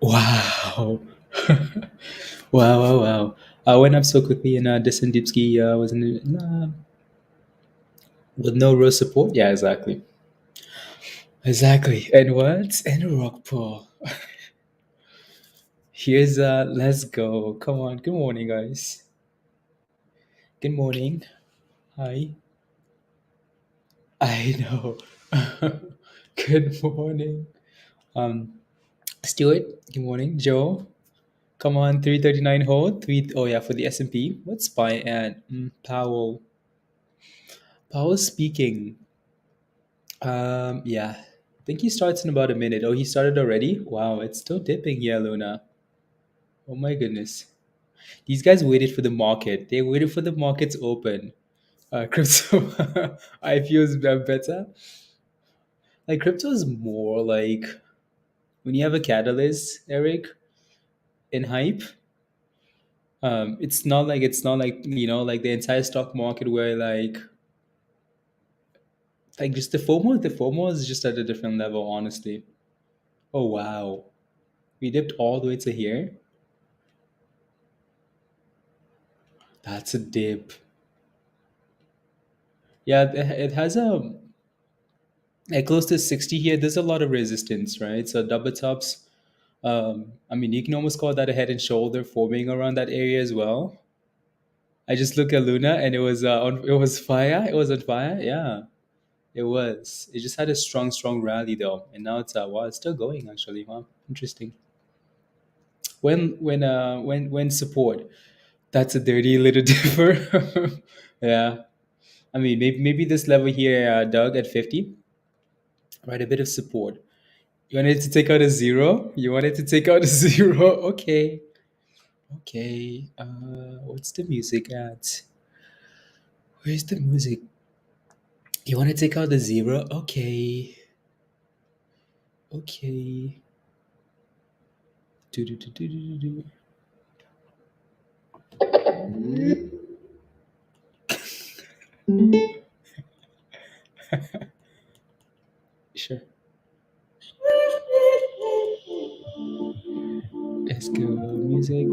Wow. Wow, wow, wow. I went up so quickly and Descendipski wasn't with no real support. Yeah, exactly. Exactly. And what? And Rockpool. Here's let's go. Come on. Good morning, guys. Good morning. Hi. I know. Good morning. Um Stuart, good morning. Joe. Come on, 339 hold. Oh yeah, for the S&P. What's SPY at? Powell. Powell speaking. Yeah. I think he starts in about a minute. Oh, he started already? Wow, it's still dipping here, Luna. Oh my goodness. These guys waited for the market. They waited for the markets open. Crypto IPOs are better. Like crypto is more like when you have a catalyst, Eric, in hype. It's not like like the entire stock market where like just the FOMO. The FOMO is just at a different level, honestly. Oh wow, we dipped all the way to here. That's a dip. Yeah, it has a like close to 60 here. There's a lot of resistance, right? So double tops. I mean, you can almost call that a head and shoulder forming around that area as well. I just look at Luna and it was fire. It was on fire. Yeah, it was. It just had a strong rally though, and now it's wow, it's still going actually. Wow, interesting. When support, that's a dirty little differ. Yeah, I mean maybe this level here, Doug at 50, right? A bit of support. You wanted to take out a zero. You wanted to take out a zero. Okay, okay. What's the music at? Where's the music? You want to take out the zero? Okay, okay. Do do do do do do. Sure. Let's go music.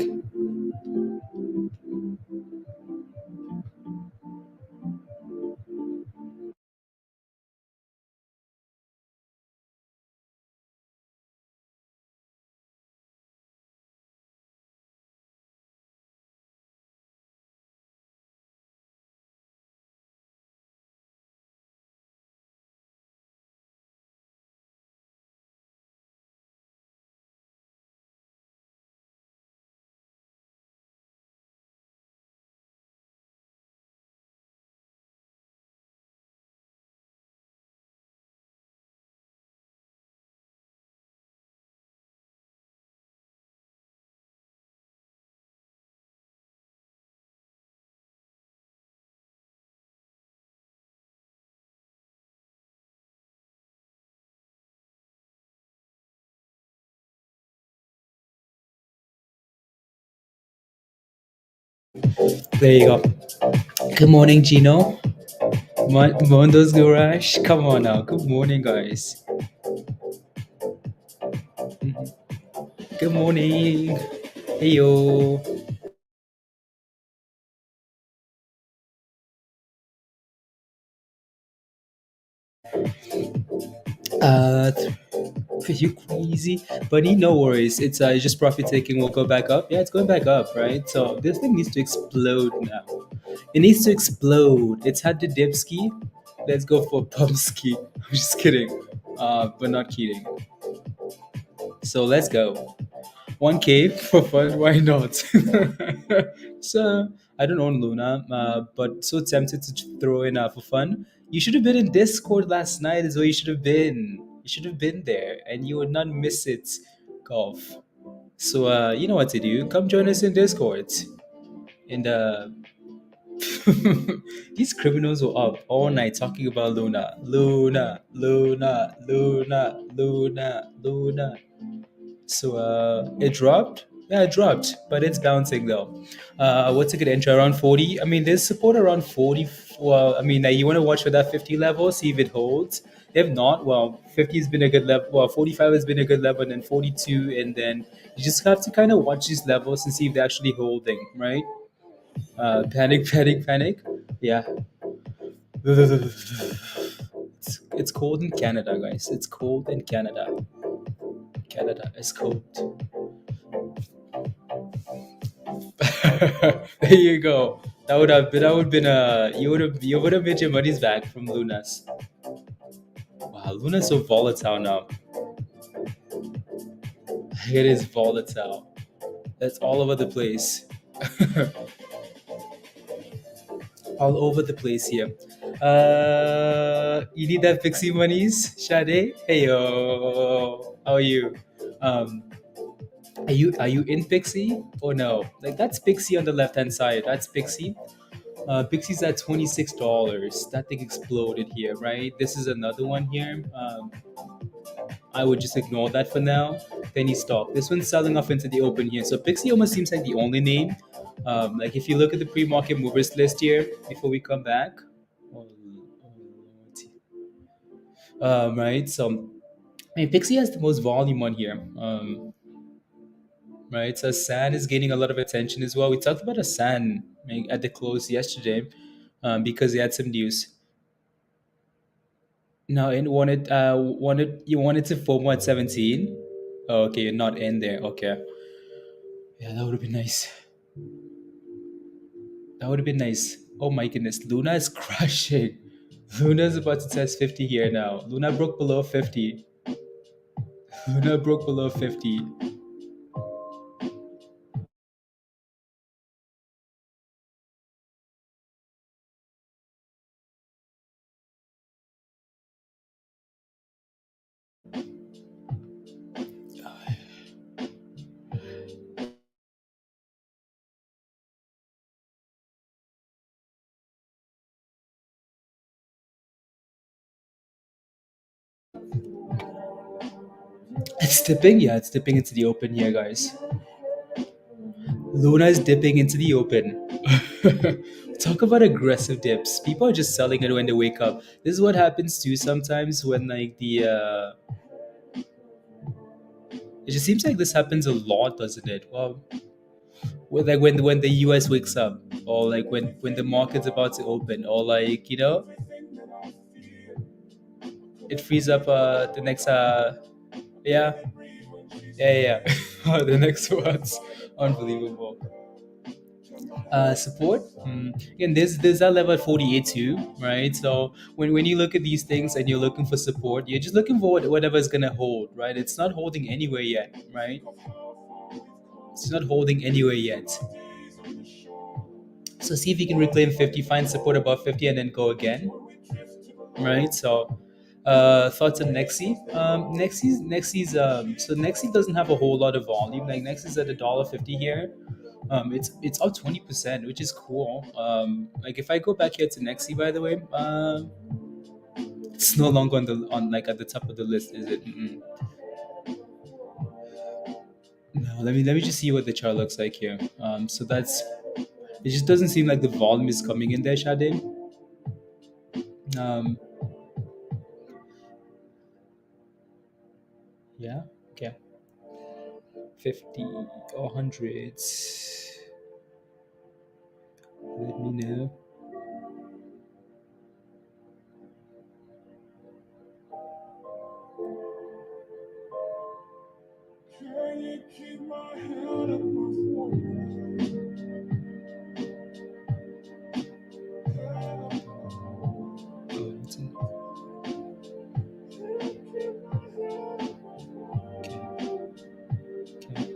There you go. Good morning, Gino. Mondo's Garage. Come on now. Good morning, guys. Good morning. Hey yo. Uh, are you crazy? Buddy, no worries. It's just profit taking. Will go back up. Yeah, it's going back up, right? So this thing needs to explode now. It needs to explode. It's had the dip ski. Let's go for pump ski. I'm just kidding. But not kidding. So let's go. 1K for fun. Why not? So I don't own Luna, but so tempted to throw in for fun. You should have been in Discord last night. Is where you should have been. You should have been there, and you would not miss it. Golf. So you know what to do. Come join us in Discord. And these criminals were up all night talking about Luna, Luna, Luna, Luna, Luna, Luna. So it dropped. Yeah, it dropped, but it's bouncing though. What's a good entry? Around 40. I mean, there's support around 40, Well, I mean, you want to watch for that 50 level, see if it holds. If not, well, 50 has been a good level. Well, 45 has been a good level, and then 42, and then you just have to kind of watch these levels and see if they're actually holding, right? Panic, panic, panic. Yeah. It's cold in Canada, guys. It's cold in Canada. Canada is cold. There you go. That would have been you would have made your money's back from Lunas. Wow, Luna's so volatile now. It is volatile. That's all over the place. All over the place here. You need that Pixie monies, Sade? Hey yo, how are you? Um, are you in Pixie or no? Like that's Pixie on the left hand side. That's Pixie. Pixie's at $26. That thing exploded here, right? This is another one here. I would just ignore that for now. Penny stock. This one's selling off into the open here. So Pixie almost seems like the only name. Like if you look at the pre-market movers list here, before we come back, right? So I mean, Pixie has the most volume on here. Right? So ASAN is gaining a lot of attention as well. We talked about ASAN at the close yesterday because they had some news. No, and wanted to FOMO at 17. Oh, okay, you're not in there. Okay, yeah, that would have been nice. That would have been nice. Oh my goodness, Luna is crushing. Luna's about to test 50 here now. Luna broke below 50. Luna broke below 50. It's dipping, yeah, it's dipping into the open here, guys. Luna is dipping into the open. Talk about aggressive dips. People are just selling it when they wake up. This is what happens too sometimes when like it just seems like this happens a lot, doesn't it? Well, like when the US wakes up, or like when the market's about to open, or like it frees up the next yeah, yeah, yeah. The next one's unbelievable. Support. Again, there's that level at 48 too, right? So when you look at these things and you're looking for support, you're just looking for whatever is gonna hold, right? It's not holding anywhere yet, right? It's not holding anywhere yet. So see if you can reclaim 50, find support above 50, and then go again, right? So thoughts on Nexi? So Nexi doesn't have a whole lot of volume. Like Nexi's at $1.50 here. It's up 20%, which is cool. Like if I go back here to Nexi, by the way, it's no longer on like at the top of the list, is it? Mm-mm. No, let me just see what the chart looks like here. So that's it. Just doesn't seem like the volume is coming in there, Shade. Um, yeah, okay, 50 or hundreds. Let me know. Oh, okay, okay.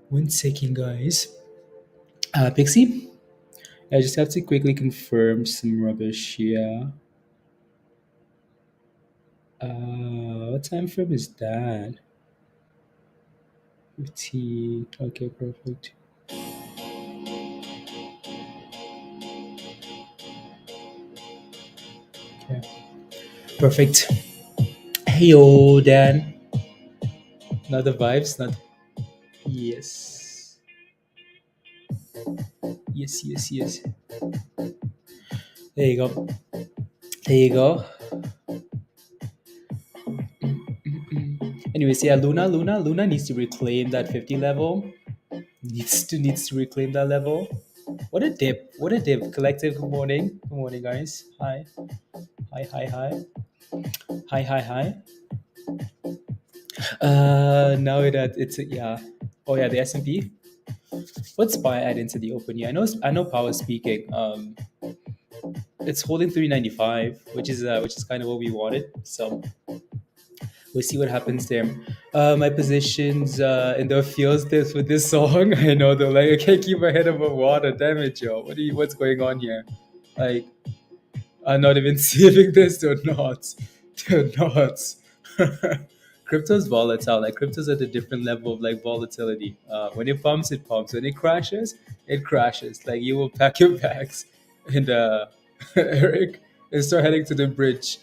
One second, guys. Pixie, I just have to quickly confirm some rubbish here. What time frame is that? 15. Okay, perfect. Okay. Perfect. Hey yo, Dan. Not the vibes, not yes. Yes, yes, yes. There you go. There you go. Anyways, yeah, Luna needs to reclaim that 50 level. Needs to reclaim that level. What a dip. What a dip. Collective, good morning. Good morning, guys. Hi. Hi, hi, hi. Hi, hi, hi. Now that it's yeah. Oh yeah, the S&P. What's SPY add into the open here? I know power speaking. It's holding 395, which is kind of what we wanted. So we'll see what happens there. My positions in the fields this with this song. I know they're like I can't keep my head above water. Damn it, Joe. What's going on here? Like I'm not even saving this. They're not. They're not. Crypto's volatile. Like crypto's at a different level of like volatility. When it pumps, it pumps. When it crashes, it crashes. Like you will pack your bags and Eric and start heading to the bridge.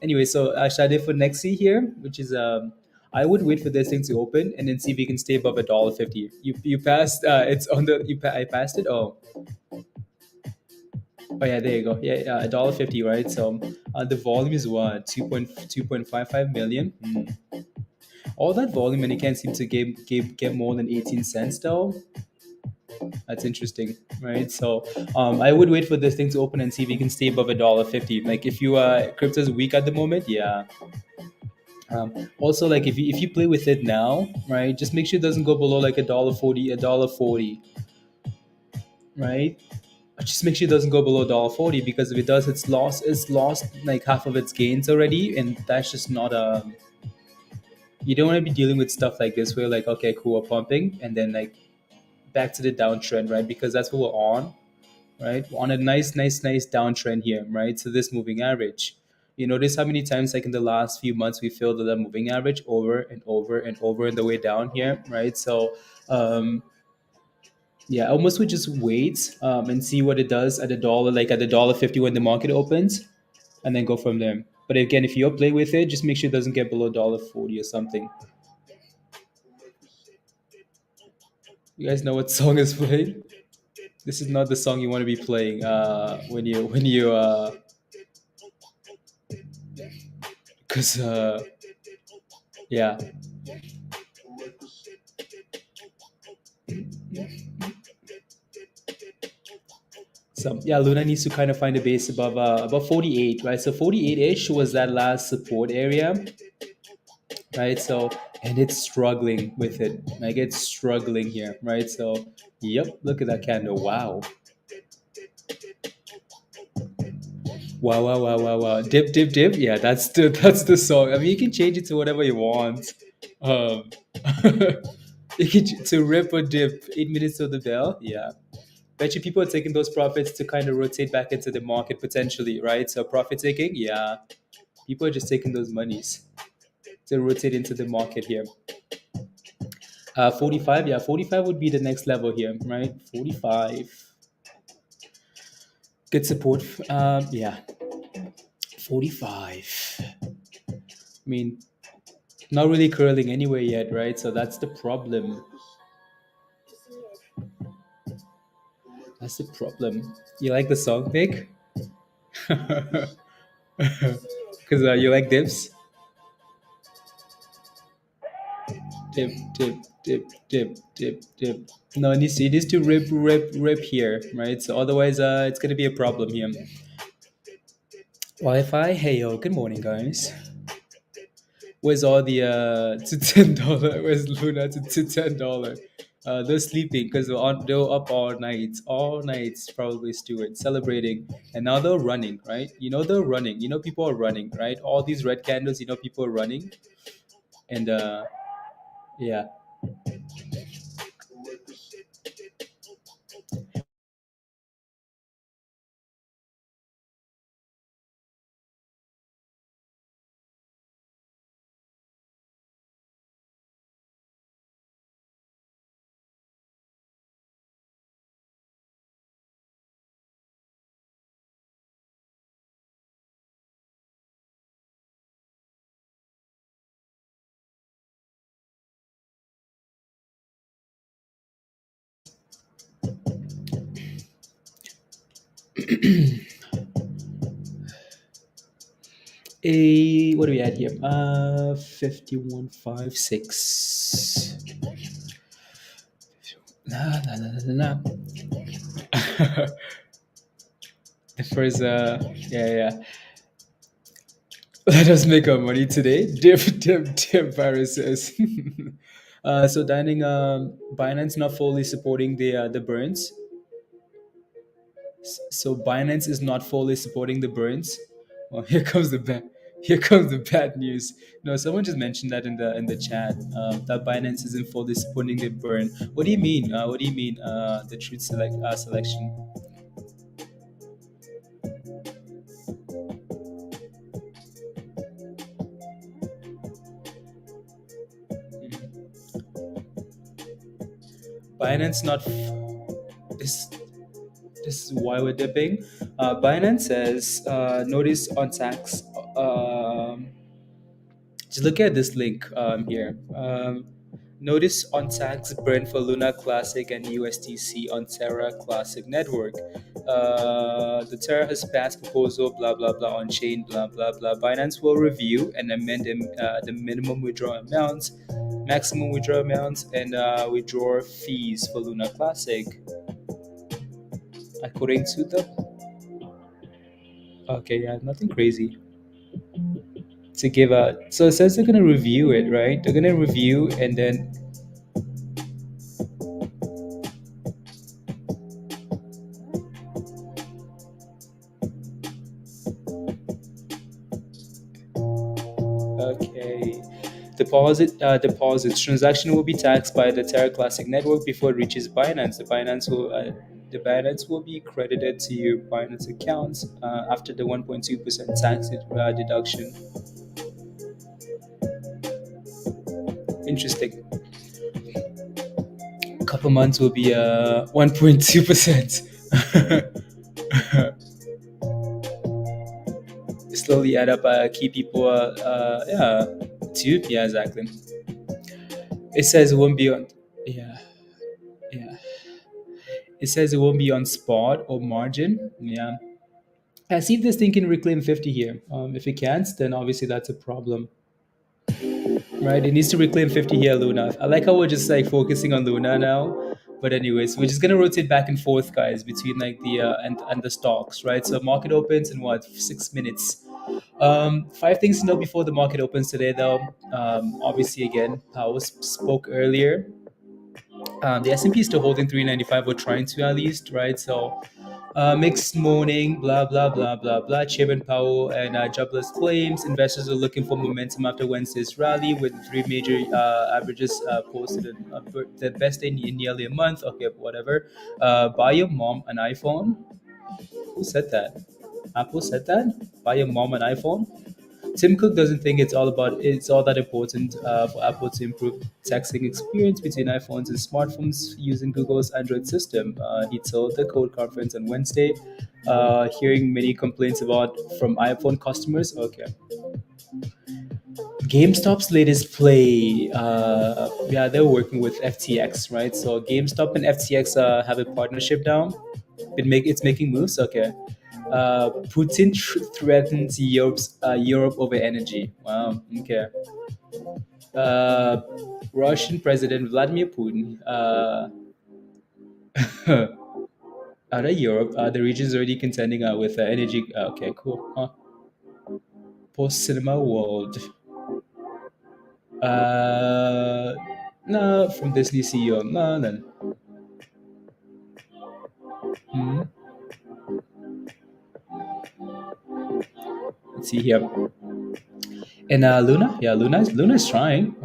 Anyway, so Shade for Nexi here, which is I would wait for this thing to open and then see if we can stay above $1.50. You passed. It's on the. I passed it. Oh yeah, there you go. Yeah, $1.50, right? So the volume is what 2.55 million. All that volume and it can't seem to get more than 18 cents though. That's interesting, right? So I would wait for this thing to open and see if we can stay above $1.50. Like if you crypto is weak at the moment, yeah. Also, like if you play with it now, right? Just make sure it doesn't go below like $1.40, right? Just make sure it doesn't go below $1.40 because if it does, it's lost like half of its gains already, and that's just not you don't want to be dealing with stuff like this where like okay cool we're pumping and then like back to the downtrend, right? Because that's what we're on, right? We're on a nice downtrend here, right? So this moving average. You notice how many times like in the last few months we filled the moving average over and over and over in the way down here, right? So yeah, almost would just wait and see what it does at the dollar, like at the $1.50 when the market opens, and then go from there. But again, if you play with it, just make sure it doesn't get below $1.40 or something. You guys know what song is playing? This is not the song you want to be playing when you because yeah. So yeah, Luna needs to kind of find a base above 48, right? So 48-ish was that last support area, right? So and it's struggling with it, like it's struggling here, right? So yep, look at that candle. Wow, wow, wow, wow, wow, wow. Dip, dip, dip. Yeah, that's the song. I mean, you can change it to whatever you want. Um, you can to rip or dip. 8 minutes to the bell. Yeah. Bet you people are taking those profits to kind of rotate back into the market potentially, right? So profit taking, yeah. People are just taking those monies to rotate into the market here. 45, yeah, 45 would be the next level here, right? 45. Good support. Yeah, 45. I mean, not really curling anywhere yet, right? So that's the problem. That's the problem. You like the song, Vic? Because you like dips? Dip, dip, dip, dip, dip, dip. No, it needs to rip here, right? So otherwise, it's gonna be a problem here. Wi-Fi. Hey yo, good morning, guys. Where's all the to $10? Where's Luna to $10? They're sleeping because they're up all nights probably Stuart celebrating, and now they're running, right? You know they're running. You know people are running, right? All these red candles, you know people are running, and yeah. A what do we add here? 5156. Nah, nah, nah, nah, nah, nah. The first, yeah, yeah. Let us make our money today. Dip viruses. So dining, Binance not fully supporting the burns. So Binance is not fully supporting the burns. Well, here comes the bad. Here comes the bad news. No, someone just mentioned that in the chat, that Binance isn't fully supporting the burn. What do you mean? What do you mean? The truth selection. Mhm. Binance not. This this is why we're dipping. Binance says notice on tax. Just look at this link here. Notice on tax burn for Luna Classic and USTC on Terra Classic Network. The Terra has passed proposal, blah, blah, blah, on chain, blah, blah, blah. Binance will review and amend the minimum withdrawal amounts, maximum withdrawal amounts, and withdrawal fees for Luna Classic. According to the. Okay, yeah, nothing crazy to give out. So it says they're going to review it, right? They're going to review and then. Okay. Deposits. Transaction will be taxed by the Terra Classic network before it reaches Binance. The Binance will be credited to your Binance accounts after the 1.2% tax deduction. Interesting. A couple months will be 1.2%. Slowly add up. Key people. Yeah, two. Yeah, exactly. It says it won't be on. Yeah, yeah. It says it won't be on spot or margin. Yeah. I see if this thing can reclaim 50 here. If it can't, then obviously that's a problem, right? It needs to reclaim 50 here, Luna. I like how we're just like focusing on Luna now. But anyways, we're just gonna rotate back and forth, guys, between like the and the stocks, right? So market opens in what 6 minutes. Five things to know before the market opens today, though. Obviously, again, Powell spoke earlier. The S&P is still holding 395, or trying to at least, right? So mixed morning, blah, blah, blah, blah, blah. Chairman Powell and jobless claims. Investors are looking for momentum after Wednesday's rally with three major averages posted the best day in nearly a month. Okay, whatever. Buy your mom an iPhone. Who said that? Apple said that? Buy your mom an iPhone? Tim Cook doesn't think it's all that important for Apple to improve texting experience between iPhones and smartphones using Google's Android system. He told the Code Conference on Wednesday, hearing many complaints about from iPhone customers. Okay, GameStop's latest play. Yeah, they're working with FTX, right? So GameStop and FTX have a partnership now. It's making moves. Okay. Putin threatens Europe over energy. Wow. Okay. Uh, Russian President Vladimir Putin. Out of Europe, the region is already contending with energy. Okay, cool. Post cinema world. Uh, no, from Disney CEO. No, no. Hmm. Let's see here. And Luna, yeah, Luna's trying.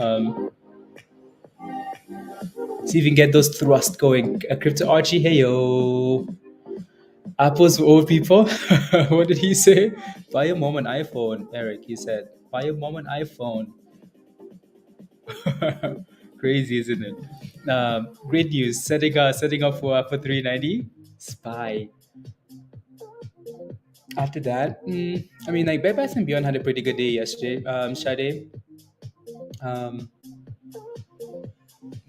See if you can get those thrust going. Crypto Archie, hey yo. Apple's for old people. What did he say? Buy your mom an iPhone, Eric. He said, buy your mom an iPhone. Crazy, isn't it? Great news. Setting up for 390. Spy. After that, I mean, like Bed Bath and Beyond had a pretty good day yesterday. Sade. Um,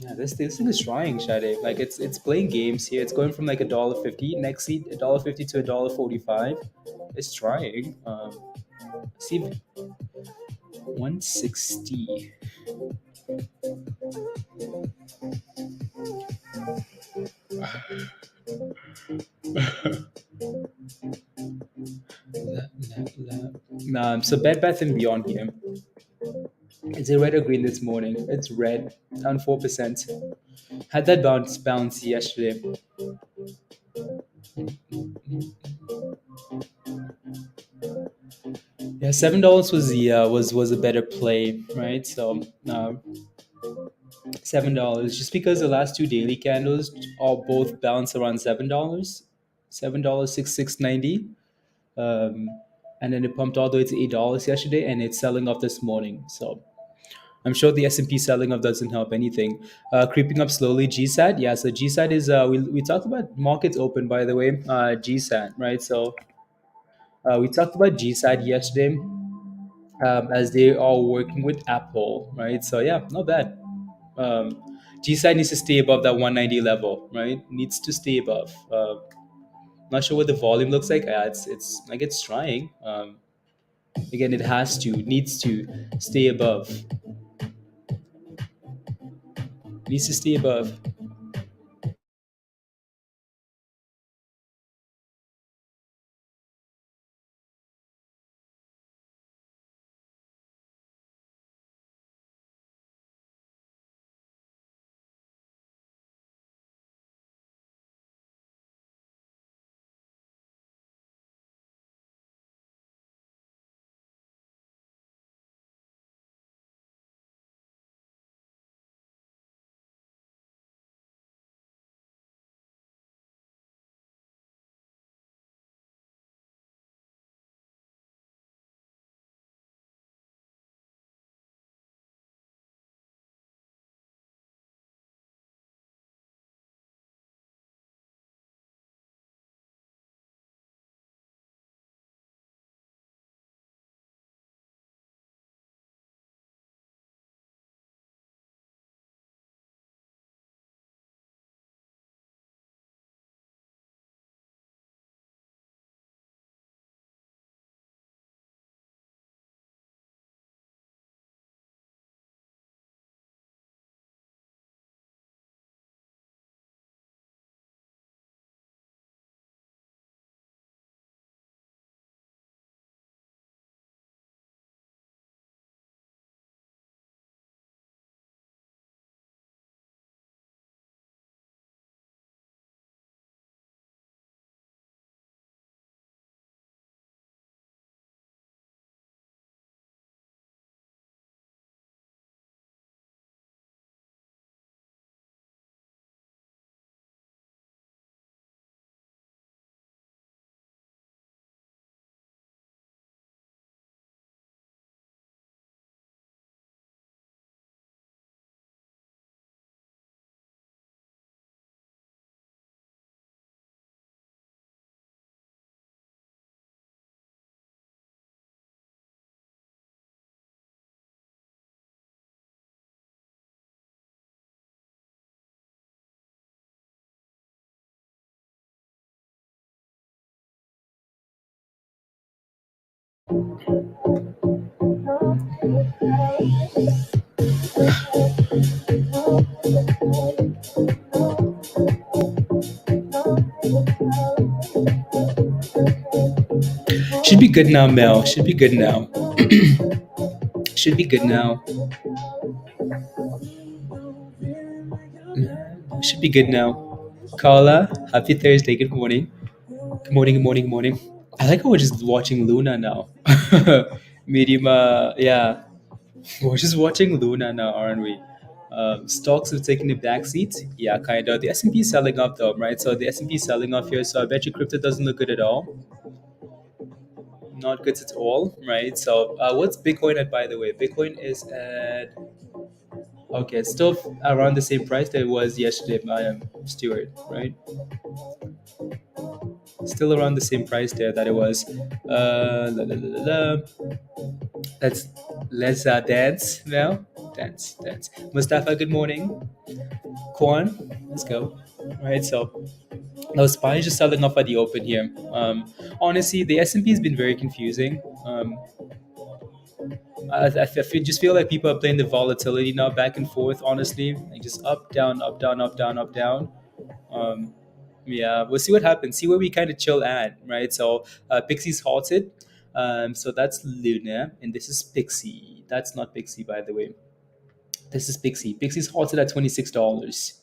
Yeah, this thing is trying, Shade. Like it's playing games here. It's going from like $1.50 next seat, $1.50 to $1.45. It's trying. See, 160. So Bed Bath and Beyond here. Is it red or green this morning? It's red, down 4%. Had that bounce yesterday. Yeah, $7 was the was a better play, right? So $7 just because the last two daily candles all both bounce around $7, $6.90, um, and then it pumped all the way to $8 yesterday, and it's selling off this morning. So I'm sure the S&P selling off doesn't help anything. Creeping up slowly, GSAT. Yeah, so GSAT is we talked about markets open, by the way. GSAT, right? So we talked about GSAT yesterday, as they are working with Apple, right? So yeah, not bad. Um, GSAT needs to stay above that 190 level, right? Needs to stay above. Not sure what the volume looks like. It's like it's trying. Again, it has to, needs to stay above. Needs to stay above. Should be good now, Mel. Should be good now. Should be good now. Should be good now. Carla, happy Thursday. Good morning. Good morning. Good morning. Good morning. I like how we're just watching Luna now. Medium. Yeah, we're just watching Luna now, aren't we? Stocks have taken the back seat. Yeah, kind of. The S&P is selling off though, right? So the S&P is selling off here. So I bet you crypto doesn't look good at all. Not good at all, right? So what's Bitcoin at, by the way? Bitcoin is at, okay, it's still around the same price that it was yesterday, Stuart, right? Still around the same price there that it was. La, la, la, la, la. Let's dance now. Dance. Mustafa, good morning. Kwan, let's go. Right, so now SPY is just selling off at the open here. Honestly, the S&P has been very confusing. Just feel like people are playing the volatility now back and forth. Honestly, like just up, down, up, down, up, down, up, down. Um, yeah, we'll see what happens. See where we kind of chill at, right? So Pixie's halted. So that's Luna, and this is Pixie. That's not Pixie, by the way. This is Pixie. Pixie's halted at $26.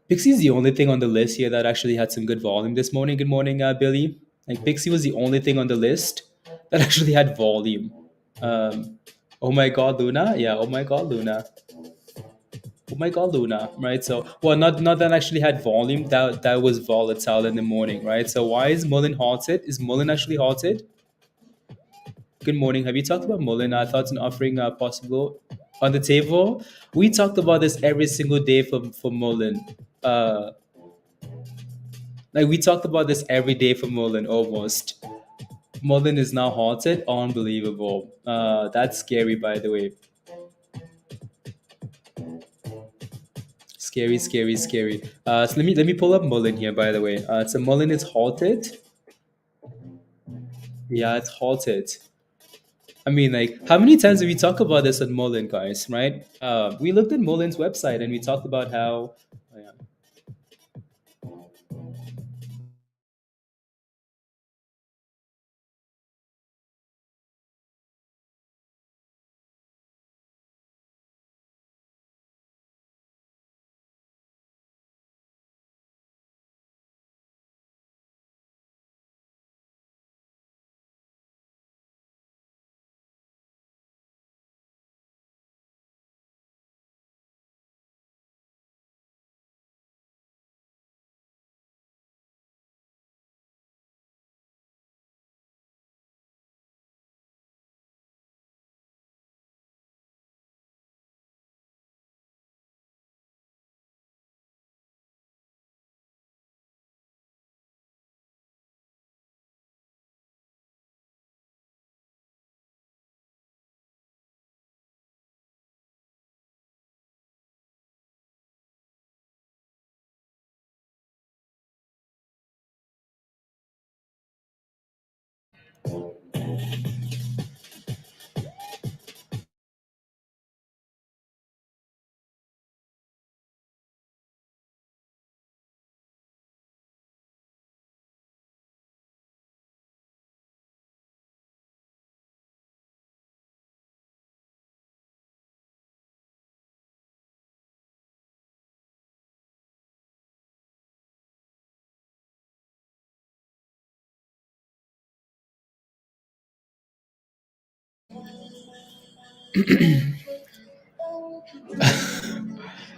Pixie's the only thing on the list here that actually had some good volume this morning. Good morning, Billy. Like Pixie was the only thing on the list that actually had volume. Um, oh my God, Luna. Yeah. Oh my God, Luna. Oh my God, Luna. Right. So, well, not that actually had volume. That was volatile in the morning. Right. So, why is Mullen halted? Is Mullen actually halted? Good morning. Have you talked about Mullen? Thoughts on offering possible on the table? We talked about this every single day for Mullen. Uh, Like we talked about this every day for Mullen almost. Mullen is now haunted. Unbelievable. That's scary, by the way. Scary, scary, scary. So let me pull up Mullen here, by the way. So Mullen is halted. Yeah, it's halted. I mean, like, how many times did we talk about this on Mullen, guys? Right? We looked at Mullen's website and we talked about how. Oh, yeah.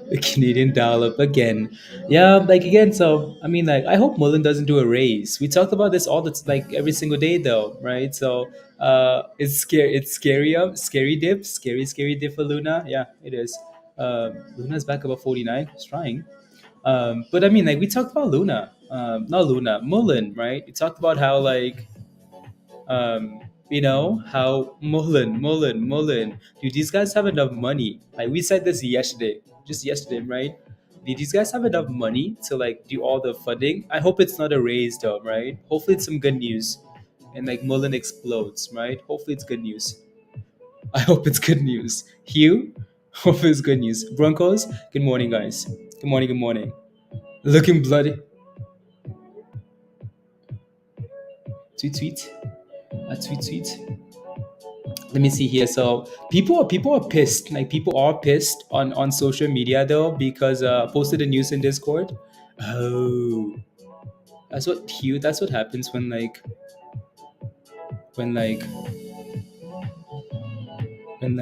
The Canadian dollar again. Yeah, like again. So I mean, like I hope Mullen doesn't do a raise. We talked about this all the like every single day, though, right? So it's scary. It's scary. Scary dip. Scary dip for Luna. Yeah, it is. Luna's back above 49. It's trying. But I mean, like we talked about Luna. Not Luna. Mullen, right? We talked about how like how Mullen. Do these guys have enough money? Like we said this yesterday, just yesterday, right? Do these guys have enough money to like do all the funding? I hope it's not a raise though, right? Hopefully it's some good news, and like Mullen explodes, right? Hopefully it's good news. I hope it's good news. Hugh, hopefully it's good news. Broncos, good morning, guys. Good morning, good morning. Looking bloody. Tweet, tweet. Let me see here. So people are pissed. Like people are pissed on social media though because I posted a news in Discord. Oh, that's what happens when like when like when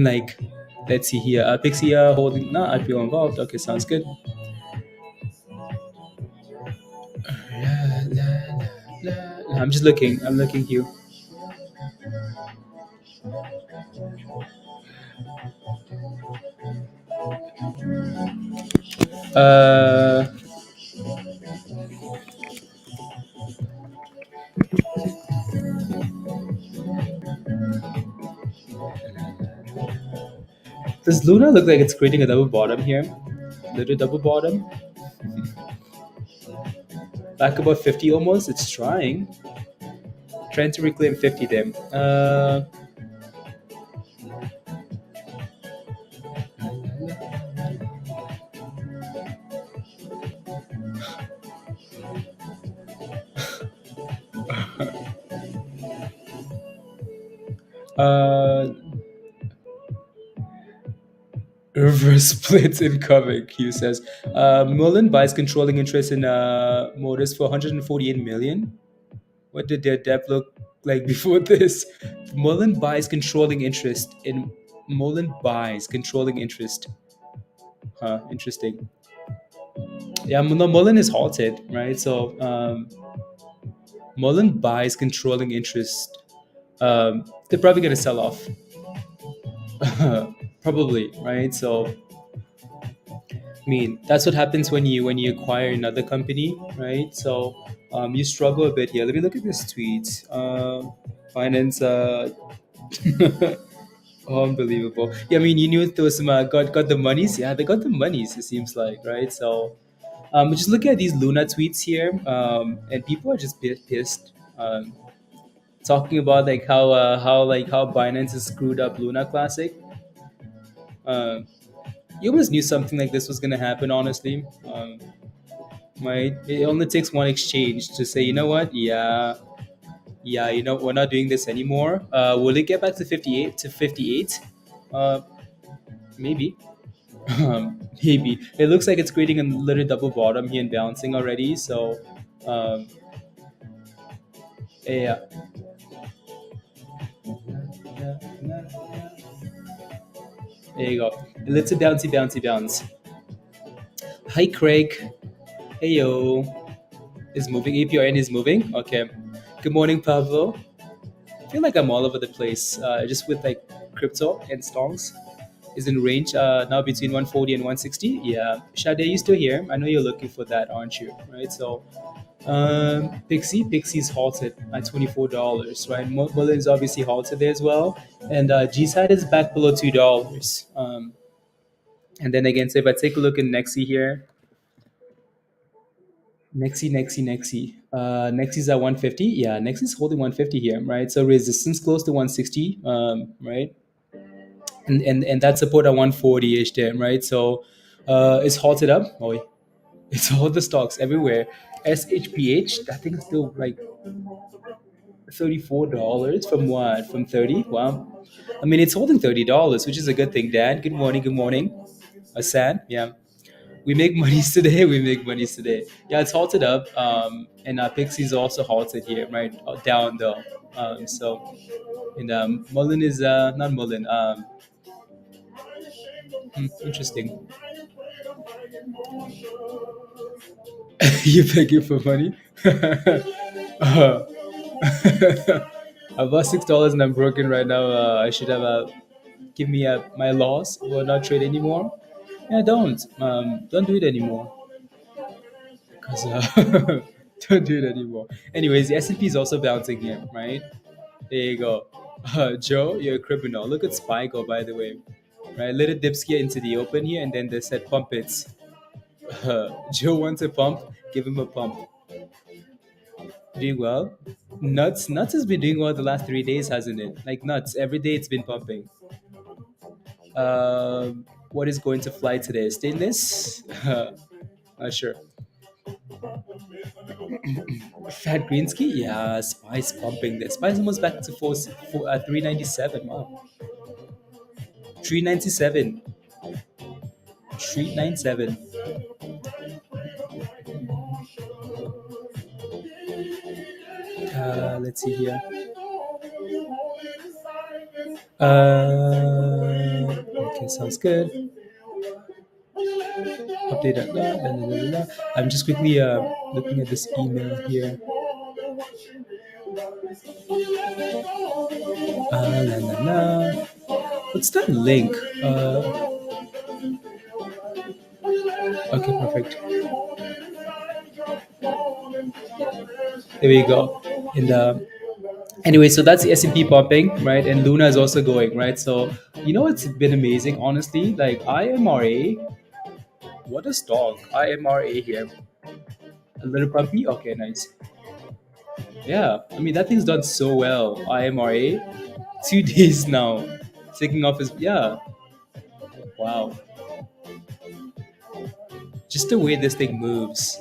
like let's see here. Pixie holding no IPO involved. Okay, sounds good. I'm just looking. I'm looking here. Uh, Does Luna look like it's creating a double bottom here? Little double bottom. Back about 50 almost. It's trying to reclaim 50 there. Uh, Reverse split incoming, Q says. Mullan buys controlling interest in Motors for 148 million. What did their debt look like before this? Mullan buys controlling interest. Huh, interesting. Yeah, no, Mullan is halted, right? So Mullan buys controlling interest. They're probably going to sell off. Probably, right? So I mean, that's what happens when you acquire another company, right? So you struggle a bit here. Let me look at this tweet. Finance, unbelievable. Yeah, I mean, you knew there was some got the monies. Yeah, they got the monies. It seems like, right? So just look at these Luna tweets here, and people are just pissed. Talking about like how Binance has screwed up Luna Classic. Uh, you always knew something like this was gonna happen, honestly. Right? It only takes one exchange to say, you know what? Yeah, yeah. We're not doing this anymore. Will it get back to 58 to 58? Uh, maybe. Maybe. It looks like it's creating a little double bottom here and bouncing already. So, um, yeah. There you go. Let's a bouncy, bouncy, bounce. Hi, Craig. Hey, yo. Is moving. APRN is moving. Okay. Good morning, Pablo. I feel like I'm all over the place. Just with like crypto and stonks is in range now between 140 and 160. Yeah, Shade, you still here? I know you're looking for that, aren't you? Right. So, Pixie's halted at $24. Right. Mullen's obviously halted there as well, and G side is back below $2. And then again, so if I take a look at Nexi here, Nexi. Nexi's at 150. Yeah, Nexi's holding 150 here, right? So resistance close to 160, right? And that support at 140-ish there, right? So it's halted up. Oh, it's all the stocks everywhere. SHPH, that thing is still like $34 from what? From 30? Wow. I mean, it's holding $30, which is a good thing, Dan. Good morning. Good morning. Asan, yeah. We make monies today. We make monies today. Yeah, it's halted up. And Pixie's also halted here, right? Down though. So, and Mullen is not Mullen. Interesting. You begging for money? uh, I've lost $6 and I'm broken right now. I should have give me my loss. Will not trade anymore. Yeah, don't do it anymore. Cause don't do it anymore. Anyways, the S&P is also bouncing here, right? There you go. Joe, you're a criminal. Look at Spygo, by the way. Right, let it dips here into the open here, and then they said pump it. Joe wants a pump. Give him a pump. Doing well. Nuts has been doing well the last 3 days, hasn't it? Like nuts, every day it's been pumping. What is going to fly today? Stainless? Not sure. Fat Greensky? Yeah, Spice pumping this. Spice almost back to 397. Wow. 397. 397. Let's see here. Okay, sounds good. Update that. I'm just quickly looking at this email here. La, la, la. What's that link? Okay, perfect. There we go. And Anyway, so that's the S&P popping, right? And Luna is also going, right? So you know it's been amazing, honestly. Like IMRA, what a stock. IMRA here. A little pumpy? Okay, nice. Yeah, I mean that thing's done so well. IMRA, 2 days now. Taking off his yeah. Wow. Just the way this thing moves.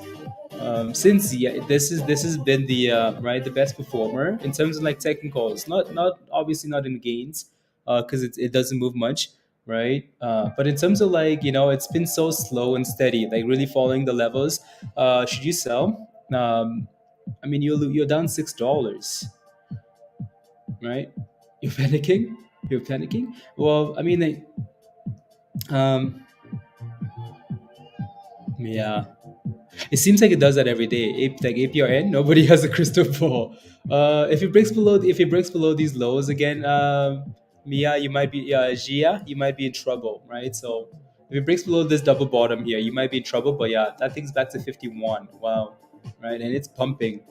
Since yeah, this has been the right the best performer in terms of like technicals. Not obviously not in gains, because it doesn't move much, right? But in terms of like it's been so slow and steady, like really following the levels. Should you sell? I mean you're down $6, right? You're panicking. You're panicking. Well, I mean like, um, yeah. It seems like it does that every day. Like APRN, nobody has a crystal ball. If it breaks below these lows again, Mia, you might be Gia, you might be in trouble, right? So if it breaks below this double bottom here, you might be in trouble. But yeah, that thing's back to 51. Wow, right, and it's pumping.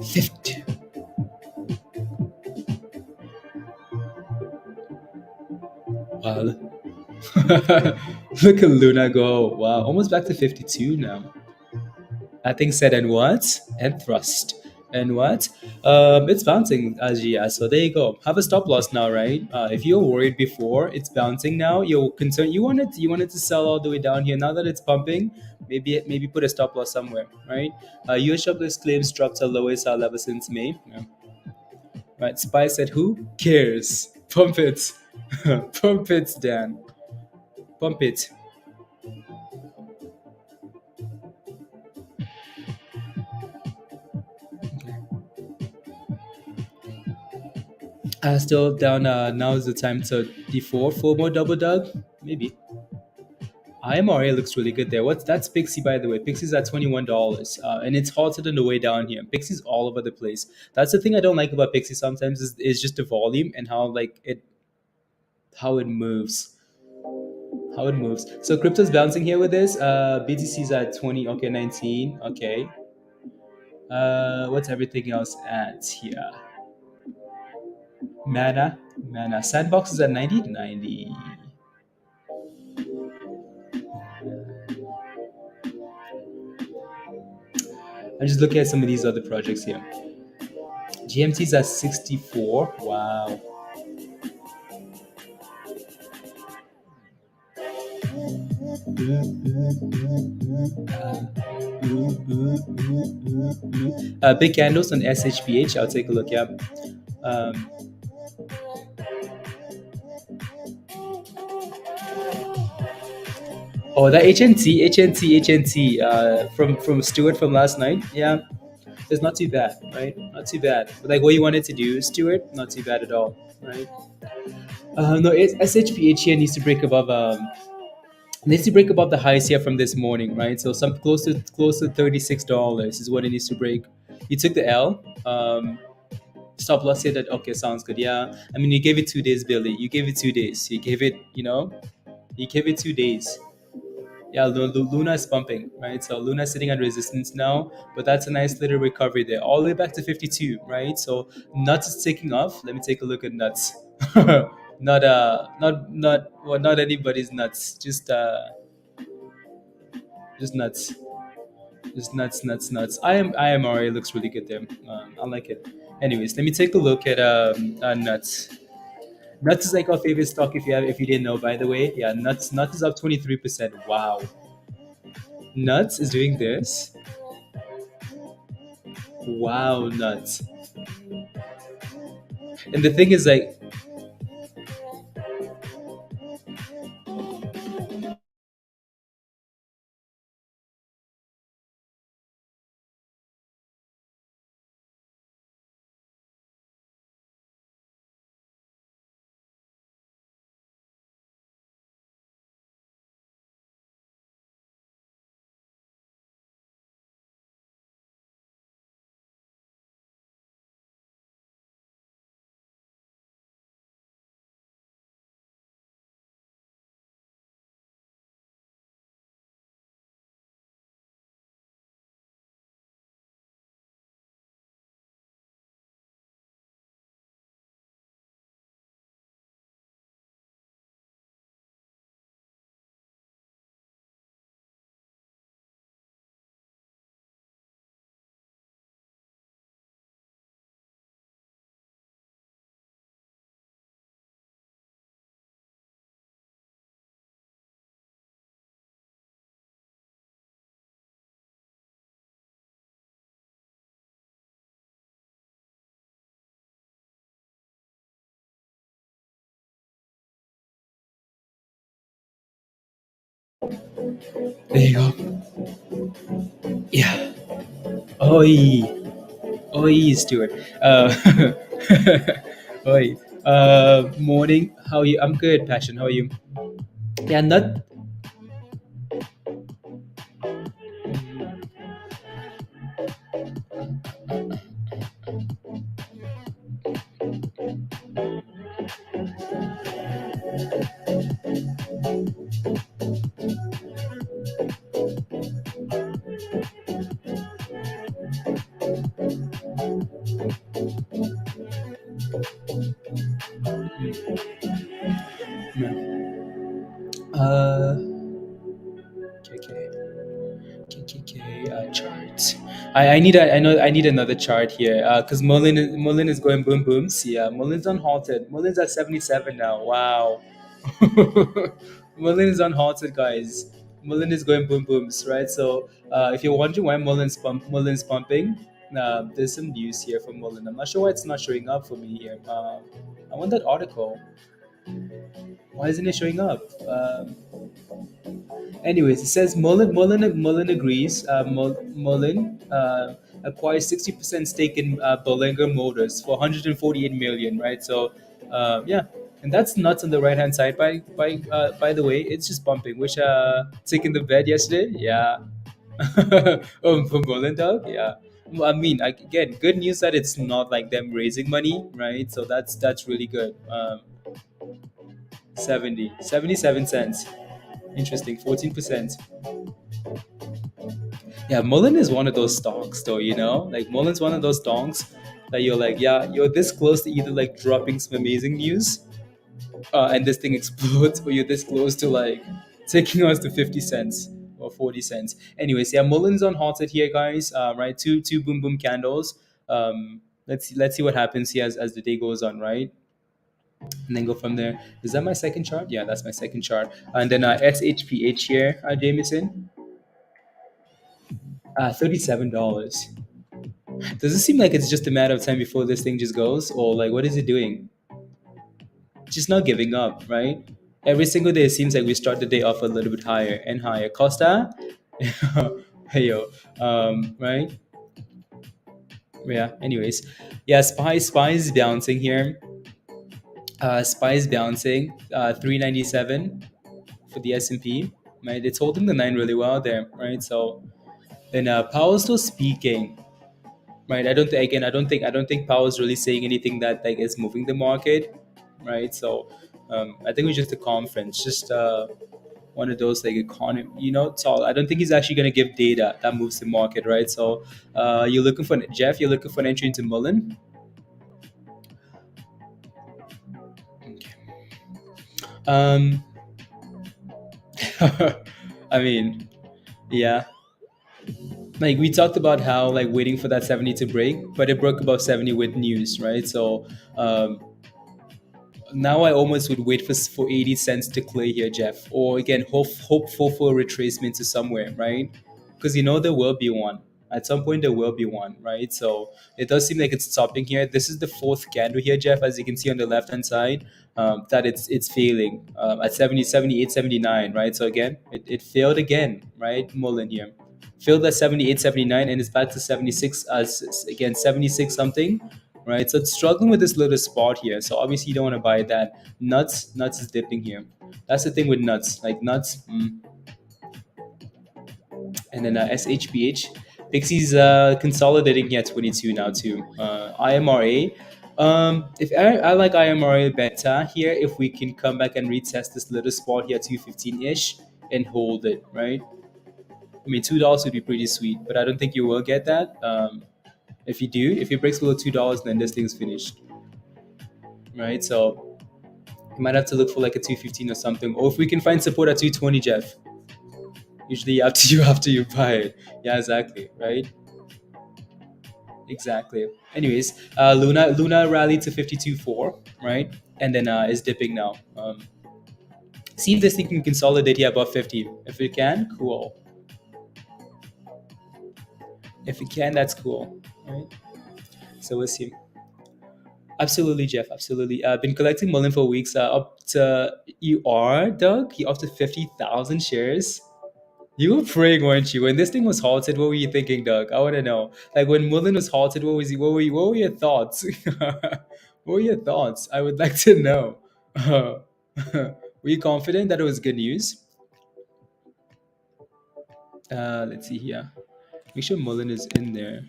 50. Wow. Look at Luna go. Wow, almost back to 52 now. I think said and what? And thrust. And what? It's bouncing, Ajia. So there you go. Have a stop loss now, right? If you were worried before, it's bouncing now. You're concerned. You wanted to sell all the way down here. Now that it's pumping, maybe put a stop loss somewhere, right? US jobless claims dropped to lowest level since May. Yeah. Right. Spy said, "Who cares? Pump it, pump it, Dan. Pump it." Still down. Now is the time to D4 for more double dog. Maybe. IMRA looks really good there. That's Pixie, by the way. Pixie's at $21, and it's halted on the way down here. Pixie's all over the place. That's the thing I don't like about Pixie sometimes is just the volume and how it moves, how it moves. So crypto's bouncing here with this. BTC's at 20. Okay, 19. Okay. What's everything else at here? Mana. Sandbox is at 90. 90. I'm just looking at some of these other projects here. GMT's at 64. Wow. Big candles on SHPH. I'll take a look. Yeah. Um, oh, that HNT. From Stuart from last night. Yeah, it's not too bad, right? Not too bad. But like what you wanted to do, Stuart, not too bad at all, right? No, SHPH here needs to break above the highs here from this morning, right? So some close to $36 is what it needs to break. You took the L. Stop loss here. That okay? Sounds good. Yeah. I mean, you gave it 2 days, Billy. You gave it 2 days. You gave it 2 days. Yeah, Luna is pumping, right? So Luna's sitting at resistance now, but that's a nice little recovery there, all the way back to 52, right? So nuts is taking off. Let me take a look at nuts. Not anybody's nuts. Just nuts. Just nuts. I am already looks really good there. I like it. Anyways, let me take a look at nuts. Nuts is like our favorite stock if you didn't know, by the way. Yeah, nuts is up 23%. Wow. Nuts is doing this. Wow, nuts. And the thing is like There you go. Yeah. Oi. Oi, Stuart. Oi. Morning. How are you? I'm good, Passion. How are you? Yeah, not. No. Uh, okay. Charts. I need a, I know I need another chart here because Mullen is going boom booms. Yeah, Mullen's unhalted. Mullen's at 77 now. Wow. Mullen is unhalted, guys. Mullen is going boom booms, right? So if you're wondering why Mullen's pumping, there's some news here from Mullen. I'm not sure why it's not showing up for me here. I want that article. Why isn't it showing up? Anyways, it says Mullen agrees. Mullen acquires 60% stake in Bollinger Motors for 148 million, right? So, yeah, and that's nuts on the right hand side. By the way, it's just bumping. Which taking the bed yesterday, yeah. For Mullen, dog, yeah. Well, I mean, again, good news that it's not like them raising money, right? So that's really good. 77 cents. Interesting, 14%. Yeah, Mullen is one of those stocks, though, like Mullen's one of those stocks that you're like, yeah, you're this close to either like dropping some amazing news and this thing explodes, or you're this close to like taking us to 50 cents or 40 cents. Anyways, yeah, Mullen's on halted here, guys. Right, two boom boom candles. Let's see what happens here as the day goes on, right? And then go from there. Is that my second chart? Yeah, that's my second chart. And then SHPH here, Jameson, $37. Does it seem like it's just a matter of time before this thing just goes, or like what is it doing? Just not giving up, right? Every single day it seems like we start the day off a little bit higher and higher. Costa, hey yo, right? Yeah. Anyways, yeah. Spy is bouncing here. Spy is bouncing. 397 for the S&P. Right, it's holding the 9 really well there, right? So then Powell's still speaking. Right, I don't think Powell's really saying anything that like is moving the market, right? So I think it was just a conference, just one of those like economy, so I don't think he's actually going to give data that moves the market, right? So you're looking for Jeff, you're looking for an entry into Mullen. um I mean, yeah, like we talked about how like waiting for that 70 to break, but it broke above 70 with news, right? So um now I almost would wait for 80 cents to clear here, Jeff. Or again, hopeful for a retracement to somewhere, right? Because there will be one. At some point there will be one, right? So it does seem like it's stopping here. This is the fourth candle here, Jeff, as you can see on the left hand side, that it's failing at 70, 78, 79, right? So again, it failed again, right? Mullen here. Failed at 78, 79, and it's back to 76 as again 76 something, right? So it's struggling with this little spot here. So obviously you don't want to buy that. Nuts is dipping here. That's the thing with nuts, like nuts. And then SHPH, PIXY's consolidating here at 22 now too. IMRA. If I like IMRA better here, if we can come back and retest this little spot here, 215 ish, and hold it, right? I mean, $2 would be pretty sweet, but I don't think you will get that. If you do, if it breaks below $2, then this thing's finished, right? So you might have to look for like a 215 or something, or if we can find support at 220, Jeff. Usually after you after you buy it, yeah, exactly, right? Exactly. Anyways, Luna rallied to 52.4, right? And then is dipping now. See if this thing can consolidate here above 50. If it can, cool. If it can, that's cool, right? So we'll see. Absolutely, Jeff. Absolutely. I've been collecting Mullen for weeks. Up to you are Doug. You up to 50,000 shares. You were praying, weren't you? When this thing was halted, what were you thinking, Doug? I want to know. Like when Mullen was halted, what was he? What were your thoughts? What were your thoughts? I would like to know. Were you confident that it was good news? Let's see here. Make sure Mullen is in there.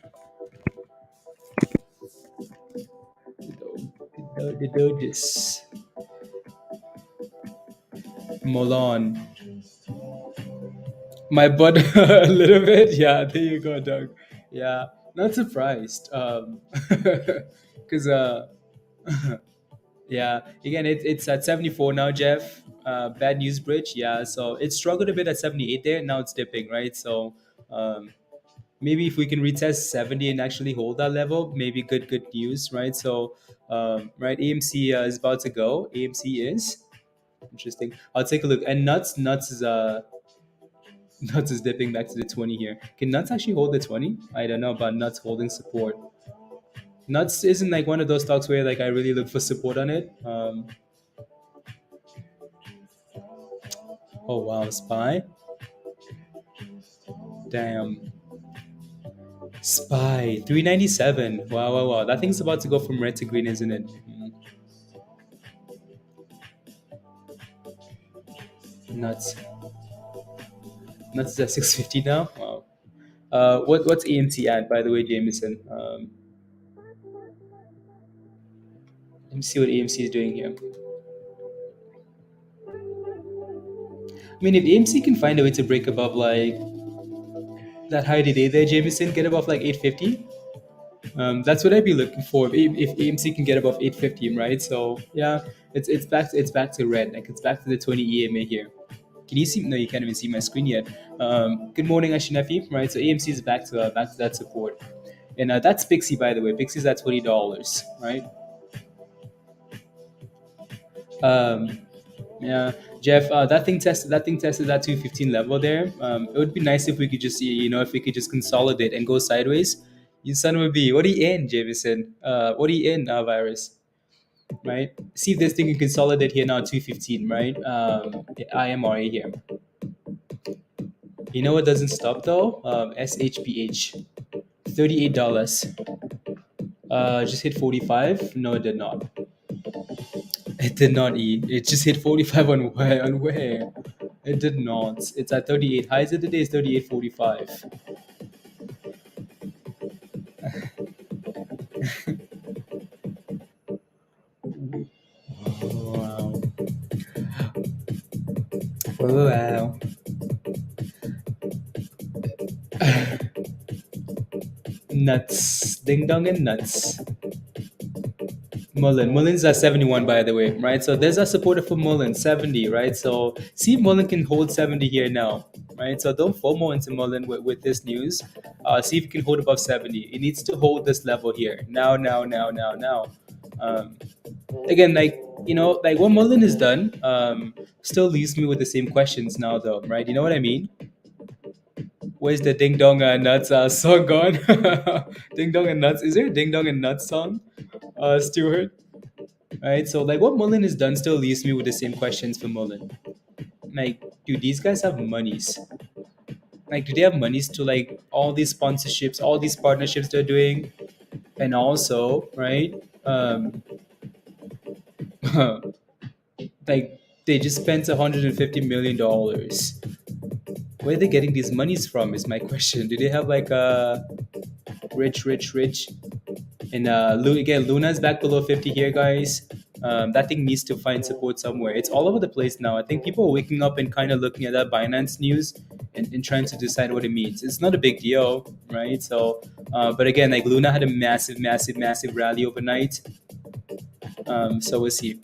The Dodges. Mullan. My butt a little bit. Yeah, there you go, Doug. Yeah, not surprised. Because yeah, again, it's at 74 now, Jeff. Bad news bridge. Yeah, so it struggled a bit at 78 there. Now it's dipping, right? So um, maybe if we can retest 70 and actually hold that level, maybe good news, right? So right, AMC is about to go. AMC is interesting. I'll take a look. And nuts is Nuts is dipping back to the 20 here. Can Nuts actually hold the 20? I don't know about Nuts holding support. Nuts isn't like one of those stocks where like I really look for support on it. Oh wow, Spy. Damn. Spy 397. Wow. That thing's about to go from red to green, isn't it? Nuts. Nuts is at 650 now. Wow. What's AMC at, by the way, Jameson? Let me see what AMC is doing here. I mean, if AMC can find a way to break above like that high today there, Jameson, get above like 850. That's what I'd be looking for if AMC can get above 850, right? So yeah, it's back to red, like it's back to the 20 EMA here. Can you see? No, you can't even see my screen yet. Good morning, Ashinafi. Right, so AMC is back to that support, and that's PIXY, by the way. PIXY's at $20, right? Um, yeah, Jeff, that thing tested that 215 level there. It would be nice if we could just see, if we could just consolidate and go sideways. You son of a bee. What are you in, Jameson? What are you in, Virus? Right? See if this thing can consolidate here now, 215, right? IMRA here. You know what doesn't stop though? SHPH, $38. Just hit 45. No, it did not. It did not eat. It just hit 45 on where? On where? It did not. It's at 38. Highs of the day is 38.45. Wow. Wow. Nuts. Ding dong and nuts. Mullan's at 71, by the way, right? So there's a supporter for Mullan, 70, right? So see if Mullan can hold 70 here now, right? So don't FOMO into Mullan with this news. See if he can hold above 70. It needs to hold this level here. Now. Um, Again, like, like what Mullen has done, still leaves me with the same questions now, though, right? You know what I mean? Where's the Ding Dong and Nuts song gone? Ding Dong and Nuts. Is there a Ding Dong and Nuts song, Stuart? Right. So like what Mullen has done still leaves me with the same questions for Mullen. Like, do these guys have monies? Like, do they have monies to like all these sponsorships, all these partnerships they're doing, and also, right? Like they just spent $150 million. Where are they getting these monies from? Is my question. Do they have like a rich? And again, Luna's back below 50 here, guys. That thing needs to find support somewhere. It's all over the place now. I think people are waking up and kind of looking at that Binance news and trying to decide what it means. It's not a big deal, right? So, but again, like Luna had a massive rally overnight. So we'll see.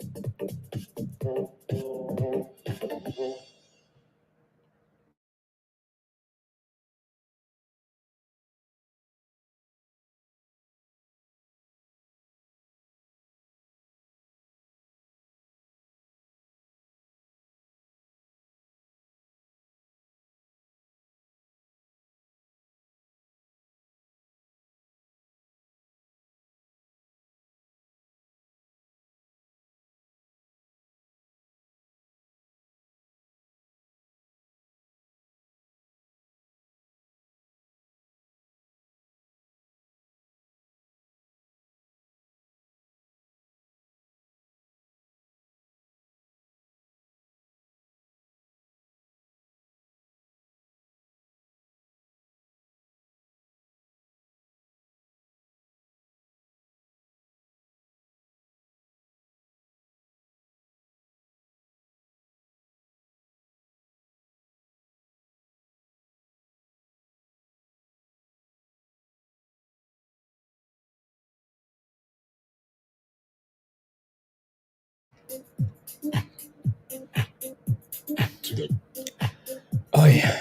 Oh yeah.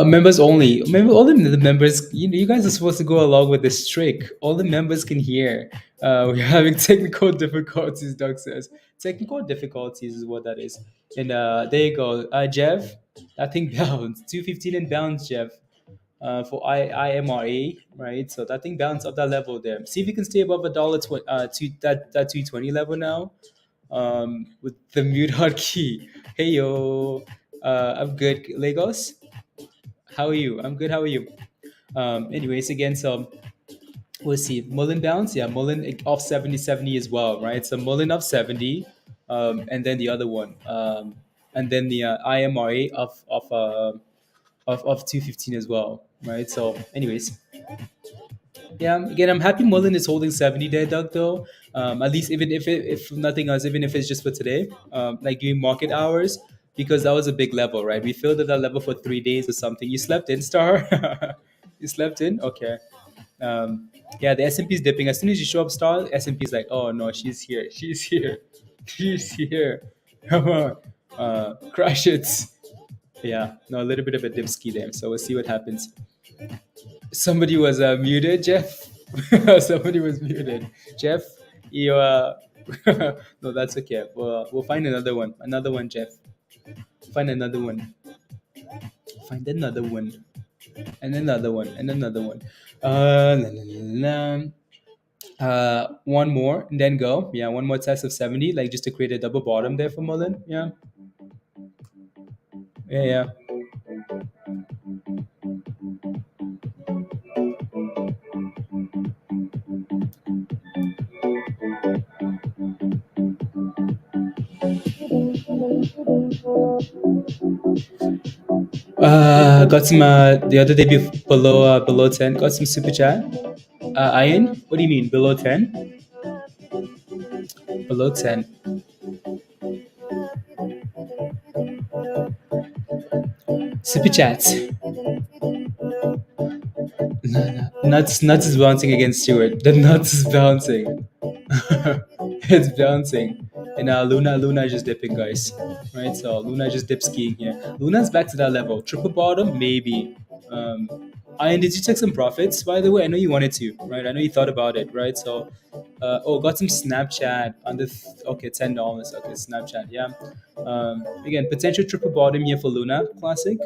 Members only. Remember, all the members. You guys are supposed to go along with this trick. All the members can hear. We're having technical difficulties. Doug says technical difficulties is what that is. And there you go, Jeff. I think bounce 215 and bounce, Jeff. For IMRA, right? So that thing bounced up that level there. See if you can stay above a dollar that 220 level now. With the mute hotkey. Hey yo, I'm good. Lagos. How are you? I'm good. How are you? Anyways, again, so we'll see. Mullan bounce, yeah, Mullan off 70 as well, right? So Mullan off 70, and then the other one, and then the IMRA of 215 as well, right? So, anyways, yeah, again, I'm happy Mullen is holding 70 there, Doug, though. At least even if nothing else, even if it's just for today, like during market hours, because that was a big level, right? We filled at that level for 3 days or something. You slept in, Star? You slept in? Okay. Yeah, the S&P is dipping. As soon as you show up, Star, S&P is like, oh no, she's here. She's here. She's here. Come on. Crush it. Yeah, no, a little bit of a dip ski there. So we'll see what happens. Somebody was muted, Jeff. Somebody was muted. Jeff, you no, that's okay. We'll find another one. Another one, Jeff. Find another one. Find another one. And another one. And another one. La, la, la, la. One more and then go. Yeah, one more test of 70, like just to create a double bottom there for Mullen. Yeah. Yeah, yeah. Got some the other day below 10. Got some super chat. Iron, what do you mean below 10? Below 10. Super chats. Nuts is bouncing against Stewart. The nuts is bouncing. It's bouncing. And Luna is just dipping, guys. Right? So Luna just dip skiing here. Luna's back to that level. Triple bottom, maybe. Ian, did you take some profits? By the way, I know you wanted to, right? I know you thought about it, right? So, got some Snapchat on the okay, $10. Okay, Snapchat, yeah. Again, potential triple bottom here for Luna Classic.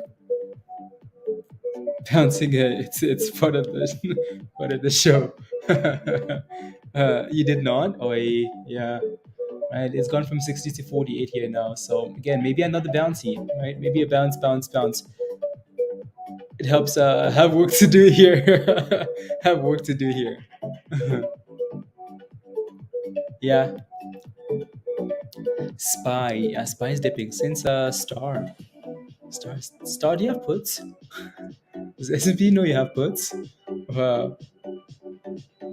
Bouncing, it's part of the part of the show. You did not? Oh, yeah. Right, it's gone from 60 to 48 here now. So again, maybe another bouncy, right? Maybe a bounce. It helps have work to do here. Have work to do here. Yeah. Spy. Yeah, Spy is dipping since Star. Star, do you have puts? Does S&P know you have puts? Wow.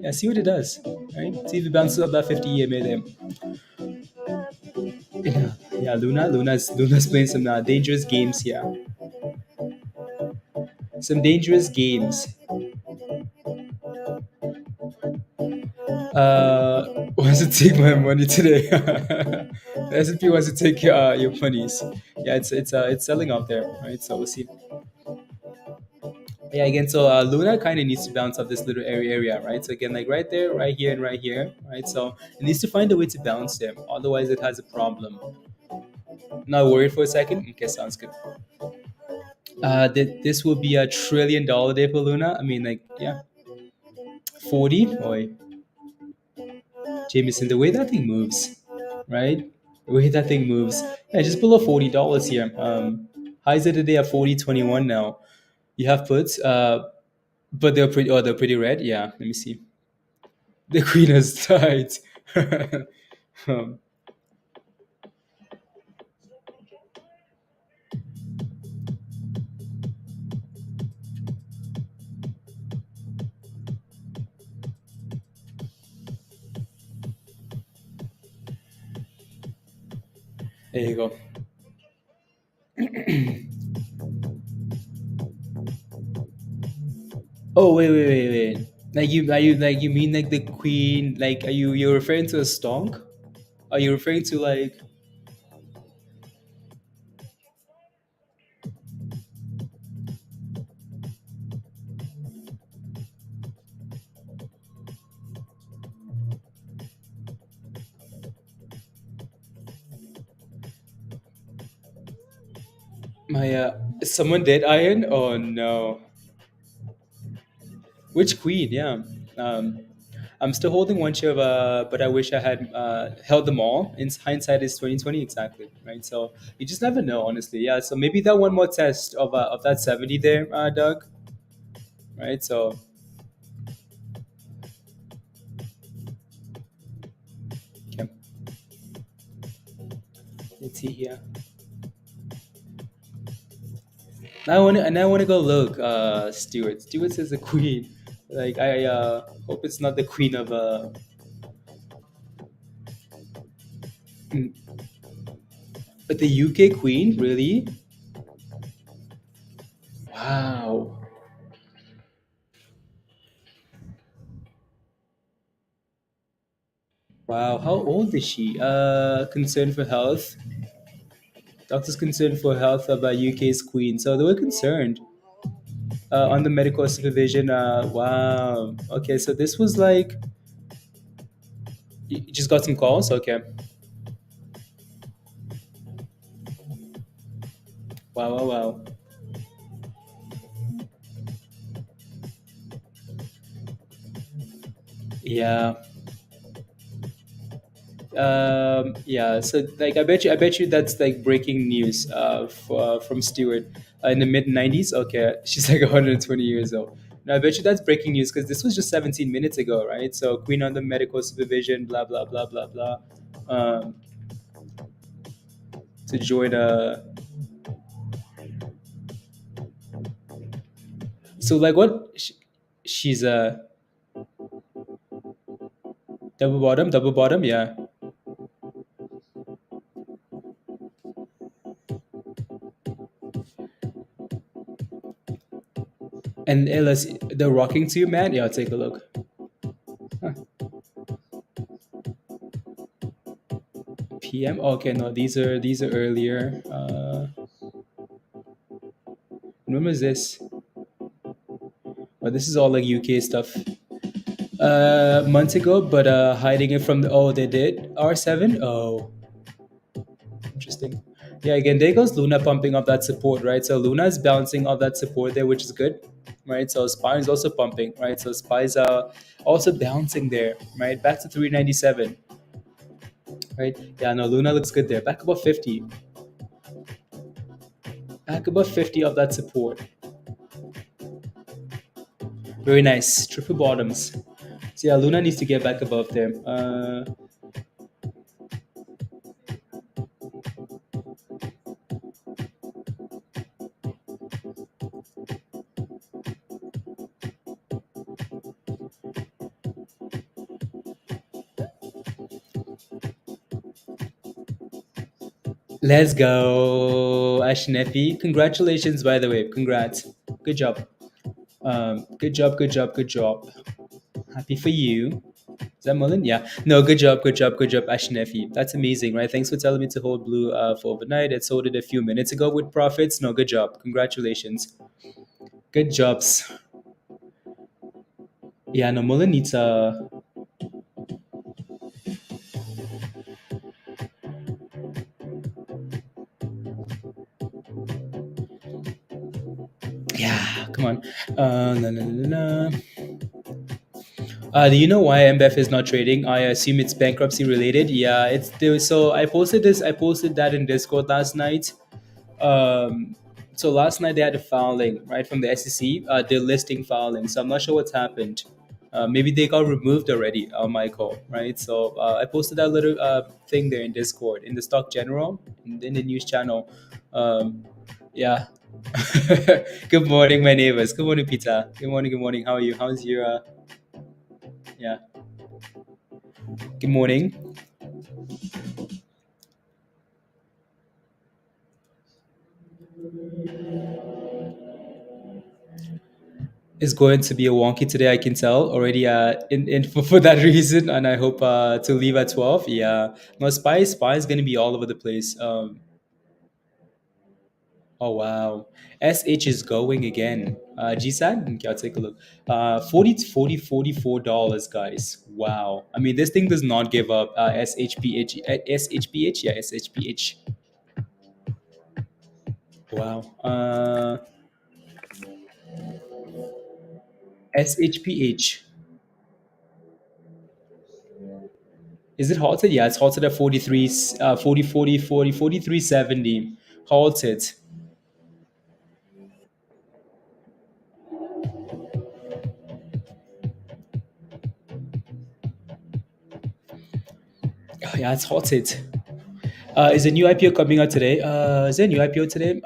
Yeah, see what it does. Right? See if it bounces up that 50 EMA there. Yeah, Luna's playing some dangerous games here. Some dangerous games. Wants to take my money today. The S&P wants to take your monies. Yeah, it's selling out there, right? So we'll see. Yeah, again, so Luna kind of needs to bounce off this little area, right? So again, like right there, right here, and right here, right? So it needs to find a way to bounce them. Otherwise, it has a problem. Not worried for a second. Okay, sounds good. This will be $1 trillion day for Luna. I mean, like, yeah, 40. Boy, Jameson, the way that thing moves, right? The way that thing moves. Yeah, just below $40 here. Highs of the day are 40.21 now. You have puts, but they're pretty. Oh, they're pretty red. Yeah, let me see. The queen has died. um, there you go. Oh, wait. Like you mean like the queen? Like, you're referring to a stonk? Are you referring to like my is someone dead iron? Oh no. Which queen? Yeah. Um, I'm still holding one share of, but I wish I had held them all. In hindsight, is 2020 exactly, right? So you just never know, honestly. Yeah. So maybe that one more test of that 70 there, Doug. Right. So okay. Let's see here. Now I want to go look. Stewart. Stewart says the queen. Like I hope it's not the queen of mm, but the UK queen, really? Wow. Wow. How old is she? Concerned for health. Doctors concerned for health of UK's queen. So they were concerned on the medical supervision. Wow. Okay, so this was like you just got some calls. Okay. Wow. Wow. Wow. Yeah. Yeah. So like, I bet you that's like breaking news. From Stewart in the mid 90s. Okay, she's like 120 years old. Now I bet you that's breaking news because this was just 17 minutes ago, right? So Queen under medical supervision, blah blah blah blah blah. Um, to join so like what? She's a double bottom, yeah. And let's the rocking to you, man. Yeah, I'll take a look. Huh. PM. Okay, no, these are earlier. When was this? Oh, this is all like UK stuff. Months ago, but hiding it from the. Oh, they did R7. Oh, interesting. Yeah, again, there goes Luna pumping up that support, right? So Luna is bouncing off that support there, which is good, right? So SPY is also pumping, right? So SPY's also bouncing there, right? Back to 397, right? Yeah, no, Luna looks good there. Back above 50. Back above 50 of that support. Very nice. Triple bottoms. So yeah, Luna needs to get back above there. Let's go, Ashnefi. Congratulations, by the way. Congrats. Good job. Good job, good job, good job. Happy for you. Is that Mullan? Yeah. No, good job, good job, good job, Ashnefi. That's amazing, right? Thanks for telling me to hold blue for overnight. I sold it a few minutes ago with profits. No, good job. Congratulations. Good jobs. Yeah, no, Mullan needs yeah, come on. La, la, la, la. Do you know why MBEF is not trading? I assume it's bankruptcy related. Yeah, it's there. So I posted this. I posted that in Discord last night. Um, so last night they had a filing right from the SEC. They're listing filing. So I'm not sure what's happened. Maybe they got removed already on my call, right? So I posted that little thing there in Discord in the stock general in the news channel. Um, yeah. Good morning, my neighbors. Good morning, Peter. Good morning. Good morning. How are you? How's your yeah? Good morning. is going to be a wonky today. I can tell already. In for that reason, and I hope to leave at 12. Yeah, no, spy is going to be all over the place. Oh wow, SH is going again. GSAT, okay, I'll take a look. 44 guys. Wow. I mean, this thing does not give up. SHPH, SHPH, yeah, SHPH. Wow. SHPH. Is it halted? Yeah, it's halted at 43, 40, 40, 40, 43.70. Halted. Oh, yeah, it's halted. Is a new IPO coming out today? Is there a new IPO today?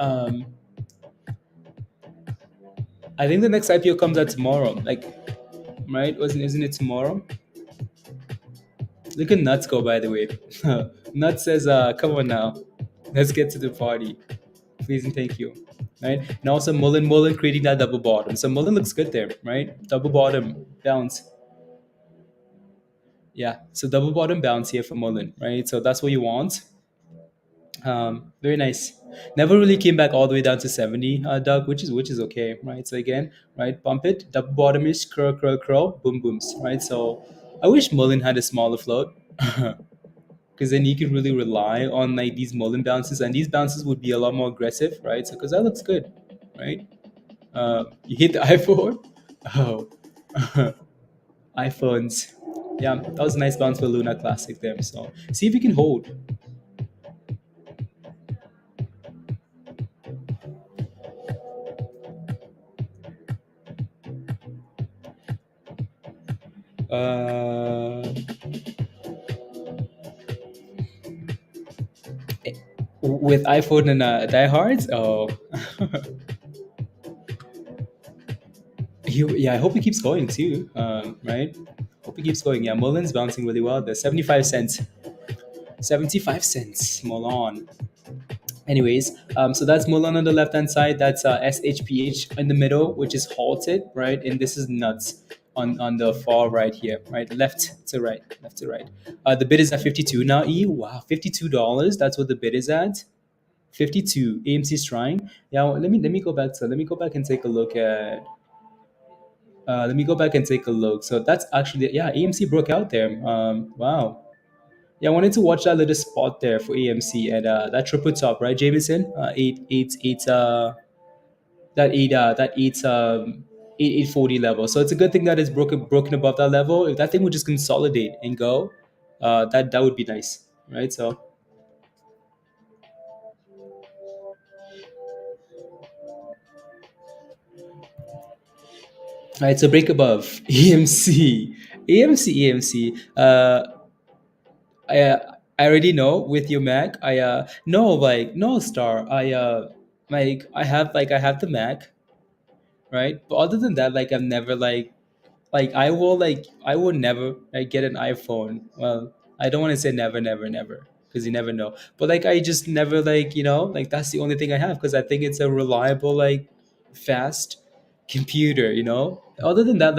I think the next IPO comes out tomorrow. Like, right? Isn't it tomorrow? Look at Nuts go, by the way. Nuts says, come on now. Let's get to the party. Please and thank you. Right? And also Mullan creating that double bottom. So Mullan looks good there, right? Double bottom bounce. Yeah. So double bottom bounce here for Mullan, right? So that's what you want. Very nice. Never really came back all the way down to 70, Doug, which is okay, right? So again, right, bump it, double bottom is curl, boom booms, right? So I wish Mullen had a smaller float. Because then you could really rely on like these Mullen bounces, and these bounces would be a lot more aggressive, right? So because that looks good, right? You hit the iPhone. Oh, iPhones. Yeah, that was a nice bounce for Luna Classic there. So see if you can hold. Uh, with iPhone and diehards. Oh, yeah. I hope it keeps going too. Right. Hope it keeps going. Yeah, Mullen's bouncing really well. There's 75 cents. 75 cents. Mullan. Anyways, so that's Mullan on the left hand side. That's SHPH in the middle, which is halted, right? And this is nuts on the far right here, right? Left to right, left to right. The bid is at 52 now. Wow, $52. That's what the bid is at. 52. AMC's trying. Yeah, well, let me go back to let me go back and take a look at. Let me go back and take a look. So that's actually, yeah, AMC broke out there. Wow. Yeah, I wanted to watch that little spot there for AMC and that triple top, right, Jameson? Eight, that eight, 840 level. So it's a good thing that it's broken above that level. If that thing would just consolidate and go, that would be nice, right? So, right, so break above AMC, AMC. I already know with your Mac. No, like no star. I have the Mac, right? But other than that, like I've never like I will never like get an iPhone. Well, I don't want to say never, never, never, because you never know. But like I just never like like that's the only thing I have because I think it's a reliable like fast computer. Other than that,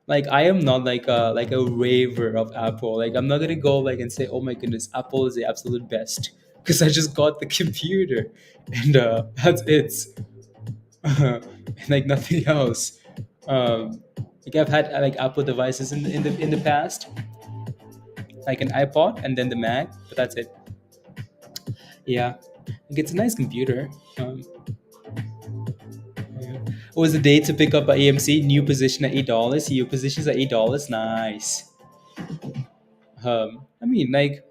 like I am not like a raver of Apple. Like I'm not gonna go like and say, oh my goodness, Apple is the absolute best because I just got the computer and that's it. Like nothing else. Like I've had like Apple devices in the past, like an iPod and then the Mac, but that's it. Yeah, like it's a nice computer. Yeah. It was the day to pick up a AMC new position at $8. Your positions at $8. Nice. I mean, like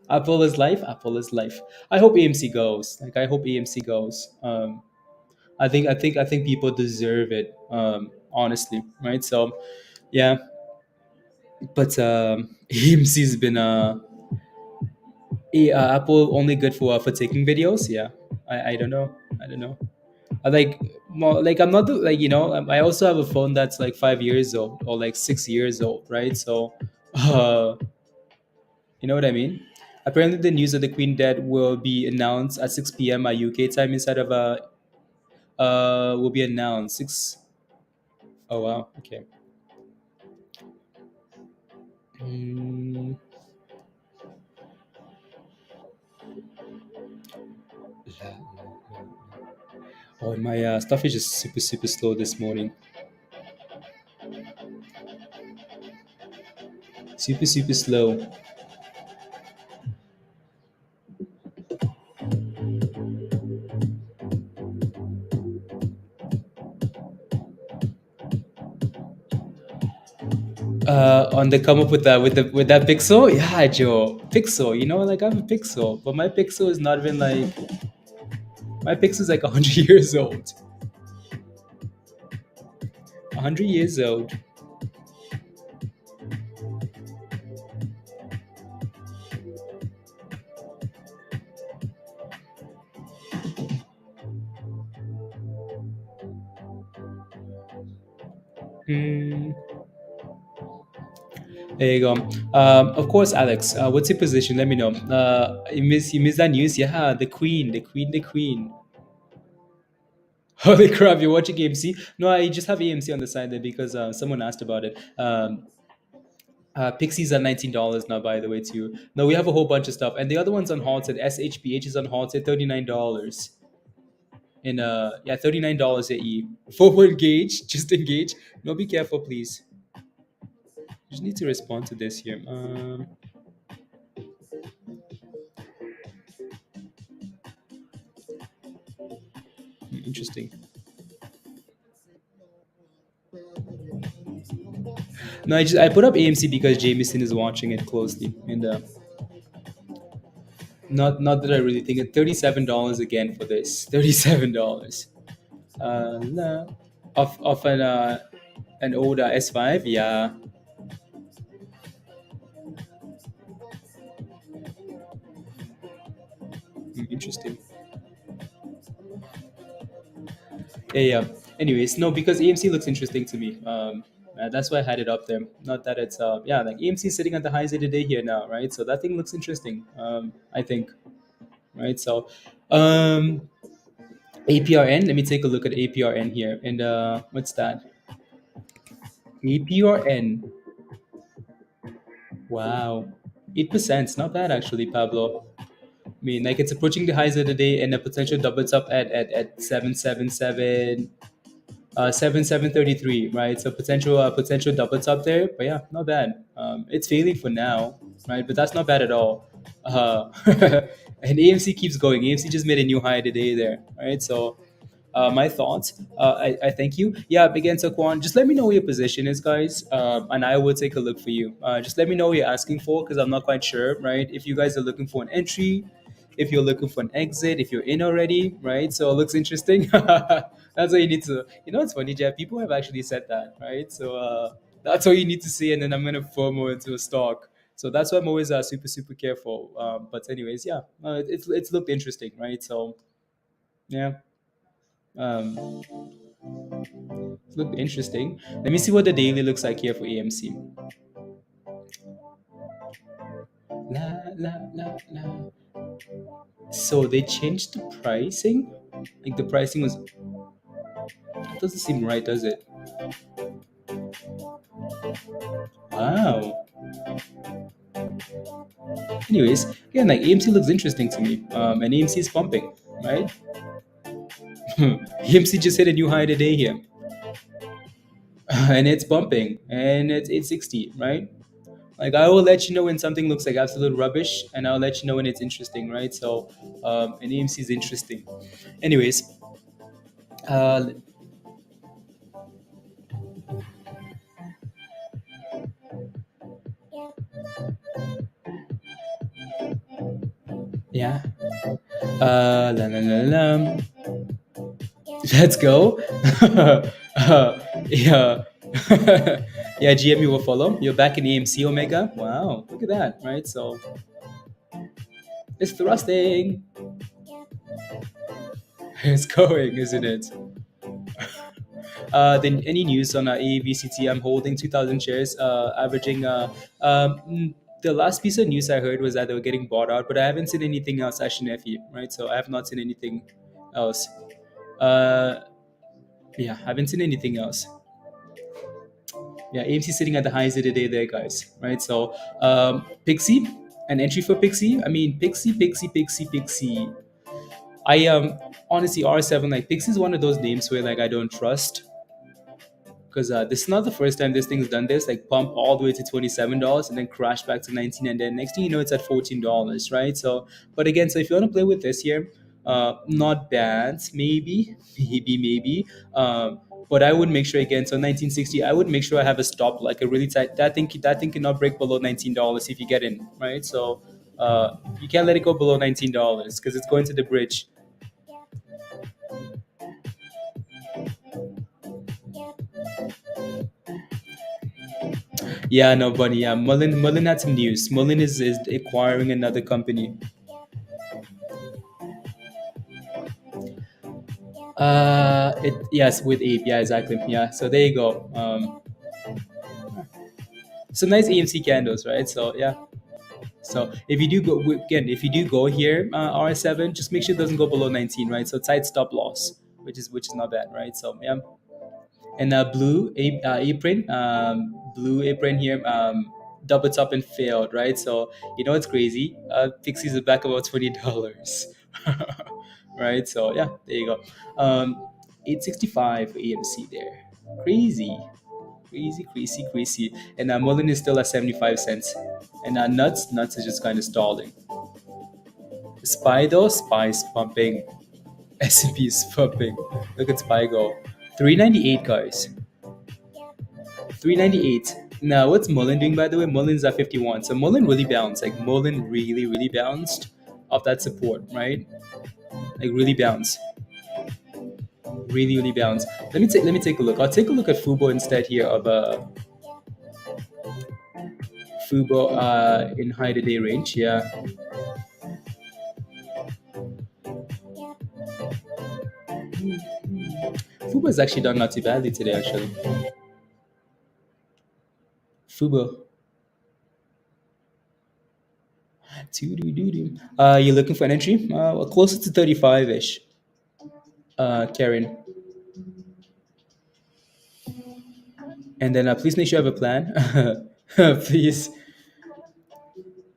Apple is life. Apple is life. I hope AMC goes. Like I hope AMC goes. I think people deserve it. Honestly, right? So yeah, but AMC's been Apple only good for taking videos. Yeah, I don't know. I don't know. I like more like I'm not like I also have a phone that's like 5 years old or like 6 years old, right? So, uh, you know what I mean. Apparently, the news of the Queen dead will be announced at 6 p.m. UK time instead of will be announced 6. Oh wow. Okay. Mm, la, la, la. Oh, my stuff is just super super slow this morning. Super super slow. On the come up with that with that pixel, yeah, Joe, pixel. You know, like I have a pixel, but my pixel is not even like my pixel is like 100 years old. 100 years old. Hmm. There you go. Of course, Alex. What's your position? Let me know. You miss that news? Yeah, the queen, the queen, the queen. Holy crap! You're watching AMC? No, I just have AMC on the side there because someone asked about it. Pixie's at $19 now, by the way, too. No, we have a whole bunch of stuff, and the other one's on halted. SHPH is on halted, $39. And yeah, $39 AE. Forward gauge, just engage. No, be careful, please. You just need to respond to this here. Interesting. No, I put up AMC because Jameson is watching it closely, and not that I really think it. $37 again for this. $37. No. Of an old S5, yeah. Interesting. Yeah, yeah. Anyways, no, because AMC looks interesting to me. That's why I had it up there. Not that it's yeah, like AMC is sitting at the highs of the day here now, right? So that thing looks interesting. I think, right? So, um, APRN. Let me take a look at APRN here. And what's that? APRN. Wow, 8%. It's not bad actually, Pablo. I mean, like it's approaching the highs of the day, and a potential doubles up at 777. 7733, right? So potential double top there, but yeah, not bad. It's failing for now, right? But that's not bad at all. And AMC keeps going. AMC just made a new high today there, right? So my thoughts. I thank you. Yeah, again, Saquon, just let me know what your position is, guys, and I will take a look for you. Just let me know what you're asking for because I'm not quite sure, right? If you guys are looking for an entry, if you're looking for an exit, if you're in already, right? So it looks interesting. That's what you need to. You know, it's funny, Jeff. People have actually said that, right? So that's all you need to see, and then I'm gonna FOMO into a stock. So that's why I'm always super super careful. But anyways, yeah, it's looked interesting, right? So yeah. Um, look interesting. Let me see what the daily looks like here for AMC. La la la la. So they changed the pricing. Like the pricing was. That doesn't seem right, does it? Wow. Anyways, again, like AMC looks interesting to me. And AMC is pumping, right? AMC just hit a new high today here, and it's pumping, and it's 860, right? Like I will let you know when something looks like absolute rubbish, and I'll let you know when it's interesting, right? So, an AMC is interesting. Anyways, uh, yeah. La, la, la, la. Let's go. Yeah. Yeah, GMU will follow. You're back in AMC Omega. Wow, look at that, right? So it's thrusting. It's going, isn't it? Then any news on AVCT? I'm holding 2,000 shares, averaging. The last piece of news I heard was that they were getting bought out, but I haven't seen anything else. Ashinafi, right? So I have not seen anything else. Uh, yeah, I haven't seen anything else. Yeah, AMC sitting at the highs of the day there, guys. Right. So PIXY, an entry for PIXY. I mean, PIXY. I honestly R7 like PIXY is one of those names where like I don't trust because this is not the first time this thing's done this. Like pump all the way to $27 and then crash back to 19, and then next thing you know it's at $14, right? So, but again, so if you want to play with this here, not bad, maybe. But I would make sure again. So 1960, I would make sure I have a stop, like a really tight. That thing cannot break below $19 if you get in, right? So you can't let it go below $19 because it's going to the bridge. Yeah, no, buddy. Yeah, Mullen had some news. Mullen is acquiring another company. It yes, with Ape. Yeah, exactly. Yeah, so there you go. Some nice AMC candles, right? So yeah. So if you do go again, if you do go here, R7, just make sure it doesn't go below 19, right? So tight stop loss, which is not bad, right? So yeah. And blue apron here, double top and failed, right? So you know it's crazy. Pixie's is back about $20, right? So yeah, there you go. 865 for AMC there. Crazy, crazy. And Mullen is still at 75 cents. And nuts is just kind of stalling. Spy though, Spy's pumping. S&P is pumping. Look at Spy go. 398, guys. 398. Now, what's Mullen doing, by the way? Mullen's at 51. So Mullen really bounced. Like, Mullen really bounced off that support, right? Like, really bounced. Really bounced. Let me take a look. I'll take a look at Fubo instead here of Fubo in high to day range. Yeah. Fubo has actually done not too badly today, actually. Fubo. You looking for an entry? Well, closer to 35 ish. Karen. And then please make sure you have a plan. Please.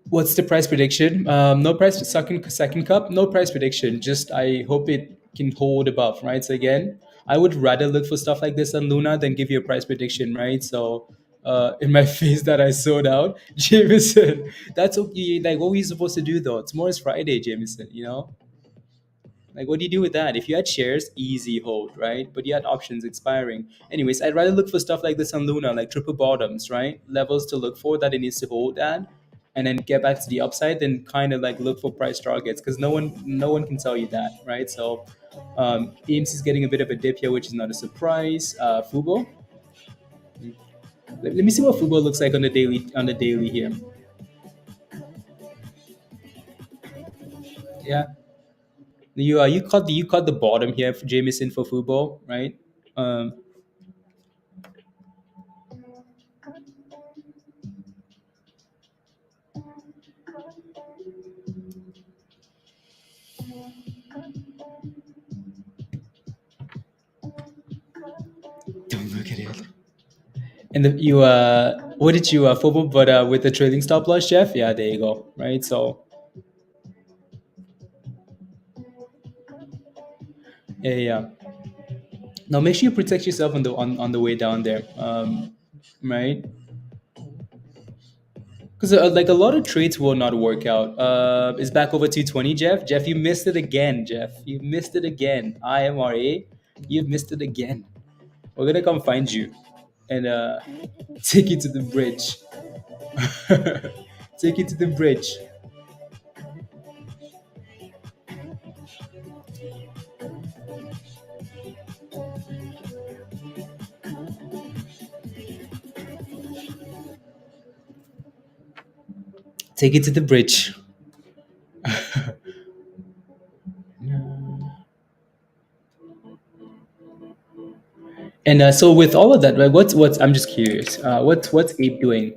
What's the price prediction? No price second cup. No price prediction. Just I hope it can hold above, right? So again, I would rather look for stuff like this on Luna than give you a price prediction, right? So in my face that I sold out, Jameson. That's okay. Like what were you supposed to do though? Tomorrow's Friday, Jameson. You know. Like, what do you do with that? If you had shares, easy hold, right? But you had options expiring. Anyways, I'd rather look for stuff like this on Luna, like triple bottoms, right? Levels to look for that it needs to hold at, and then get back to the upside. Then kind of like look for price targets because no one can tell you that, right? So, AMC is getting a bit of a dip here, which is not a surprise. Fubo. Let me see what Fubo looks like on the daily here. Yeah, you caught the bottom here for Jameson for Fubo, right? Um, don't look at it. And you what did you FOMO but with the trailing stop loss, Jeff? Yeah, there you go. Right. So yeah. Now make sure you protect yourself on the way down there. Right? Because like a lot of trades will not work out. It's back over 220, Jeff. Jeff, you missed it again, Jeff. You missed it again. IMRA, you've missed it again. We're gonna come find you and take you to the bridge. Take you to the bridge. Take it to the bridge. And so with all of that, right? What's I'm just curious. What's Ape doing?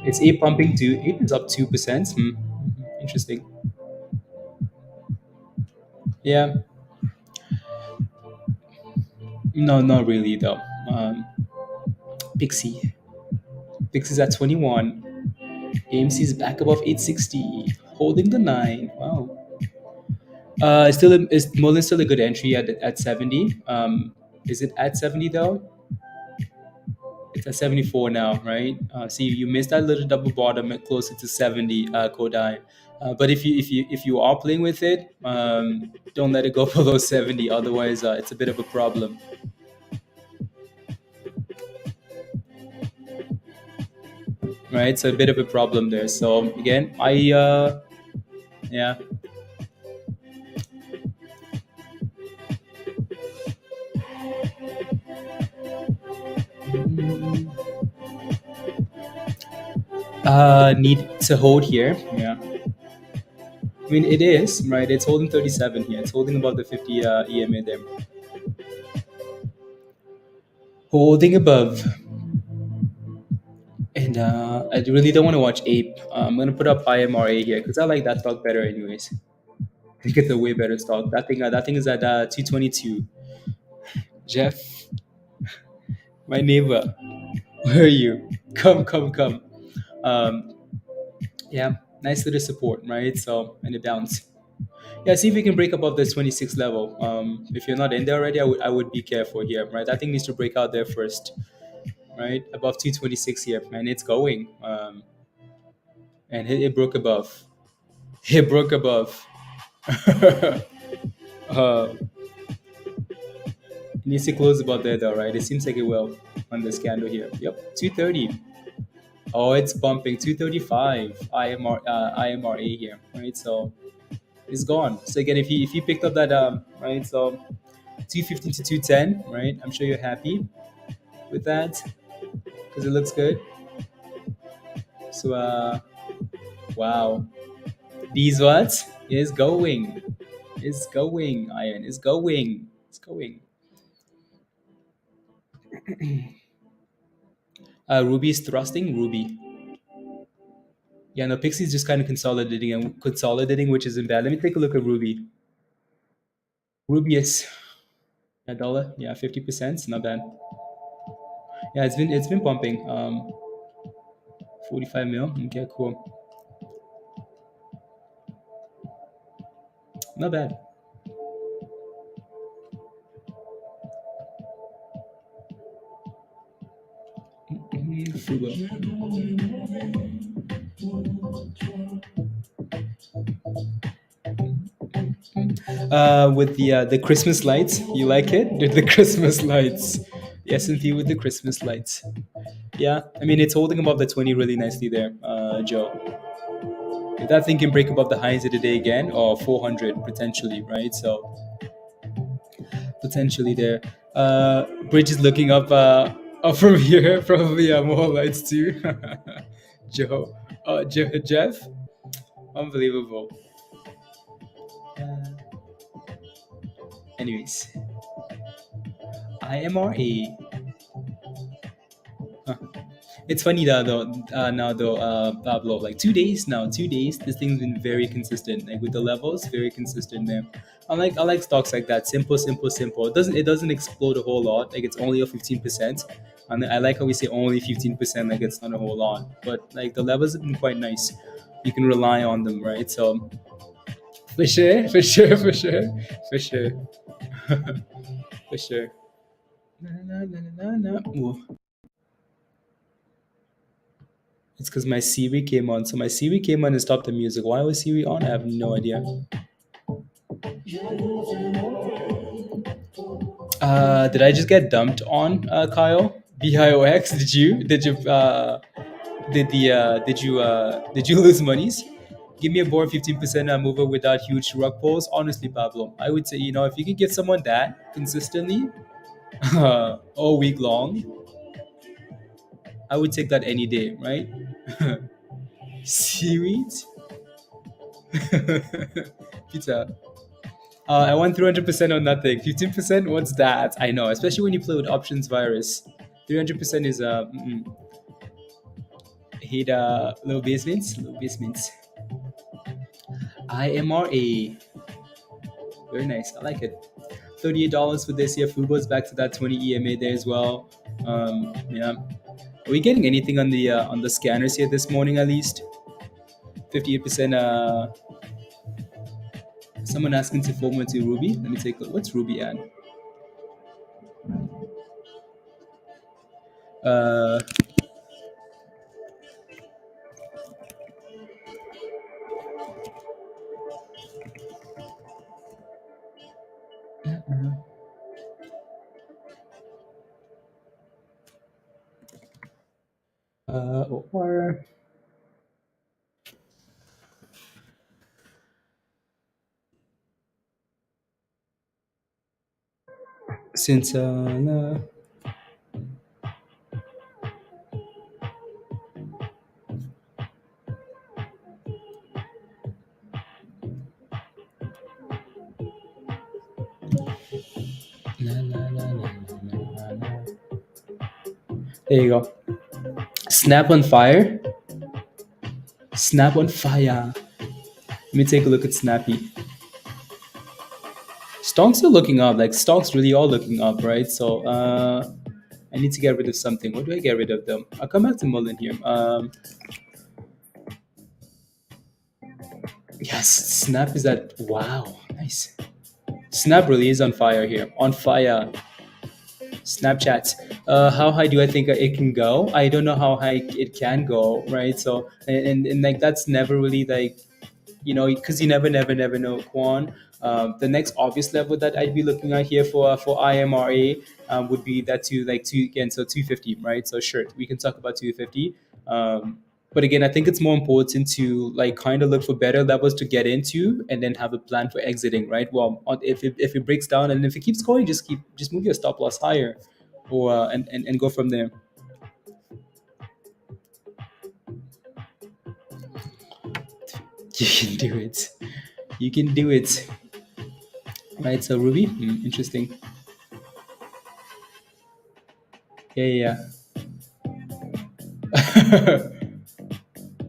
It's Ape pumping too. Ape is up 2%. Interesting. Yeah. No, not really though. Um, PIXY. PIXY's at 21. AMC's back above 860, holding the 9. Wow. Is Mullen still a good entry at 70? Is it at 70 though? It's at 74 now, right? See, you missed that little double bottom at closer to 70, Kodai. But if you are playing with it, don't let it go below 70. Otherwise, it's a bit of a problem, right? So a bit of a problem there. So again, yeah. Need to hold here. Yeah. I mean, it is, right? It's holding 37 here. It's holding above the 50 EMA there. Holding above. And I really don't want to watch Ape. I'm going to put up IMRA here because I like that stock better anyways. I think it's a way better stock. That thing is at 222. Jeff, my neighbor, where are you? Come, come, come. Um, yeah, nice little support, right? So, and a bounce. Yeah, see if we can break above this 26 level. If you're not in there already, I would be careful here, right? That thing needs to break out there first, right? Above 226 here, and it's going. And it broke above. It broke above. uh, it needs to close above there though, right? It seems like it will on this candle here. Yep, 230. Oh, it's bumping 235 IMRA here, right? So it's gone. So again, if you picked up that right, so 215 to 210, right? I'm sure you're happy with that because it looks good. So wow, these what is going, iron is going, it's going. Ruby is thrusting. Ruby. Yeah, no, Pixie is just kind of consolidating, which isn't bad. Let me take a look at Ruby. Ruby is a dollar. Yeah, 50%. Not bad. Yeah, it's been pumping. 45 mil. Okay, cool. Not bad. Fubo. With the Christmas lights, you like it? The Christmas lights, the S&P with the Christmas lights. Yeah, I mean it's holding above the 20 really nicely there, Joe. If that thing can break above the highs of the day again, or 400 potentially, right? So potentially there. Bridge is looking up from here, probably more lights too. Joe, Jeff, unbelievable. Uh, anyways, IMRA. Huh. It's funny though, Pablo. Like 2 days now, 2 days. This thing's been very consistent. Like with the levels, very consistent, man. I like stocks like that. Simple, simple, simple. It doesn't explode a whole lot. Like it's only a 15%. And I like how we say only 15%. Like it's not a whole lot, but like the levels have been quite nice. You can rely on them, right? So for sure, for sure, for sure, for sure, for sure. Na, na, na, na, na, na. Ooh. It's because my Siri came on. So my Siri came on and stopped the music. Why was Siri on? I have no idea. Did I just get dumped on, Kyle? BIOX? Did you lose monies? Give me a board 15% mover without huge rug pulls. Honestly, Pablo, I would say, if you can get someone that consistently all week long, I would take that any day, right? Seaweed? Peter. I won 300% on nothing. 15%? What's that? I know, especially when you play with options virus. 300% is hit low basements. Low basements. IMRA. Very nice. I like it. $38 for this year. Fubo's back to that 20 EMA there as well. Yeah. Are we getting anything on the scanners here this morning at least? 58%. Someone asking to form into Ruby. Let me take a look. What's Ruby at? Uh, or since there you go. Snap on fire. Snap on fire. Let me take a look at Snappy. Stocks are looking up. Like stocks really are looking up, right? So I need to get rid of something. What do I get rid of them? I'll come back to Mullan here. Yes, Snap is at wow, nice. Snap really is on fire here. On fire. Snapchat. How high do I think it can go? I don't know how high it can go, right? So and like that's never really like because you never know Quan. The next obvious level that I'd be looking at here for IMRA would be that to like two again, so 250, right? So sure, we can talk about 250. But again, I think it's more important to like kind of look for better levels to get into and then have a plan for exiting, right? Well, if it breaks down and if it keeps going, just move your stop loss higher, or and go from there. You can do it. You can do it. Right. So Ruby, interesting. Yeah.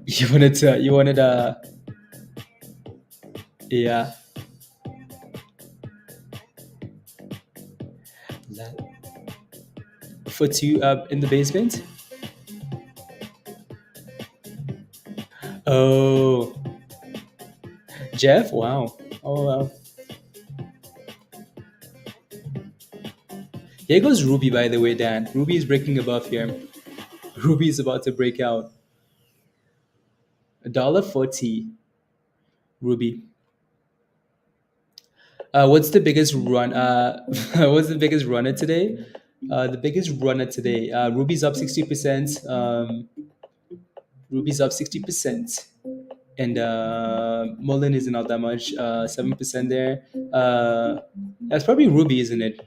You wanted yeah. For two in the basement. Oh, Jeff. Wow. Oh wow. Here goes Ruby, by the way, Dan. Ruby is breaking above here. Ruby is about to break out. $1.40. Ruby. What's the biggest run? What's the biggest runner today? The biggest runner today. Ruby's up 60%. Ruby's up 60%. And Mullan isn't not that much. 7% there. That's probably Ruby, isn't it?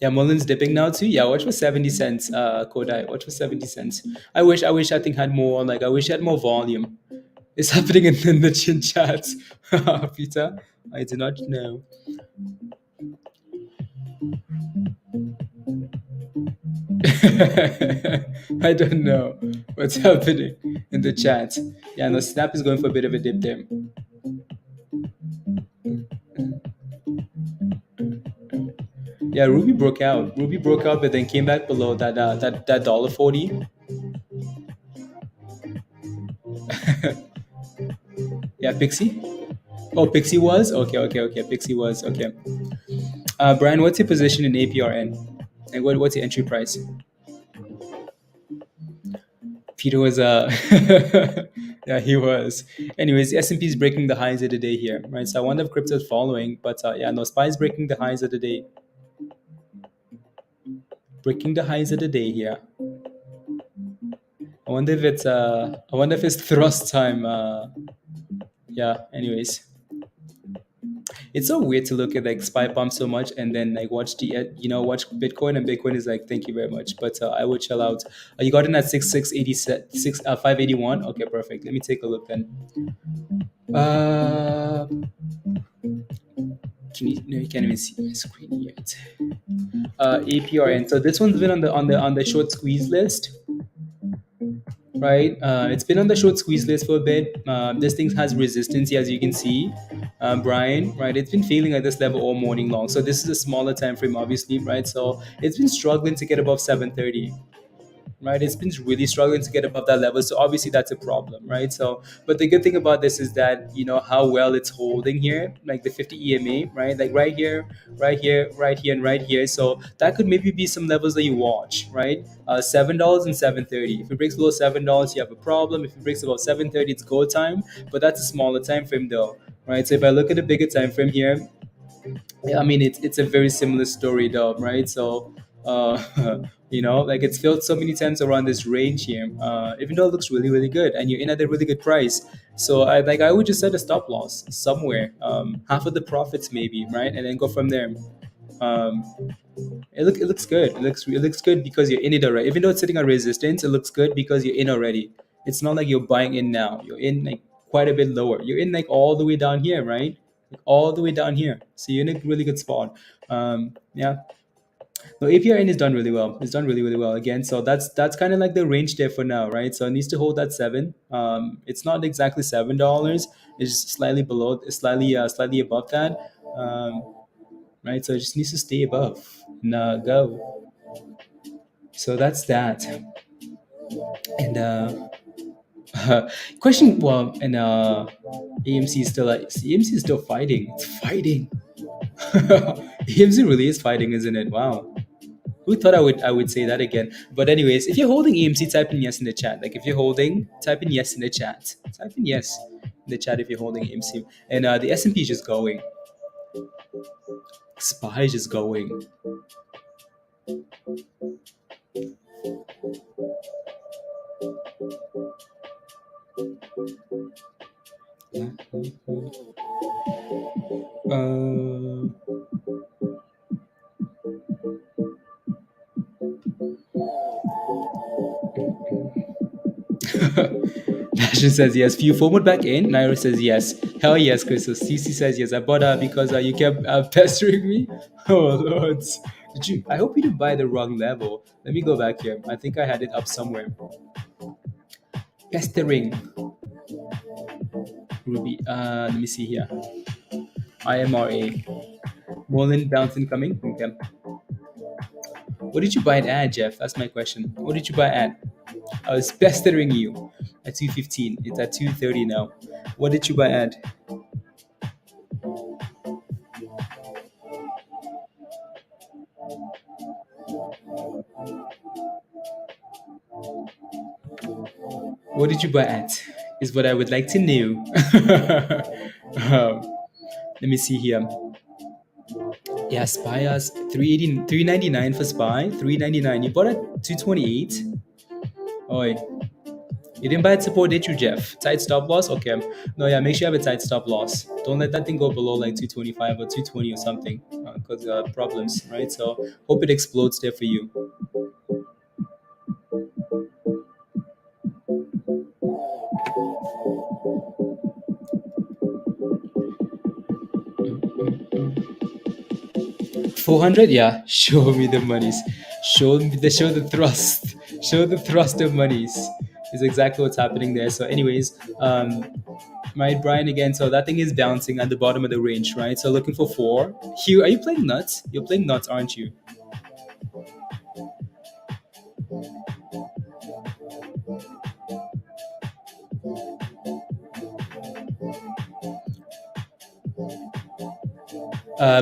Yeah, Mullen's dipping now too. Yeah, watch for 70 cents. Kodai, watch for 70 cents. I think had more. Like I wish I had more volume. It's happening in the chin chat. Peter, I do not know. I don't know what's happening in the chat. Yeah, no, Snap is going for a bit of a dip there. Yeah, Ruby broke out. Ruby broke out, but then came back below that $1.40. Yeah, PIXY. Oh, PIXY was okay. PIXY was okay. Brian, what's your position in APRN, and what's your entry price? Peter was yeah, he was. Anyways, S&P is breaking the highs of the day here, right? So I wonder if crypto is following, but yeah, no, SPY is breaking the highs of the day. Breaking the highs of the day here. I wonder if it's thrust time. Yeah. Anyways, it's so weird to look at like SPY pump so much and then like watch watch Bitcoin, and Bitcoin is like thank you very much, but I would chill out. You got in at 581. Okay, perfect. Let me take a look then. You can't even see my screen yet. APRN. So this one's been on the short squeeze list, right? It's been on the short squeeze list for a bit. This thing has resistance, as you can see. Brian, right? It's been feeling at this level all morning long. So this is a smaller time frame, obviously, right? So it's been struggling to get above 730, right? It's been really struggling to get above that level. So obviously that's a problem, right? So, but the good thing about this is that, how well it's holding here, like the 50 EMA, right? Like right here, right here, right here, and right here. So that could maybe be some levels that you watch, right? $7 and 730. If it breaks below $7, you have a problem. If it breaks above 730, it's go time. But that's a smaller time frame though, right? So if I look at a bigger time frame here, yeah, I mean it's a very similar story though, right? So like it's filled so many times around this range here, even though it looks really really good and you're in at a really good price. So I would just set a stop loss somewhere, half of the profits maybe, right? And then go from there. um, it looks good. It looks good because you're in it already. Even though it's sitting on resistance, it looks good because you're in already. It's not like you're buying in now. You're in like quite a bit lower. You're in like all the way down here, right? Like, all the way down here. So you're in a really good spot. Yeah. No, APRN is done really well. It's done really really well again. So that's kind of like the range there for now, right? So it needs to hold that seven. It's not exactly $7. It's just slightly below, slightly above that. Right? So it just needs to stay above and go. So that's that. And question, well, and AMC is still AMC is still fighting. It's fighting. AMC really is fighting, isn't it? Wow. Who thought I would say that again? But anyways, if you're holding AMC, type in yes in the chat. Like if you're holding, type in yes in the chat. Type in yes in the chat if you're holding AMC. And the S&P is just going. SPY is just going. Uh, Dashin says yes. Few forward back in. Nairo says yes. Hell yes, Chris. So CC says yes. I bought because you kept pestering me. Oh Lord. Did you? I hope you didn't buy the wrong level. Let me go back here. I think I had it up somewhere. Pestering. Ruby. Let me see here. IMRA. Mullan bouncing coming. Okay. What did you buy it at, Jeff? That's my question. What did you buy at? I was pestering you at 215. It's at 230 now. What did you buy at? What did you buy at? Is what I would like to know. Let me see here. Yeah, SPY has 380, 399 for SPY, 399. You bought at 228. Oi. You didn't buy at support, did you, Jeff? Tight stop loss? Okay. No, yeah, make sure you have a tight stop loss. Don't let that thing go below like 225 or 220 or something because problems, right? So hope it explodes there for you. $400, yeah. Show me the monies. Show the thrust. Show the thrust of monies. Is exactly what's happening there. So, anyways, right, Brian again. So that thing is bouncing at the bottom of the range, right? So looking for four. Hugh, are you playing nuts? You're playing nuts, aren't you?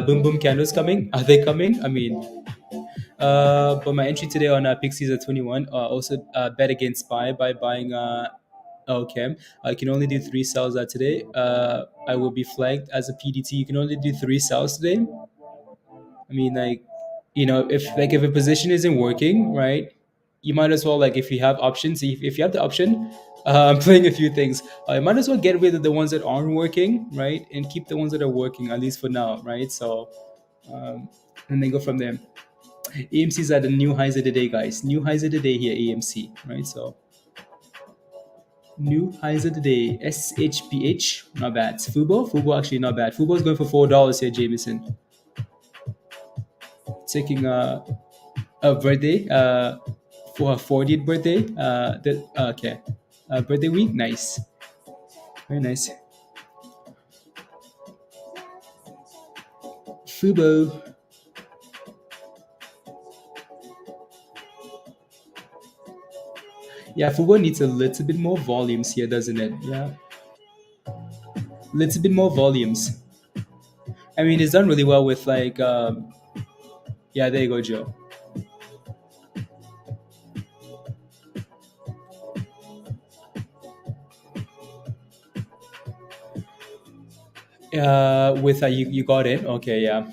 Boom boom candles coming. Are they coming? I mean, but my entry today on PIXY is at 21. Also bet against SPY by buying. Okay, I can only do 3 sells today. I will be flagged as a PDT. You can only do 3 sells today. I mean, like, if a position isn't working, right? You might as well, like, if you have options, if you have the option, playing a few things, you might as well get rid of the ones that aren't working, right, and keep the ones that are working, at least for now, right? So, and then go from there. AMC's at the new highs of the day, guys. New highs of the day here, AMC, right? So new highs of the day. SHPH, not bad. Fubo actually not bad. Fubo's going for $4 here, Jameson. Taking a birthday, for her 40th birthday. Okay, birthday week, nice, very nice. Fubo. Yeah, Fubo needs a little bit more volumes here, doesn't it? Yeah, little bit more volumes. I mean, it's done really well with like, yeah, there you go, Joe. With you got it. Okay, yeah,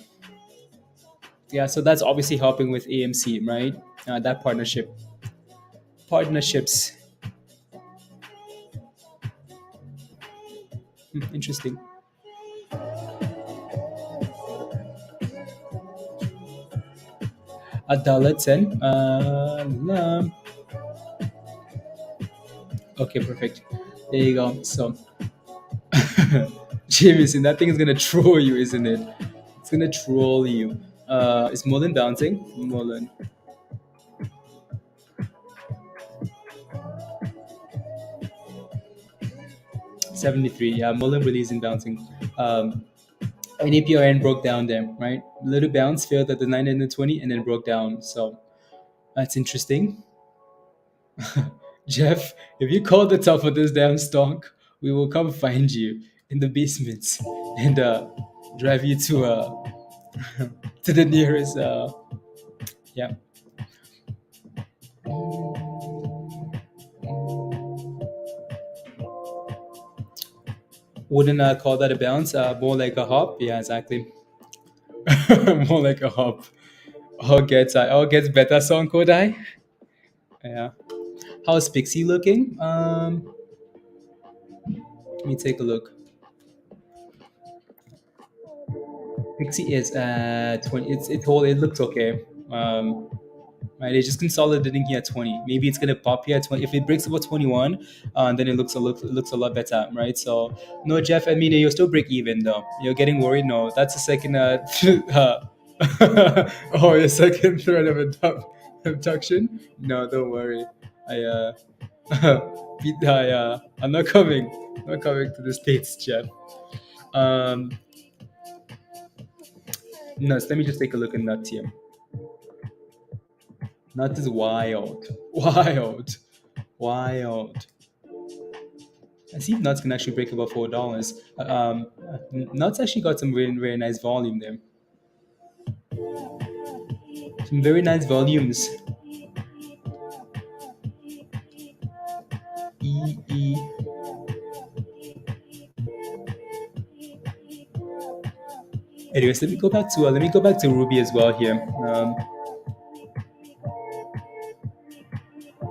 yeah. So that's obviously helping with AMC, right? That partnerships. Interesting. Adalaten. Okay, perfect. There you go. So, Jameson, that thing is gonna troll you, isn't it? It's gonna troll you. Is Mullan bouncing? Mullan. 73. Yeah, Mullan really isn't bouncing. And APRN broke down there, right? Little bounce, failed at the 920 and then broke down. So that's interesting. Jeff, if you call the top of this damn stock, we will come find you in the basements and drive you to the nearest yeah. Wouldn't call that a bounce, more like a hop. Yeah, exactly. More like a hop. All gets better song Kodai. Yeah. How's Pixie looking? Let me take a look. Pixie is 20. It looks okay. Right, it's just consolidating here at 20. Maybe it's gonna pop here at 20. If it breaks above 21, then it looks a lot better, right? So no, Jeff. I mean, you're still break even though. You're getting worried. No, that's the second. Oh, your second threat of abduction. No, don't worry. I I'm not coming. Not coming to the states, Jeff. Um, no, so let me just take a look at nuts here. Nut is wild, wild. I see if nuts can actually break above $4. Nuts actually got some very very nice volume there. Some very nice volumes. E. Anyways, let me go back to Ruby as well here.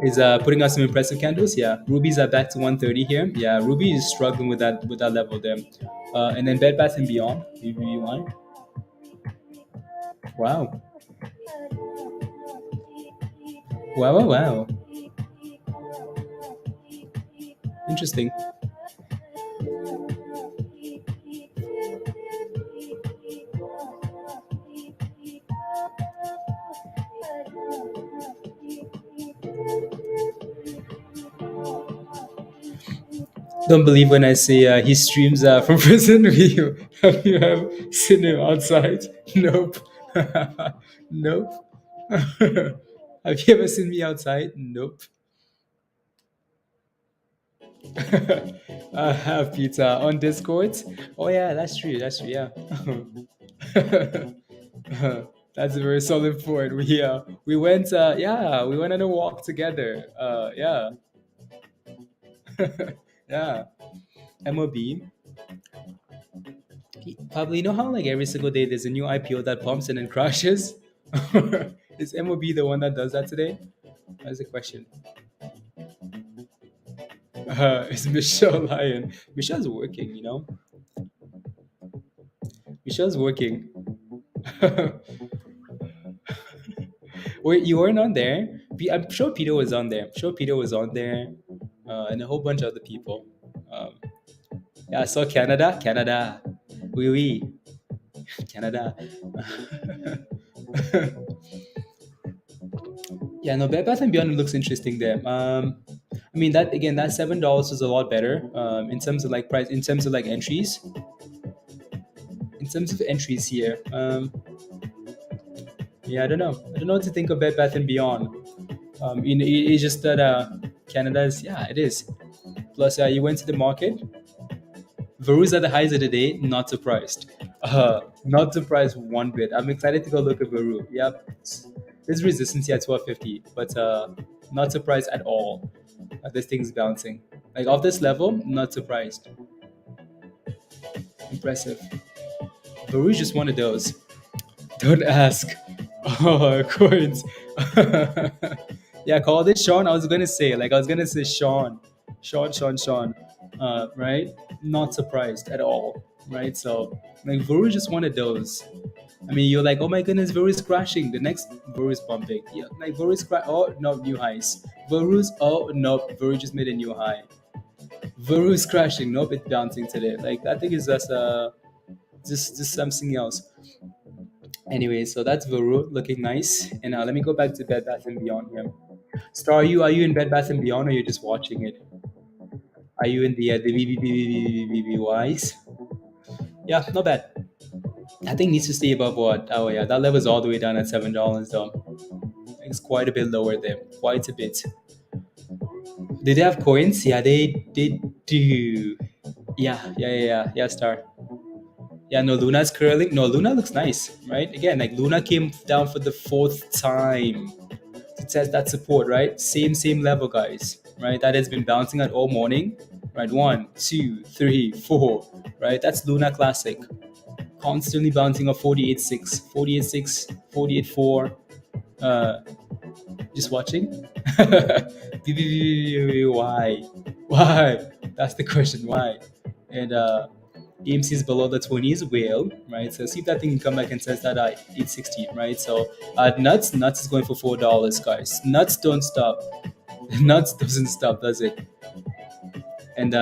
Is putting out some impressive candles. Yeah, Ruby's are back to 130 here. Yeah, Ruby is struggling with that level there. And then Bed Bath and Beyond, BBY. Wow, wow, wow, wow. Interesting. Don't believe when I say he streams from prison. Have you ever seen him outside? Nope. Nope. Have you ever seen me outside? Nope. I have pizza on Discord. Oh yeah, that's true. That's true. Yeah. That's a very solid point. We went we went on a walk together. Yeah. Yeah. MOB. Probably, you know how like every single day there's a new IPO that pumps and then crashes? Is MOB the one that does that today? That's the question. Is Michelle lying? Michelle's working, you know? Michelle's working. Wait, you weren't on there? I'm sure Peter was on there. I'm sure Peter was on there. And a whole bunch of other people. Um, yeah, I saw Canada. Canada. Oui, oui. Canada. Yeah, no, Bed Bath and Beyond looks interesting there. I mean that again, that $7 is a lot better in terms of like price, in terms of like entries. In in terms of entries here, yeah, I don't know what to think of Bed Bath and Beyond. It's just that Canada's, yeah, it is. Plus, you went to the market. Varu's at the highs of the day. Not surprised. Not surprised one bit. I'm excited to go look at Varu. Yep, there's resistance here at 1250, but not surprised at all. This thing's bouncing. Like off this level, not surprised. Impressive. Varu's just one of those. Don't ask. Oh, coins. Yeah, called it Sean. I was gonna say Sean. Sean. Right? Not surprised at all. Right? So, like, Vuru is just one of those. I mean, you're like, oh my goodness, Vuru is crashing. The next Vuru is pumping. Yeah, like Vuru is oh no, new highs. Vuru's oh no, Vuru just made a new high. Vuru is crashing. Nope, it's bouncing today. Like I think it's just something else. Anyway, so that's Vuru looking nice. And let me go back to Bed Bath and Beyond here. Star, are you in Bed Bath and Beyond, or you're just watching it? Are you in the BBYs? Yeah, not bad. I think needs to stay above what? Oh yeah, that level's all the way down at $7 though. It's quite a bit lower there, quite a bit. Did they have coins? Yeah, they do. Yeah, Star. Yeah, no, Luna's curling. No, Luna looks nice, right? Again, like Luna came down for the fourth time to test that support, right? Same level, guys, right? That has been bouncing at all morning, right? 1, 2, 3, 4, right? That's Luna Classic. Constantly bouncing off 48.6, 48.6, 48.4. Just watching. Why? That's the question. Why? And AMC is below the 20s whale, right? So see if that thing can come back and test that 860, right? So nuts is going for $4, guys. Nuts don't stop. Nuts doesn't stop, does it? And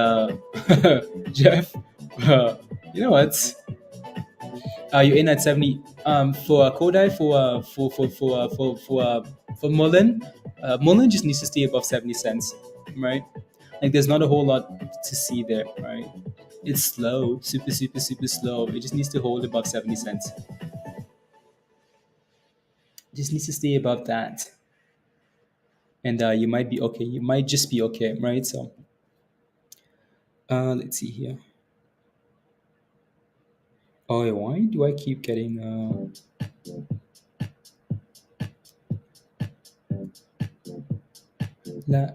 Jeff, you know what? You're in at 70 for Kodai for Mullan. Mullan just needs to stay above 70 cents, right? Like there's not a whole lot to see there, right? It's slow, super slow. It just needs to hold above 70 cents. Just needs to stay above that, and you might be okay. You might just be okay, right? So let's see here. Oh, why do I keep getting la.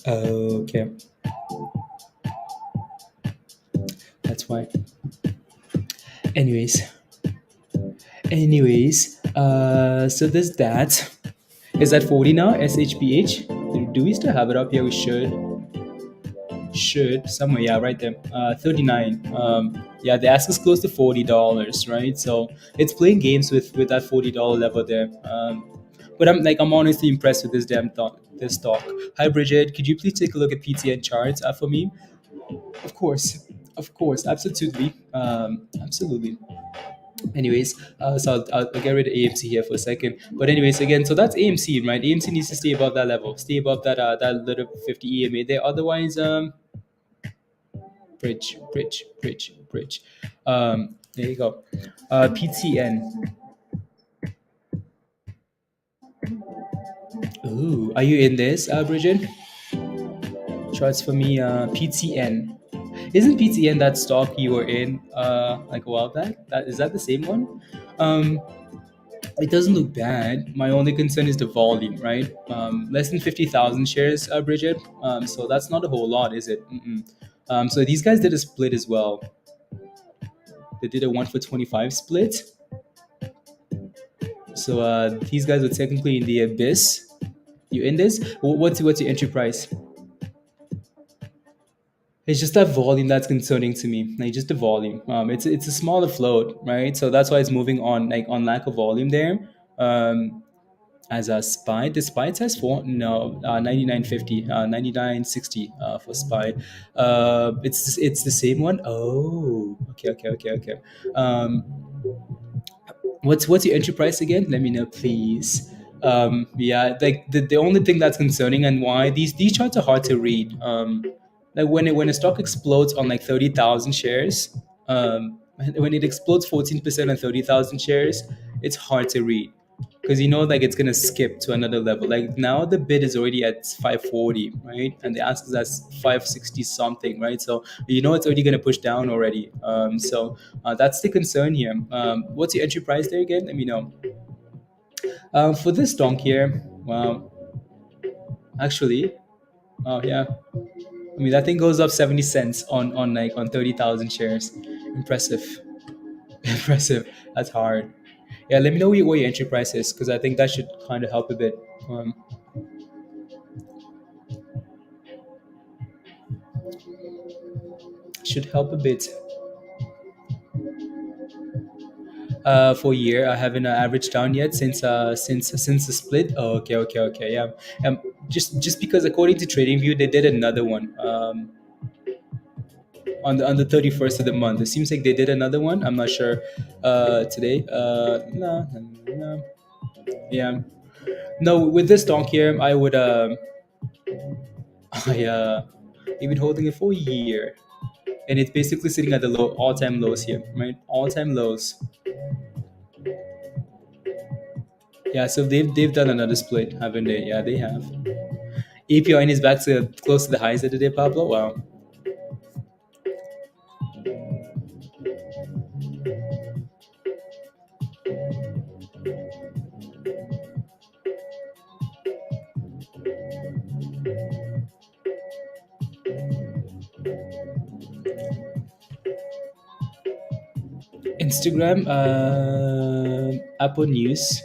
Okay. That's why. Anyways, so there's that. Is that 40 now? SHPH? Do we still have it up here? We should somewhere, yeah, right there. 39. Yeah, the ask is close to $40, right? So it's playing games with that $40 level there. But I'm honestly impressed with this this stock. Hi Bridget, could you please take a look at PTN charts for me? Of course, absolutely, absolutely. Anyways, so I'll get rid of AMC here for a second. But anyways, again, so that's AMC, right? AMC needs to stay above that level, stay above that little 50 EMA there. Otherwise, bridge. There you go. PTN. Ooh, are you in this, Bridget? Charts for me, PTN. Isn't PTN that stock you were in like a while back? Is that the same one? It doesn't look bad. My only concern is the volume, right? Less than 50,000 shares, Bridget. So that's not a whole lot, is it? So these guys did a split as well. They did a 1 for 25 split. So these guys were technically in the abyss. You in this? What's your entry price? It's just that volume that's concerning to me. Like just the volume. It's a smaller float, right? So that's why it's moving on like on lack of volume there. As a spy, the spy test for no 99.50, 99.60 for spy. It's the same one. Oh, okay. Um, what's your entry price again? Let me know, please. Yeah, like the only thing that's concerning and why these charts are hard to read. Like when a stock explodes on like 30,000 shares, when it explodes 14% on 30,000 shares, it's hard to read because you know like it's gonna skip to another level. Like now the bid is already at 540, right? And the ask is at 560 something, right? So you know it's already gonna push down already. That's the concern here. What's your entry price there again? Let me know. For this donk here, wow, actually, oh yeah, I mean that thing goes up 70 cents on like on 30,000 shares. Impressive, impressive. That's hard. Yeah, let me know what your entry price is because I think that should kind of help a bit. Um, should help a bit. For a year, I haven't averaged down yet since the split. Oh, okay. Yeah. Just because according to TradingView, they did another one. On the 31st of the month. It seems like they did another one. I'm not sure. Today. No. Yeah. No, with this donk here, I would. I You've been holding it for a year, and it's basically sitting at the low all-time lows here, right? All-time lows. Yeah, so they've done another split, haven't they? Yeah, they have. APRN is back to close to the highs of the day, Pablo. Wow. Instagram, Apple News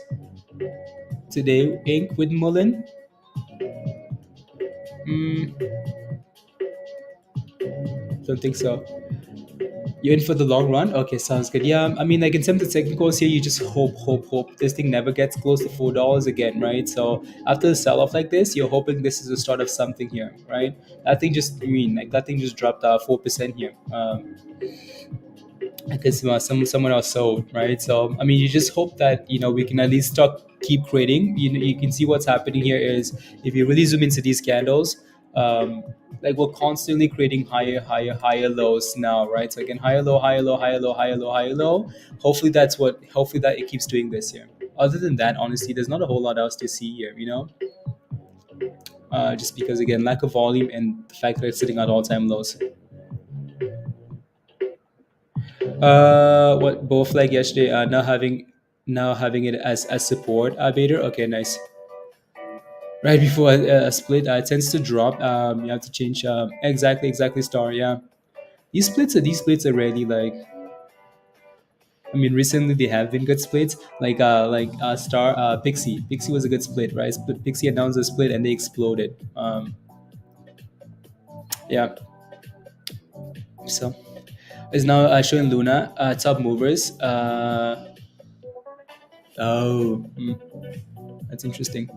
today, Inc. with Mullan. Don't think so. You're in for the long run? Okay, sounds good. Yeah, I mean, like in terms of technicals here, you just hope this thing never gets close to $4 again, right? So after the sell off like this, you're hoping this is the start of something here, right? That thing just dropped 4% here. Because someone else sold, right? So I mean, you just hope that we can at least keep creating. You can see what's happening here is if you really zoom into these candles, like we're constantly creating higher lows now, right? So again, higher low, higher low, higher low, higher low, higher low. Hopefully that it keeps doing this here. Other than that, honestly, there's not a whole lot else to see here. Just because again, lack of volume and the fact that it's sitting at all-time lows. What both like yesterday, now having it as support, Bader. Okay, nice. Right before a split, it tends to drop. You have to change. Exactly star. Yeah, these splits are really like. I mean, recently they have been good splits. Like star PIXY was a good split, right? PIXY announced a split and they exploded. Yeah. So it's now showing Luna top movers. Oh, that's interesting.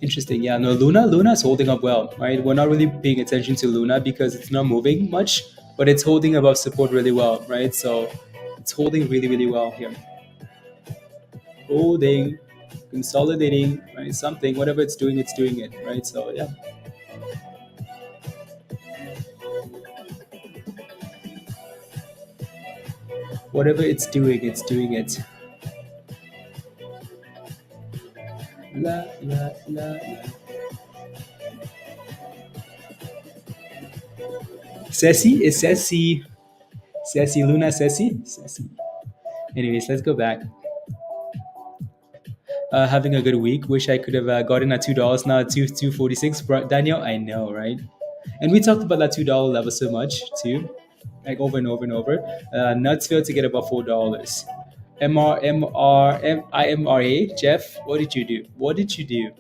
Interesting. Yeah, no, Luna is holding up well, right? We're not really paying attention to Luna because it's not moving much, but it's holding above support really well, right? So it's holding really well here. Holding, consolidating, right? Something, whatever it's doing it, right? So yeah. Whatever it's doing it. La. Sassy? Is Sassy? Sassy Luna Sassy? Sassy. Anyways, let's go back. Having a good week. Wish I could have gotten at $2 now at 2.46. Daniel, I know, right? And we talked about that $2 level so much too, like over and over and over. Nuts failed to get above $4. IMRA, Jeff, what did you do? What did you do?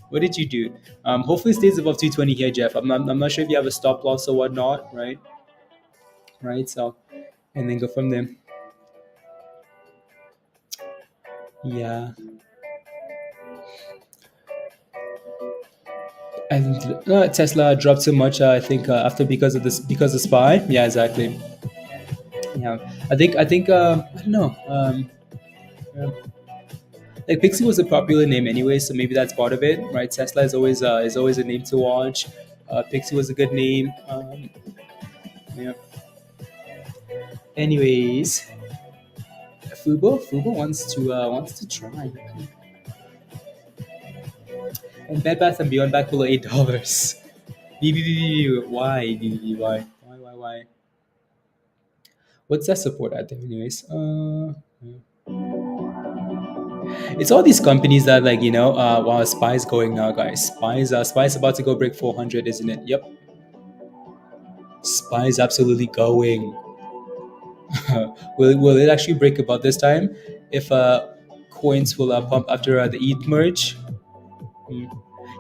What did you do? Hopefully it stays above 220 here, Jeff. I'm not sure if you have a stop loss or whatnot, right? Right. So, and then go from there. Yeah. And Tesla dropped so much. I think after because of SPY. Yeah, exactly. Yeah, I don't know. Yeah. Like PIXY was a popular name anyway, so maybe that's part of it, right? Tesla is always a name to watch. PIXY was a good name. Yeah. Anyways, Fubo wants to try. And Bed Bath and Beyond back below $8. BBB, why BBB, why? What's that support at there, anyways? It's all these companies that like wow, Spy's going now, guys. Spy's about to go break 400, isn't it? Yep, Spy's absolutely going. Will it actually break about this time? If coins will pump after the ETH merge? Hmm.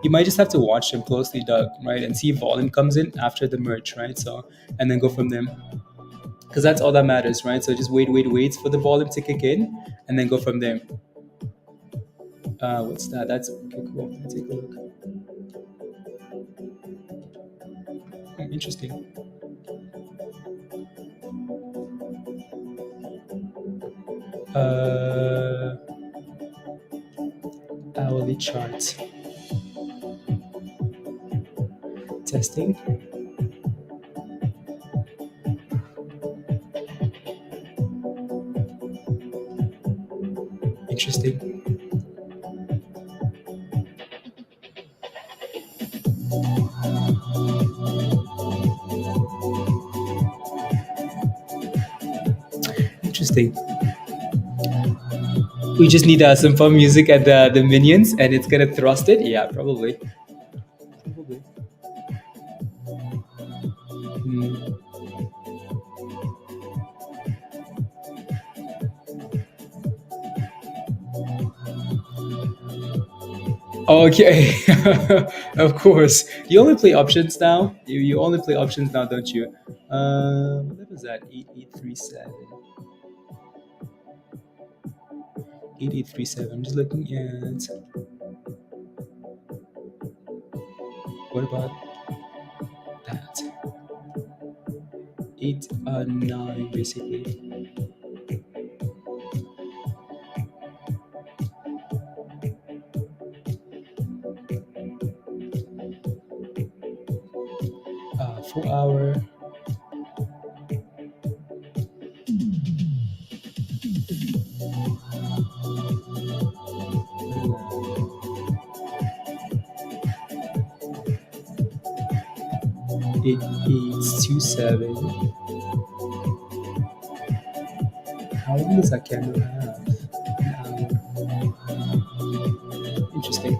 You might just have to watch them closely, Doug, right, and see if volume comes in after the merge, right? So and then go from them, because that's all that matters, right? So just wait for the volume to kick in, and then go from there. What's that? That's okay, cool. Let's take a look. Interesting. Uh, Hourly chart testing. Interesting. Interesting. We just need some fun music at the minions, and it's gonna thrust it. Yeah, probably. Probably. Hmm. Okay, of course. You only play options now. You only play options now, don't you? What was that? 8837. 8837. I'm just looking at. What about that? 8 9 basically. Full hour. Eight 827. How long does that candle have? An hour. Interesting.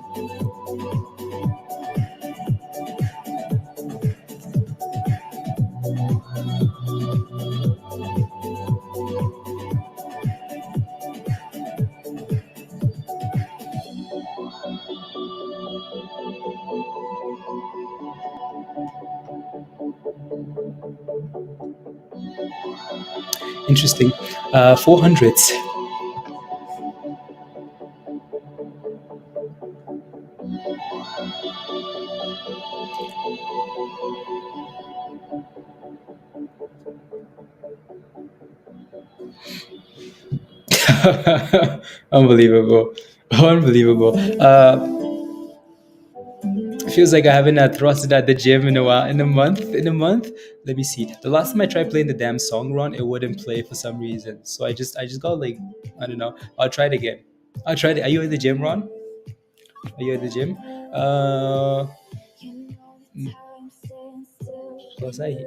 Interesting. 400s. Unbelievable. Unbelievable. Feels like I haven't thrusted at the gym in a while. In a month. In a month. Let me see. The last time I tried playing the damn song, Ron, it wouldn't play for some reason. So I just got like, I don't know. I'll try it again. I'll try it. Are you in the gym, Ron? Are you at the gym? Was I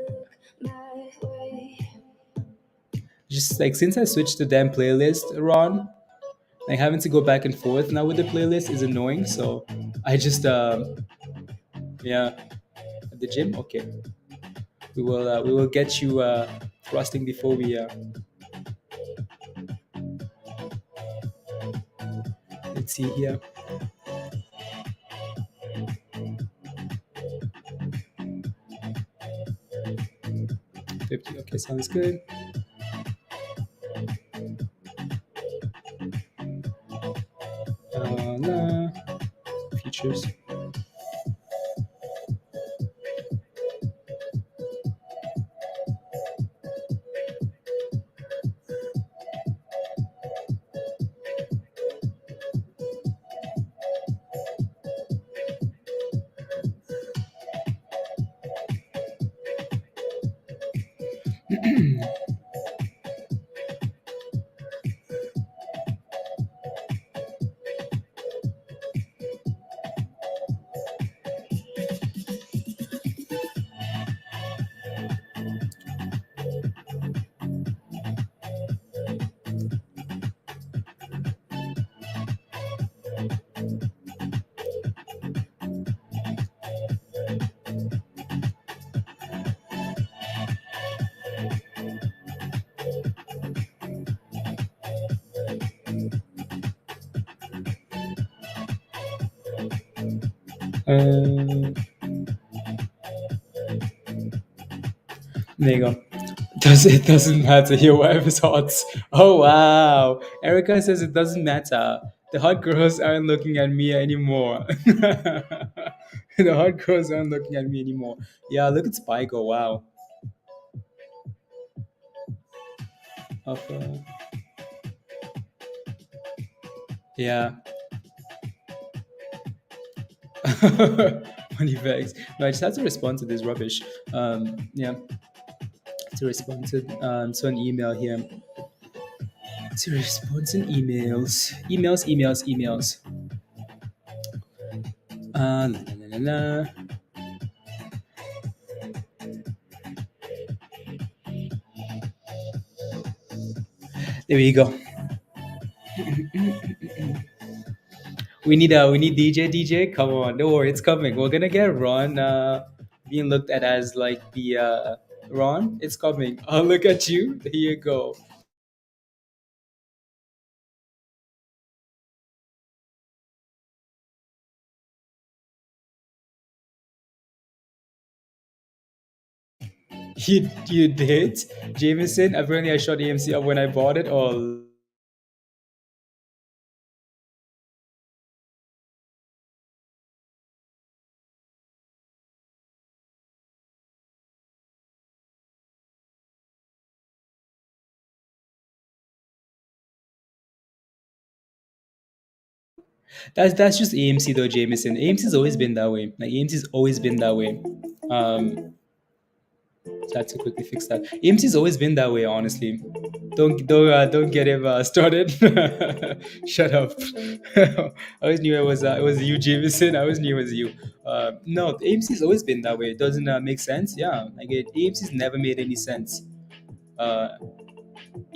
just like since I switched the damn playlist, Ron? Like having to go back and forth now with the playlist is annoying. So I just yeah. the gym. Okay, we will get you thrusting before we let's see here. 50. Okay, sounds good. Nah, futures. Uh, there you go. It doesn't matter here, whatever's hot. Oh wow. Erica says it doesn't matter. The hot girls aren't looking at me anymore. The hot girls aren't looking at me anymore. Yeah, look at Spike. Oh wow. Of, yeah. Money bags. No, I just had to respond to this rubbish. Yeah, to respond to an email here. To respond to emails. La, la, la, la, la. There we go. We need DJ. Come on, don't worry, it's coming. We're gonna get Ron being looked at as like the Ron. It's coming. Oh, look at you. There you go. You did, Jameson. Apparently, I shot AMC up when I bought it. Oh, that's just AMC though, Jameson. AMC's always been that way. Like AMC's always been that way. Um, so I had to quickly fix that. AMC's always been that way, honestly. Don't get him started. Shut up. I always knew it was you, Jameson. I always knew it was you. No, AMC's always been that way. It doesn't make sense. Yeah, like AMC's never made any sense. Uh,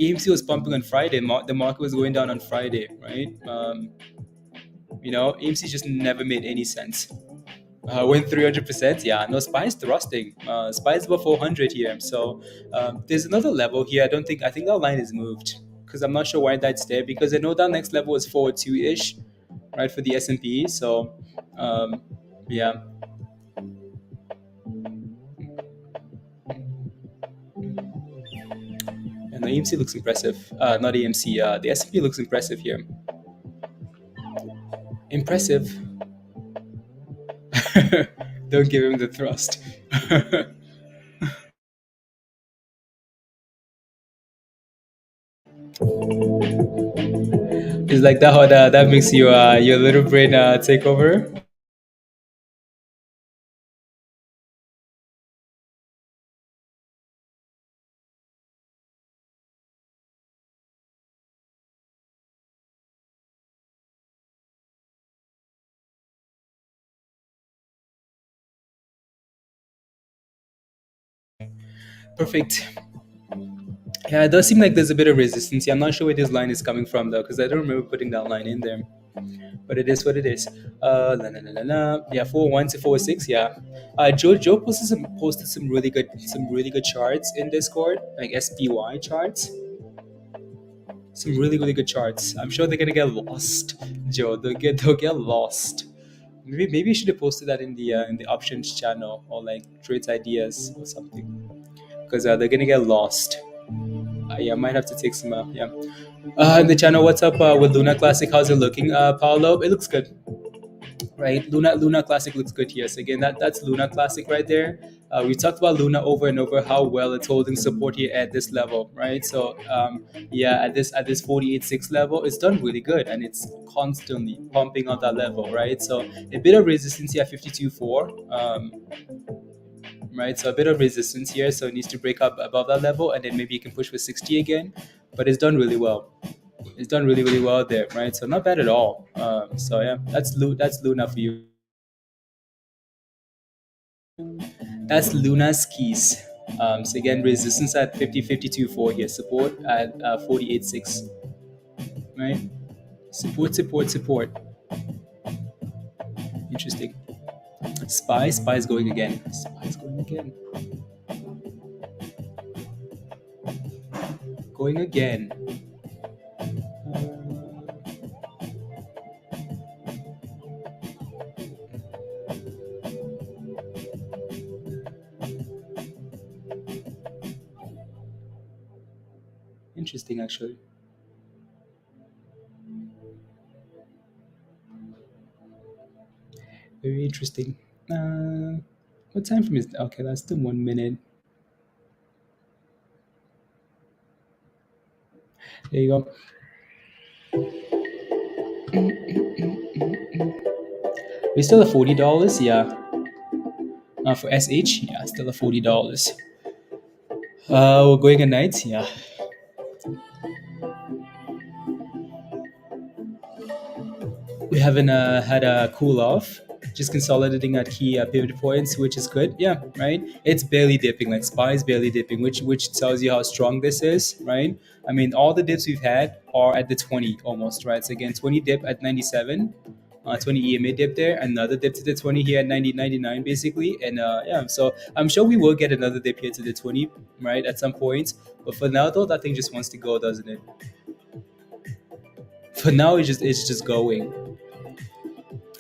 AMC was pumping on Friday. The market was going down on Friday, right? AMC just never made any sense. Went 300%. Yeah, no, SPY's thrusting. SPY's above 400 here. So there's another level here. I think that line is moved because I'm not sure why that's there because I know that next level is 402 ish, right, for the S&P. So yeah. And the AMC looks impressive. Not AMC. The S&P looks impressive here. Impressive. Don't give him the thrust. It's like that how that makes you your little brain take over. Perfect. Yeah, it does seem like there's a bit of resistance. Yeah, I'm not sure where this line is coming from though, because I don't remember putting that line in there. But it is what it is. La, la, la, la, la. Yeah, 401 to 46. Yeah. Joe posted some really good charts in Discord, like SPY charts. Some really good charts. I'm sure they're gonna get lost, Joe. They'll get lost. Maybe you should have posted that in the options channel or like trades ideas or something because they're gonna get lost. Yeah, I might have to take some. Yeah. In the channel, what's up with Luna Classic? How's it looking, Paolo? It looks good, right? Luna Classic looks good here. So again, that's Luna Classic right there. We talked about Luna over and over how well it's holding support here at this level, right? So yeah, at this 48.6 level, it's done really good, and it's constantly pumping on that level, right? So a bit of resistance here at 52.4. Right, so a bit of resistance here, so it needs to break up above that level, and then maybe you can push for 60 again. But it's done really well. It's done really well there, right? So not bad at all. So yeah, that's Luna for you. That's Luna's keys. So again, resistance at 50, 52.4 here, support at 48.6, right? Support. Interesting. Spy's going again. Spy's going again. Going again. Interesting, actually. Very interesting. What time frame is that? Okay, that's still 1 minute. There you go. We still at $40, yeah. For SH, yeah, still at $40. We're going at night, yeah. We haven't had a cool off. Just consolidating at key pivot points, which is good. Yeah, right. It's barely dipping, like SPY is barely dipping, which tells you how strong this is, right? I mean, all the dips we've had are at the 20 almost, right? So again, 20 dip at 97, 20 EMA dip there, another dip to the 20 here at 99 basically, and yeah. So I'm sure we will get another dip here to the 20, right, at some point. But for now, though, that thing just wants to go, doesn't it? For now, it's just going.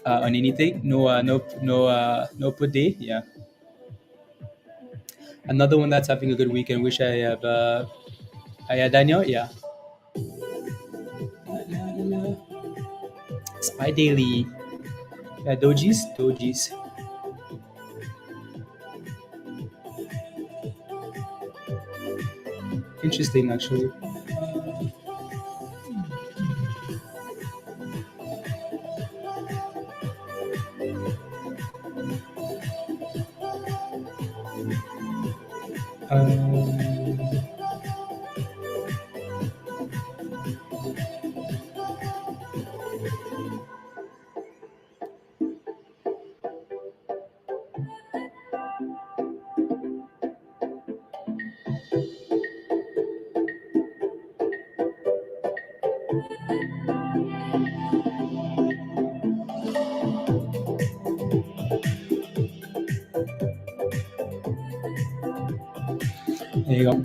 On anything. No put day. Yeah. Another one that's having a good weekend. Wish I have. Daniel. Yeah. Spy daily. Yeah. Dojis. Interesting, actually. There you go.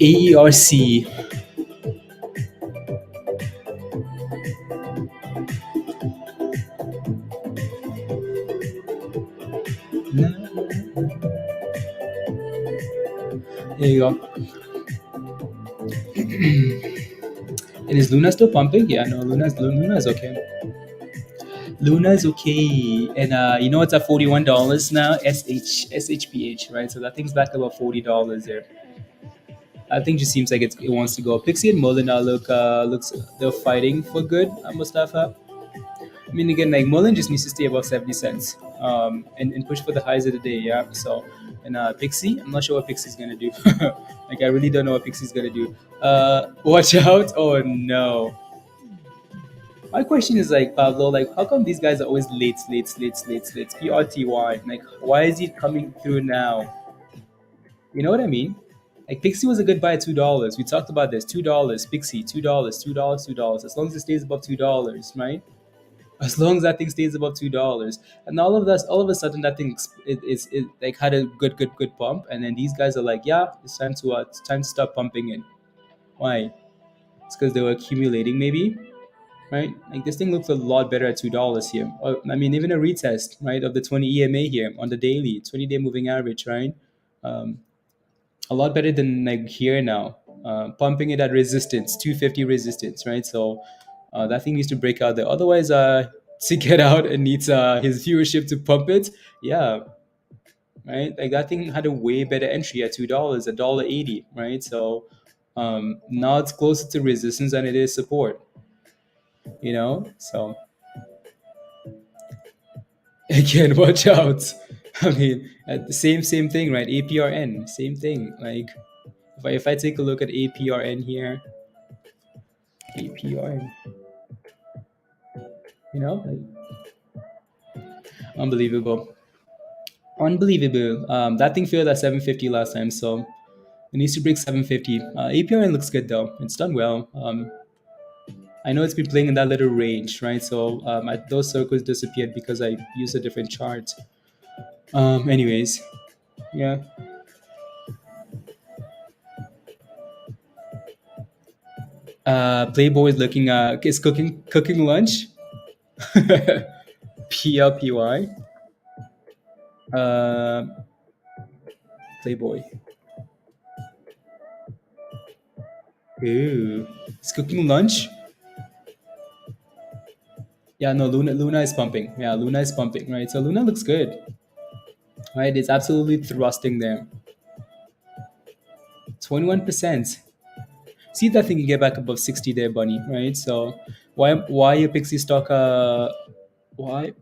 AERC. There you go. And is Luna still pumping? Yeah, no, Luna's okay. Luna's okay. And you know it's at $41 now? SHPH, right? So that thing's back about $40 there. I think just seems like it wants to go. PIXY and Mullan looks they're fighting for good, Mustafa. I mean, again, like Mullan just needs to stay above 70 cents, and push for the highs of the day. Yeah. So, and PIXY, I'm not sure what PIXY's gonna do. Like, I really don't know what PIXY's gonna do. Watch out! Oh no. My question is like, Pablo, like, how come these guys are always late? PRTY. Like, why is he coming through now? You know what I mean? Like PIXY was a good buy at $2. We talked about this. $2, PIXY, $2, $2, $2. As long as it stays above $2, right? As long as that thing stays above $2, and all of a sudden that thing it like had a good pump, and then these guys are like, yeah, it's time to stop pumping in. Why? It's because they were accumulating, maybe, right? Like this thing looks a lot better at $2 here. I mean, even a retest, right, of the 20 EMA here on the daily 20-day moving average, right? Um, a lot better than like here now, pumping it at resistance, 250 resistance, right? So that thing needs to break out there. Otherwise, to get out, it needs his viewership to pump it. Yeah, right. Like that thing had a way better entry at $2, $1.80, right? So now it's closer to resistance than it is support. So again, watch out. I mean, the same thing, right? APRN, same thing. Like if I take a look at APRN here, APRN, like, unbelievable, unbelievable. That thing failed at 750 last time, so it needs to break 750. APRN looks good though; it's done well. I know it's been playing in that little range, right? So those circles disappeared because I used a different chart. Anyways, yeah. Playboy is cooking lunch. PLPY. Uh, Playboy. Ooh, it's cooking lunch. Yeah, no, Luna is pumping. Yeah, Luna is pumping, right? So Luna looks good, right? It's absolutely thrusting there. 21%. See if that thing can get back above 60 there, bunny, right? So why your Pixie stock why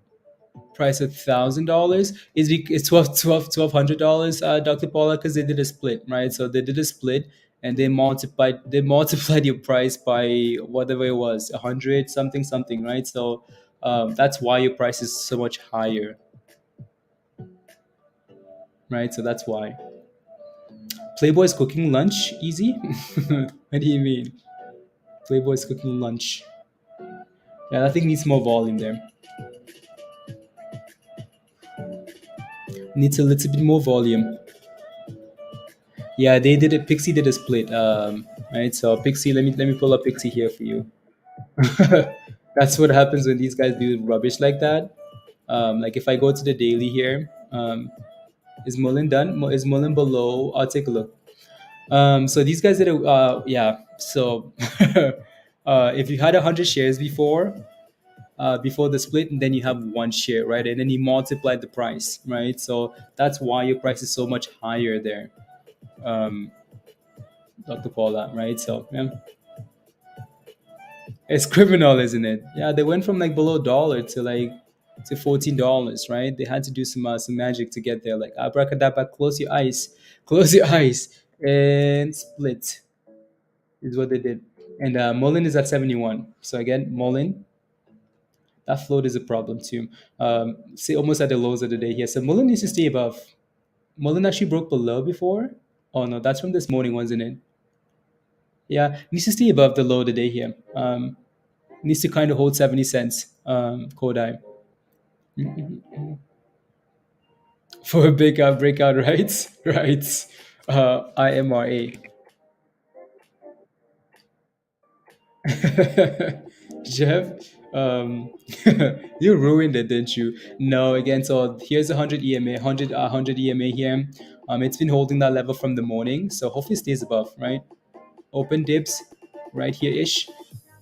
price $1,000 is it's $1,200, Dr. Paula, because they did a split, right? So they did a split and they multiplied your price by whatever it was, 100 something something, right? So that's why your price is so much higher, right? So that's why. Playboy's cooking lunch easy. What do you mean? Playboy's cooking lunch. Yeah, that thing needs more volume there. Needs a little bit more volume. Yeah, they did it. Pixie did a split. Right. So Pixie, let me pull up Pixie here for you. That's what happens when these guys do rubbish like that. Like if I go to the daily here, is Mullen done? Is Mullen below? I'll take a look. So these guys did a yeah. So if you had 100 shares before the split, and then you have one share, right? And then you multiplied the price, right? So that's why your price is so much higher there. Um, Dr. Paula, right? So yeah, it's criminal, isn't it? Yeah, they went from like below dollar to $14, right? They had to do some magic to get there. Like abracadabra, close your eyes, and split is what they did. And Mullen is at 71. So again, Mullen, that float is a problem too. See, almost at the lows of the day here. So Mullen needs to stay above. Mullen actually broke below before. Oh no, that's from this morning, wasn't it? Yeah, needs to stay above the low of the day here. Needs to kind of hold 70 cents, Kodai. For a big breakout, right? Right. IMRA. Jeff, um, you ruined it, didn't you? No, again, so here's 100 EMA, 100 EMA here. It's been holding that level from the morning, so hopefully it stays above, right? Open dips right here ish,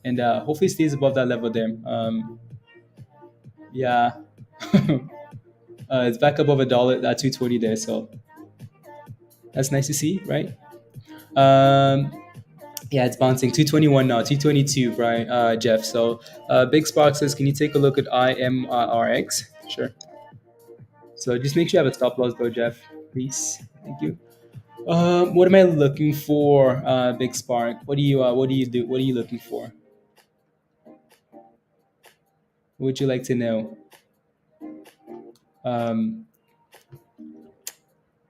and hopefully it stays above that level there. Yeah. It's back above $1 at 220 there, so that's nice to see, right? Um, yeah, it's bouncing 221 now, 222, Brian, Jeff. So, Big Spark says, can you take a look at IMRX? Sure. So just make sure you have a stop loss though, Jeff, please. Thank you. What am I looking for, Big Spark? What are you looking for? What would you like to know? Um,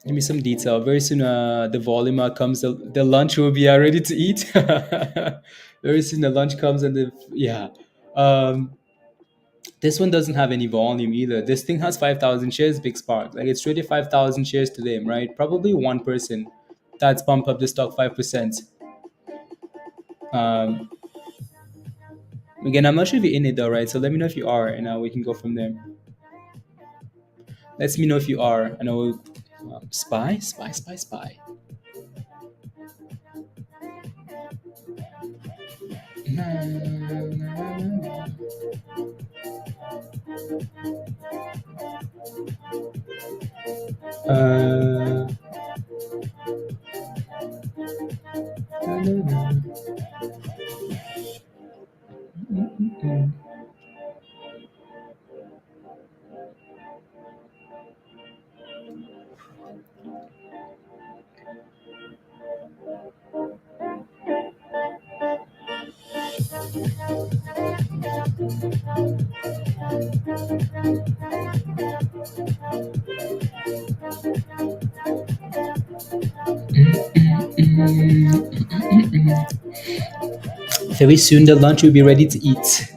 Give me some detail. Very soon, the volume comes. The lunch will be ready to eat. Very soon, the lunch comes, and yeah. Um, this one doesn't have any volume either. This thing has 5,000 shares, Big Spark. Like it's traded 5,000 shares to them, right? Probably one person that's pumped up the stock 5%. Um, Again, I'm not sure if you're in it though, right? So let me know if you are, and we can go from there. Let me know if you are. I know. Spy, spy, spy, spy. Uh, Very soon, the lunch will be ready to eat.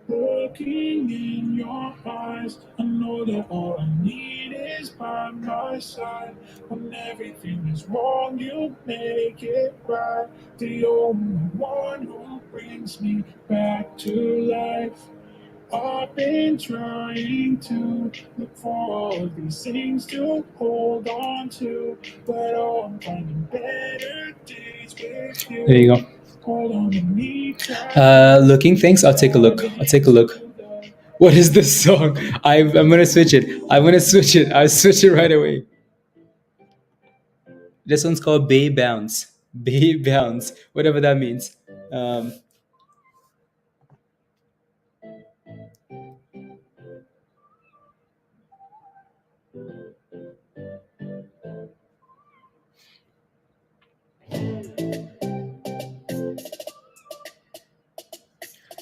Looking in your eyes, I know that all I need is by my side. When everything is wrong, you make it right. The only one who brings me back to life. I've been trying to look for all of these things to hold on to, but I'm finding better days with you. There you go. Hold on to me. Looking, thanks. I'll take a look. I'll take a look. What is this song? I'm gonna switch it. I'm gonna switch it. I'll switch it right away. This one's called Bay Bounce. Bay Bounce, whatever that means. Um,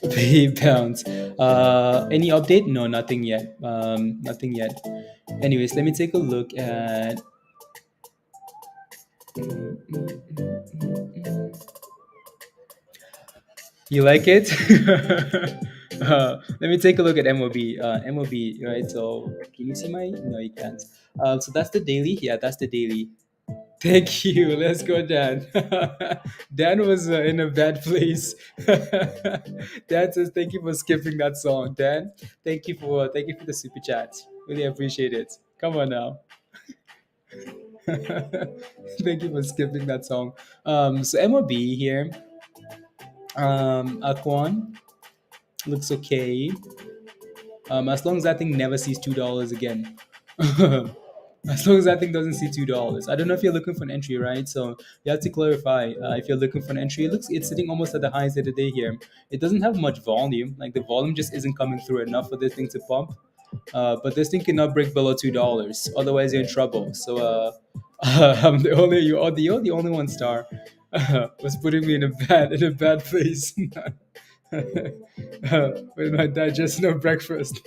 Bay Bounce. Any update? No, nothing yet. Nothing yet. Anyways, let me take a look at. You like it? Let me take a look at MOB. MOB, right? So, can you see my? No, you can't. So that's the daily. Yeah, that's the daily. Thank you. Let's go, Dan. Dan was in a bad place. Dan says, "Thank you for skipping that song." Dan, thank you for the super chat. Really appreciate it. Come on now. Thank you for skipping that song. So MOB here. Aquan looks okay. As long as that thing never sees $2 again. As long as that thing doesn't see $2. I don't know if you're looking for an entry, right? So you have to clarify if you're looking for an entry. It's sitting almost at the highs of the day here. It doesn't have much volume. Like the volume just isn't coming through enough for this thing to pump. But this thing cannot break below $2. Otherwise, you're in trouble. So I'm the only you're the only one star was putting me in a bad place. With my digestion of breakfast.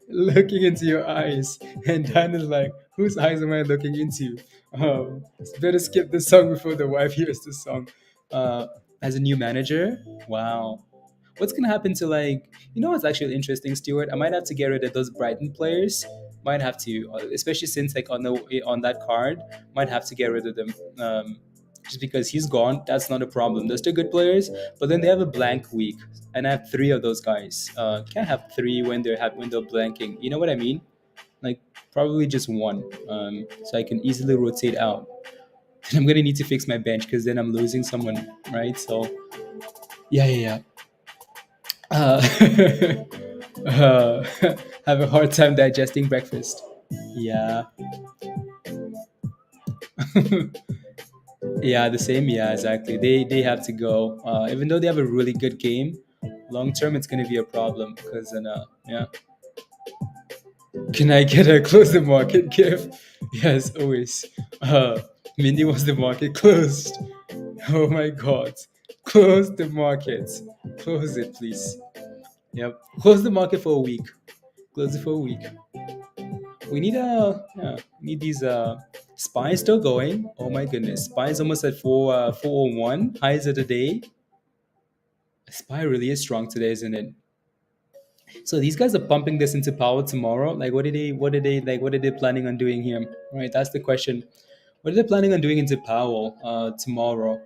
Looking into your eyes, and Dan is like, "Whose eyes am I looking into?" Better skip this song before the wife hears this song. As a new manager, wow. What's gonna happen to what's actually interesting, Stuart? I might have to get rid of those Brighton players. Might have to, especially since like on that card, might have to get rid of them. Just because he's gone, that's not a problem. They're still good players, but then they have a blank week, and I have three of those guys. Can't have three when they're blanking. You know what I mean? Like probably just one, so I can easily rotate out. And I'm gonna need to fix my bench because then I'm losing someone, right? So yeah, yeah, yeah. Uh, have a hard time digesting breakfast. Yeah, yeah, the same. Yeah, exactly. They have to go. Even though they have a really good game, long term it's gonna be a problem because then yeah. Can I get a close the market gift? Yes, always. Mindy was the market closed. Oh my god. Close the market. Close it, please. Yep. Close the market for a week. Close it for a week. We need yeah, we need these spies still going. Oh my goodness. Spies almost at 401 highs of the day. Spy really is strong today, isn't it? So these guys are pumping this into power tomorrow. Like what are they planning on doing here? Right, that's the question. What are they planning on doing into Powell tomorrow?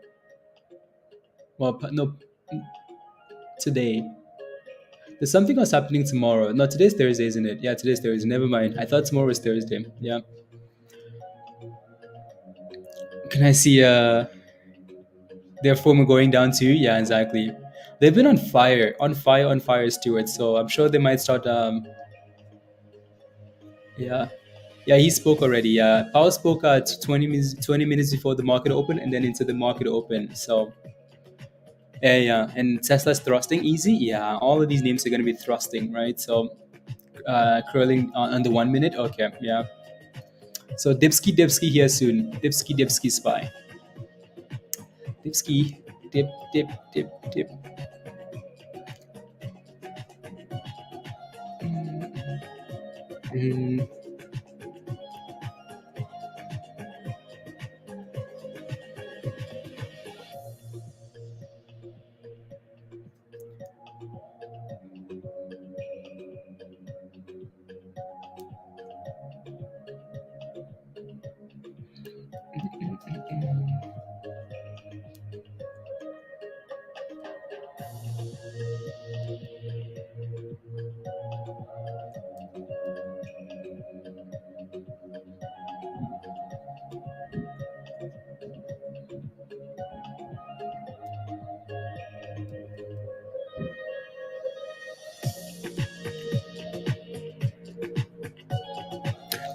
Well, no, today. There's something else happening tomorrow. No, today's Thursday, isn't it? Yeah, today's Thursday. Never mind. I thought tomorrow was Thursday. Yeah. Can I see their form going down too? Yeah, exactly. They've been on fire, on fire, on fire, Stuart. So I'm sure they might start. Yeah, yeah. He spoke already. Yeah, Powell spoke 20 minutes before the market opened, and then into the market open. So yeah, yeah. And Tesla's thrusting easy. Yeah, all of these names are going to be thrusting, right? So curling on the 1 minute. Okay, yeah. So Dipsky here soon. Dipsky spy. Dipsky, dip. Mm,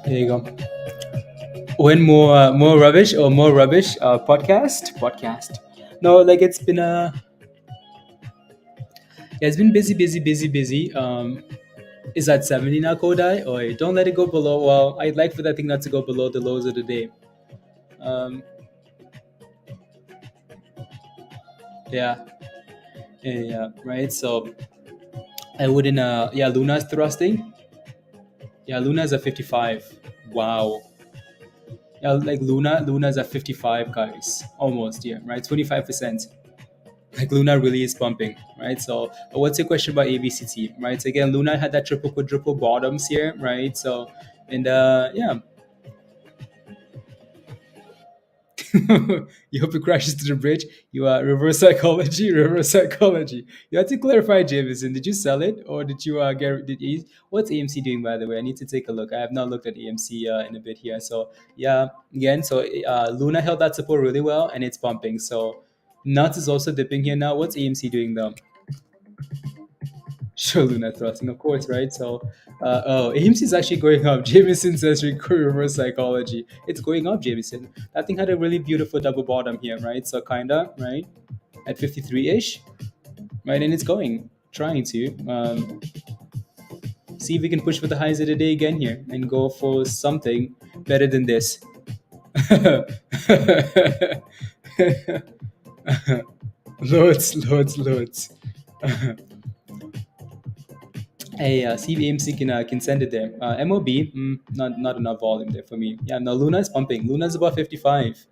there you go. When more rubbish or more rubbish podcast. No, like it's been yeah, it's been busy. Is at 70 now, Kodai? Or don't let it go below. Well, I'd like for that thing not to go below the lows of the day. Um, yeah, yeah, right. So I wouldn't. Yeah, Luna's thrusting. Yeah, Luna's at 55. Wow. Yeah, like Luna's at 55, guys. Almost, yeah, right? 25%. Like Luna really is pumping, right? So what's your question about ABCT, right? So again, Luna had that triple quadruple bottoms here, right? So and yeah, you hope it crashes to the bridge. You are reverse psychology, reverse psychology. You have to clarify, Jameson. Did you sell it or did you get? Did you? What's AMC doing, by the way? I need to take a look. I have not looked at AMC in a bit here. So yeah, again, so Luna held that support really well and it's pumping. So Nuts is also dipping here now. What's AMC doing though? Sure, Luna thrusting, of course, right? So, oh, AMC is actually going up. Jameson says reverse psychology. It's going up, Jameson. That thing had a really beautiful double bottom here, right? So, kinda, right? At 53 ish, right? And it's going, trying to. See if we can push for the highs of the day again here and go for something better than this. Loads. Hey, see if AMC can send it there. MOB, not enough volume there for me. Yeah, no, Luna is pumping. Luna's about 55.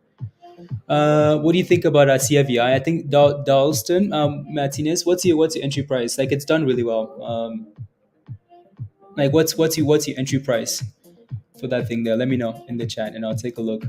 What do you think about CIVI? I think Dalston Martinez. What's your entry price? Like it's done really well. Like what's your entry price for that thing there? Let me know in the chat and I'll take a look.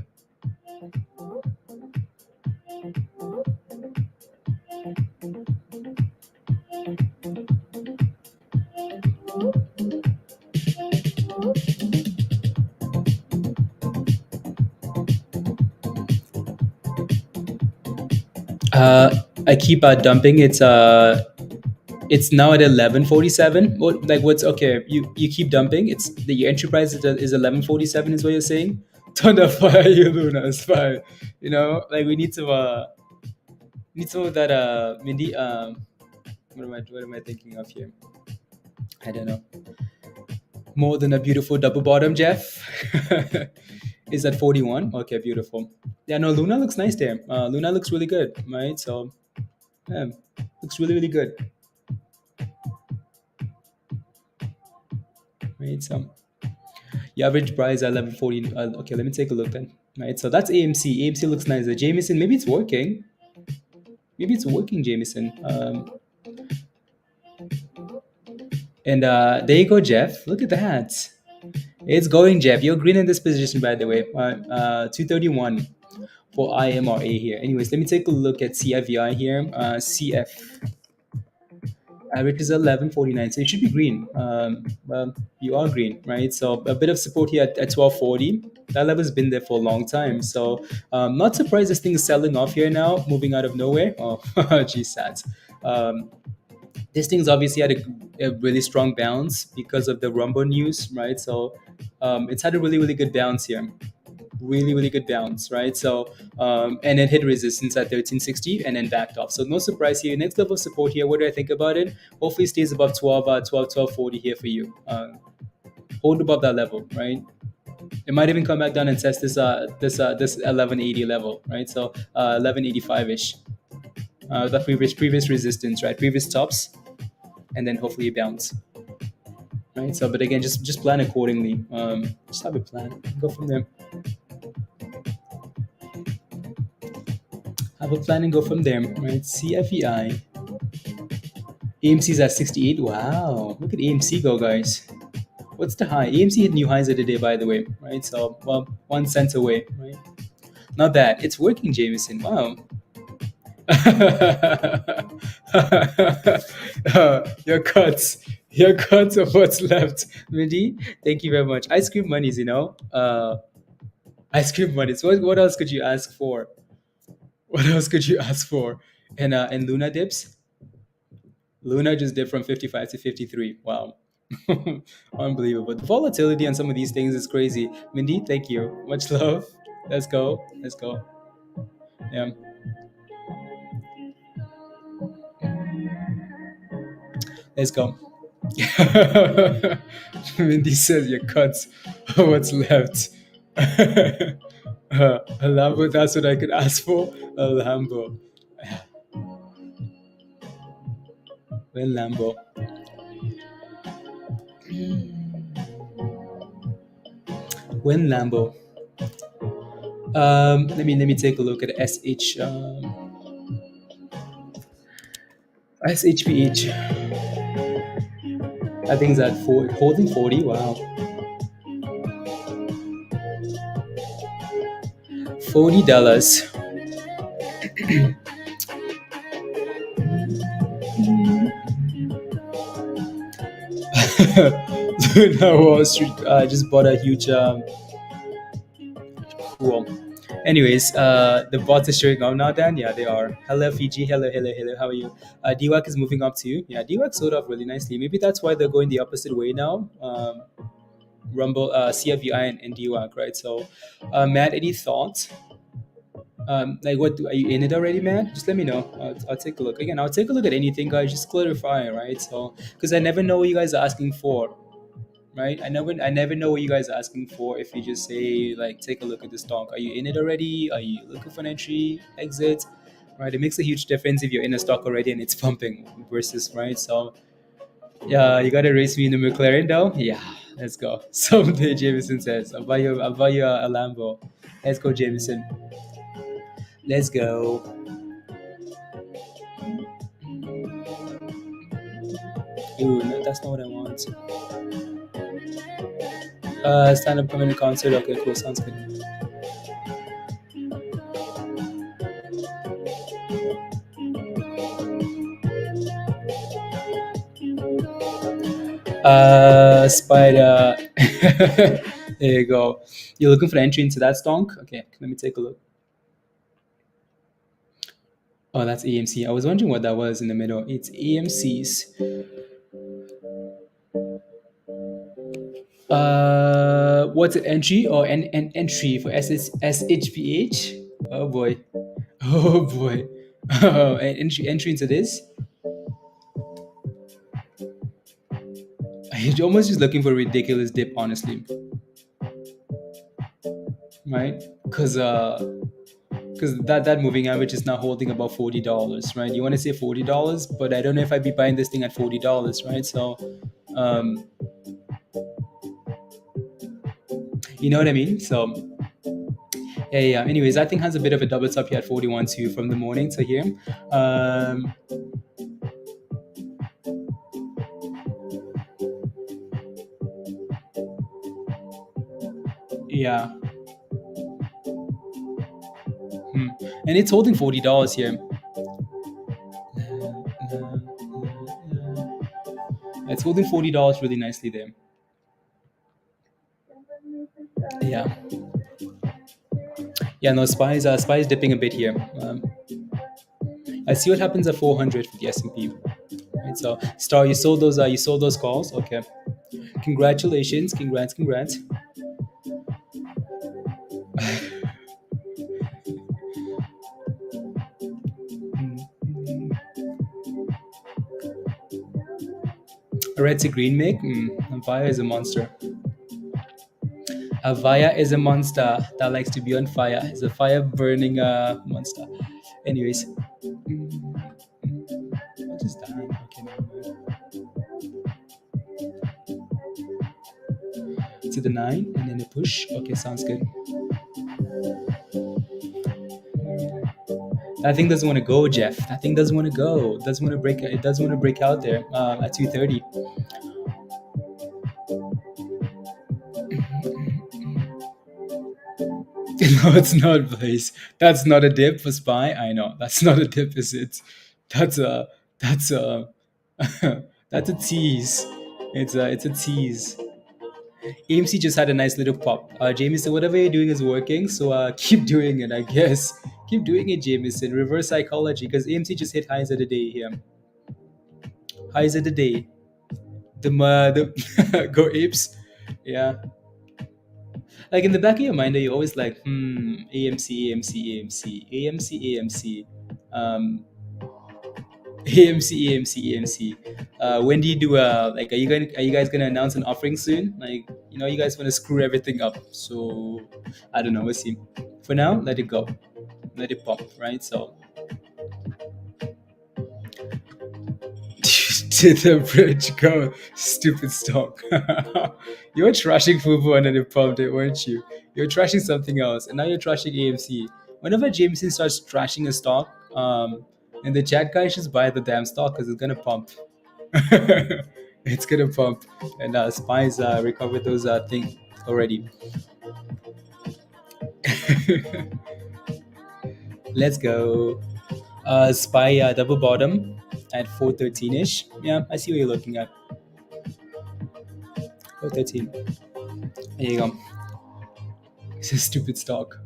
I keep dumping. It's now at 11:47. What's okay? You keep dumping. It's the entry price is 11:47 is what you're saying. Thunder fire you, Luna. It's fine. Like we need some of that Mindy. What am I thinking of here? I don't know. More than a beautiful double bottom, Jeff. Is that 41? Okay, beautiful. Yeah, no, Luna looks nice there. Luna looks really good, right? So, yeah, looks really, really good, right? So, the average price at 11:40. Okay, let me take a look then, right? So that's AMC. AMC looks nice. Jameson, maybe it's working. Maybe it's working, Jameson. And there you go, Jeff. Look at that. It's going, Jeff. You're green in this position, by the way. 231 for IMRA here. Anyways, let me take a look at CFVI here. CF average is 11:49, so it should be green. Well, you are green, right? So a bit of support here at 12:40. That level's been there for a long time. So not surprised this thing is selling off here now, moving out of nowhere. Oh, geez, sad. This thing's obviously had a really strong bounce because of the Rumble news, right? So it's had a really, really good bounce here. Really, really good bounce, right? So, and it hit resistance at 1360 and then backed off. So no surprise here. Next level of support here. What do I think about it? Hopefully it stays above 1240 here for you. Hold above that level, right? It might even come back down and test this 1180 level, right? So 1185 ish. The previous resistance, right? Previous tops, and then hopefully bounce, right? So, but again, just plan accordingly. Just have a plan. Go from there. Have a plan and go from there, right? CFEI. AMC's at 68. Wow, look at AMC go, guys. What's the high? AMC hit new highs of the day, by the way, right? So, well, 1 cent away, right? Not bad. It's working, Jameson. Wow. Your cuts of what's left. Mindy, thank you very much. Ice cream monies, ice cream monies. What else could you ask for? What else could you ask for? And Luna dips. Luna just dipped from 55 to 53. Wow. Unbelievable. The volatility on some of these things is crazy. Mindy, thank you. Much love. Let's go. Let's go. Yeah. Let's go. Mindy says your cuts are what's left. A Lambo, that's what I could ask for. A Lambo. When Lambo. When Lambo. Let me take a look at SHPH. I think it's at holding 40. Wow. $40. Luna Wall Street just bought a huge cool. Anyways, the bots are showing up now, Dan. Yeah, they are. Hello, Fiji. Hello. How are you? DWAC is moving up to you. Yeah, DWAC sold off really nicely. Maybe that's why they're going the opposite way now. Rumble, CFVI, and DWAC, right? So, Matt, any thoughts? Like, are you in it already, Matt? Just let me know. I'll take a look. Again, I'll take a look at anything, guys. Just clarify, right? So, because I never know what you guys are asking for. Right? I never know what you guys are asking for if you just say like take a look at the stock. Are you in it already? Are you looking for an entry, exit? Right? It makes a huge difference if you're in a stock already and it's pumping versus right. So yeah, you gotta race me in the McLaren though. Yeah, let's go. Someday Jameson says, I'll buy you a Lambo. Let's go, Jameson. Let's go. Ooh, no, that's not what I want. Stand-up comedy concert. Okay, cool. Sounds good. Spider. There you go. You're looking for entry into that stonk? Okay, let me take a look. Oh, that's AMC. I was wondering what that was in the middle. It's AMC's. What's it, entry or an entry for SHPH? Oh boy. Oh boy. Oh, an entry into this. You're almost just looking for a ridiculous dip, honestly, right? Because that moving average is now holding about $40, right? You want to say $40, but I don't know if I'd be buying this thing at $40, right? So, um, you know what I mean? So, yeah. Anyways, that thing has a bit of a double top here at 41 too from the morning to here. Um, yeah. And it's holding $40 here. It's holding $40 really nicely there. Yeah. Yeah, no, SPY is dipping a bit here. I see what happens at 400 for the S&P. Right, so Star, you sold those calls. Okay, congratulations, congrats. A red to green make. AVYA is a monster. AVYA is a monster that likes to be on fire. It's a fire burning monster. Anyways, what is that? Okay, never mind. To the 9 and then a push. Okay, sounds good. That thing doesn't want to go, Jeff. That thing doesn't want to go. It doesn't want to break. It doesn't want to break out there at 230. No, it's not, please. That's not a dip for SPY. I know that's not a dip, is it? That's a that's a that's a tease. It's a tease. AMC just had a nice little pop. Jameson, whatever you're doing is working, so keep doing it, I guess. Keep doing it, Jameson. Reverse psychology, because AMC just hit highs of the day here. Highs of the day. The go apes. Yeah. Like in the back of your mind, you're always like, AMC, AMC, AMC, AMC, AMC, AMC, AMC, AMC. When do you do like? Are you guys gonna announce an offering soon? Like, you guys want to screw everything up. So I don't know. We'll see. For now, let it go, let it pop, right? So to the bridge go, stupid stock. You were trashing Fubu and then it pumped it, weren't you? You were trashing something else, and now you're trashing AMC. Whenever Jameson starts trashing a stock, and the chat guy just buy the damn stock because it's gonna pump. It's gonna pump, and Spies recovered those things already. Let's go. SPY double bottom at 413-ish. Yeah, I see what you're looking at. 413. There you go. It's a stupid stock.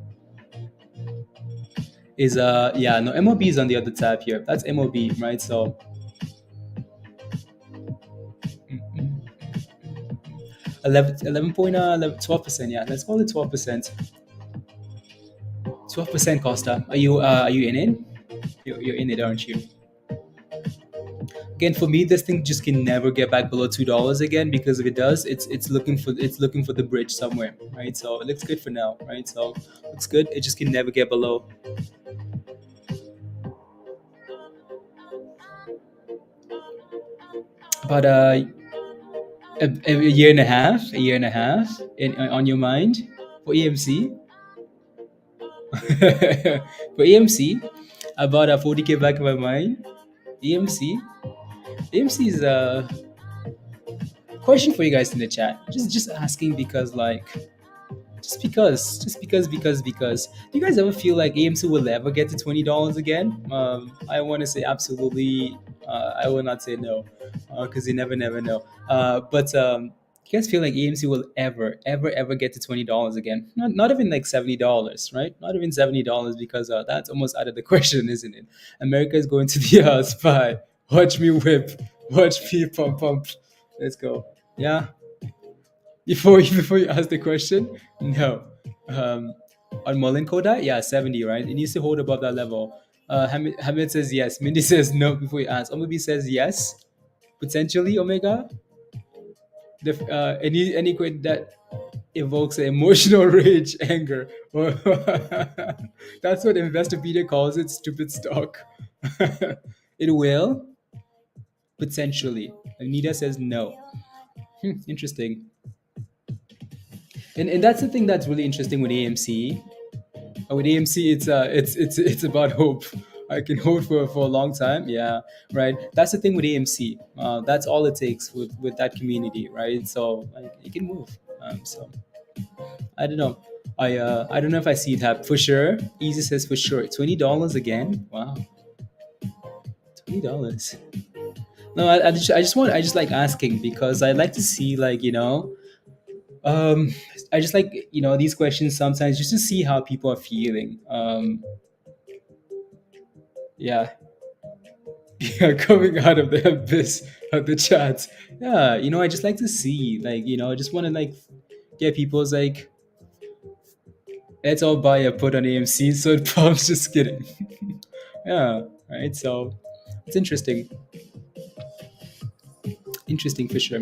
Is yeah, no, MOB is on the other tab here. That's MOB, right? So 12%. Yeah, let's call it 12%. 12% Costa. Are you in it? You're in it, aren't you? Again, for me, this thing just can never get back below $2 again, because if it does, it's looking for the bridge somewhere, right? So it looks good for now, right? So looks good. It just can never get below. About a year and a half, on your mind for EMC. For EMC, about a 40K back of my mind. EMC is a question for you guys in the chat. Just asking because because do you guys ever feel like AMC will ever get to $20 again? I want to say absolutely. I will not say no, because you never know. But You guys feel like AMC will ever get to $20 again? Not even like $70, right? Not even $70 because that's almost out of the question, isn't it? America is going to the spy. Watch me whip. Watch me pump pump. Let's go. Yeah. Before you ask the question, no. Um, on Mullan Koda, yeah, 70, right? It needs to hold above that level. Hamid says yes. Mindy says no before you ask. Omabi says yes. Potentially, Omega. Any quit that evokes emotional rage, anger. That's what Investopedia calls it, stupid stock. It will, potentially. Anita says no. Interesting. And that's the thing that's really interesting with AMC. With AMC, it's about hope. I can hope for a long time. Yeah, right. That's the thing with AMC. That's all it takes with that community, right? So like, you can move. So I don't know. I don't know if I see it happen for sure. Easy says for sure. $20 again. Wow, $20. No, I just like asking because I like to see like I just like these questions sometimes just to see how people are feeling. Yeah, yeah, coming out of the abyss of the chat. Yeah, I just like to see like I just want to like get people's like let's all buy a put on AMC so it pumps. Just kidding. Yeah, right. So it's interesting. Interesting for sure.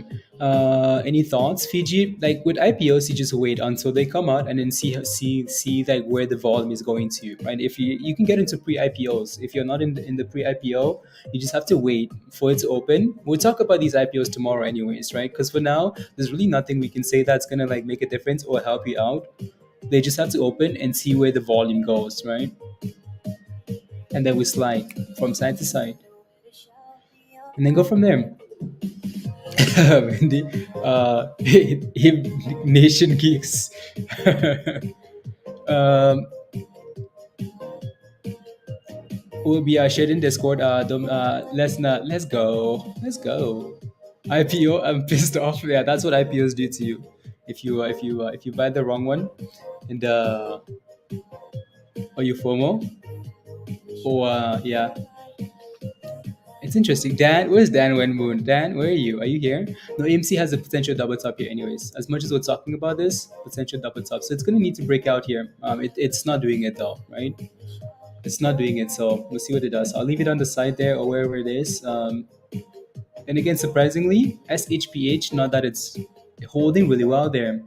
Any thoughts, Fiji? Like with IPOs, you just wait until they come out and then see like where the volume is going to, right? If you can get into pre-IPOs, if you're not in the pre-IPO, you just have to wait for it to open. We'll talk about these IPOs tomorrow, anyways, right? Because for now, there's really nothing we can say that's gonna like make a difference or help you out. They just have to open and see where the volume goes, right? And then we slide from side to side, and then go from there. Hindi, Nation Geeks. um, we'll be shared in Discord. Let's go. Let's go. IPO, I'm pissed off. Yeah, that's what IPOs do to you. If you buy the wrong one, and or you FOMO, or yeah, it's interesting. Dan, where's Dan Wenmoon? Dan, where are you? Are you here? No, AMC has a potential double top here, anyways. As much as we're talking about this, potential double top. So it's going to need to break out here. It's not doing it though, right? It's not doing it. So we'll see what it does. I'll leave it on the side there or wherever it is. And again, surprisingly, SHPH, not that it's holding really well there,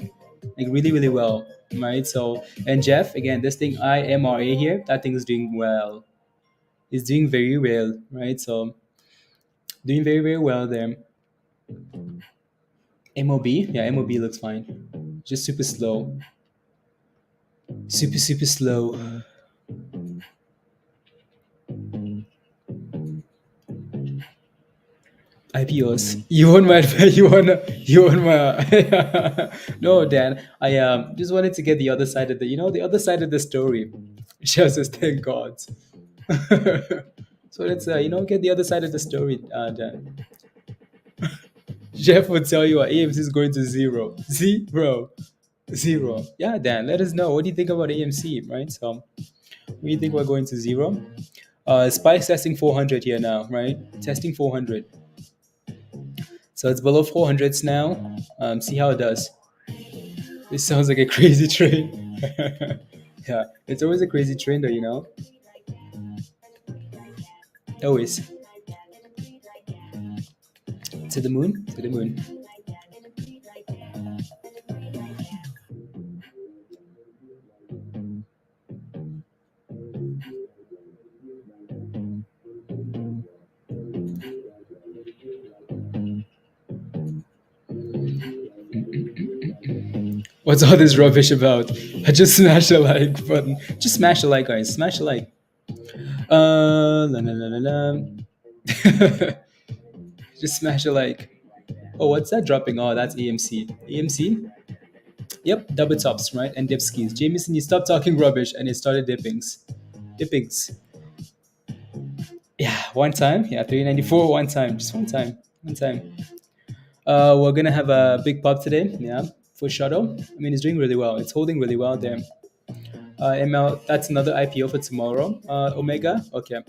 like really, really well, right? So, and Jeff, again, this thing IMRA here, that thing is doing well. It's doing very well, right? So doing very, very well there. MOB, yeah, MOB looks fine. Just super slow. Super, super slow. IPOs. You want my no, Dan. I just wanted to get the other side of the other side of the story. Just says thank God. So let's get the other side of the story, Dan. Jeff would tell you AMC is going to zero. Zero. Zero. Yeah, Dan, let us know. What do you think about AMC, right? So we think we're going to zero. Spike's testing 400 here now, right? Testing 400. So it's below 400s now. See how it does. This sounds like a crazy train. Yeah, it's always a crazy train though. Always. To the moon? To the moon. What's all this rubbish about? I just smash a like button. Just smash a like, guys. Smash a like. La, la, la, la, la. Just smash a like. Oh, what's that dropping? Oh, that's AMC. AMC? Yep, double tops, right? And dip skis. Jameson, you stopped talking rubbish and it started dippings. Dippings. Yeah, one time. Yeah, 394, one time. Just one time. One time. We're gonna have a big pop today. Yeah, for Shadow. I mean, it's doing really well. It's holding really well there. ML. That's another IPO for tomorrow. Omega. Okay.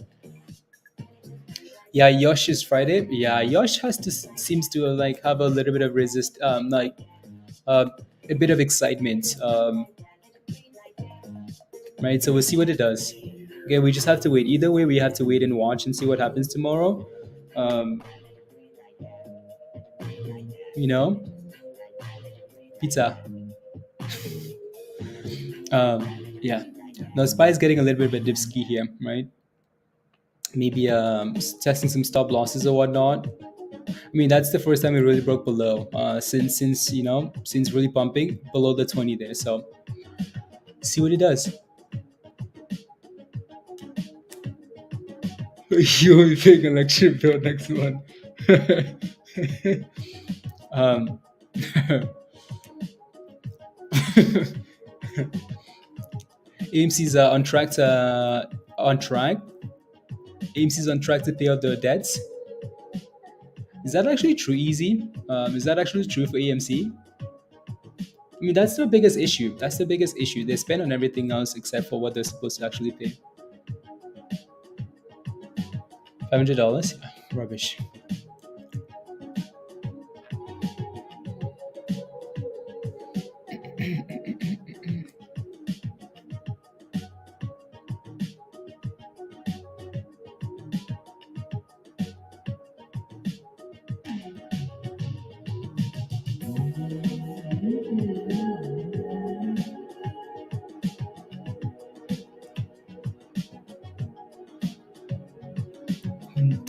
Yeah, Yosh is Friday. Yeah, Yosh has to seems to like have a little bit of resist. Like uh, a bit of excitement. Right. So we'll see what it does. Okay, we just have to wait. Either way, we have to wait and watch and see what happens tomorrow. Um, you know, pizza. Yeah. Now Spy is getting a little bit of a dipski here, right? Maybe testing some stop losses or whatnot. I mean, that's the first time it really broke below since really pumping below the 20 there. So see what it does. You'll be paying election bill next month. um, AMC's on track. AMC's on track to pay off their debts. Is that actually true, Easy? Is that actually true for AMC? I mean, that's the biggest issue. That's the biggest issue. They spend on everything else except for what they're supposed to actually pay. $500? Rubbish.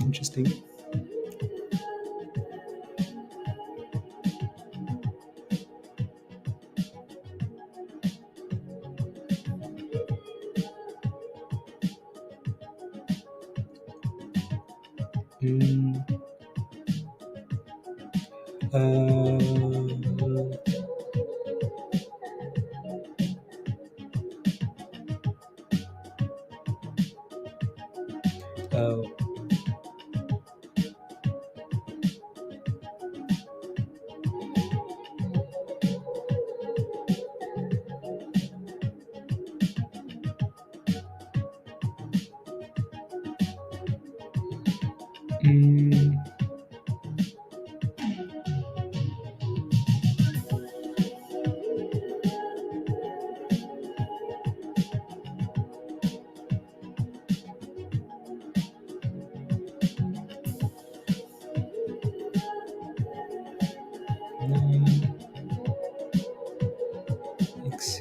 Interesting. Mm, uh, oh. Mm, nine, six.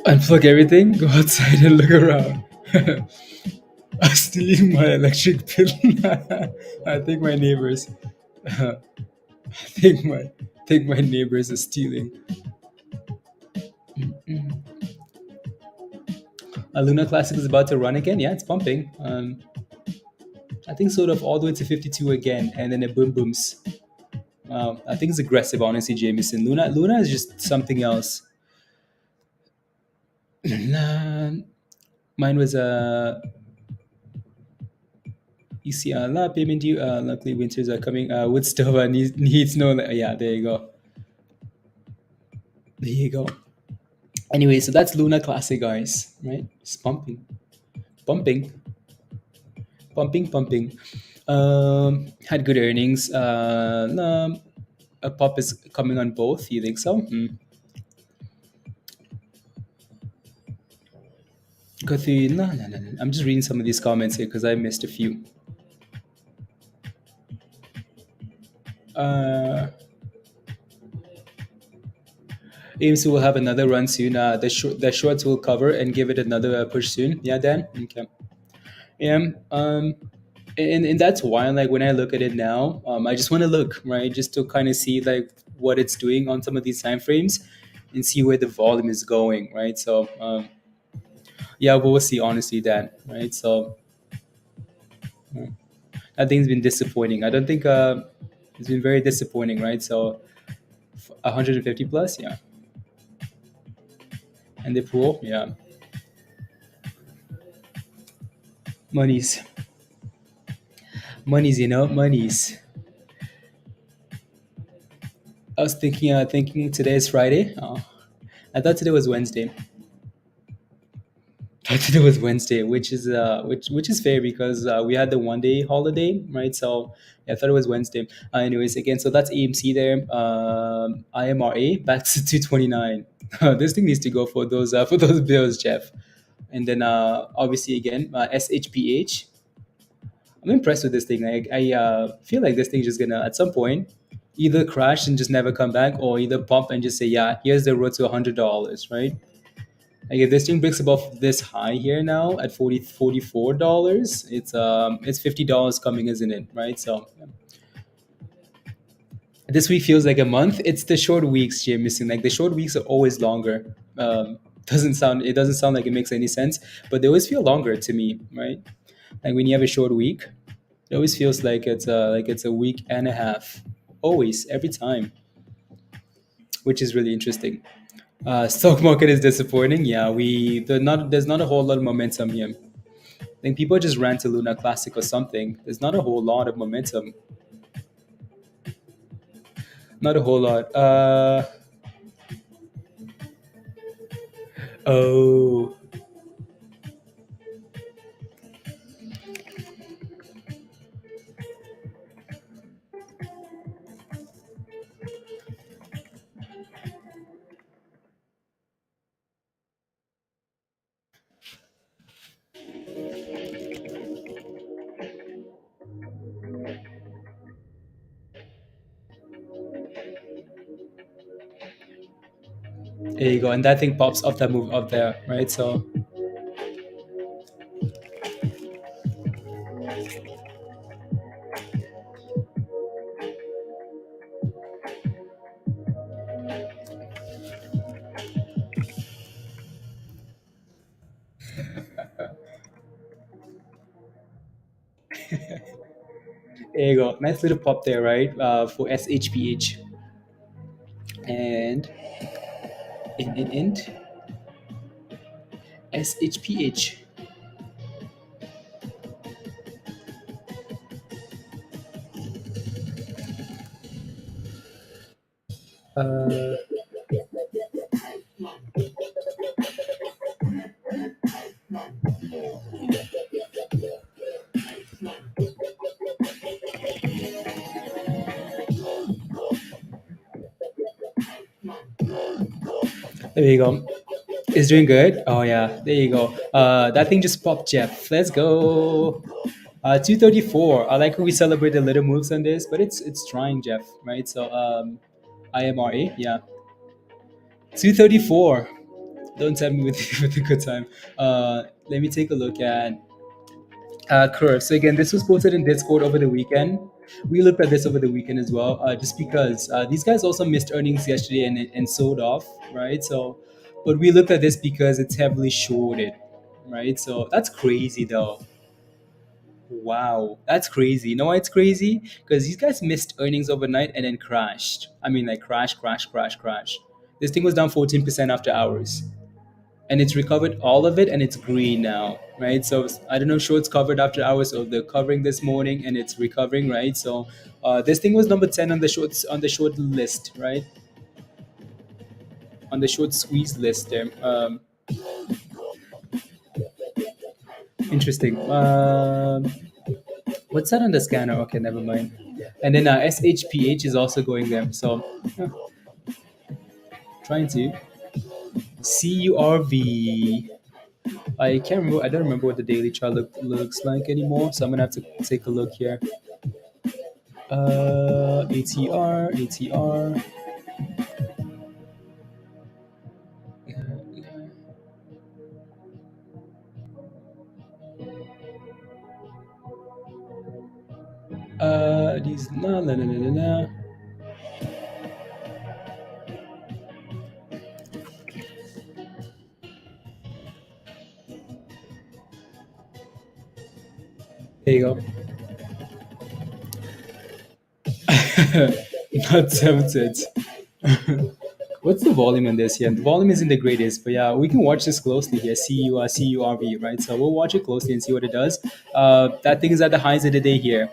Unplug everything, go outside and look around. I'm stealing my electric bill. I think my neighbors. I think my neighbors are stealing. A Luna Classic is about to run again. Yeah, it's pumping. I think sort of all the way to 52 again, and then it boom booms. I think it's aggressive, honestly, Jameson. Luna is just something else. Nah, mine was a ECR payment due. Luckily, winters are coming. Woodstove needs no. Yeah, there you go. There you go. Anyway, so that's Luna Classic, guys. Right? It's pumping, pumping, pumping. Had good earnings. A pop is coming on both. You think so? No, no, no, no. I'm just reading some of these comments here because I missed a few. AMC will have another run soon. The shorts will cover and give it another push soon. Yeah, Dan. Okay. Yeah. And that's why, like, when I look at it now, I just want to look right, just to kind of see like what it's doing on some of these time frames, and see where the volume is going. Right. So yeah, we'll see. Honestly, Dan. Right. So that thing's been disappointing. I don't think it's been very disappointing. Right. So 150 plus, yeah. And the pool, yeah. Monies, monies, monies. I was thinking today is Friday. Oh, I thought today was Wednesday. I thought it was Wednesday, which is fair because we had the 1 day holiday, right? So yeah, I thought it was Wednesday. Anyways, again, so that's AMC there. IMRA back to 229. This thing needs to go for those bills, Jeff. And then obviously again SHPH. I'm impressed with this thing. I feel like this thing is just gonna at some point either crash and just never come back, or either pump and just say, yeah, here's the road to $100, right? Like if this thing breaks above this high here now at $44, it's $50 coming, isn't it? Right. So this week feels like a month. It's the short weeks, Jameson. Like the short weeks are always longer. Doesn't sound like it makes any sense, but they always feel longer to me, right? Like when you have a short week, it always feels like it's a week and a half. Always, every time, which is really interesting. Stock market is disappointing. Yeah, there's not a whole lot of momentum here. I think people just ran to Luna Classic or something. There's not a whole lot of momentum. Not a whole lot. Oh, there you go. And that thing pops up that move up there, right? So there you go. Nice little pop there, right? For SHPH and in SHPH. Uh, there you go. It's doing good. Oh yeah, there you go. That thing just popped, Jeff. Let's go. 234. I like when we celebrate the little moves on this, but it's trying, Jeff, right? So IMRA, yeah. 234. Don't tell me with with a good time. Let me take a look at curve. So again, this was posted in Discord over the weekend. We looked at this over the weekend as well, just because these guys also missed earnings yesterday and sold off, right? So, but we looked at this because it's heavily shorted, right? So that's crazy though. Wow, that's crazy. You know why it's crazy? Because these guys missed earnings overnight and then crashed. I mean, like crash, crash, crash, crash. This thing was down 14% after hours, and it's recovered all of it, and it's green now, right? So I don't know, shorts covered after hours, so they're covering this morning, and it's recovering, right? So this thing was number 10 on the short list, right? On the short squeeze list there. Interesting. What's that on the scanner? Okay, never mind. And then SHPH is also going there. So trying to CURV. I can't remember. I don't remember what the daily chart looks like anymore. So I'm gonna have to take a look here. ATR. These na. There you go. Not tempted. What's the volume in this here? The volume isn't the greatest, but yeah, we can watch this closely here. CURV, right? So we'll watch it closely and see what it does. That thing is at the highs of the day here.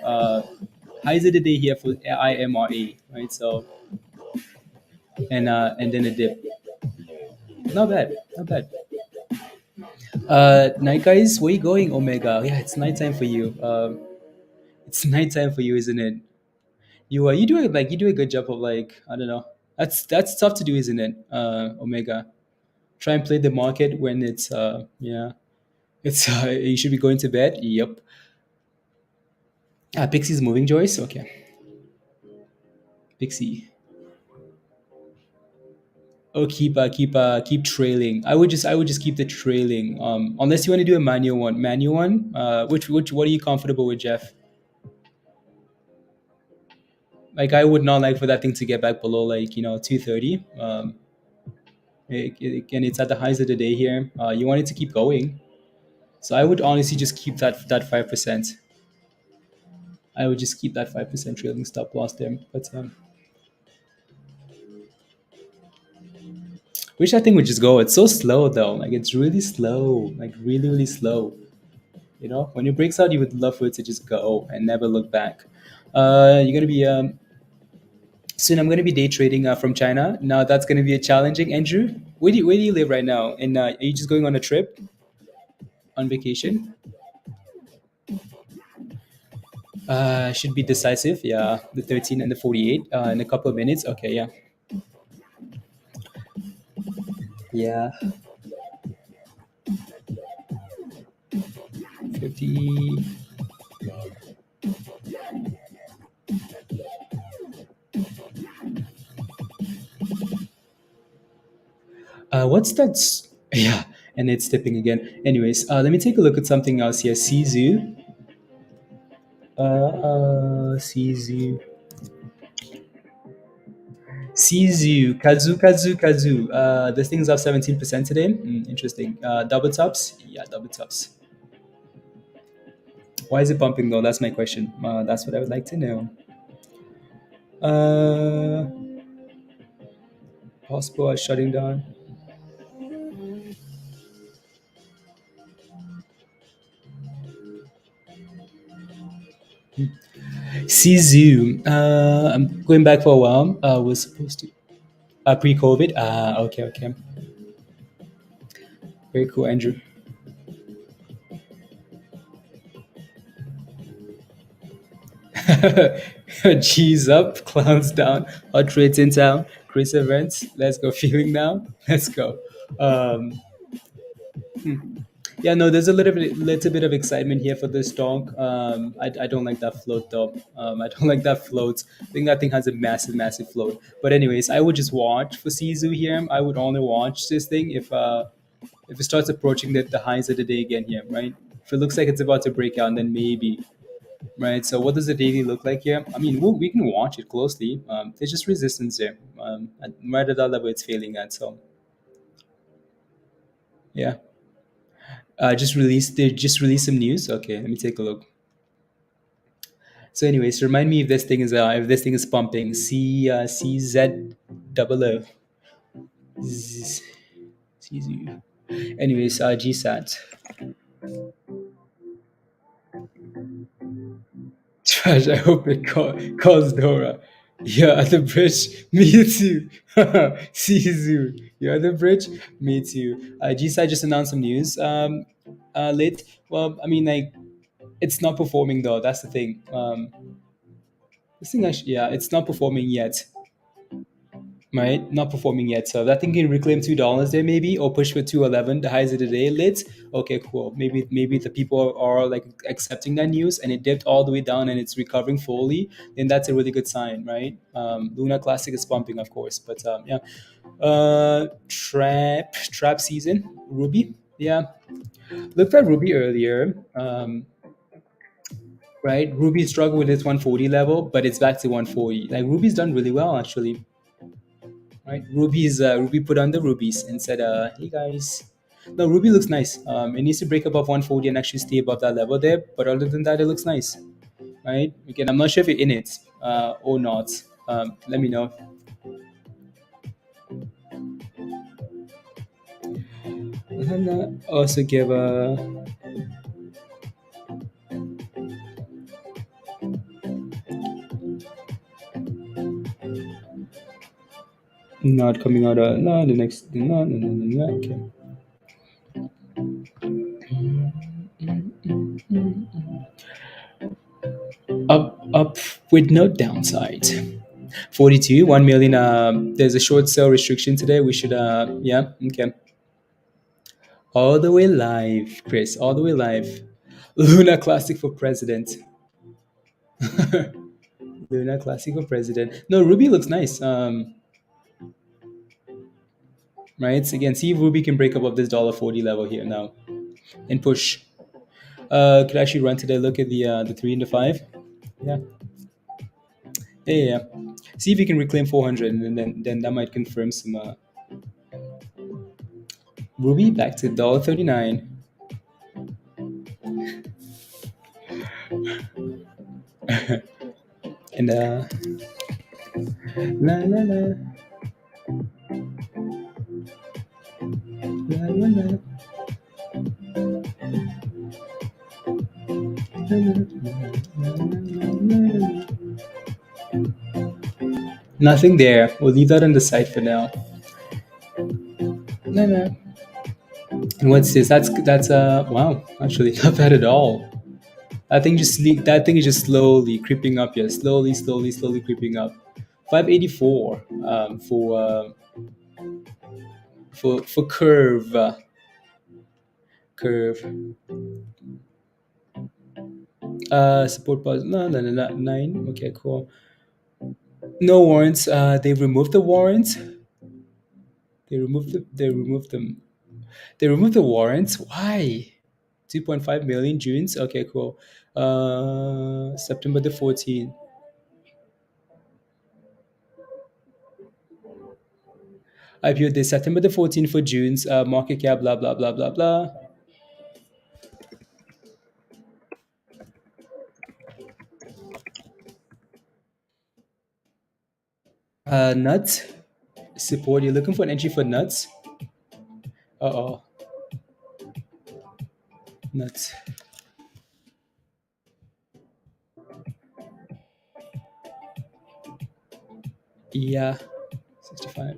Highs of the day here for IMRA, right? So and then a dip. Not bad, not bad. Night guys, where you going, Omega? Yeah, it's nighttime for you. It's nighttime for you, isn't it? You do a good job of like I don't know. That's tough to do, isn't it? Omega. Try and play the market when it's yeah. It's you should be going to bed. Yep. Pixie's moving, Joyce. Okay, Pixie. Oh, keep trailing. I would just keep the trailing. Unless you want to do a manual one. Manual one. Which what are you comfortable with, Jeff? Like I would not like for that thing to get back below like 230. And it's at the highs of the day here. You want it to keep going. So I would honestly just keep that 5%. I would just keep that 5% trailing stop loss there. But wish that thing would just go. It's so slow though. Like it's really slow. Like really, really slow. When it breaks out, you would love for it to just go and never look back. You're gonna be soon. I'm gonna be day trading from China. Now that's gonna be a challenging. Andrew, where do you live right now? And are you just going on a trip on vacation? Should be decisive. Yeah, the 13 and the 48 in a couple of minutes. Okay, yeah, yeah. 50. What's that? Yeah, and it's dipping again. Anyways, let me take a look at something else here. Sizu. Sizu. Sizu. Kazu. This thing's up 17% today. Interesting. Double tops. Yeah, double tops. Why is it pumping though? That's my question. That's what I would like to know. Uh, Possible shutting down. Sizu. I'm going back for a while. We're supposed to pre-COVID. Okay, okay. Very cool, Andrew. G's up, clowns down, hot rates in town, Chris events. Let's go. Feeling now. Let's go. Um, yeah, no, there's a little bit of excitement here for this stock. I don't like that float though. I don't like that float. I think that thing has a massive float. But anyways, I would just watch for Sizu here. I would only watch this thing if it starts approaching the highs of the day again here, right? If it looks like it's about to break out, then maybe, right? So what does the daily look like here? I mean, we can watch it closely. There's just resistance there. Right at that level, it's failing at. So yeah, they just released some news. Okay, let me take a look. So anyways, remind me if this thing is pumping. CZ double O. CZ. Anyways, GSAT. Trash. I hope it calls Dora. You're at the bridge. Me too. See you soon. You're at the bridge. Me too. GSAT just announced some news. Late. Well, I mean, like, it's not performing though. That's the thing. This thing actually, yeah, it's not performing yet. Right, not performing yet. So that thing can reclaim $2 there maybe, or push for 211, the highs of the day lit. Okay, cool. Maybe the people are like accepting that news, and it dipped all the way down and it's recovering fully. Then that's a really good sign, right? Luna Classic is pumping, of course, but yeah. Trap season, Ruby. Yeah, looked at Ruby earlier. Right, Ruby struggled with its 140 level, but it's back to 140. Like Ruby's done really well actually. Right, Ruby put on the rubies and said, "Hey guys." No, Ruby looks nice. It needs to break above 140 and actually stay above that level there. But other than that, it looks nice. Right. Again, I'm not sure if you're in it or not. Let me know. And also give a not coming out. No, the next. No, no, no, no, no. Okay. Up with no downside. 42, 1 million. There's a short sale restriction today. We should, yeah, okay. All the way live, Chris, all the way live. Luna Classic for president. Luna Classic for president. No, Ruby looks nice. Right? So again, see if Ruby can break above this $40 level here now and push. Could actually run today. Look at the 3 and the 5. Yeah. Yeah. See if you can reclaim 400, and then that might confirm some Ruby back to $39. And la la la la la la. Nothing there. We'll leave that on the side for now. No, no. And what's this? That's wow. Actually, not bad at all. That thing is just slowly creeping up here. Slowly creeping up. 584 for curve. Support pause. No, no, no, no, 9. Okay, cool. No warrants. They removed the warrants. They removed the, they removed them. They removed the warrants. Why? 2.5 million Junes. Okay, cool. September the 14th. IPO this September the 14th for June's market cap. Blah blah blah blah blah. Nuts support. You're looking for an entry for nuts. Uh oh, nuts. Yeah, 65.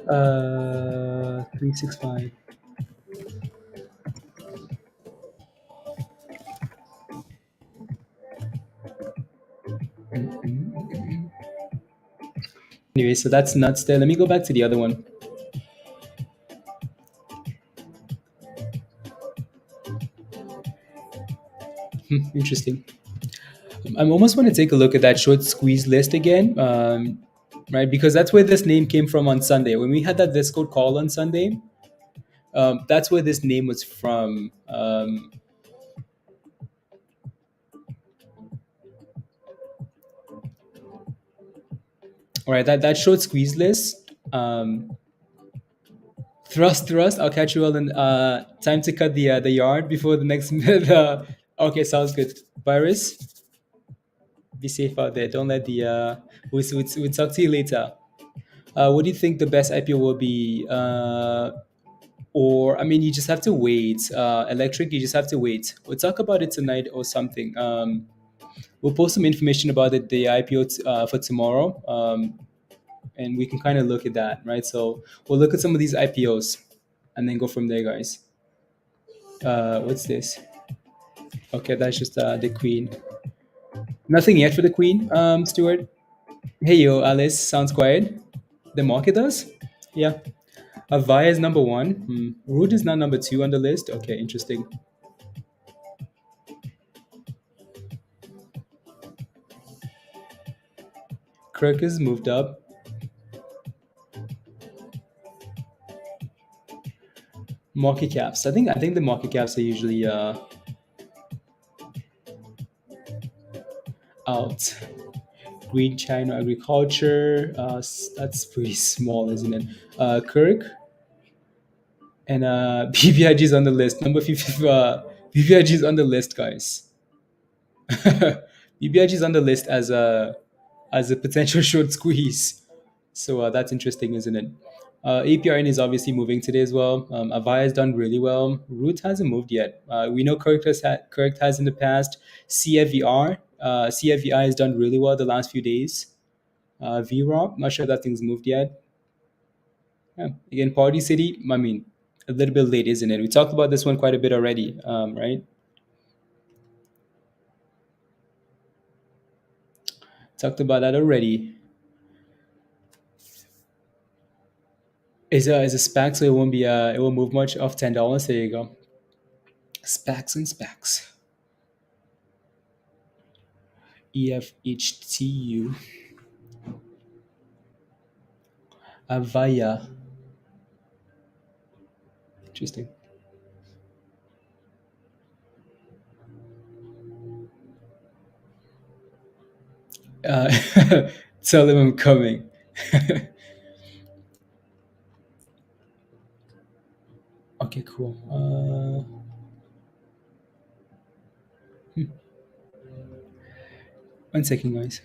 Uh, 365. Anyway, so that's nuts there. Let me go back to the other one. Interesting. I almost want to take a look at that short squeeze list again, right? Because that's where this name came from on Sunday. When we had that Discord call on Sunday, that's where this name was from. All right, that short squeeze list. Thrust. I'll catch you all in time to cut the yard before the next. Okay, sounds good. Virus, be safe out there. Don't let the. We'll talk to you later. What do you think the best IPO will be? Or I mean, you just have to wait. Electric, you just have to wait. We'll talk about it tonight or something. We'll post some information about it, the IPO for tomorrow, and we can kind of look at that, right? So we'll look at some of these IPOs, and then go from there, guys. What's this? Okay, that's just the Queen. Nothing yet for the Queen, Stuart. Hey yo, Alice. Sounds quiet. The market does? Yeah. AVYA is number 1. Root is now number 2 on the list. Okay, interesting. Kirk has moved up. Market caps. I think the market caps are usually out. Green China agriculture. That's pretty small, isn't it? Kirk and BBIG is on the list. Number 50, BBIG is on the list, guys. BBIG is on the list as a potential short squeeze. So that's interesting, isn't it? APRN is obviously moving today as well. Avaya has done really well. Root hasn't moved yet. We know Correct has in the past. CFVI has done really well the last few days. VROP, not sure that thing's moved yet. Yeah. Again, Party City, I mean, a little bit late, isn't it? We talked about this one quite a bit already, right? Talked about that already. Is a SPAC, so it won't be it won't move much off $10. There you go. SPACs and SPACs. EFHTU. AVYA. Interesting. Uh, tell them I'm coming. Okay, cool. One second, guys.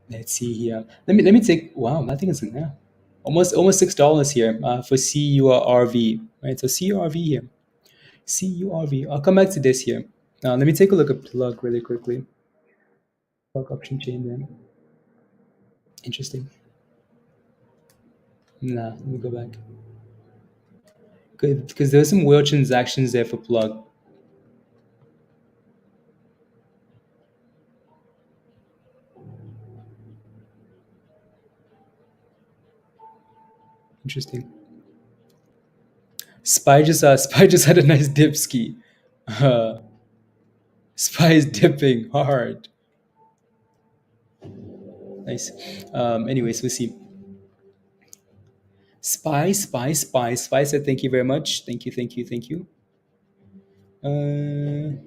Let's see here. Let me take. Wow, nothing is in there. Almost $6 here for CURV. Right, so CURV here. CURV. I'll come back to this here. Let me take a look at plug really quickly. Plug option chain then. Interesting. Nah, let me go back. Good, because there's some weird transactions there for plug. Interesting. Spy just had a nice dip ski. Uh, Spy is dipping hard. Nice. Anyways, we'll see. Spy said thank you very much. Thank you, thank you, thank you. Uh,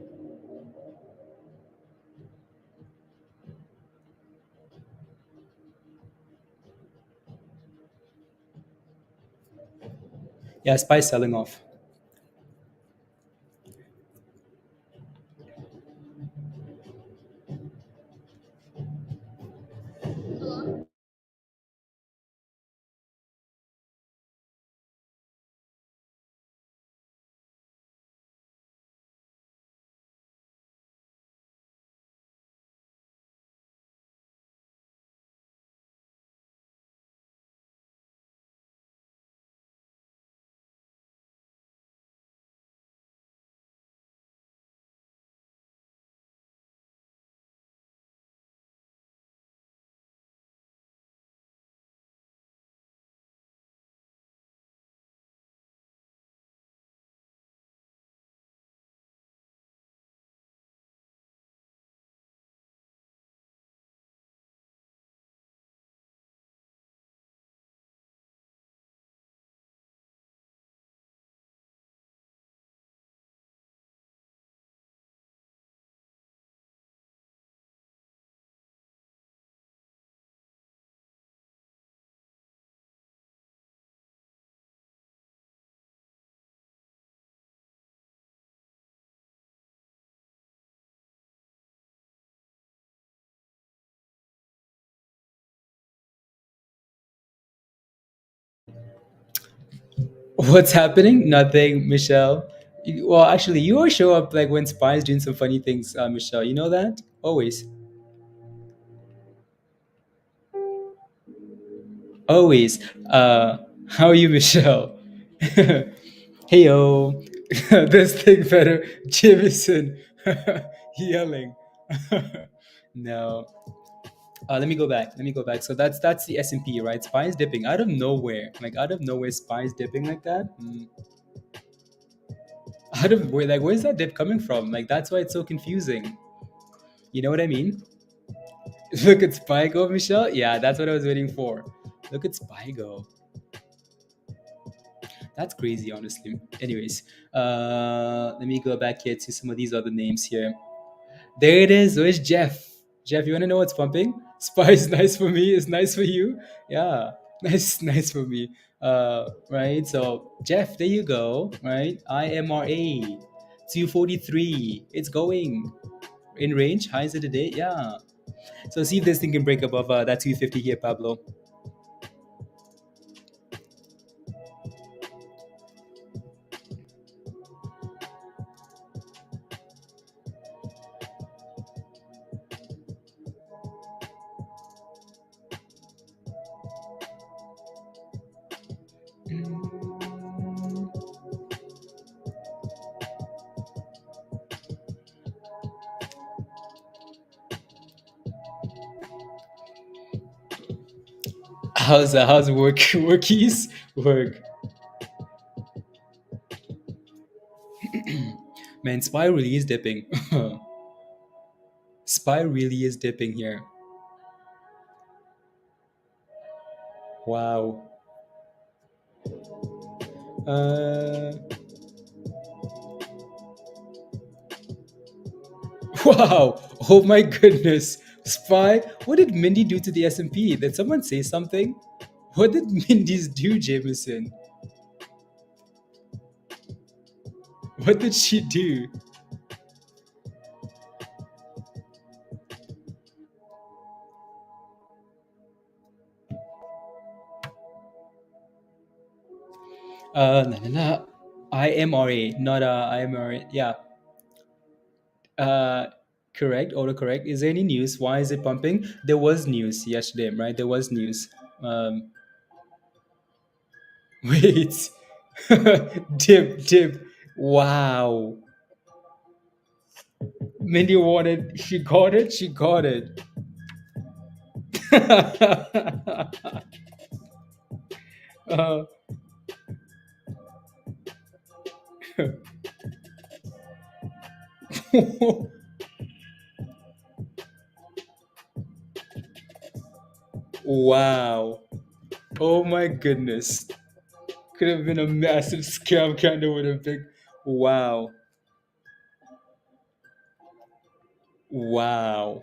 yeah, Spy selling off. What's happening? Nothing, Michelle. Well, actually, you always show up like when Spy is doing some funny things, Michelle. You know that? Always. Always. How are you, Michelle? Hey yo, this thing better, Jameson, yelling. No. Let me go back. Let me go back. So that's the S&P, right? Spy is dipping out of nowhere, like out of nowhere. Spy is dipping like that. Out of where? Like, where's that dip coming from? Like, that's why it's so confusing. You know what I mean? Look at Spy go, Michelle. Yeah, that's what I was waiting for. Look at Spy go. That's crazy, honestly. Anyways, let me go back here to some of these other names here. There it is. Where's Jeff? Jeff, you want to know what's pumping? Spy is nice for me. It's nice for you. Yeah. Nice for me. Right. So Jeff, there you go. Right. IMRA 243. It's going in range. Highs of the day. Yeah. So see if this thing can break above that 250 here, Pablo. How's work workies work? Man, Spy really is dipping. Spy really is dipping here. Wow. Uh, wow. Oh my goodness. Spy. What did Mindy do to the S&P? Did someone say something? What did Mindy's do, Jameson? What did she do? No, no, no. IMRA, not IMRA. Yeah. Uh, correct. Autocorrect. Is there any news? Why is it pumping? There was news yesterday, right? There was news. Um, wait. Dip. Wow. Mindy wanted. She got it. She got it. uh, wow. Oh my goodness. Could have been a massive scam kind of with a big. Wow. Wow.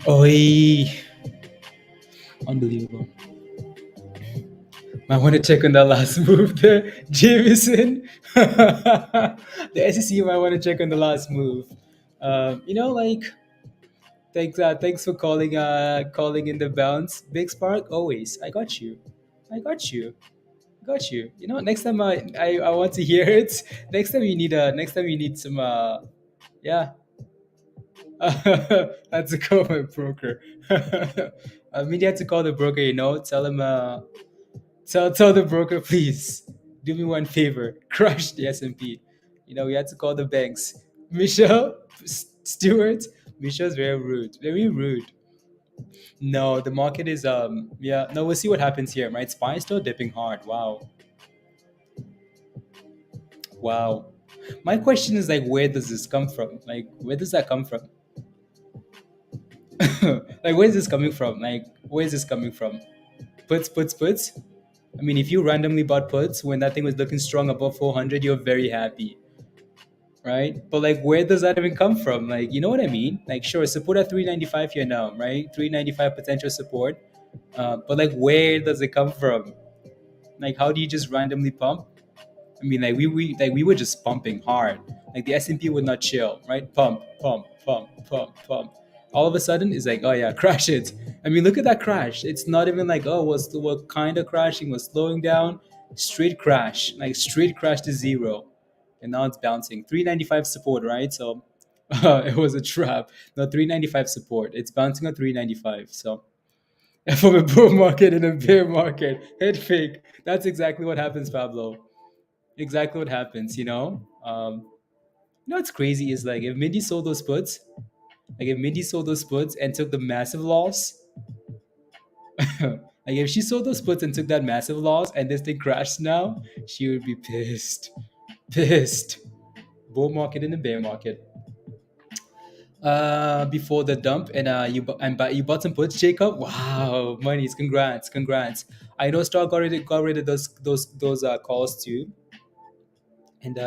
Oi, unbelievable. I want to check on that last move there, Jameson. The SEC might want to check on the last move. Like thanks for calling in the bounce, Big Spark. Always, I got you, I got you, got you. Next time I want to hear it. Next time you need some yeah. That's to call my broker. I mean, you had to call the broker. Tell him tell the broker, please do me one favor, crush the S&P. We had to call the banks. Michelle Stewart. Michelle's very rude, very rude. No, the market is yeah. No, we'll see what happens here, right? SPY is still dipping hard. Wow, wow. My question is like, where does this come from? Like, where does that come from? Like, where is this coming from? Like, where is this coming from? Puts. I mean, if you randomly bought puts when that thing was looking strong above 400, you're very happy, right? But like, where does that even come from? Like, you know what I mean? Like, sure, support at 395 here now, right? 395 potential support. But like, where does it come from? Like, how do you just randomly pump? I mean, we were just pumping hard. Like the S&P would not chill, right? Pump, pump, pump, pump, pump. All of a sudden, it's like, oh yeah, crash it. I mean, look at that crash. It's not even like, oh, what kind of crashing, was slowing down, straight crash, like straight crash to zero, and now it's bouncing. 395 support, right? So it was a trap. No, 395 support. It's bouncing on 395. So from a bull market and a bear market, head fake. That's exactly what happens, Pablo. Exactly what happens. What's crazy is like if Mindy sold those puts, and took the massive loss, like if she sold those puts and took that massive loss and this thing crashed now, she would be pissed. Pissed. Bull market and the bear market. Before the dump, and you bought some puts, Jacob. Wow, monies, congrats. I know Star got rid of those calls too, and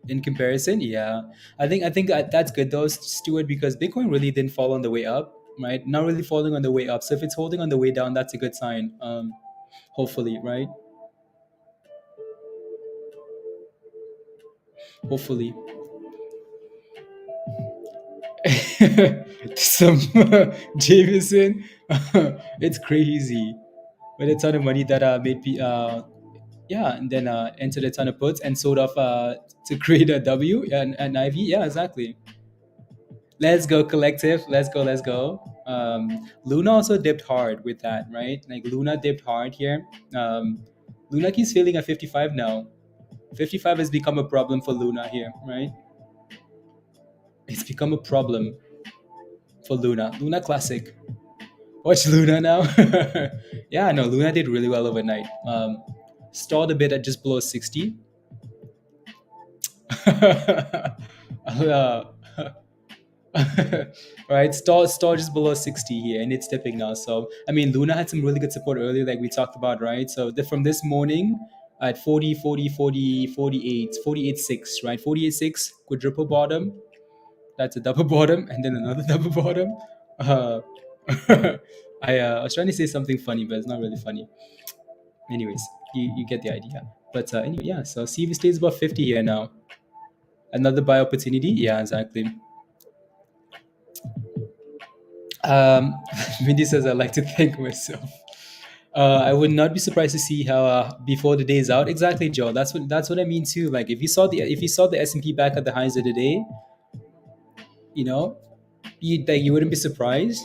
in comparison, yeah, I think that's good though, Stuart, because Bitcoin really didn't fall on the way up, right? Not really falling on the way up. So if it's holding on the way down, that's a good sign. Hopefully, right? Hopefully. Some Jameson. It's crazy. With a ton of money that made yeah, and then entered a ton of puts and sold off to create a W and IV. Yeah, exactly. Let's go, collective. Let's go. Luna also dipped hard with that, right? Like Luna dipped hard here. Luna keeps failing at 55 now. 55 has become a problem for Luna here, right? It's become a problem for Luna. Luna Classic. Watch Luna now. Yeah, no, Luna did really well overnight. Stalled a bit at just below 60. uh, right, stall just below 60 here, and it's dipping now. So I mean, Luna had some really good support earlier, like we talked about, right? So from this morning at 40, 40, 40, 48, 48.6, right? 48.6 quadruple bottom. That's a double bottom, and then another double bottom. uh, I was trying to say something funny, but it's not really funny. Anyways, you get the idea. But anyway, yeah, so CV stays above 50 here now. Another buy opportunity. Yeah, exactly. Mindy says, I like to thank myself. I would not be surprised to see how before the day is out. Exactly, Joe. That's what I mean too. Like if you saw the S&P back at the highs of the day, you know, you wouldn't be surprised.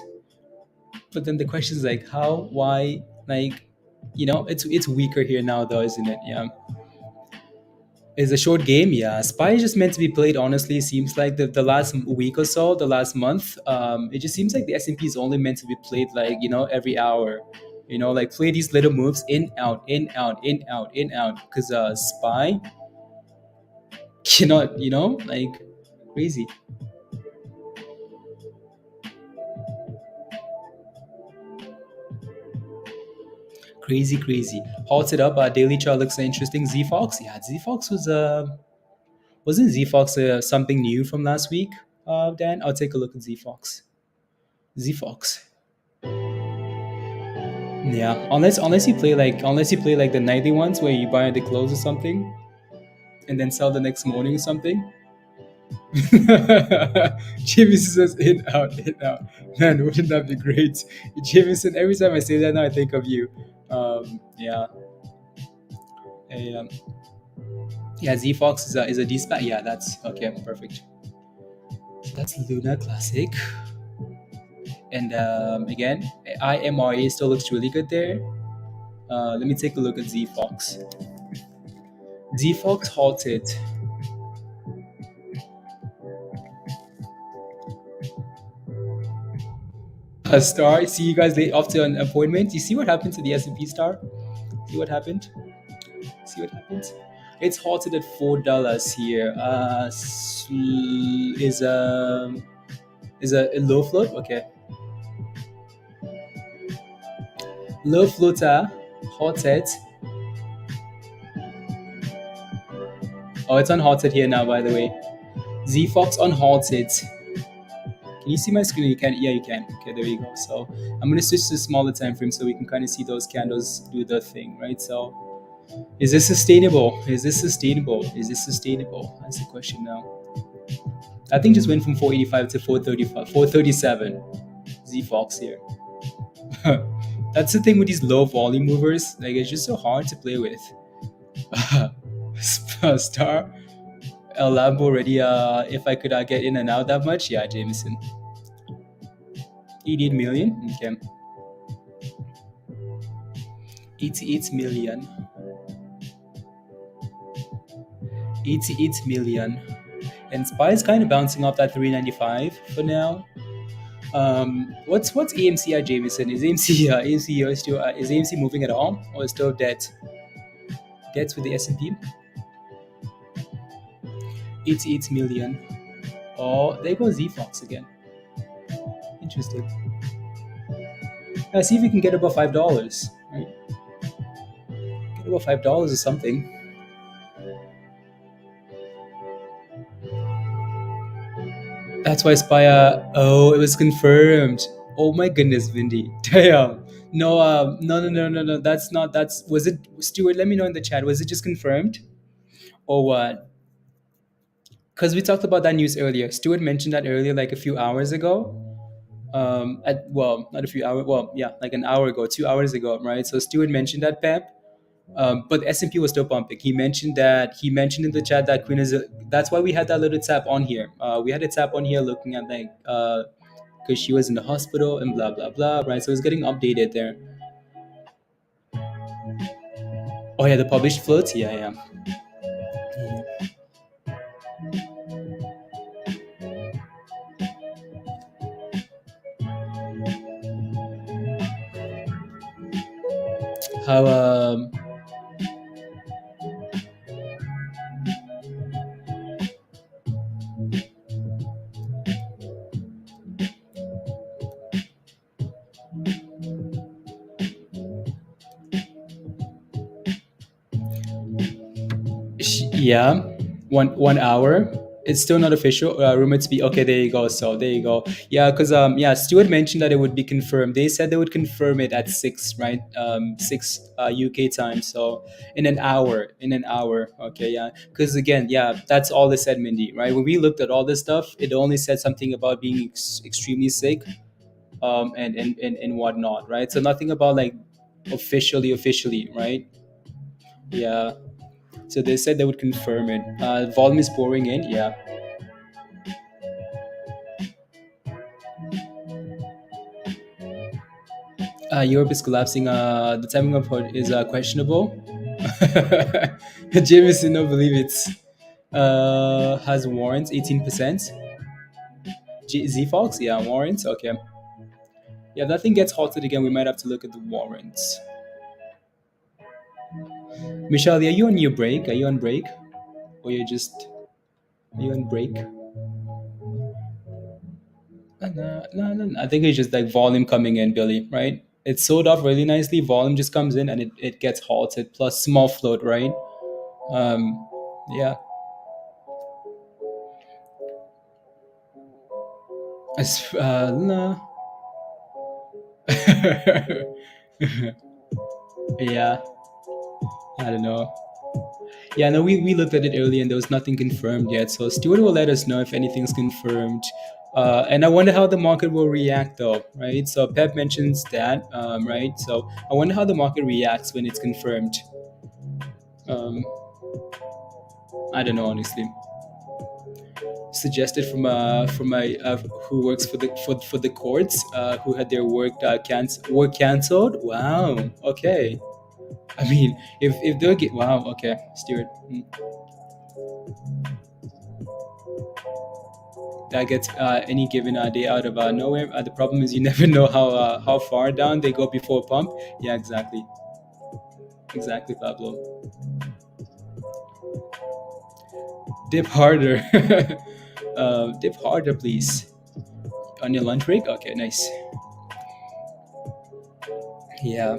But then the question is like, how, why, like, it's weaker here now, though, isn't it? Yeah. It's a short game, yeah. Spy is just meant to be played. Honestly, it seems like the last week or so, the last month, it just seems like the S&P is only meant to be played like every hour. Like play these little moves in out, in out, in out, in out. Because Spy cannot, like crazy, crazy. Halted up. Daily chart looks interesting. Z Fox, yeah, Z Fox wasn't Z Fox something new from last week? Dan, I'll take a look at Z Fox. ZFox. Yeah, unless you play like the nightly ones where you buy at the close or something, and then sell the next morning or something. Jameson says in out. Man, wouldn't that be great? Jameson, every time I say that now I think of you. Yeah. Yeah, Z Fox is a D-SPAC. Yeah, that's okay, perfect. So that's Luna Classic. And again, IMRA still looks really good there. Let me take a look at Z Fox. Z Fox halted. A star. See you guys late after an appointment. You see what happened to the S&P star? See what happened? See what happened? It's halted at $4 here. Is a low float? Okay, low floater halted. Oh, it's unhalted here now. By the way, Z Fox unhalted. Can you see my screen? You can. Yeah, you can. Okay, there you go. So I'm gonna switch to smaller time frame so we can kind of see those candles do the thing, right? So is this sustainable? Is this sustainable? Is this sustainable? That's the question now. I think just went from 485 to 435, 437. Z Fox here. That's the thing with these low volume movers. Like it's just so hard to play with. Star El Lambo already. If I could get in and out that much, yeah, Jameson. 88 million. Okay. 88 million. 88 million. And SPY is kind of bouncing off that 395 for now. What's AMC at Jameson? Is AMC still is AMC moving at all, or is still dead? Debts with the S&P. 88 million. Oh, there goes ZFox again. Interesting. Let's see if we can get above $5. Right? Get above $5 or something. That's why Spire. Oh, it was confirmed. Oh my goodness, Vindy. Damn. No, no. That's not. That's was it, Stuart? Let me know in the chat. Was it just confirmed, or what? Because we talked about that news earlier. Stuart mentioned that earlier, like a few hours ago. Not a few hours. Well, yeah, like an hour ago, 2 hours ago, right? So Stuart mentioned that, Pep. But the S&P was still pumping. He mentioned that. He mentioned in the chat that Queen is. That's why we had that little tap on here. We had a tap on here looking at like because she was in the hospital and blah blah blah, right? So it's getting updated there. Oh yeah, the published floats. Yeah, yeah. How yeah, 1 hour. It's still not official. Rumored to be okay. There you go. So there you go. Yeah, because yeah, Stuart mentioned that it would be confirmed. They said they would confirm it at 6, right? 6 UK time. So in an hour. In an hour. Okay, yeah. Because again, yeah, that's all they said, Mindy. Right? When we looked at all this stuff, it only said something about being extremely sick, and whatnot, right? So nothing about like officially, right? Yeah. So they said they would confirm it. Volume is pouring in. Yeah. Europe is collapsing. The timing of it is questionable. Jameson, no believe it. Has warrants 18%. Z Fox, yeah, warrants. Okay. Yeah, if that thing gets halted again, we might have to look at the warrants. Michelle, are you on your break? Are you on break? Or are you on break? No. I think it's just like volume coming in, Billy, right? It's sold off really nicely. Volume just comes in and it gets halted. Plus small float, right? Yeah. Nah. Yeah, I don't know. Yeah, no, we looked at it earlier and there was nothing confirmed yet. So Stuart will let us know if anything's confirmed. And I wonder how the market will react though, right? So Pep mentions that, right? So I wonder how the market reacts when it's confirmed. Um, I don't know, honestly. Suggested from a who works for the courts, who had their work canceled. Wow. Okay. I mean, if they'll get wow. Okay, Stuart. That gets any given day out of nowhere. The problem is you never know how far down they go before pump. Yeah, exactly, exactly, Pablo. Dip harder, dip harder, please. On your lunch break. Okay, nice. Yeah,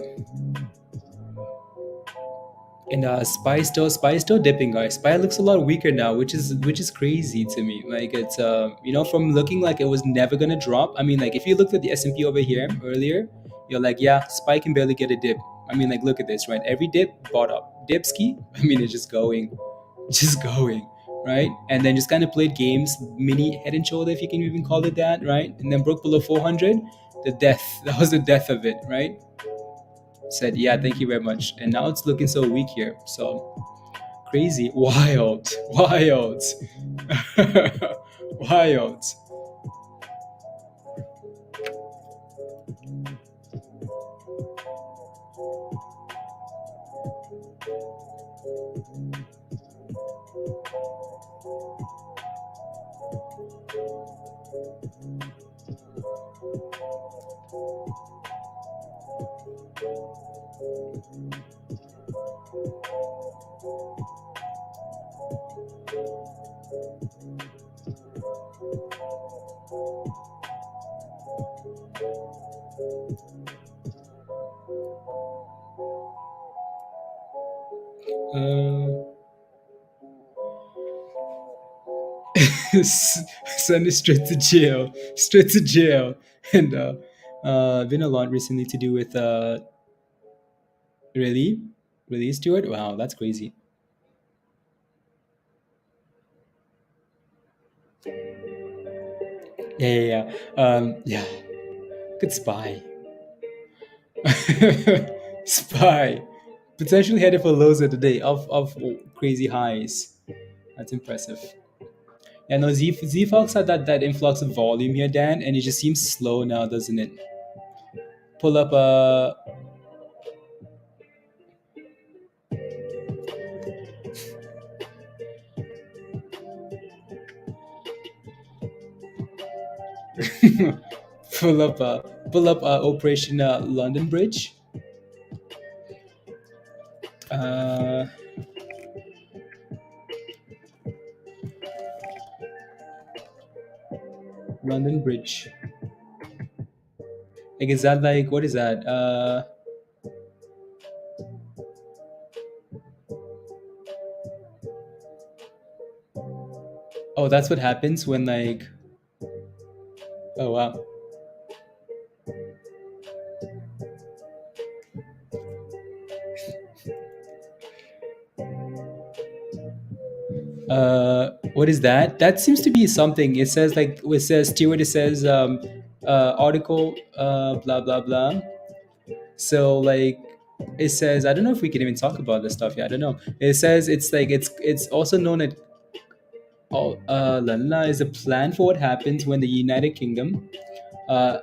and Spy still dipping, guys. Spy looks a lot weaker now, which is crazy to me. Like it's from looking like it was never gonna drop. I mean, like if you looked at the S&P over here earlier, you're like, yeah, Spy can barely get a dip. I mean, like look at this, right? Every dip bought up. Dip ski. I mean, it's just going, just going, right? And then just kind of played games, mini head and shoulder, if you can even call it that, right? And then broke below 400. The death. That was the death of it, right? Said, yeah, thank you very much. And now it's looking so weak here. So crazy, wild, wild, wild. Uh, Send it straight to jail, straight to jail. And been a lot recently to do with really, really, Stuart. Wow, that's crazy. Yeah, yeah, yeah. Yeah, good spy. Spy. Potentially headed for lows of the day of crazy highs. That's impressive. Yeah, no, Z Fox had that influx of volume here, Dan, and it just seems slow now, doesn't it? Pull up a pull up Operation London Bridge. Uh, London Bridge. Like, is that like what is that? Oh, that's what happens when like. Oh wow. What is that? That seems to be something. It says like it says Stewart. It says article blah blah blah. So like it says I don't know if we can even talk about this stuff. Yeah, I don't know. It says it's like it's also known as La La is a plan for what happens when the United Kingdom uh,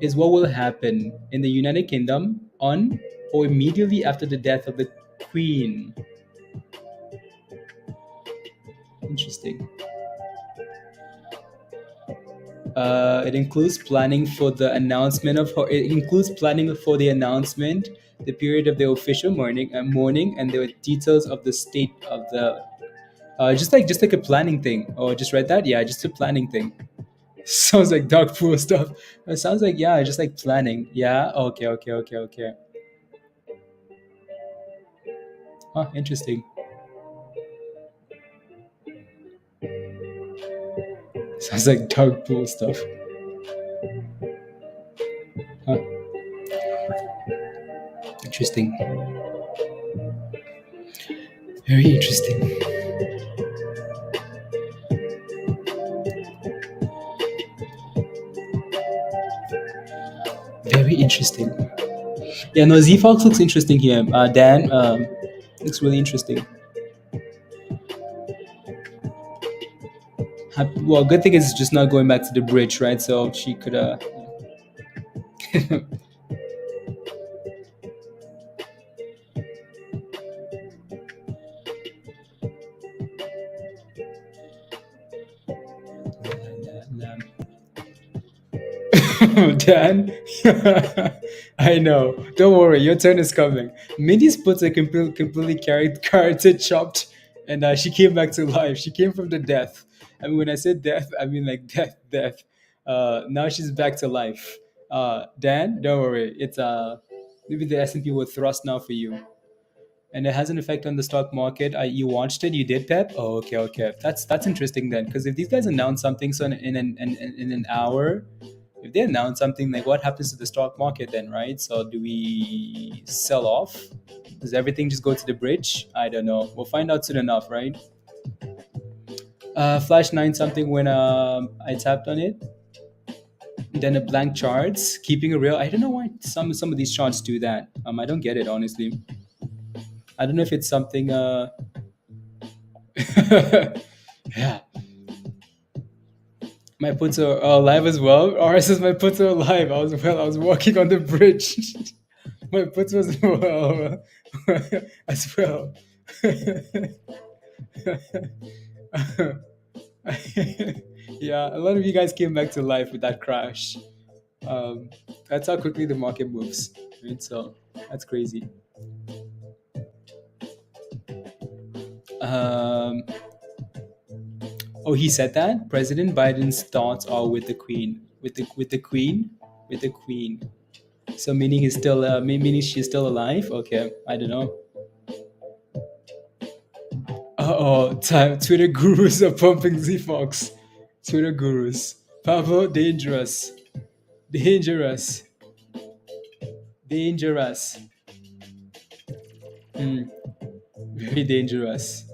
is what will happen in the United Kingdom on or immediately after the death of the Queen. Interesting. It includes planning for the announcement of her. It includes planning for the announcement, the period of the official mourning, and the details of the state of the. Just like a planning thing. Or just read that. Yeah, just a planning thing. Sounds like dog pool stuff. It sounds like yeah, just like planning. Yeah. Okay. Okay. Okay. Okay. Huh. Interesting. Sounds like dog pool stuff. Interesting. Very interesting. Very interesting. Yeah, no, ZFox looks interesting here. Dan, looks really interesting. Well, good thing is just not going back to the bridge, right? So she could. Dan, I know. Don't worry, your turn is coming. Mindy's puts are completely carroted, chopped, and she came back to life. She came from the death. I mean, when I said death, I mean like death, death. Now she's back to life. Dan, don't worry. It's maybe the S&P will thrust now for you, and it has an effect on the stock market. You watched it, you did, Pep. Oh, okay, okay. That's interesting then, because if these guys announce something so in an hour, if they announce something, like what happens to the stock market then, right? So do we sell off? Does everything just go to the bridge? I don't know. We'll find out soon enough, right? Flash 9 something when I tapped on it. Then a blank charts, keeping it real. I don't know why some of these charts do that. I don't get it, honestly. I don't know if it's something. Yeah, my puts are live as well. Or says my puts are live. I was walking on the bridge. My puts was well as well. Yeah, a lot of you guys came back to life with that crash. Um, that's how quickly the market moves. Right? So that's crazy. Um, oh, he said that President Biden's thoughts are with the Queen, with the Queen. So meaning he's still, meaning she's still alive. Okay, I don't know. Oh, time Twitter gurus are pumping ZFox. Twitter gurus. Pablo, dangerous, dangerous, dangerous. Mm, very dangerous.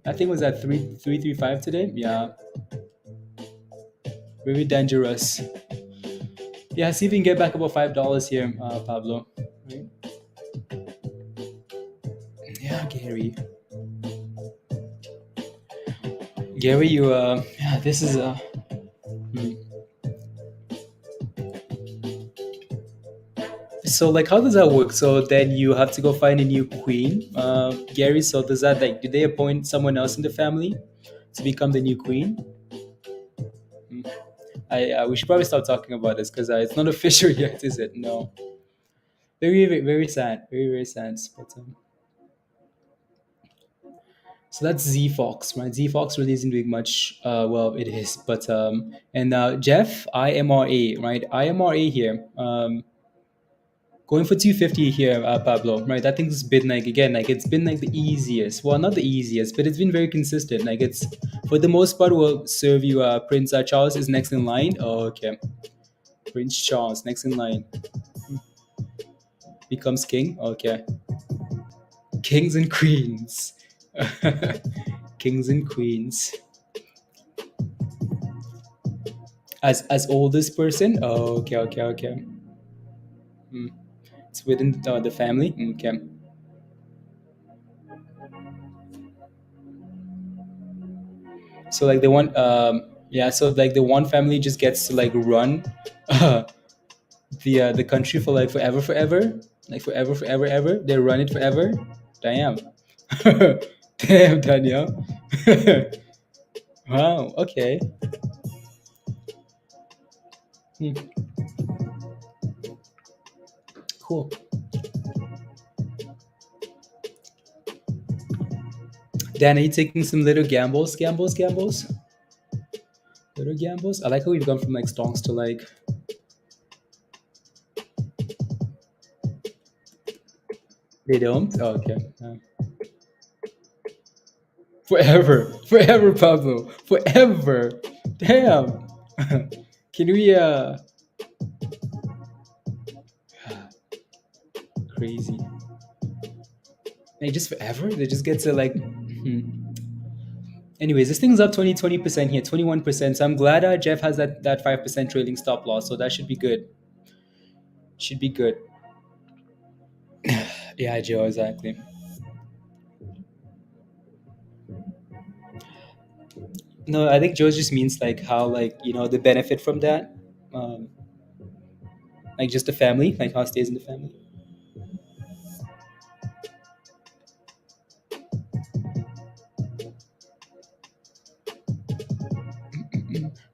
I think it was at 335 today. Yeah, very dangerous. Yeah, see if we can get back about $5 here, Pablo. Right? Yeah, Gary. Gary, you yeah, this is hmm. So like, how does that work? So then you have to go find a new queen, Gary. So does that, like, do they appoint someone else in the family to become the new queen? Hmm. We should probably stop talking about this because it's not official yet, is it? No. Very sad. Very sad. But so that's Z Fox, right? Z Fox really isn't doing much. Well, it is, but and Jeff IMRA, right? IMRA here. Going for 250 here, Pablo, right? I think it's been like, again, like it's been like the easiest. Well, not the easiest, but it's been very consistent. Like it's, for the most part, will serve you. Prince Charles is next in line. Oh, okay. Prince Charles next in line becomes king. Okay. Kings and queens. Kings and queens. As oldest person. Oh, okay, okay, okay. Hmm. It's within the family. Okay. So like the one, yeah. So like the one family just gets to like run the country for like forever, forever, like forever, forever, ever. They run it forever. Damn. Damn, Danielle. Wow. Okay. Hmm. Cool. Dan, are you taking some little gambles? Little gambles? I like how we've gone from like stonks to like. They don't? Oh, okay. Forever. Forever, Pablo. Forever. Damn. Can we Crazy. Like just forever, they just get to like. Anyways, this thing's up 20% here, 21%. So I'm glad Jeff has that 5% trailing stop loss. So that should be good. Should be good. Yeah, Joe, exactly. No, I think Joe just means like how like the benefit from that, um, like just the family, like how it stays in the family.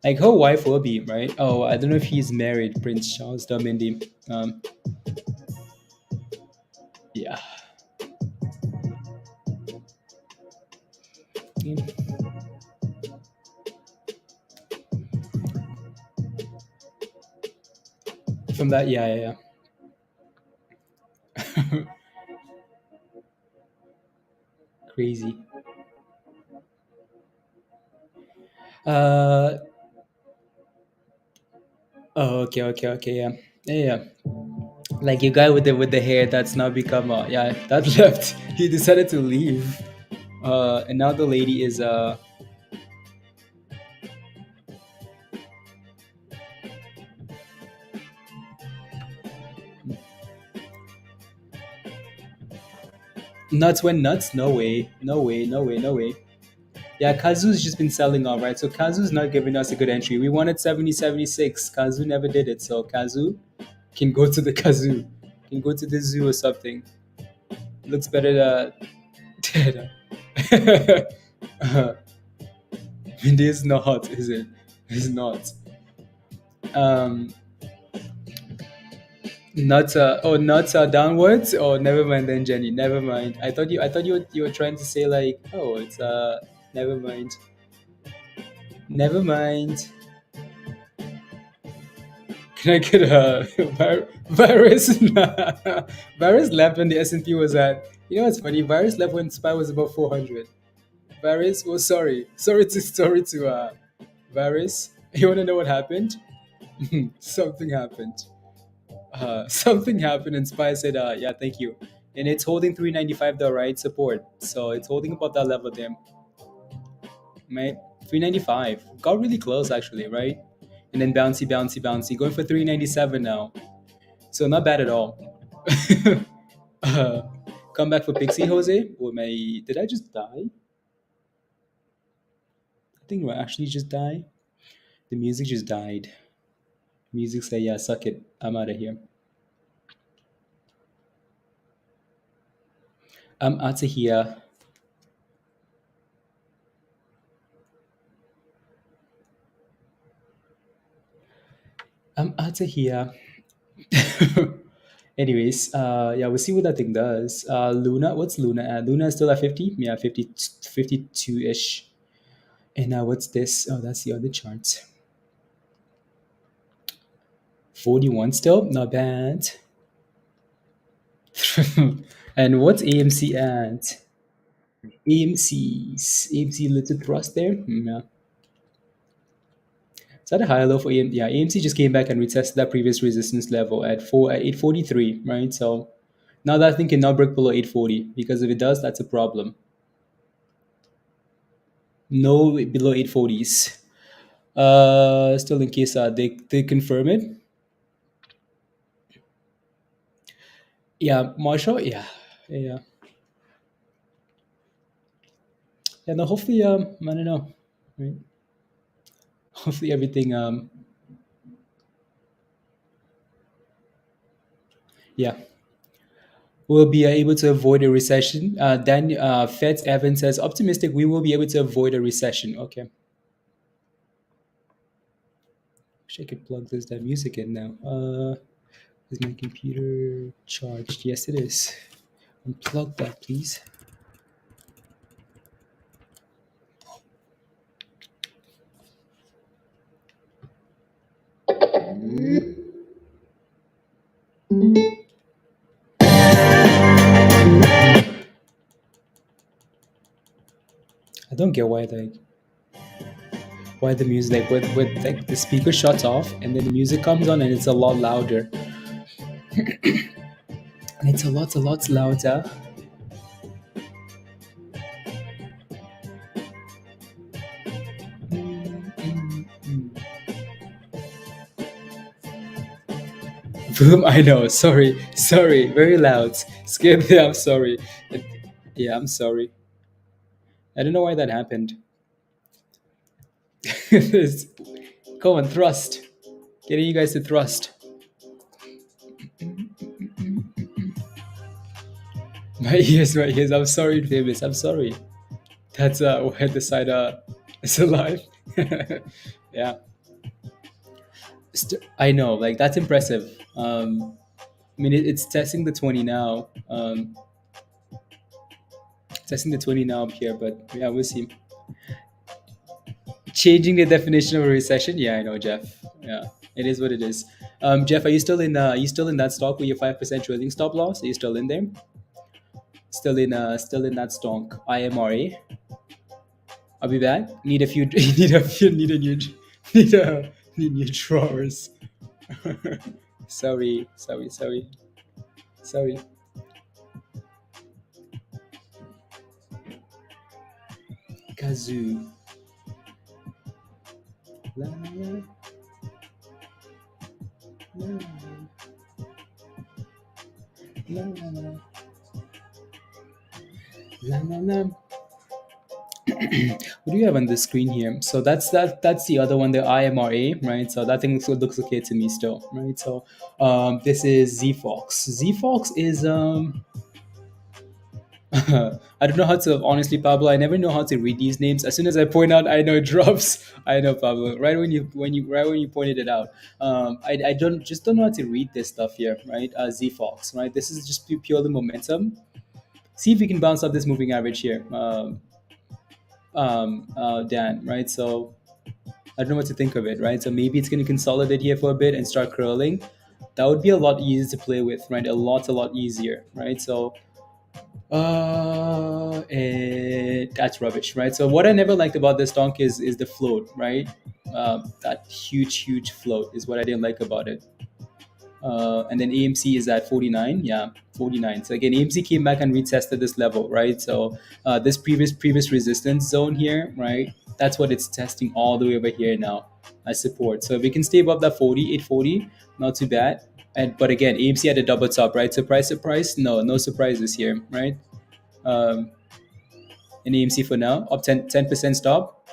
Like her wife will be right. Oh, I don't know if he's married, Prince Charles Domindi. Yeah. Yeah. From that, yeah. Crazy. Uh. Oh, okay. Yeah. Yeah. Like you guy with the hair that's now become yeah, that left. He decided to leave. And now the lady is nuts went nuts. No way. No way. Yeah, Kazu's just been selling off, right? So Kazu's not giving us a good entry. We wanted 70-76. Kazu never did it. So Kazu can go to the Kazoo. Can go to the zoo or something. Looks better than it is not, is it? It's not. Um Nuts nuts are downwards. Oh, never mind then, Jenny. Never mind. I thought you were trying to say like, oh, it's never mind. Never mind. Can I get a virus? Virus left when the S&P was at. You know what's funny? Virus left when SPY was above 400. Virus. Oh, sorry to Virus. You want to know what happened? Something happened. Something happened, and SPY said, "Yeah, thank you." And it's holding 395 the right support, so it's holding above that level there, right? 395 got really close actually, right? And then bouncy, going for 397 now. So not bad at all. uh, come back for PIXY, Jose. Did I just die? I think I actually just died. The music just died. Music say, yeah, suck it. I'm out of here. I'm out of here. I'm out of here. Anyways, yeah, we'll see what that thing does. Luna, what's Luna at? Luna is still at 50? Yeah, 50, 52-ish. And now what's this? Oh, that's the other chart. 41 still? Not bad. And what's AMC at? AMC little trust there? Yeah. Is that a higher low for AMC? Yeah, AMC just came back and retested that previous resistance level at 843, right? So now that thing cannot break below 840, because if it does, that's a problem. No below 840s. Still in case they confirm it. Yeah, Marshall. Yeah. Yeah. No, hopefully, I don't know. Right? Hopefully everything. Yeah, we'll be able to avoid a recession. Then Fed's Evan says optimistic. We will be able to avoid a recession. Okay. Wish I could plug that music in now. Is my computer charged? Yes, it is. Unplug that, please. I don't get why the music with like the speaker shuts off and then the music comes on and it's a lot louder. It's a lot louder. Boom, I know. Sorry. Sorry. Very loud. Scared me. I'm sorry. Yeah, I'm sorry. I don't know why that happened. This- Come on, thrust. Getting you guys to thrust. My ears. I'm sorry, famous. I'm sorry. That's where the side is alive. Yeah. I know, like that's impressive. I mean, it's testing the 20 now. Testing the 20 now up here, but yeah, we'll see. Changing the definition of a recession. Yeah, I know, Jeff. Yeah, it is what it is. Jeff, are you still in? Are you still in that stock with your 5% trailing stop loss? Are you still in there? Still in that stock. IMRA. I'll be back. Need a few. Need a new. Need new drawers. Sorry. Kazoo. La, la, la, la, la, la, la, la, la. What do you have on the screen here? So that's the other one, the IMRA, right? So that thing looks okay to me still, right? So this is ZFox. ZFox is I don't know how to honestly, Pablo. I never know how to read these names. As soon as I point out, I know it drops. I know, Pablo. Right when you pointed it out, I don't know how to read this stuff here, right? ZFox, right? This is just purely momentum. See if we can bounce up this moving average here, Dan, right? So I don't know what to think of it, right? So maybe it's going to consolidate here for a bit and start curling. That would be a lot easier to play with, right? A lot easier, right? So that's rubbish, right? So what I never liked about this donk is the float, right? That huge float is what I didn't like about it. And then AMC is at 49. Yeah, 49. So again, AMC came back and retested this level, right? So this previous resistance zone here, right? That's what it's testing all the way over here now as support. So if we can stay above that 40, 840, not too bad. And but again, AMC had a double top, right? Surprise, no surprises here, right? Um, in AMC for now, up 10% stop.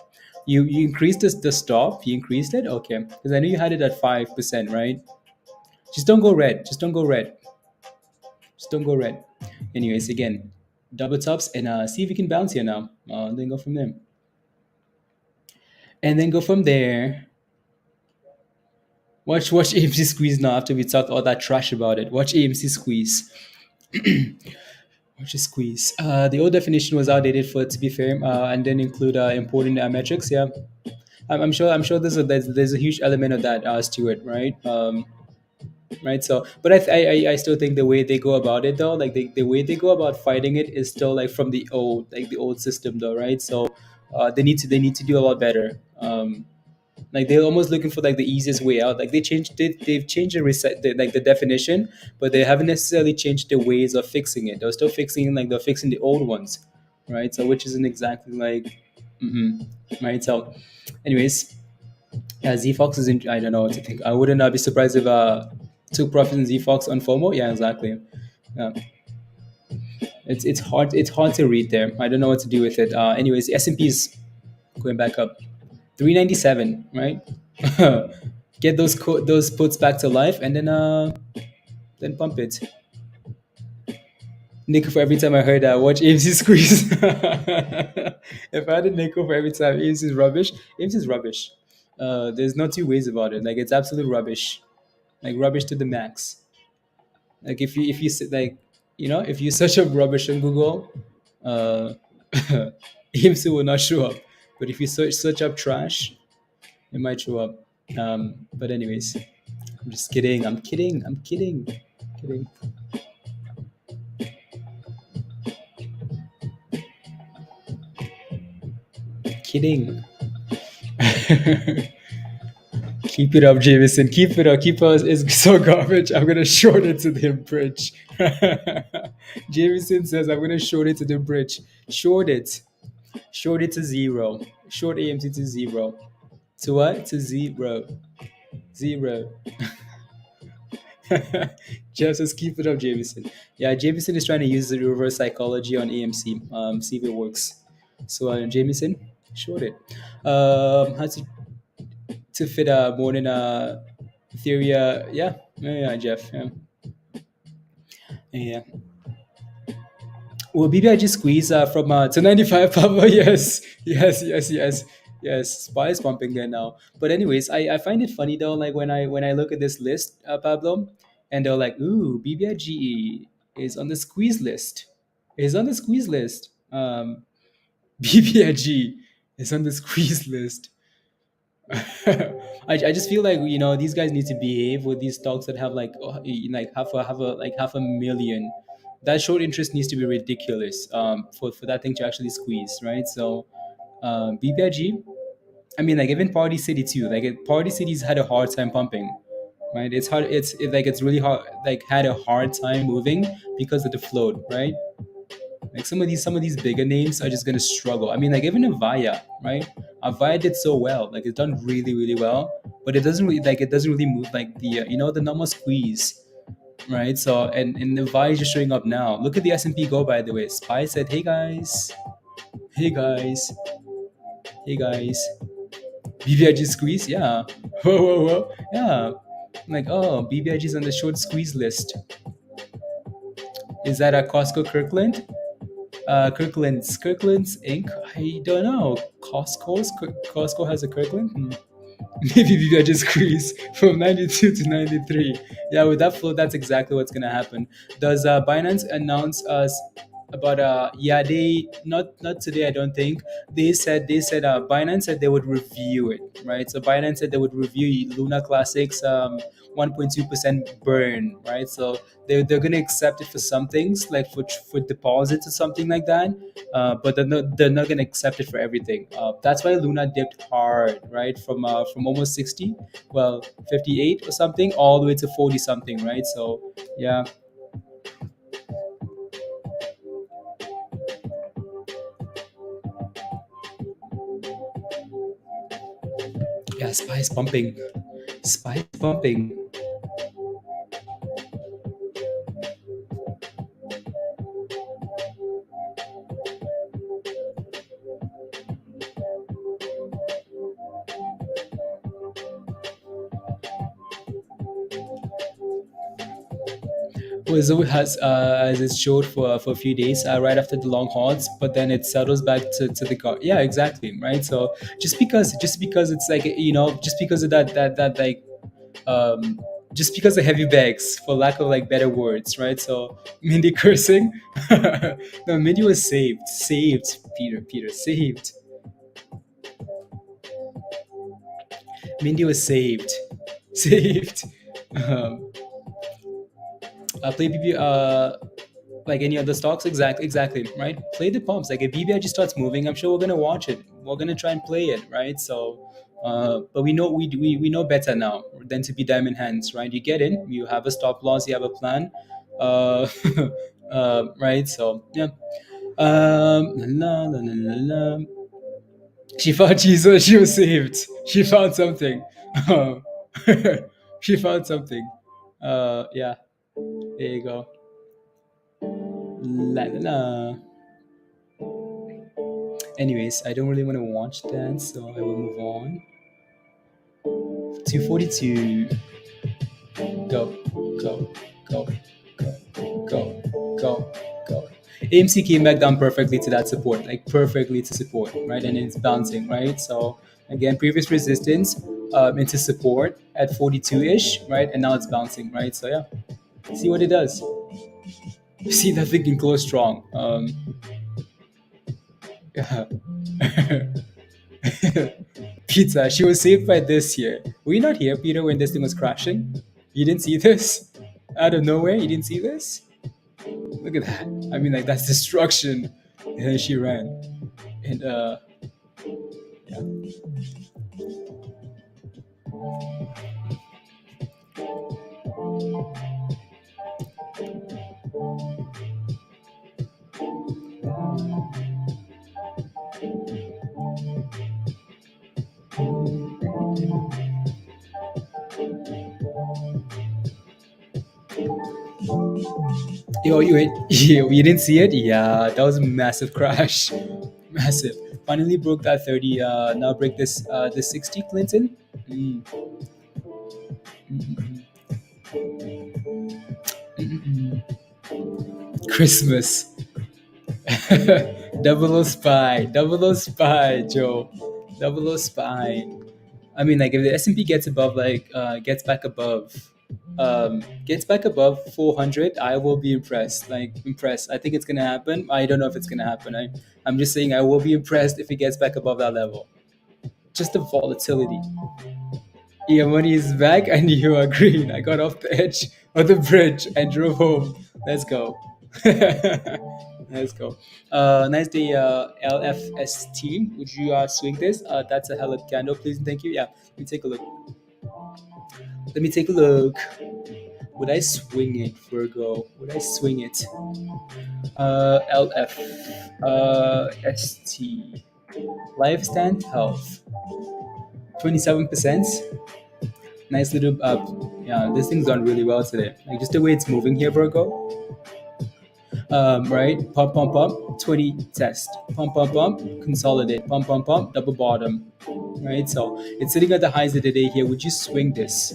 You increased the stop. You increased it, okay? Because I know you had it at 5%, right? Just don't go red. Just don't go red. Just don't go red. Anyways, again, double tops and see if you can bounce here now. Then go from there. And then go from there. Watch AMC squeeze now after we talked all that trash about it. Watch AMC squeeze. Watch it squeeze. The old definition was outdated for it to be fair, and then include important metrics. Yeah, I'm sure there's a huge element of that, Stuart. Right. Right. So, but I still think the way they go about it though, like the way they go about fighting it is still like from the old system though, right? So, they need to do a lot better. Like they're almost looking for like the easiest way out. Like they've changed like the definition, but they haven't necessarily changed the ways of fixing it. They're still fixing like they're fixing the old ones, right? So which isn't exactly like, right? So, anyways, yeah, ZFox is in. I don't know what to think. I wouldn't be surprised if took profits in ZFox on FOMO. Yeah, exactly. Yeah. It's hard to read there. I don't know what to do with it. Anyways, S&P is going back up. 397, right? Get those puts back to life and then pump it. Nickel for every time I heard that. Watch AMC squeeze. If I had a nickel for every time AMC is rubbish, AMC is rubbish. There's no two ways about it. Like it's absolute rubbish. Like rubbish to the max. Like if you like if you search up rubbish on Google, uh, AMC will not show up. But if you search up trash, it might show up. But anyways, I'm just kidding. I'm kidding. I'm kidding. Kidding. Kidding. Keep it up, Jameson. Keep it up. Keep us. It's so garbage. I'm gonna short it to the bridge. Jameson says I'm gonna short it to the bridge. Short it. Short it to zero. Short AMC to zero. To what? To zero. Zero. Jeff says keep it up, Jameson. Yeah, Jameson is trying to use the reverse psychology on AMC. See if it works. So Jameson, short it. How to fit more than theory. Yeah, Jeff. Yeah. Well, maybe I just squeeze from to 95 Pablo. Yes. Spy is pumping there now. But anyways, I find it funny though. Like when I look at this list, Pablo, and they're like, ooh, BBIGE is on the squeeze list. Is on the squeeze list. BBIG is on the squeeze list. I just feel like these guys need to behave with these stocks that have like half a million. That short interest needs to be ridiculous for that thing to actually squeeze, right? So BBIG, I mean, like even Party City too. Party City's had a hard time pumping, right? It's hard. It's really hard. Like had a hard time moving because of the float, right? Like some of these bigger names are just gonna struggle. I mean, like even AVYA, right? AVYA did so well, like it's done really really well, but it doesn't really move like the normal squeeze, right? So and AVYA is just showing up now. Look at the S&P go, by the way. Spy said, hey guys, hey guys, BBIG squeeze, yeah, whoa, yeah. Like, oh, BBIG is on the short squeeze list. Is that a Costco Kirkland? Kirkland's Inc. I don't know. Costco has a Kirkland. Maybe I just squeeze from 92 to 93. Yeah, with that flow, that's exactly what's gonna happen. Does Binance announce us about yeah, they not today, I don't think. They said Binance said they would review it, right? So Binance said they would review Luna Classic's 1.2% burn, right? So they're gonna accept it for some things, like for deposits or something like that, but they're not gonna accept it for everything. That's why Luna dipped hard, right? From almost 60, well, 58 or something, all the way to 40 something, right? So yeah, yeah, Spice pumping, Spice pumping. Was has as it showed for a few days right after the long halts, but then it settles back to the car. Yeah, exactly, right. So just because it's like just because of that like just because of heavy bags, for lack of like better words, right? So Mindy cursing. No, Mindy was saved. Peter saved. Mindy was saved, saved. Um, Play BB. Like any other stocks, exactly, right? Play the pumps. Like if BBI just starts moving, I'm sure we're gonna watch it. We're gonna try and play it, right? So but we know better now than to be diamond hands, right? You get in, you have a stop loss, you have a plan, uh, right? So yeah. La, la, la, la, la. She found Jesus. She was saved. She found something. She found something. Yeah. There you go. La la la. Anyways, I don't really want to watch that, so I will move on. 242. Go, go, go, go, go, go, go. AMC came back down perfectly to that support, like perfectly to support, right? And it's bouncing, right? So again, previous resistance into support at 42-ish, right? And now it's bouncing, right? So yeah, see what it does. You see that thing can close strong. Yeah. Pizza, she was saved by this here. Were you not here, Peter, when this thing was crashing? You didn't see this? Out of nowhere, you didn't see this? Look at that. I mean, like, that's destruction. And then she ran. And, yeah. Yo, you didn't see it? Yeah, that was a massive crash. Massive. Finally broke that 30. Now break this 60, Clinton. Mm, mm, mm, mm, Christmas. Double O spy. Double O spy, Joe. Double O spy. I mean, like if the S&P gets above, gets back above 400, I will be impressed. Like impressed. I think it's gonna happen. I don't know if it's gonna happen. I'm just saying I will be impressed if it gets back above that level. Just the volatility. Your money is back and you are green. I got off the edge of the bridge and drove home. Let's go. Let's go. Nice day, LFST. Would you swing this? That's a hell of a candle, please and thank you. Yeah, let me take a look. Let me take a look. Would I swing it, Virgo? Would I swing it? LF. ST. Lifespan health. 27%. Nice little up. Yeah, this thing's done really well today. Like just the way it's moving here, Virgo. Right? Pump, pump, pump. 20 test. Pump, pump, pump. Consolidate. Pump, pump, pump. Double bottom. Right? So it's sitting at the highs of the day here. Would you swing this?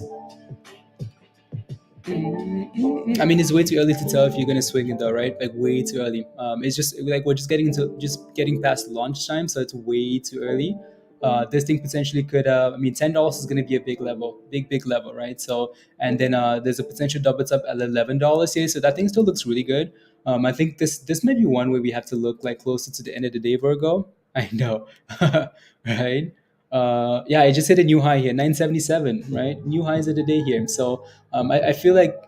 I mean, it's way too early to tell if you're gonna swing it though, right? Like way too early. It's just like we're just getting past lunchtime, so it's way too early. This thing potentially could. I mean, $10 is gonna be a big level, big level, right? So, and then there's a potential double top at $11 here, so that thing still looks really good. I think this might be one where we have to look like closer to the end of the day, Virgo. I know, right? Yeah, I just hit a new high here, 977, right? New highs of the day here. So I feel like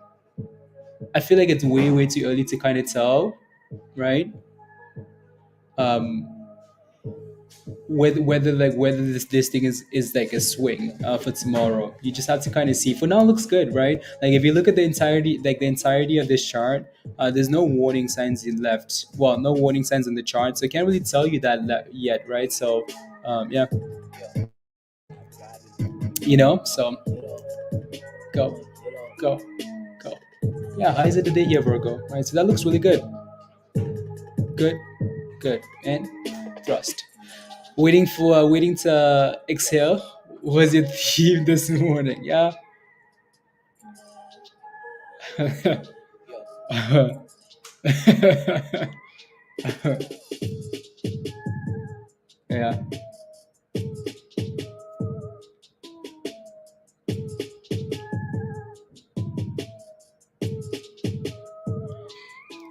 it's way too early to kind of tell, right? Um, whether this thing is like a swing for tomorrow. You just have to kind of see. For now, it looks good, right? Like if you look at the entirety of this chart, there's no warning signs left. Well, no warning signs in the chart, so I can't really tell you that yet, right? So, yeah, so go, go, go. Yeah, highs of the day here, Virgo. Right, so that looks really good. Good, good, and thrust. Waiting to exhale was your theme this morning. Yeah. Yeah.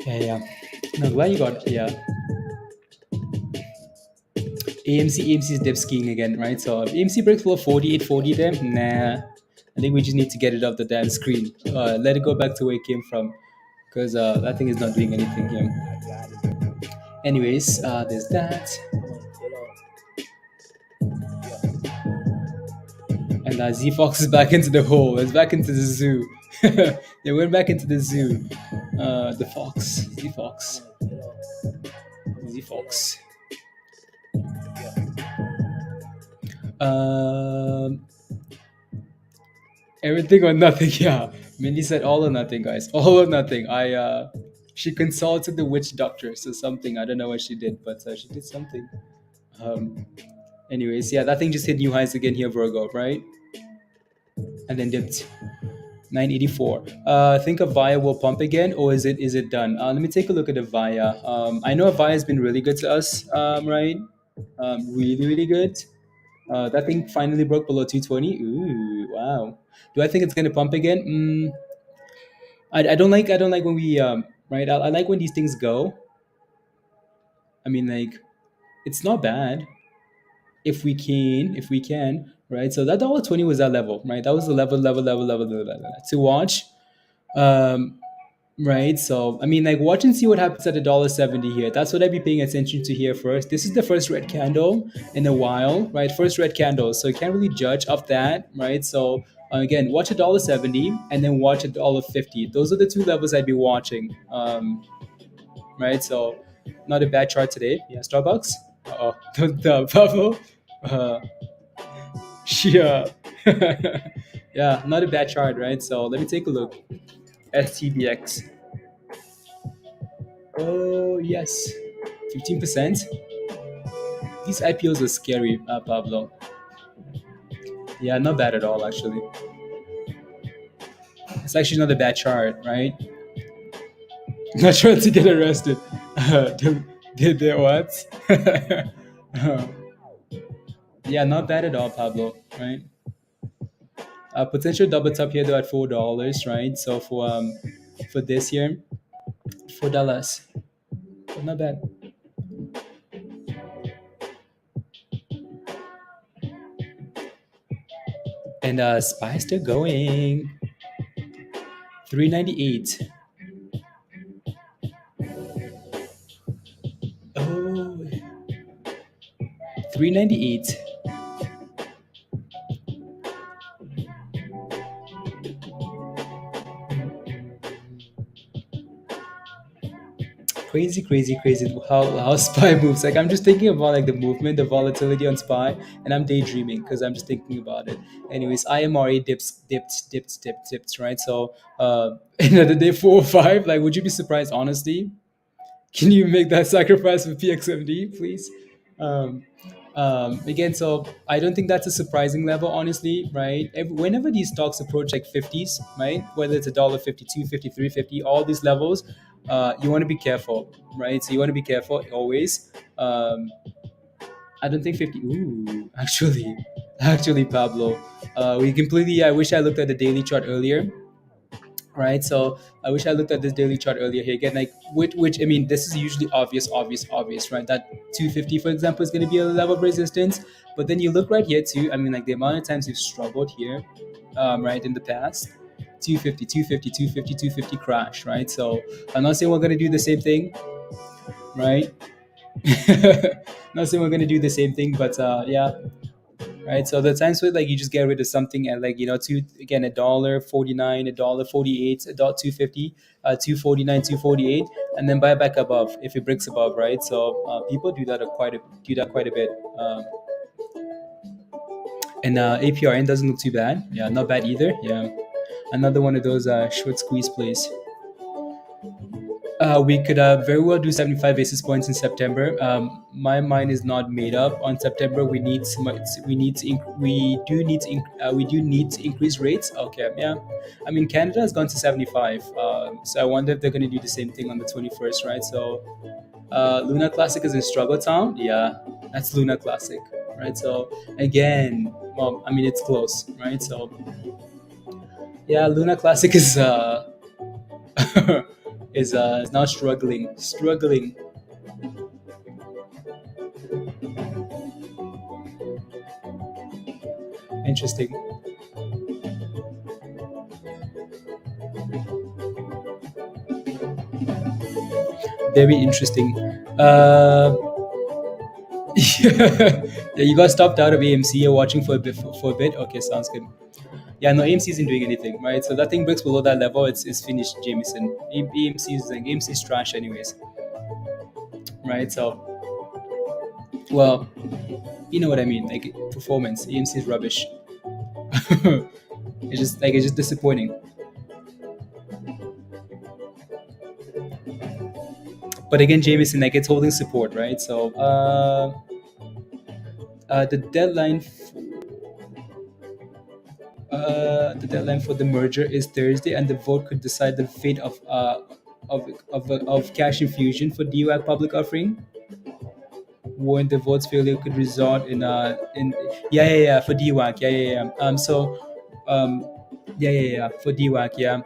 Yeah. No, glad you got. Yeah. AMC is dip skiing again, right? So if AMC breaks below 48.40 there, nah. I think we just need to get it off the damn screen. Let it go back to where it came from, because that thing is not doing anything here. Anyways, there's that. And Z Fox is back into the hole. It's back into the zoo. They went back into the zoo. The fox, Z Fox, Z Fox. Everything or nothing. Yeah, Mindy said all or nothing, guys. All or nothing. She consulted the witch doctor, so something. I don't know what she did, but she did something. Anyways, yeah, that thing just hit new highs again here, Virgo, right? And then dipped 984. Think AVYA will pump again, or is it done? Let me take a look at AVYA. I know AVYA has been really good to us, right? Really good. That thing finally broke below 220. Ooh, wow. Do I think it's gonna pump again? I don't like when we right. I like when these things go. I mean, like, it's not bad if we can, right? So that $1.20 was that level, right? That was the level to watch. Um, right? So I mean, like, watch and see what happens at $1.70 here. That's what I'd be paying attention to here first. This is the first red candle in a while, right? First red candle, so you can't really judge off that, right? So again, watch $1.70 and then watch $1.50. Those are the two levels I'd be watching, right? So not a bad chart today. Yeah, Starbucks. Oh, the Pablo. Uh, yeah, yeah, not a bad chart, right? So let me take a look. STBX. Oh, yes. 15%. These IPOs are scary, Pablo. Yeah, not bad at all, actually. It's actually not a bad chart, right? Not trying to get arrested. Did they what? Uh, yeah, not bad at all, Pablo, right? Potential double top here though at $4, right? So for this year, $4, but not bad. And SPY still going. 398. Oh, 398. Crazy, crazy, crazy how SPY moves. Like, I'm just thinking about like the movement, the volatility on SPY, and I'm daydreaming because I'm just thinking about it. Anyways, IMRA dips, right? So another day 4 or 5. Like, would you be surprised, honestly? Can you make that sacrifice for PXMD, please? Um, Again, so I don't think that's a surprising level, honestly, right? Whenever these stocks approach like 50s, right? Whether it's $1.52, 53, 50, all these levels, you want to be careful, right? So you want to be careful always. I don't think 50. Ooh, actually, Pablo, we completely. I wish I looked at the daily chart earlier, right? So I wish I looked at this daily chart earlier here again, like which I mean, this is usually obvious, right? That 250, for example, is going to be a level of resistance, but then you look right here too. I mean, like the amount of times you've struggled here, right, in the past. 250 crash, right? So I'm not saying we're going to do the same thing, right? Not saying we're going to do the same thing, but yeah, right? So the times where like you just get rid of something at like two again $1.49, $1.48, $2.50, 249, 248, and then buy back above if it breaks above, right? So people do that quite a bit. And APRN doesn't look too bad. Yeah, not bad either. Yeah, another one of those short squeeze plays. We could very well do 75 basis points in September. My mind is not made up on September. We do need to increase rates. Okay, yeah. I mean, Canada has gone to 75, so I wonder if they're going to do the same thing on the 21st, right? So, Luna Classic is in struggle town. Yeah, that's Luna Classic, right? So again, well, I mean, it's close, right? So yeah, Luna Classic is is now struggling. Interesting. Very interesting. Yeah, you got stopped out of AMC. You're watching for a bit. For a bit. Okay, sounds good. Yeah, no, AMC isn't doing anything, right? So that thing breaks below that level. It's finished, Jameson. AMC is trash, anyways, right? So, well, you know what I mean. Like performance, AMC is rubbish. It's just disappointing. But again, Jameson, like it's holding support, right? So the deadline. The deadline for the merger is Thursday, and the vote could decide the fate of cash infusion for DUAC public offering. When the votes failure could result in yeah for DUAC yeah. So yeah for DUAC, yeah.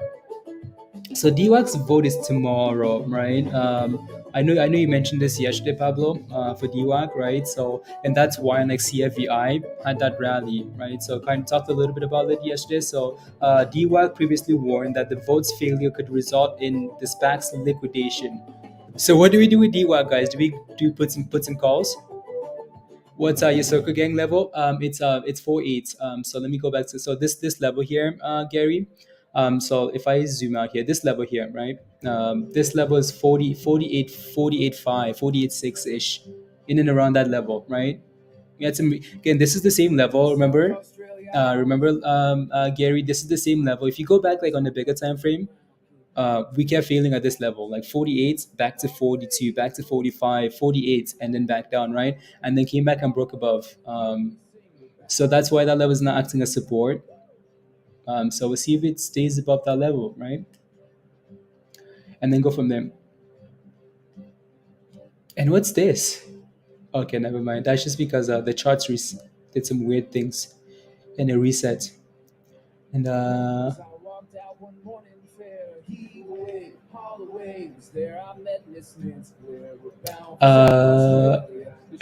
So DWAC's vote is tomorrow, right? I know you mentioned this yesterday, Pablo, for DWAC, right? So and that's why like CFVI had that rally, right? So kind of talked a little bit about it yesterday. So DWAC previously warned that the vote's failure could result in the SPAC's liquidation. So what do we do with DWAC, guys? Do we do puts and calls? What's your circle gang level? It's 4.8. So let me go back to this level here, Gary. So if I zoom out here, this level here, right? This level is 40, 48, 48.5, 48.6 ish, in and around that level, right? Yeah, again, this is the same level. Remember, Gary, this is the same level. If you go back like on the bigger time frame, we kept failing at this level, like 48 back to 42, back to 45, 48, and then back down, right? And then came back and broke above. So that's why that level is not acting as support. So we'll see if it stays above that level, right? And then go from there. And what's this? Okay, never mind. That's just because the charts did some weird things and a reset. And uh,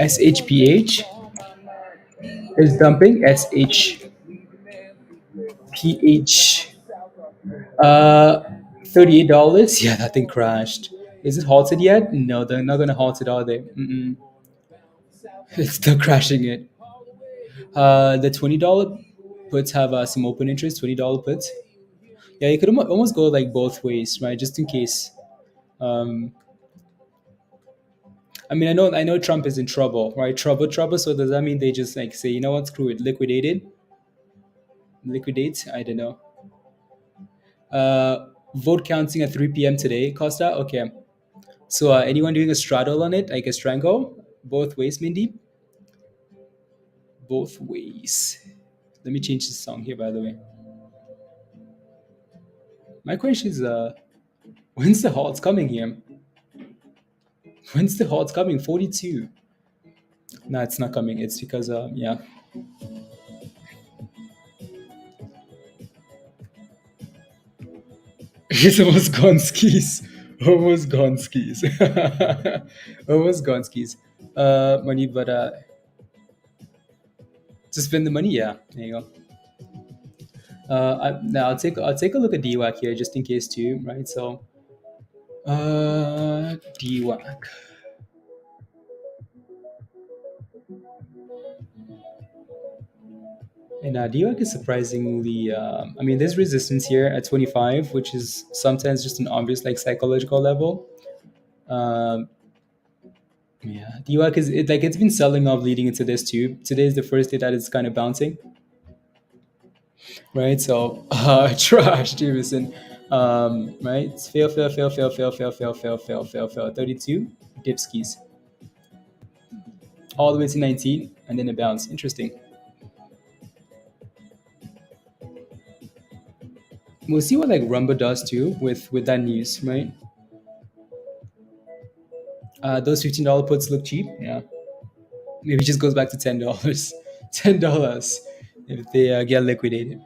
SHPH is dumping. SHPH. Uh, $38. Yeah, that thing crashed. Is it halted yet? No, they're not gonna halt it, are they? Mm-mm. It's still crashing it. The $20 puts have some open interest. $20 puts. Yeah, you could almost go like both ways, right? Just in case. Um, I mean, I know Trump is in trouble, right? Trouble. So does that mean they just like say, you know what, screw it, liquidate? I don't know. Vote counting at 3 p.m. today, Costa. Okay. So anyone doing a straddle on it? I guess Strango. Both ways, Mindy. Both ways. Let me change the song here, by the way. My question is, when's the halts coming here? When's the halts coming? 42. No, it's not coming. It's because, yeah. He's almost gone skis. Almost gone skis. Almost gone skis. Money, but to spend the money, yeah. There you go. Now I'll take a look at DWAC here just in case too, right? So DWAC. And DWAC is surprisingly, I mean, there's resistance here at 25, which is sometimes just an obvious like psychological level. Um, yeah, DWAC it's been selling off leading into this too. Today is the first day that it's kind of bouncing, right? So trash, Jameson. Right? It's fail. 32 dipskis all the way to 19, and then a bounce. Interesting. We'll see what like Rumba does too with that news, right? Those $15 puts look cheap. Yeah, maybe it just goes back to $10. $10 if they get liquidated.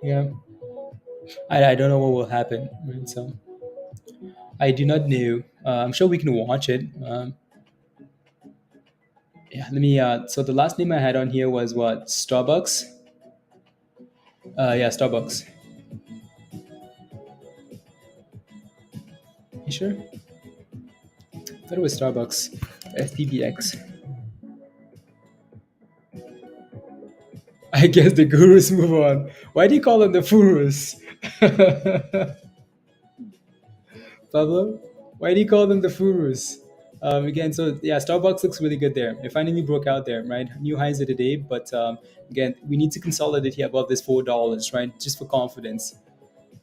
Yeah, I don't know what will happen. Right? So I do not know. I'm sure we can watch it. Yeah, let me. So the last name I had on here was what? Starbucks. Yeah, Starbucks. You sure? I thought it was Starbucks. STBX. I guess the gurus move on. Why do you call them the furus? Pablo? Why do you call them the furus? Again, so yeah, Starbucks looks really good there. It finally broke out there, right? New highs of the day, but again, we need to consolidate here above this $4, right? Just for confidence.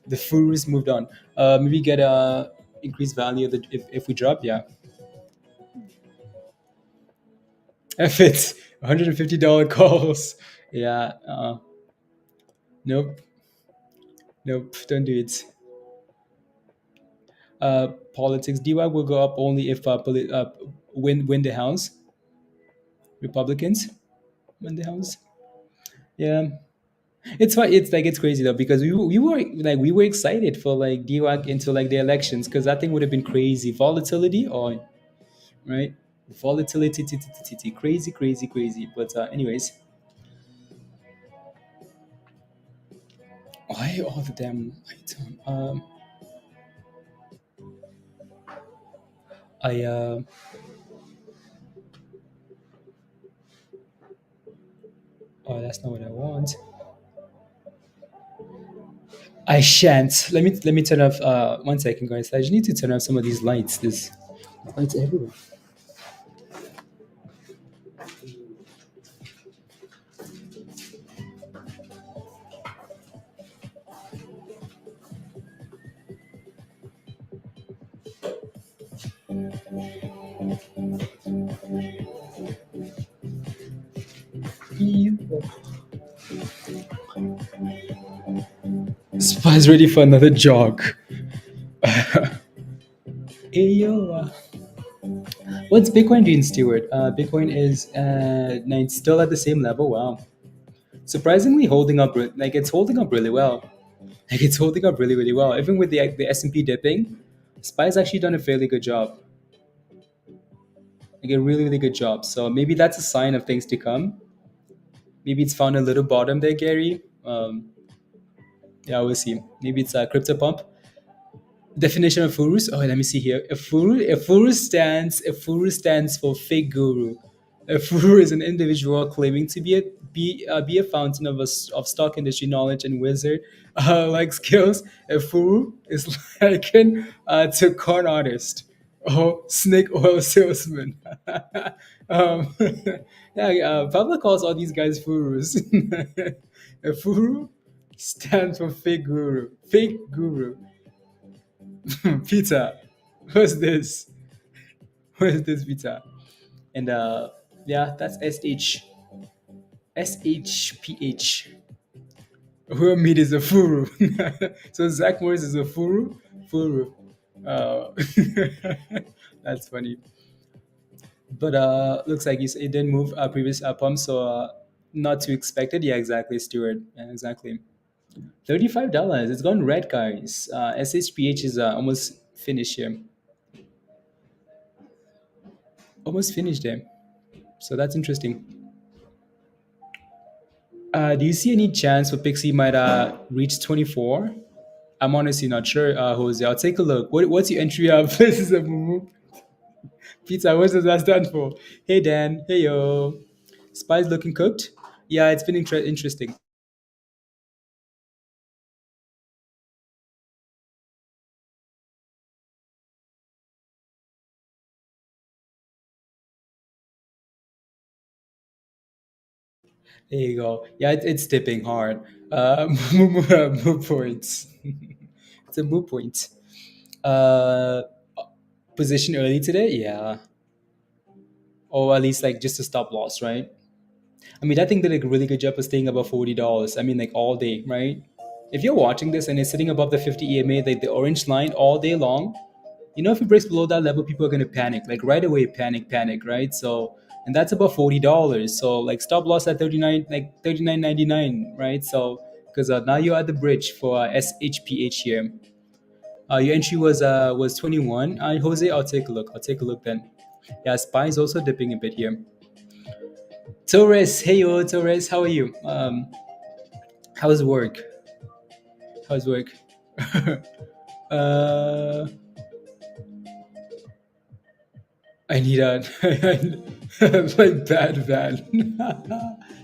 The furus moved on. Maybe get a increased value if we drop, yeah. If it's $150 calls, yeah. Nope, nope, don't do it. Politics. DWAG will go up only if win the House. Republicans win the House. Yeah. It's fine. It's like it's crazy though because we were excited for like DWAC into like the elections because that thing would have been crazy volatility or right volatility crazy crazy crazy. But anyways, why all the damn item? I oh that's not what I want. I shan't. Let me turn off. 1 second, guys. I just need to turn off some of these lights. There's lights everywhere. Spy's ready for another jog. Hey yo, what's Bitcoin doing, Stewart? Bitcoin is still at the same level. Wow, surprisingly holding up. Like it's holding up really well. Like it's holding up really really well. Even with the S&P dipping, Spy's actually done a fairly good job. Like a really really good job. So maybe that's a sign of things to come. Maybe it's found a little bottom there, Gary. Yeah, we'll see. Maybe it's a crypto pump. Definition of Furus. Oh, let me see here. A Furu stands for fake guru. A Furu is an individual claiming to be a fountain of stock industry knowledge and wizard like skills. A Furu is likened to con artist or snake oil salesman. um, yeah, Pablo calls all these guys Furus. A Furu stands for fake guru. Fake guru. Peter, what's this? What's this, Peter? And yeah, that's SHPH. Who made is a furu. So Zach Morris is a furu. Furu. Uh, that's funny. But looks like it didn't move previous pump, so not too expected. Yeah, exactly, Stuart. Yeah, exactly. $35. It's gone red, guys. SHPH is almost finished here. Almost finished there. So that's interesting. Do you see any chance for PIXY might reach 24? I'm honestly not sure, Jose. I'll take a look. What's your entry up? This is a moo. Pizza, what does that stand for? Hey, Dan. Hey, yo. Spice looking cooked? Yeah, it's been interesting. There you go. Yeah, it's dipping hard. Moo points. It's a moo point. Uh, Position early today? Yeah. Or at least like just a stop loss, right? I mean, I think did a really good job of staying above $40. I mean, like all day, right? If you're watching this and it's sitting above the 50 EMA, like the orange line all day long, if it breaks below that level, people are gonna panic, like right away, panic, right? So, and that's above $40. So, like stop loss at 39, like 39.99, right? So, because now you're at the bridge for SHPH here. Your entry was 21. Jose, I'll take a look. I'll take a look then. Yeah, SPY is also dipping a bit here. Torres, hey yo, Torres, how are you? How's work? How's work? uh, I need a like bad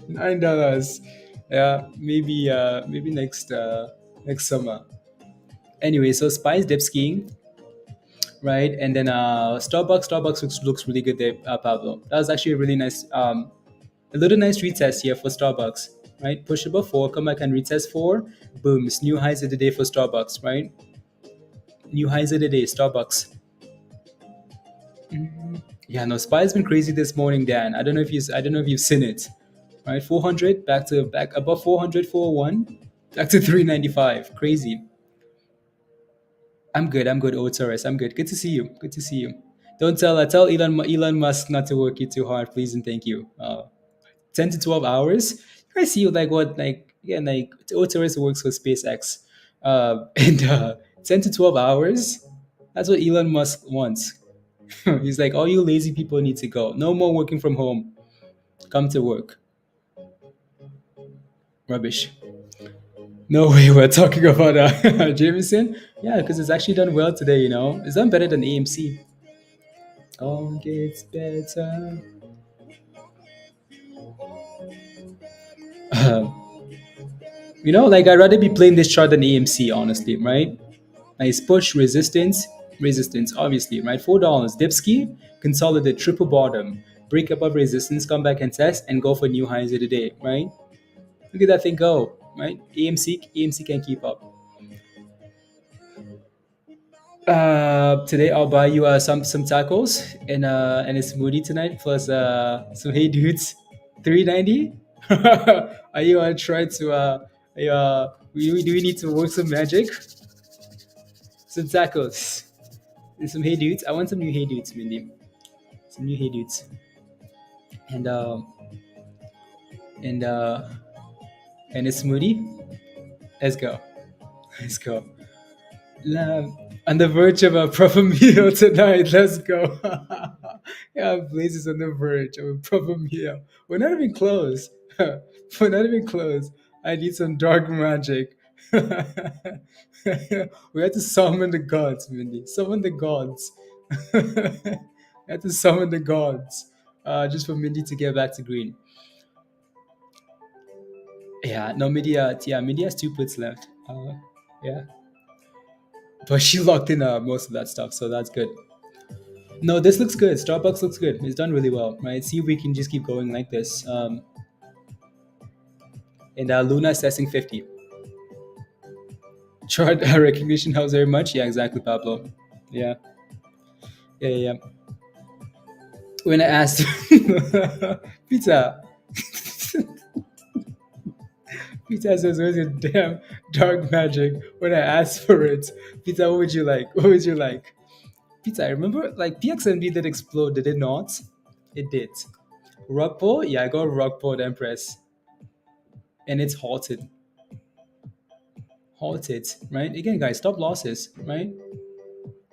$9. Yeah, maybe next summer. Anyway, so Spice dip skiing, right? And then Starbucks looks really good there, Pablo. That was actually a really nice a little nice retest here for Starbucks, right? Push above 4, come back and retest 4. Boom, it's new highs of the day for Starbucks, right? New highs of the day, Starbucks. Yeah, no, Spy's been crazy this morning, Dan. I don't know if you've seen it. Right, 400 back above 400, 401, back to 395. Crazy. I'm good. I'm good. Oh, Taurus. I'm good. Good to see you. Good to see you. Don't tell Elon Musk not to work you too hard, please and thank you. 10 to 12 hours. I see you like what like Again, like Oteris works for SpaceX, and 10 to 12 hours. That's what Elon Musk wants. He's like, all you lazy people need to go. No more working from home. Come to work. Rubbish. No way we're talking about Jameson. Yeah, because it's actually done well today. It's done better than AMC. All gets better. Like I'd rather be playing this chart than AMC, honestly, right? Nice push, resistance, obviously, right? $4. Dipski, consolidate, triple bottom, break above resistance, come back and test, and go for new highs of the day, right? Look at that thing go, right? AMC can keep up. Today I'll buy you some tacos and a smoothie tonight plus some Hey Dudes, 390. Are you trying to do we need to work some magic? Some tacos and some Hey Dudes. I want some new Hey Dudes, Mindy. Some new Hey Dudes and and uh and a smoothie. Let's go. Let's go. On the verge of a proper meal tonight. Let's go. Yeah, Blaze is on the verge of a proper meal. We're not even close. We're not even close. I need some dark magic. We have to summon the gods, Mindy. Summon the gods. We have to summon the gods. Just for Mindy to get back to green. Yeah, no, Mindy has 2 puts left. Yeah. But she locked in most of that stuff, so that's good. No, this looks good. Starbucks looks good. It's done really well, right? See if we can just keep going like this. And Luna is testing 50. Chart recognition helps very much. Yeah, exactly, Pablo. Yeah. Yeah. When I asked Pizza, Pizza says, "Where's your damn dark magic?" When I asked for it, Pizza, what would you like? What would you like? Pizza, I remember like PXNB did explode, did it not? It did. Rugpo? Yeah, I got Rugpo Empress. And it's halted. Halted, right? Again, guys, stop losses, right?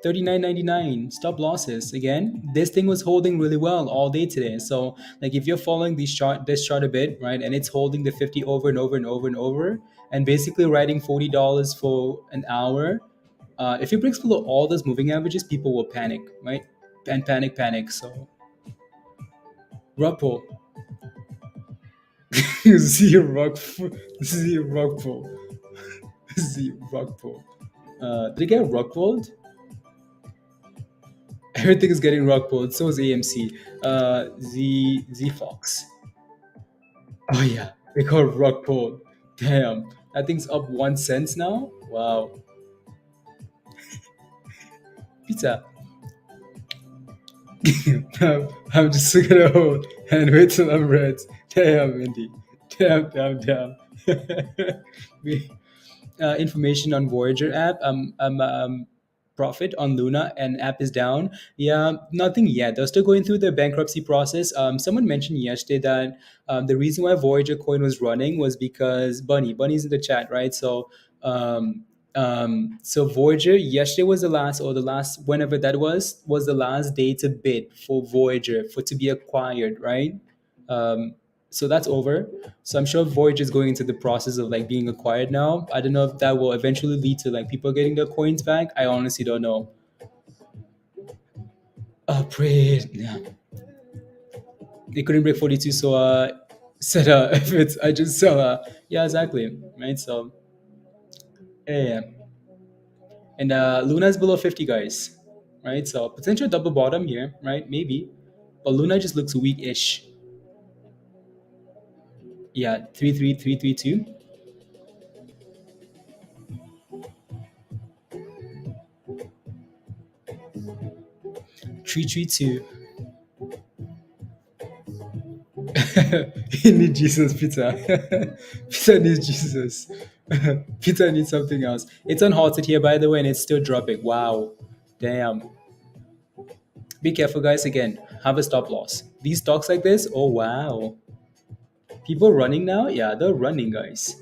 39.99 stop losses. Again, this thing was holding really well all day today. So like if you're following this chart a bit, right, and it's holding the 50 over and over and over and over, and basically writing $40 for an hour, if it breaks below all those moving averages, people will panic, right? And panic. So Rugpo. Z Rugpo. Z Rugpo. Z Rugpo. Did it get Rugpoed? Everything is getting Rugpoed. So is AMC. Z Fox. Oh yeah, they got Rugpoed. Damn, that thing's up 1 cent now. Wow. Pizza. I'm just gonna hold and wait till I'm red. Damn, Indy. Damn. We, information on Voyager app. Profit on Luna and app is down. Yeah, nothing yet. They're still going through the bankruptcy process. Someone mentioned yesterday that the reason why Voyager coin was running was because Bunny's in the chat, right? So Voyager yesterday was the last whenever that was the last day to bid for Voyager for to be acquired, right? Um, so that's over. So I'm sure Voyager is going into the process of like being acquired now. I don't know if that will eventually lead to like people getting their coins back. I honestly don't know. Pray. Yeah. They couldn't break 42, so said if it's I just sell yeah, exactly. Right. So yeah. And Luna's below 50, guys. Right? So potential double bottom here, right? Maybe. But Luna just looks weak-ish. Yeah, 33332. 332. He needs Jesus, Peter. Peter needs Jesus. Peter needs something else. It's unhalted here, by the way, and it's still dropping. Wow. Damn. Be careful, guys. Again, have a stop loss. These stocks like this, oh wow. People running now? Yeah, they're running, guys.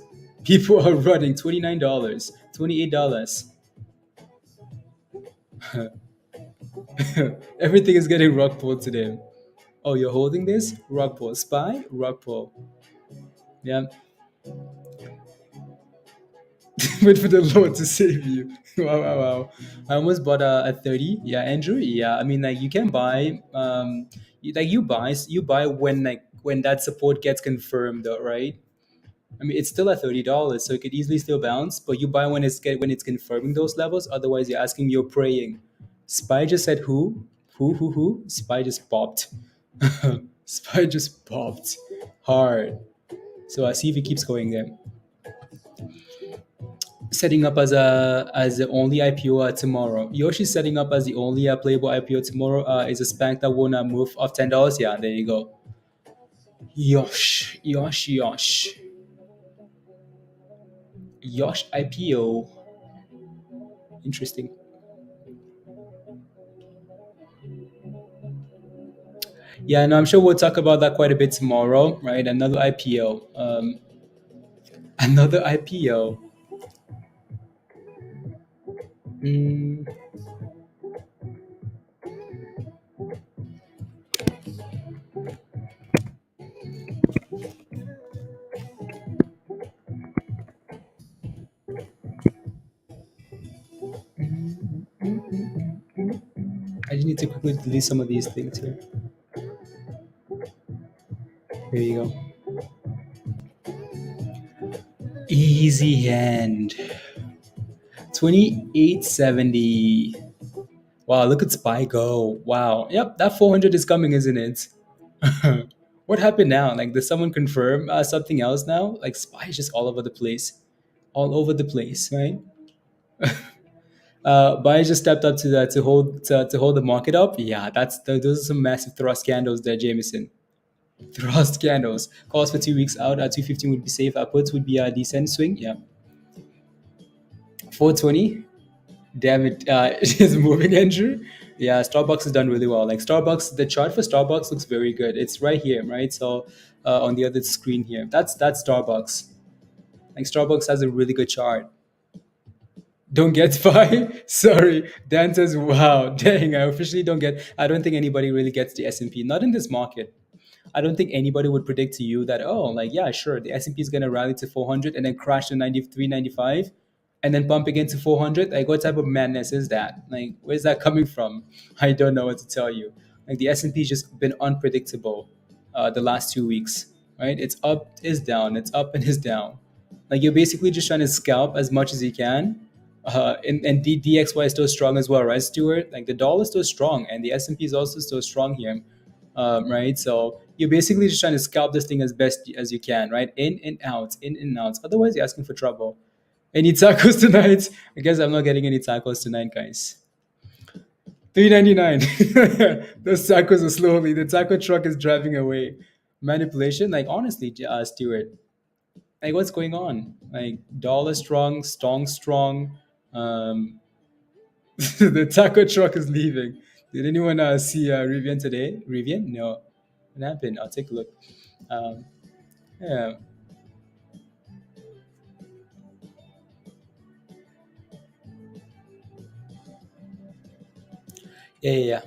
People are running $29, $28. Everything is getting rug pulled today. Oh, you're holding this? Rug pull. Spy? Rug pull. Yeah. Wait for the Lord to save you. Wow, wow, wow. I almost bought a 30. Yeah, Andrew. Yeah, I mean, like you can buy, you buy when when that support gets confirmed, though, right? I mean, it's still at $30, so it could easily still bounce. But you buy when it's confirming those levels. Otherwise, you're asking, you're praying. Spy just said who? Spy just popped. Spy just popped hard. So I see if it keeps going there. Setting up as the only IPO tomorrow. Yoshi setting up as the only playable IPO tomorrow is a spank that won't move off $10. Yeah, there you go. Yosh. Yosh IPO. Interesting. Yeah, no, I'm sure we'll talk about that quite a bit tomorrow, right? Another IPO. Another IPO. Mm, I just need to quickly delete some of these things here. There you go. Easy hand. 2870. Wow, look at Spy go. Wow. Yep, that 400 is coming, isn't it? What happened now? Like, did someone confirm something else now? Like, Spy is just all over the place. All over the place, right? Buy just stepped up to that to hold the market up. Yeah, those are some massive thrust candles there, Jameson. Thrust candles. Calls for 2 weeks out at 215 would be safe. Puts would be a decent swing. Yeah. 420. Damn it, it is moving, Andrew. Yeah, Starbucks has done really well. Like Starbucks, the chart for Starbucks looks very good. It's right here, right? So on the other screen here, that's Starbucks. Like Starbucks has a really good chart. Don't get by. Sorry, Dan says, "Wow, dang! I officially don't get. I don't think anybody really gets the S&P. Not in this market. I don't think anybody would predict to you that, oh, like, yeah, sure, the S&P is going to rally to 400 and then crash to 93, 95, and then pump again to 400. Like, what type of madness is that? Like, where's that coming from? I don't know what to tell you. Like, the S&P has just been unpredictable the last 2 weeks, right? It's up, is down, it's up and is down. Like, you're basically just trying to scalp as much as you can. And DXY is still strong as well, right, Stuart? Like, the dollar is still strong, and the S&P is also still strong here, right? So you're basically just trying to scalp this thing as best as you can, right? In and out, in and out. Otherwise, you're asking for trouble. Any tacos tonight? I guess I'm not getting any tacos tonight, guys. 3.99. Those tacos are slowly. The taco truck is driving away. Manipulation, like honestly, Stuart, like what's going on? Like dollar strong, strong. Um, the taco truck is leaving. Did anyone see Rivian today? Rivian? No. What happened? I'll take a look. Um, yeah. Yeah.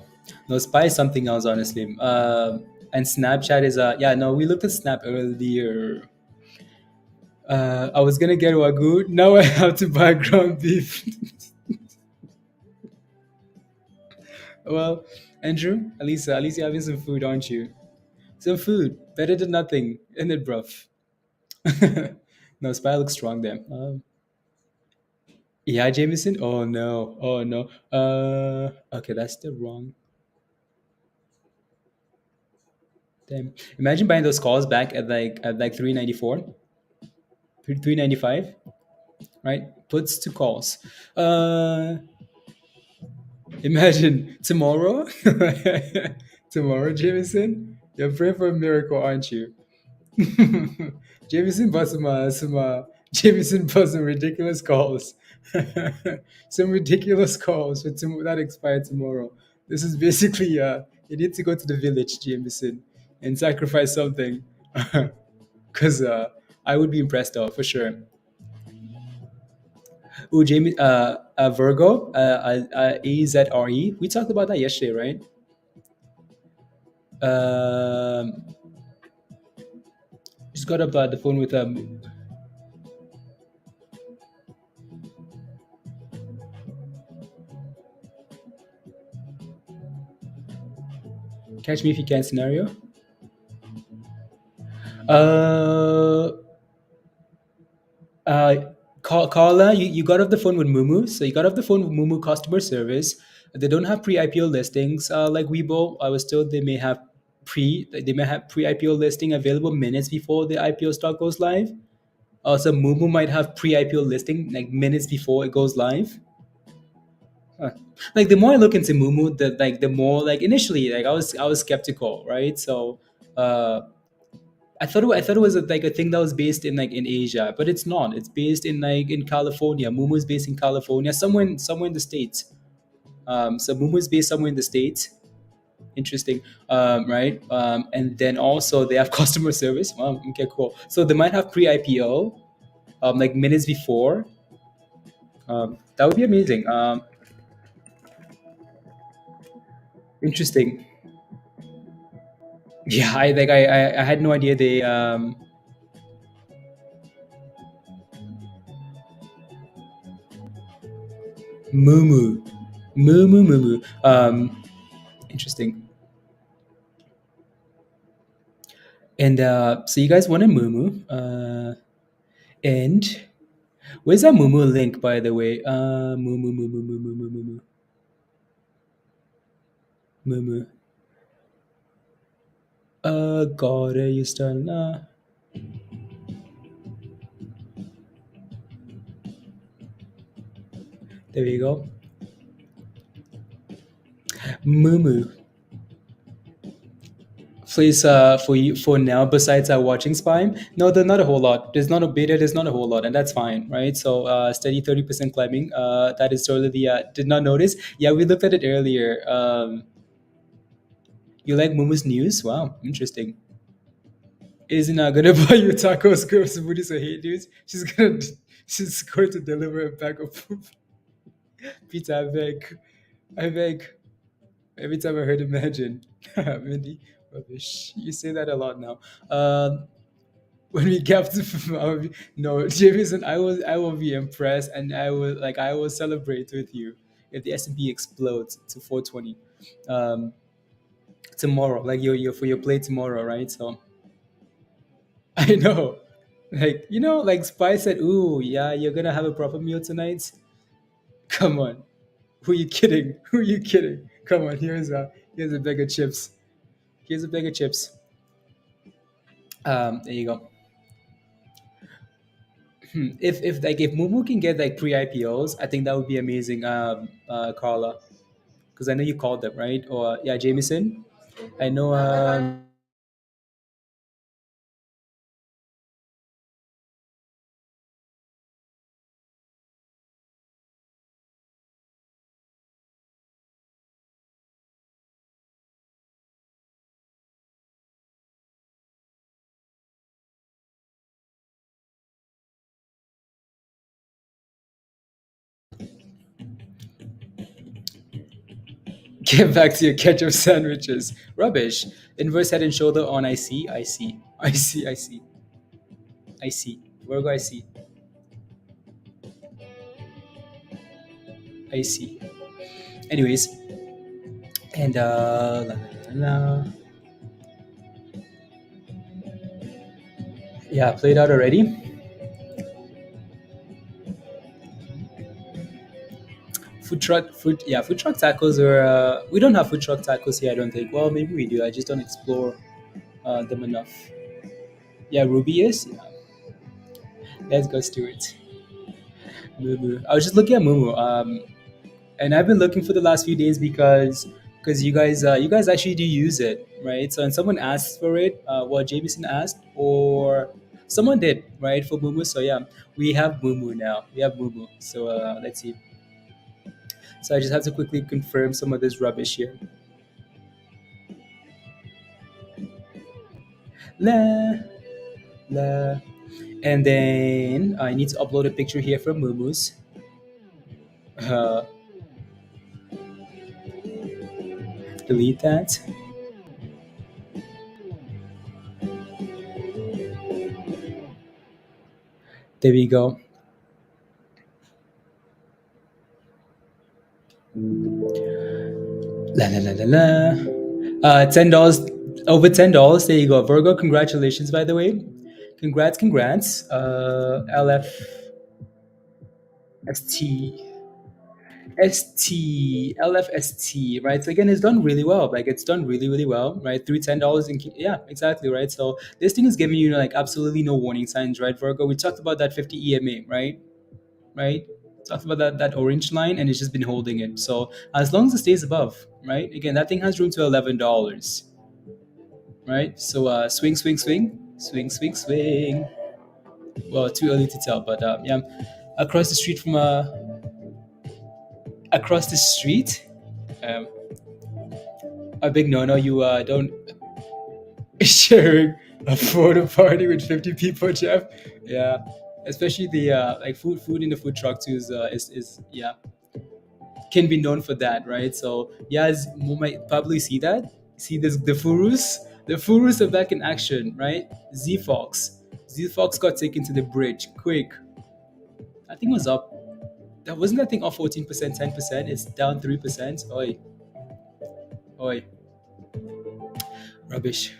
No, Spy is something else, honestly. And Snapchat is yeah. No, we looked at Snap earlier. I was gonna get Wagyu. Now I have to buy ground beef. Well, Andrew, at least you're having some food, aren't you? Some food, better than nothing, isn't it, bruv? No, Spy looks strong there. Yeah, Jameson. Oh no. Oh no. Okay, that's still wrong. Damn. Imagine buying those calls back at like 394, 395, right? Puts to calls. Uh, Imagine tomorrow. Tomorrow, Jameson. You're praying for a miracle, aren't you? Jameson bought Jameson bought some ridiculous calls. Some ridiculous calls for that expire tomorrow. This is basically you need to go to the village, Jameson, and sacrifice something. Because I would be impressed though, for sure. Oh, Jamie, Virgo, AZRE. We talked about that yesterday, right? Um, just got up the phone with catch me if you can scenario. Uh, uh, Carla, you got off the phone with Mumu. So you got off the phone with Mumu customer service. They don't have pre-IPO listings like Weibo. I was told they may have pre-IPO listing available minutes before the IPO stock goes live. Also, Mumu might have pre-IPO listing like minutes before it goes live. Huh. Like the more I look into Mumu, the more like initially like I was skeptical, right? So uh, I thought it was like a thing that was based in like in Asia, but it's not. It's based in like in California. Mumu is based in California, somewhere in the states. So Mumu is based somewhere in the states. Interesting, right? And then also they have customer service. Wow, okay, cool. So they might have pre-IPO, like minutes before. That would be amazing. Interesting. Yeah, I had no idea they Mumu, Mumu. Interesting. And so you guys want a Mumu. And where's that Mumu link, by the way? Mumu. God, you start. There you go. Mumu. Please, for you for now, besides watching Spime, no, there's not a whole lot. There's not a beta, there's not a whole lot, and that's fine, right? So, steady 30% climbing. That is totally the, did not notice. Yeah, we looked at it earlier. You like Mumu's news? Wow, interesting. Isn't not gonna buy you tacos, girls, booties, or hate news. She's going to deliver a bag of pizza. I beg. Every time I heard imagine, Mindy, rubbish. You say that a lot now. When we get to no, Jameson, I will be impressed, and I will celebrate with you if the S&P explodes to 420 um, tomorrow, like your for your play tomorrow, right? So I know. Like, like Spy said, ooh, yeah, you're gonna have a proper meal tonight. Come on. Who you kidding? Who you kidding? Come on, here's a bag of chips. Here's a bag of chips. There you go. If Mumu can get like pre-IPOs, I think that would be amazing, Carla. Because I know you called them, right? Or yeah, Jameson. I know get back to your ketchup sandwiches. Rubbish. Inverse head and shoulder on I see. Virgo I see. Anyways, and la, la, la. Yeah, played out already. Food truck tacos are we don't have food truck tacos here, I don't think. Well, maybe we do, I just don't explore them enough. Yeah, Ruby is, yeah. Let's go, Stuart. Mumu, I was just looking at Mumu, and I've been looking for the last few days because you guys actually do use it, right? So, and someone asked for it, well, Jameson asked, or someone did, right, for Mumu. So yeah, we have Mumu now, we have Mumu. So let's see. So I just have to quickly confirm some of this rubbish here. La, la. And then I need to upload a picture here from Mumu's. Uh, delete that. There we go. La la la la la. $10, over $10. There you go, Virgo. Congratulations, by the way. Congrats, congrats. LFST. LFST, right? So again, it's done really well. Like it's done really, really well, right? Through $10 in yeah, exactly, right? So this thing is giving you like absolutely no warning signs, right, Virgo? We talked about that 50 EMA, right? Right? Talked about that orange line, and it's just been holding it. So as long as it stays above, right? Again, that thing has room to $11, right? So swing, swing, swing, swing, swing, swing. Well, too early to tell, but yeah, across the street from across the street. Um, a big no-no. You don't sharing a photo party with 50 people, Jeff. Yeah, especially the like food in the food truck too is yeah, can be known for that, right? So yeah, as you might probably see that. See this the Furus are back in action, right? Z Fox got taken to the bridge quick. I think it was up. That wasn't that thing off 14%, 10%. It's down 3%. Oi, oi, rubbish.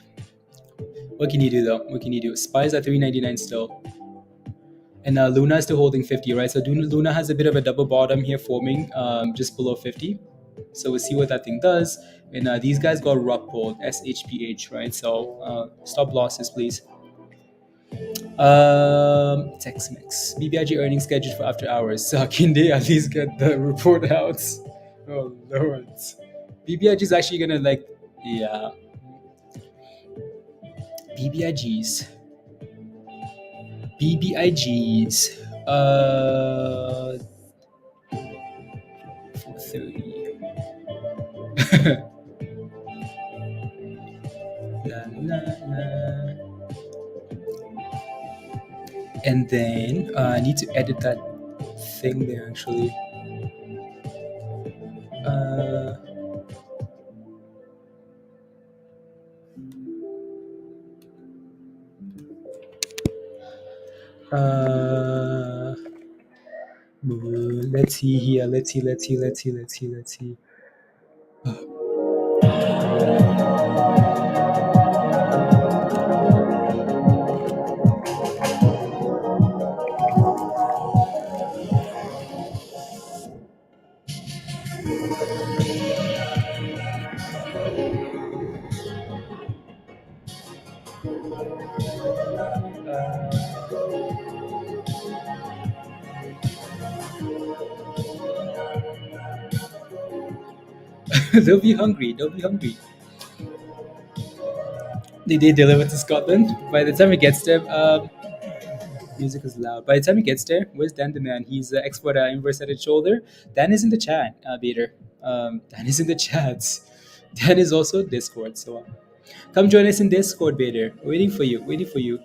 What can you do though? What can you do? Spies at 399 still. And Luna is still holding 50, right? So Luna has a bit of a double bottom here forming just below 50. So we'll see what that thing does. And these guys got rock pulled, SHPH, right? So stop losses, please. Text mix. BBIG earnings scheduled for after hours. So can they at least get the report out? Oh, Lord. BBIG is actually going to like, yeah. BBIGs. BBIGs. 430. La, la, la. And then I need to edit that thing there actually. Uh, let's see here. Let's see. They'll be hungry. Did they deliver to Scotland? By the time it gets there, music is loud. By the time he gets there, where's Dan the man? He's the expert inverse headed shoulder. Dan is in the chat, Bader. Dan is in the chat. Dan is also Discord. So come join us in Discord, Bader. Waiting for you.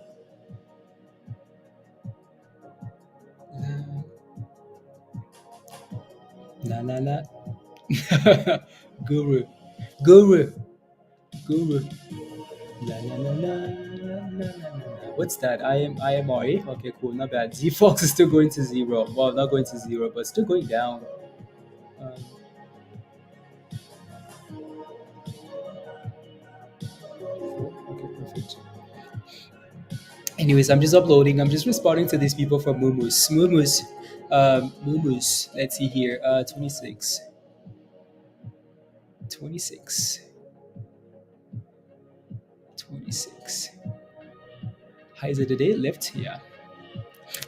La la la. Guru. La la la la la la. What's that? IMRA? Okay, cool, not bad. Z Fox is still going to zero. Well, not going to zero, but still going down. Okay, perfect. Anyways, I'm just uploading. I'm just responding to these people from Mumus. Mumus. Let's see here. 26. 26. 26. Highs of the day, lift, yeah.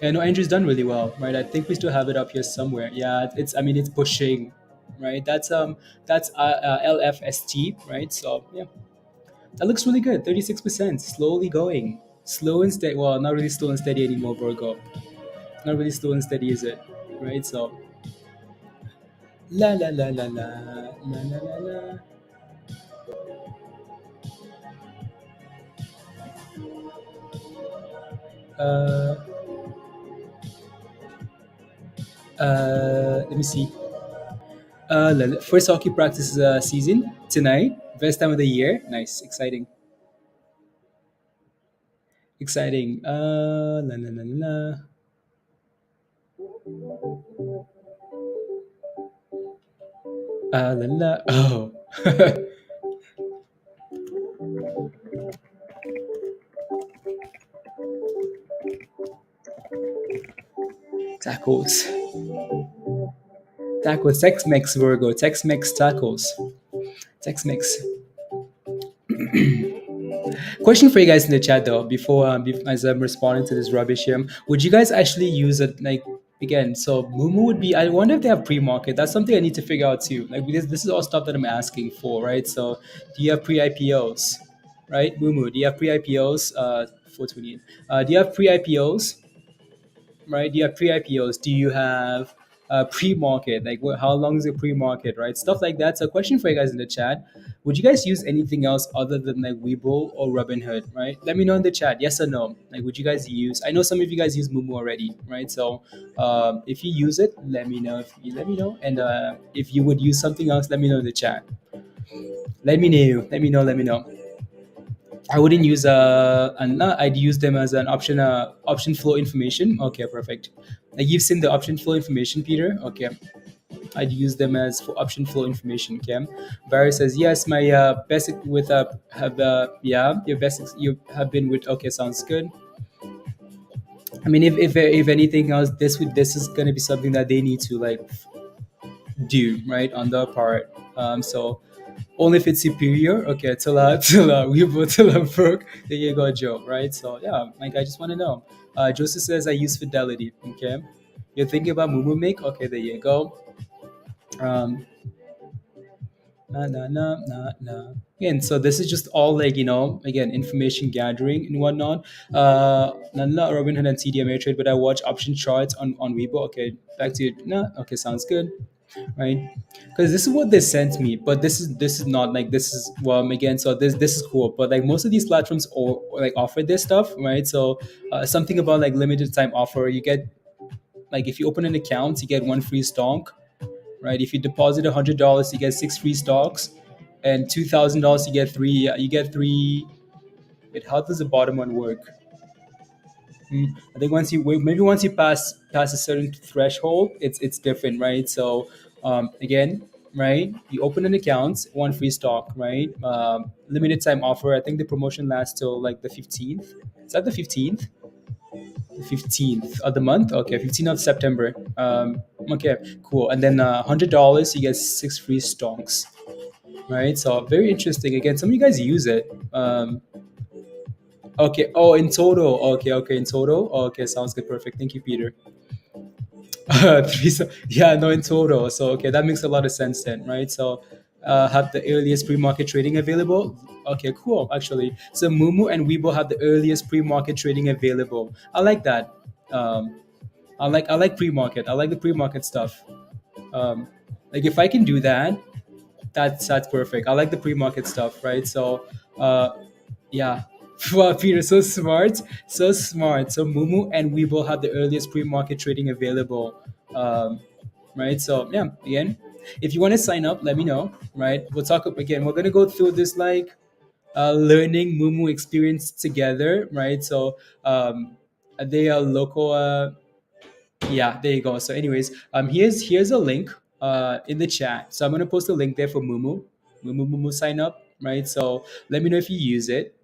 Yeah, no, Andrew's done really well, right? I think we still have it up here somewhere. Yeah, it's pushing, right? That's LFST, right? So yeah, that looks really good. 36%, slowly going, slow and steady. Well, not really slow and steady anymore, Virgo. Not really slow and steady, is it? Right? So la la la la la la la la la. Let me see. First hockey practice season tonight. Best time of the year. Nice, exciting, exciting. La, la, la, la, la. La, la. Oh, tacos, tacos. Tex-Mex Virgo. Tex-Mex tacos. Tex-Mex. Question for you guys in the chat though, as I'm responding to this rubbish here, would you guys actually use it like again? So Mumu would be. I wonder if they have pre-market. That's something I need to figure out too. Like because this is all stuff that I'm asking for, right? So do you have pre-IPOs, right? Mumu, do you have pre-IPOs? 428. Do you have pre-IPOs? Right? Do you have pre-IPOs? Do you have pre-market? Like, how long is your pre-market? Right? Stuff like that. So, question for you guys in the chat: would you guys use anything else other than like Webull or Robinhood? Right? Let me know in the chat. Yes or no? Like, would you guys use? I know some of you guys use Mumu already, right? So, if you use it, let me know. If you let me know, and if you would use something else, let me know in the chat. Let me know. Let me know. Let me know. I wouldn't use I'd use them as an option flow information. Okay, perfect. Like you've seen the option flow information, Peter. Okay, I'd use them as for option flow information. Okay, Barry says yes. My basic with have yeah your basics you have been with. Okay, sounds good. I mean, if anything else, this is gonna be something that they need to like do right on their part. So only if it's superior. Okay, till we both till I'm broke. There you go, Joe. Right. So yeah, like I just want to know. Joseph says I use Fidelity. Okay, you're thinking about Mumu Make. Okay, there you go. Um, na na na na na. Again, so this is just all like again information gathering and whatnot. Not Robinhood and TD Ameritrade, but I watch option charts on Weibo. Okay, back to you. No, okay, sounds good, right? Because this is what they sent me, but this is not like this is again. So this is cool, but like most of these platforms like offer this stuff, right? So something about like limited time offer. You get like if you open an account, you get one free stock, right? If you deposit $100, you get six free stocks, and $2,000 you get three. You get three. How does the bottom one work? I think maybe once you pass a certain threshold, it's different, right? So again, right? You open an account, one free stock, right? Limited time offer. I think the promotion lasts till like the 15th. Is that the 15th? The 15th of the month. Okay, 15th of September. Okay, cool. And then $100 you get six free stocks, right? So very interesting. Again, some of you guys use it. Okay. Oh, in total. Okay. Okay. In total. Okay. Sounds good. Perfect. Thank you, Peter. Three. Yeah. No, in total. So okay, that makes a lot of sense then, right? So, have the earliest pre-market trading available. Okay. Cool. Actually, so Mumu and Weibo have the earliest pre-market trading available. I like that. Um, I like pre-market. I like the pre-market stuff. Um, like if I can do that, that's perfect. I like the pre-market stuff, right? So, yeah. Wow, Peter, so smart, so smart. So Mumu and Weibo have the earliest pre-market trading available, right? So yeah, again, if you want to sign up, let me know, right? We'll talk again. We're gonna go through this like learning Mumu experience together, right? So they are local. Yeah, there you go. So, anyways, here's a link in the chat. So I'm gonna post a link there for Mumu sign up, right? So let me know if you use it.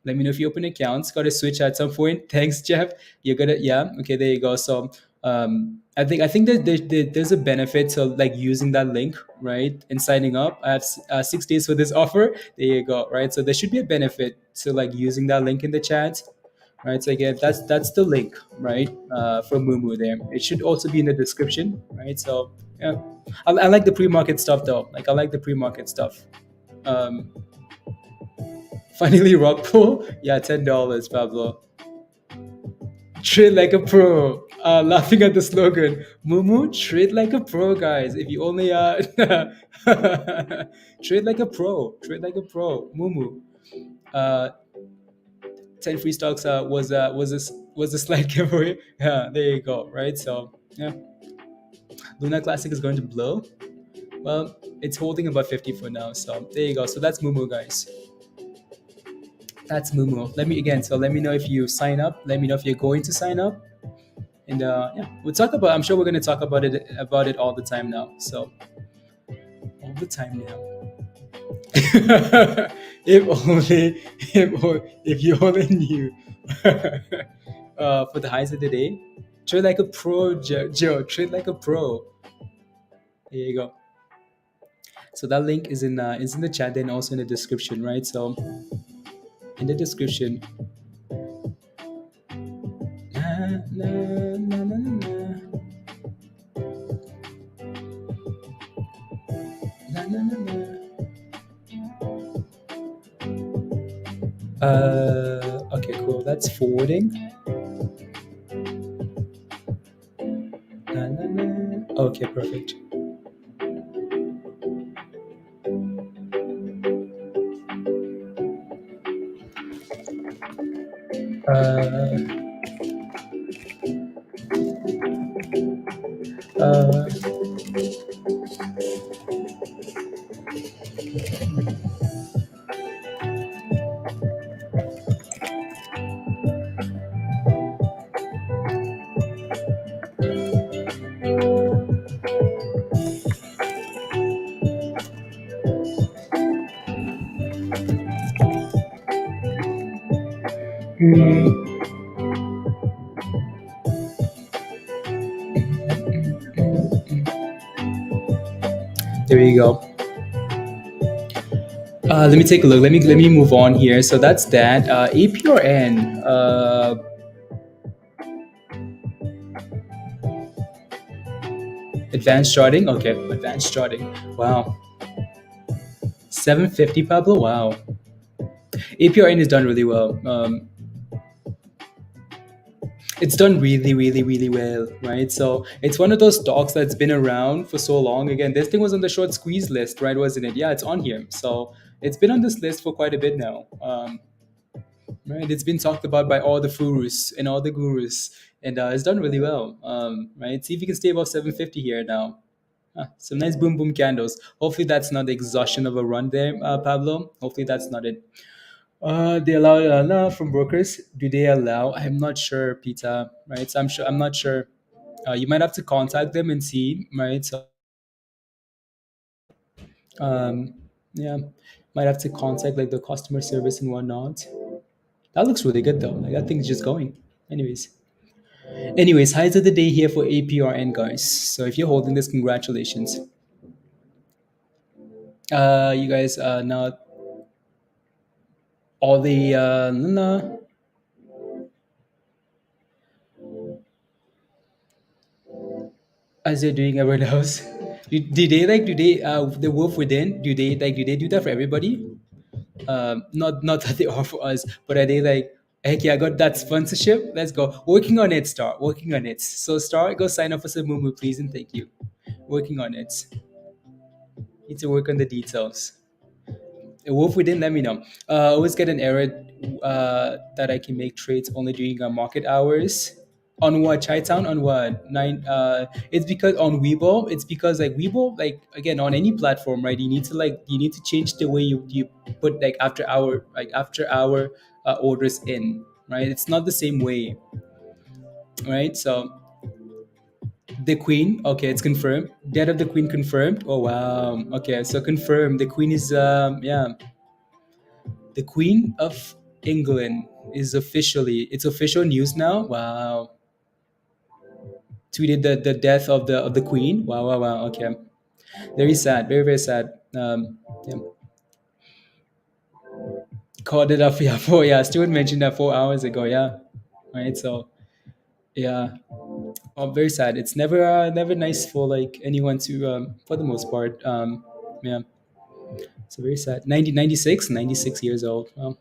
Let me know if you open accounts. Got to switch at some point. Thanks, Jeff. You're gonna yeah. Okay, there you go. So I think that there's a benefit to like using that link, right, and signing up. I have 6 days for this offer. There you go, right. So there should be a benefit to like using that link in the chat, right? So again, that's the link, right, for Mumu there. It should also be in the description, right? So yeah, I like the pre-market stuff though. Like I like the pre-market stuff. Um, Finally, rock pool. Yeah, $10, Pablo. Trade like a pro. Laughing at the slogan, Mumu, trade like a pro, guys. If you only trade like a pro, trade like a pro, Mumu. Uh, 10 free stocks was a slight giveaway. Yeah, there you go. Right. So yeah, Luna Classic is going to blow. Well, it's holding about 50 for now. So there you go. So that's Mumu, guys. That's Mumu. Let me again. So let me know if you sign up. Let me know if you're going to sign up. And yeah, we'll talk about. I'm sure we're going to talk about it all the time now. So all the time now. if only, if you only knew. For the highs of the day, trade like a pro, Joe. Trade like a pro. There you go. So that link is in the chat and also in the description, right? So in the description. Na, na, na, na, na, na, na, na, na. Okay, cool. That's forwarding. Na, na, na. Okay, perfect. Uh, uh, mm, there you go. Let me take a look. Let me move on here. So that's that. APRN. Advanced charting. Okay, advanced charting. Wow. 750 Pablo. Wow. APRN is done really well. It's done really, really, really well, right? So it's one of those stocks that's been around for so long. Again, this thing was on the short squeeze list, right? Wasn't it? Yeah, it's on here. So it's been on this list for quite a bit now. Right? It's been talked about by all the furus and all the gurus, and it's done really well. Right? See if you can stay above 750 here now. Some nice boom boom candles. Hopefully that's not the exhaustion of a run there, Pablo. Hopefully that's not it. They allow no, from brokers. Do they allow? I'm not sure, Peter. Right? So I'm not sure. You might have to contact them and see. Right? So um, yeah, might have to contact like the customer service and whatnot. That looks really good though. Like that thing's just going. Anyways, highs of the day here for APRN, guys. So if you're holding this, congratulations. You guys now all the as they're doing everyone else. Do they like do they the wolf within? Do they do that for everybody? Not that they are for us, but are they like, heck yeah, I got that sponsorship. Let's go. Working on it, Star. Working on it. So Star, go sign up for some Mumu, please, and thank you. Working on it. Need to work on the details. Wolf within, let me know. Always get an error that I can make trades only during market hours. On what? Chi-town? On what? Nine? It's because on Weibo, it's because like Weibo, like again on any platform, right? You need to change the way you put after hour orders in, right? It's not the same way, right? So the queen, okay, it's confirmed. Death of the queen confirmed. Oh wow, okay, so confirmed. The queen is yeah. The Queen of England is it's official news now. Wow. Tweeted the death of the Queen. Wow, wow, wow. Okay. Very sad. Very, very sad. Yeah. Called it up, yeah, Stuart mentioned that 4 hours ago, yeah. Right. So yeah. Very sad. It's never nice for like anyone to for the most part. Yeah. So very sad. 96 years old. Well,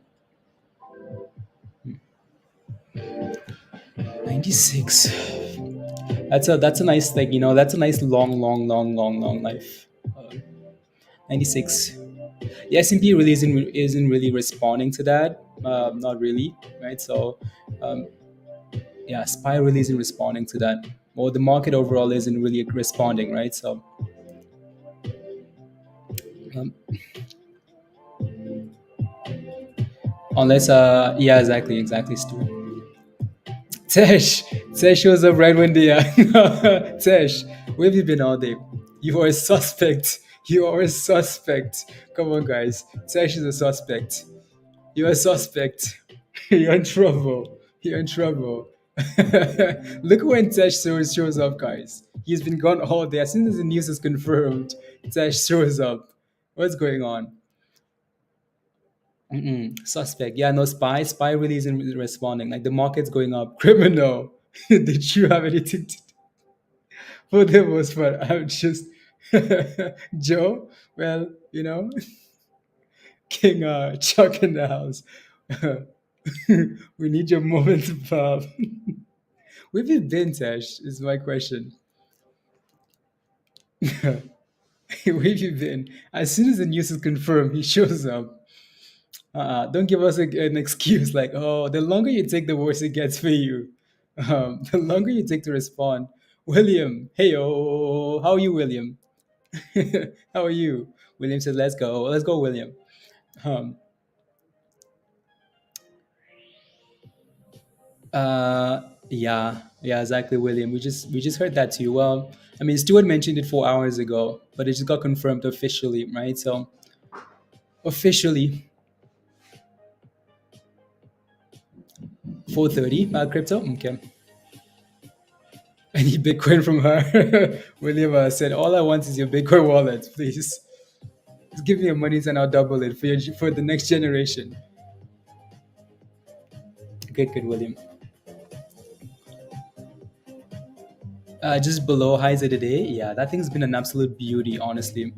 96. That's a nice like that's a nice long life. 96. The S&P really isn't really responding to that. Not really, right? So um, yeah, SPY really isn't responding to that. Or the market overall isn't really responding, right? So Um, unless, yeah, exactly, Stu. Tesh shows up right when they are. Tesh, where have you been all day? You are a suspect. You are a suspect. Come on, guys. Tesh is a suspect. You're a suspect. You're in trouble. You're in trouble. Look when Tesh shows up, guys. He's been gone all day. As soon as the news is confirmed, Tesh shows up. What's going on? Suspect. Yeah, no, spy. Spy really isn't really responding. Like the market's going up. Criminal. Did you have anything to do? For the most part, I'm just Joe. Well, King Chuck in the house. We need your moment to pop. Where have you been, Tash? Is my question. Where have you been? As soon as the news is confirmed, he shows up. Don't give us an excuse like, oh, the longer you take, the worse it gets for you. The longer you take to respond. William, hey, oh, how are you, William? How are you? William said, let's go. Let's go, William. Um, yeah, exactly, William. We just heard that too. Well, I mean, Stuart mentioned it 4 hours ago, but it just got confirmed officially, right? So officially, 4:30 crypto. Okay. I need Bitcoin from her. William said, "All I want is your Bitcoin wallet, please. Just give me your money and I'll double it for the next generation." Good, William. Just below highs of the day. Yeah, that thing's been an absolute beauty, honestly.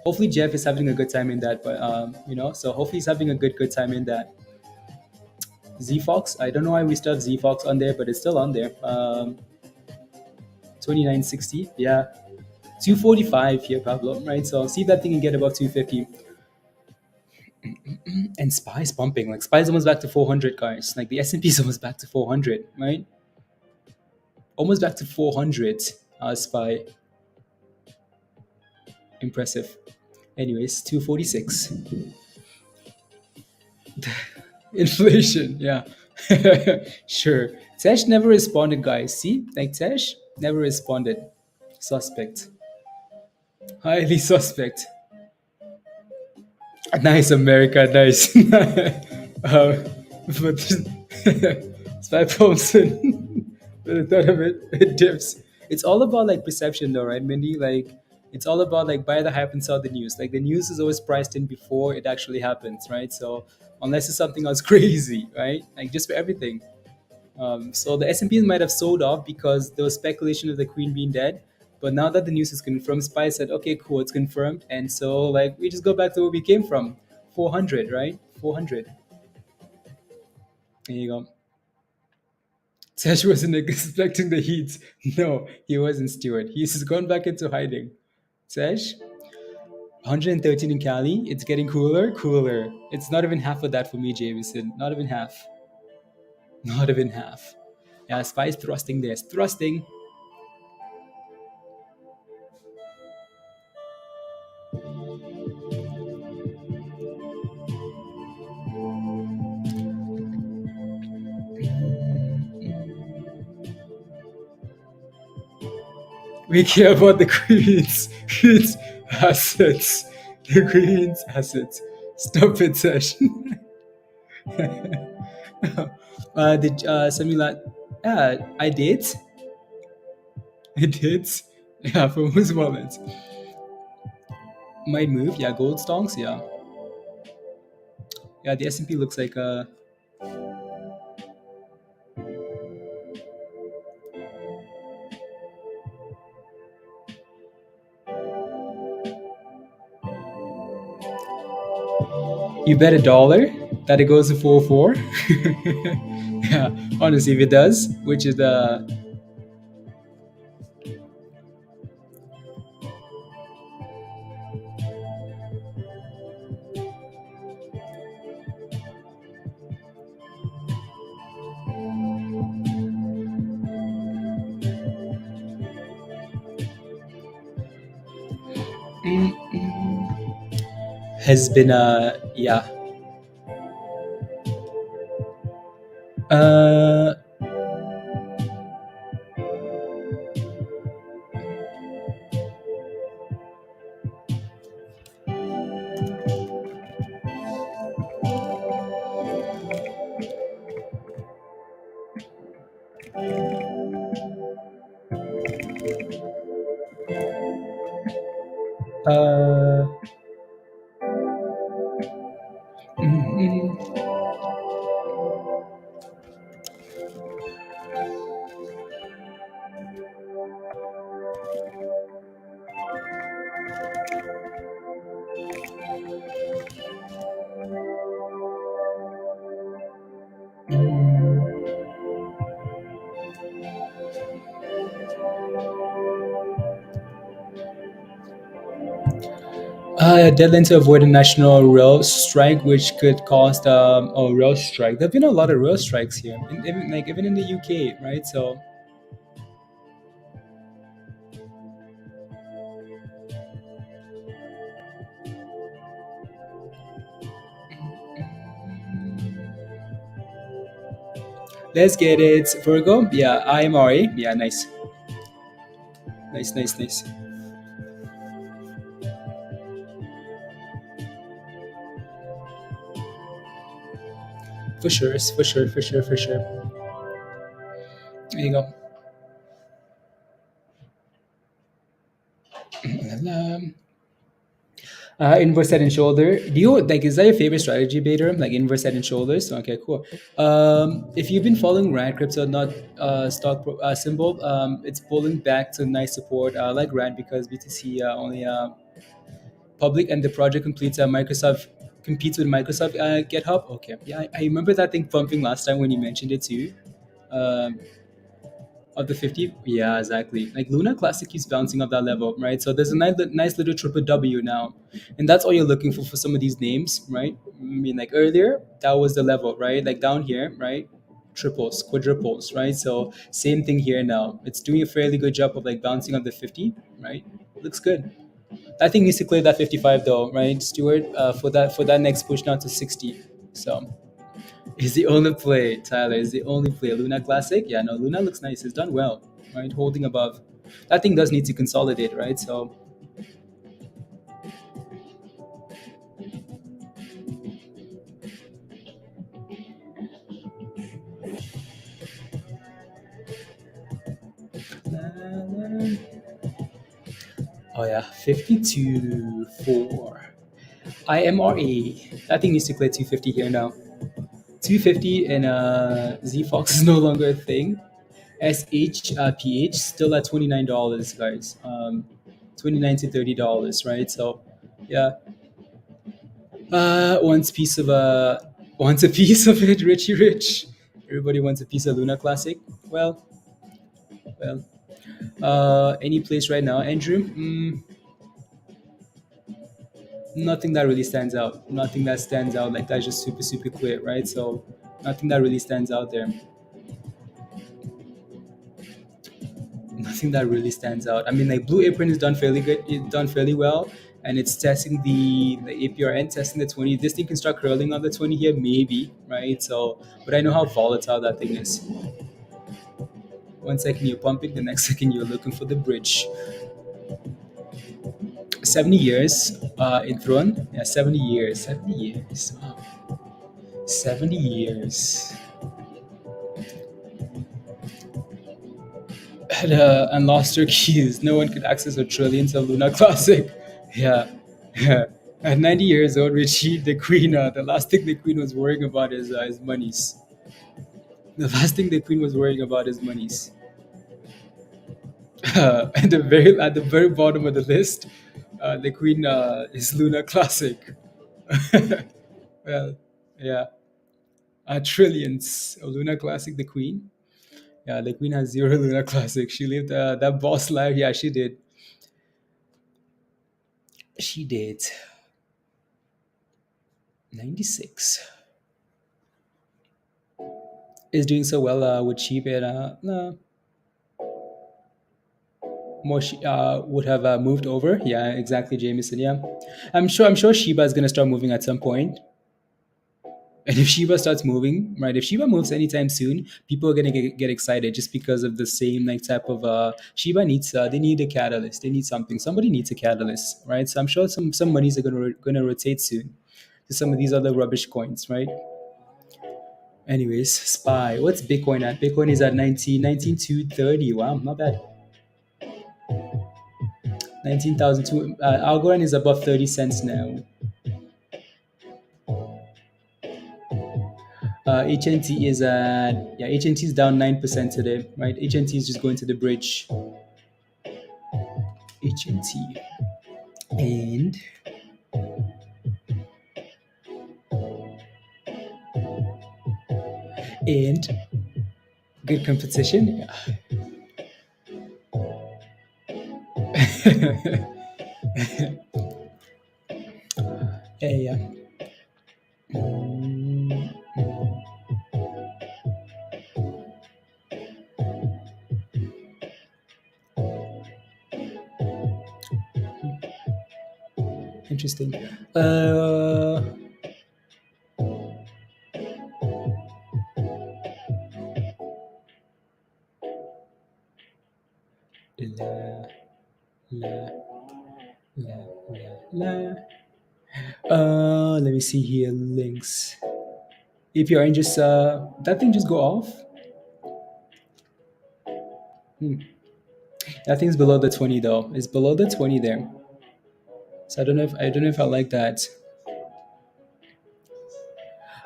Hopefully Jeff is having a good time in that, but so hopefully he's having a good time in that. ZFox, I don't know why we still have ZFox on there, but it's still on there. 2960, yeah. 245 here, Pablo, right? So see if that thing can get above 250. And SPY's pumping. Like SPY's almost back to 400, guys. Like the S&P's almost back to 400, right? Almost back to 400. SPY. Impressive. Anyways, 246. Inflation, yeah. Sure. Tesh never responded, guys. See? Like Tesh never responded. Suspect. Highly suspect. Nice, America, nice. But Spy Thompson, with the thought of it, it dips. It's all about like perception, though, right, Mindy? Like, it's all about like buy the hype and sell the news. Like, the news is always priced in before it actually happens, right? So, unless it's something else crazy, right? Like, just for everything. So the S&Ps might have sold off because there was speculation of the queen being dead. But now that the news is confirmed, Spy said, okay, cool, it's confirmed. And so, like, we just go back to where we came from. 400, right? 400. There you go. Sash wasn't expecting the heat. No, he wasn't, Stuart. He's just gone back into hiding. Sash, 113 in Cali. It's getting cooler. It's not even half of that for me, Jameson. Not even half. Not even half. Yeah, Spy's thrusting there. Thrusting. We care about the Queen's assets. The Queen's assets. Stop it, Sash. Did Samila? Yeah, I did. I did. Yeah, from whose wallet? Might move. Yeah, gold stonks. Yeah, yeah. The S&P looks like you bet $1 that it goes to 4.4. Yeah, honestly, if it does, which is the has been yeah. Uh, uh, mm, mm. Deadline to avoid a national rail strike, which could cost a rail strike. There've been a lot of rail strikes here, even in the UK, right? So let's get it, Virgo. Yeah, IMRA. Yeah, nice, nice, nice, nice. For sure, for sure, for sure, for sure. There you go. Um, inverse head and shoulder. Do you like? Is that your favorite strategy, Bader? Like inverse head and shoulders? Okay, cool. If you've been following Rand crypto, not symbol, it's pulling back to nice support. I like Rand because BTC only public and the project completes Microsoft competes with Microsoft GitHub. Okay, yeah, I remember that thing pumping last time when you mentioned it too. Um, of the 50, yeah, exactly. Like Luna Classic keeps bouncing up that level, right? So there's a nice little triple W now, and that's all you're looking for some of these names, right? I mean, like earlier that was the level, right? Like down here, right? Triples, quadruples, right? So same thing here now. It's doing a fairly good job of like bouncing up the 50, right? Looks good. I think needs to clear that 55 though, right, Stuart? For that next push down to 60. So is the only play, Tyler. Is the only play. Luna Classic? Yeah, no, Luna looks nice. It's done well, right? Holding above. That thing does need to consolidate, right? So, oh yeah, 52 for IMRA. That thing needs to clear 250 here now. 250 and Z Fox is no longer a thing. SHPH still at $29, guys. 29 to $30, right? So, yeah, wants a piece of it, Richie Rich. Everybody wants a piece of Luna Classic. Well, well. Any place right now, Andrew? Nothing that really stands out. Nothing that stands out like that's just super super clear, right? So nothing that really stands out there. Nothing that really stands out. I mean, like Blue Apron is done fairly good. It's done fairly well, and it's testing the APRN, testing the 20. This thing can start curling on the 20 here, maybe, right? So, but I know how volatile that thing is. 1 second you're pumping, the next second you're looking for the bridge. 70 years in throne. Yeah, 70 years. 70 years. Wow. 70 years. And lost her keys. No one could access her trillions of Luna Classic. Yeah. Yeah. At 90 years old, Richie, the queen, the last thing the queen was worrying about is monies. The last thing the queen was worrying about is monies. At the very bottom of the list, the queen is Luna Classic. Well, yeah, trillions of Luna Classic. The queen, yeah, the queen has zero Luna Classic. She lived that boss life. Yeah, she did. She did. 96 is doing so well with cheap and no. would have moved over. Yeah, exactly, Jameson. Yeah, I'm sure Shiba is gonna start moving at some point. And if Shiba starts moving, right? If Shiba moves anytime soon, people are gonna get excited just because of the same like type of Shiba needs. They need a catalyst. They need something. Somebody needs a catalyst, right? So I'm sure some monies are gonna rotate soon to some of these other rubbish coins, right? Anyways, SPY. What's Bitcoin at? Bitcoin is at 19,230. Wow, not bad. 19,002. Algorand is above 30 cents now. HNT is at, yeah, HNT is down 9% today, right? HNT is just going to the bridge. HNT. And and good competition. Yeah, yeah. Mm, interesting. La, la, la, la. Let me see here. Links. APRN just that thing just go off. Hmm. That thing's below the 20 though. It's below the 20 there. So I don't know if I like that.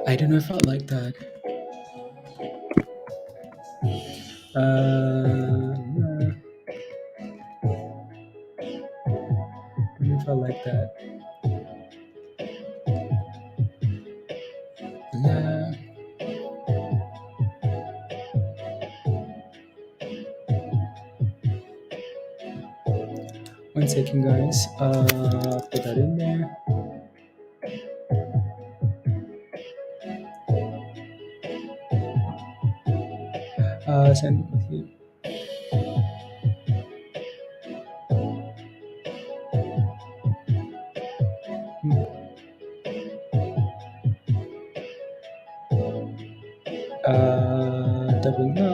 I don't know if I like that. I don't know if I like that. Nah. 1 second, guys. Put that in there. Send. Double. No.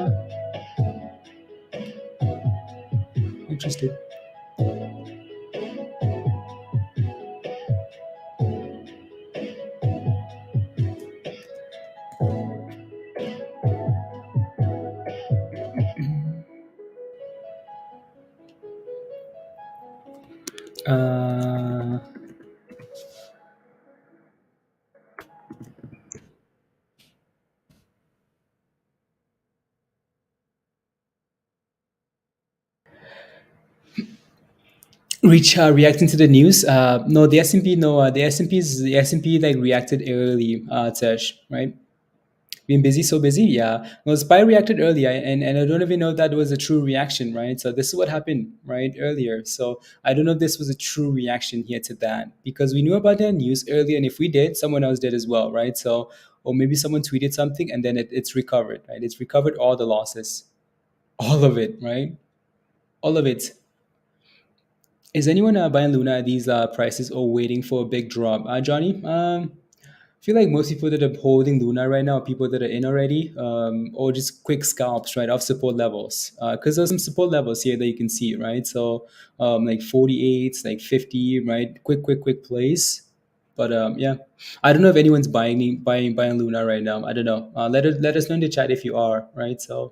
Interested. Uh, reacting to the news. No, the S&P. No, the S&P like reacted early. Tesh, right? Been busy, so busy. Yeah. No, Spy reacted earlier, and I don't even know if that was a true reaction, right? So this is what happened, right, earlier. So I don't know if this was a true reaction here to that because we knew about that news earlier, and if we did, someone else did as well, right? So or maybe someone tweeted something and then it's recovered, right? It's recovered all the losses, all of it, right? All of it. Is anyone buying Luna at these prices or waiting for a big drop? Johnny, I feel like most people that are holding Luna right now are people that are in already, or just quick scalps, right, off support levels. Because there's some support levels here that you can see, right? So, like 48, like 50, right? Quick plays. But yeah, I don't know if anyone's buying Luna right now. I don't know. Let us know in the chat if you are, right? So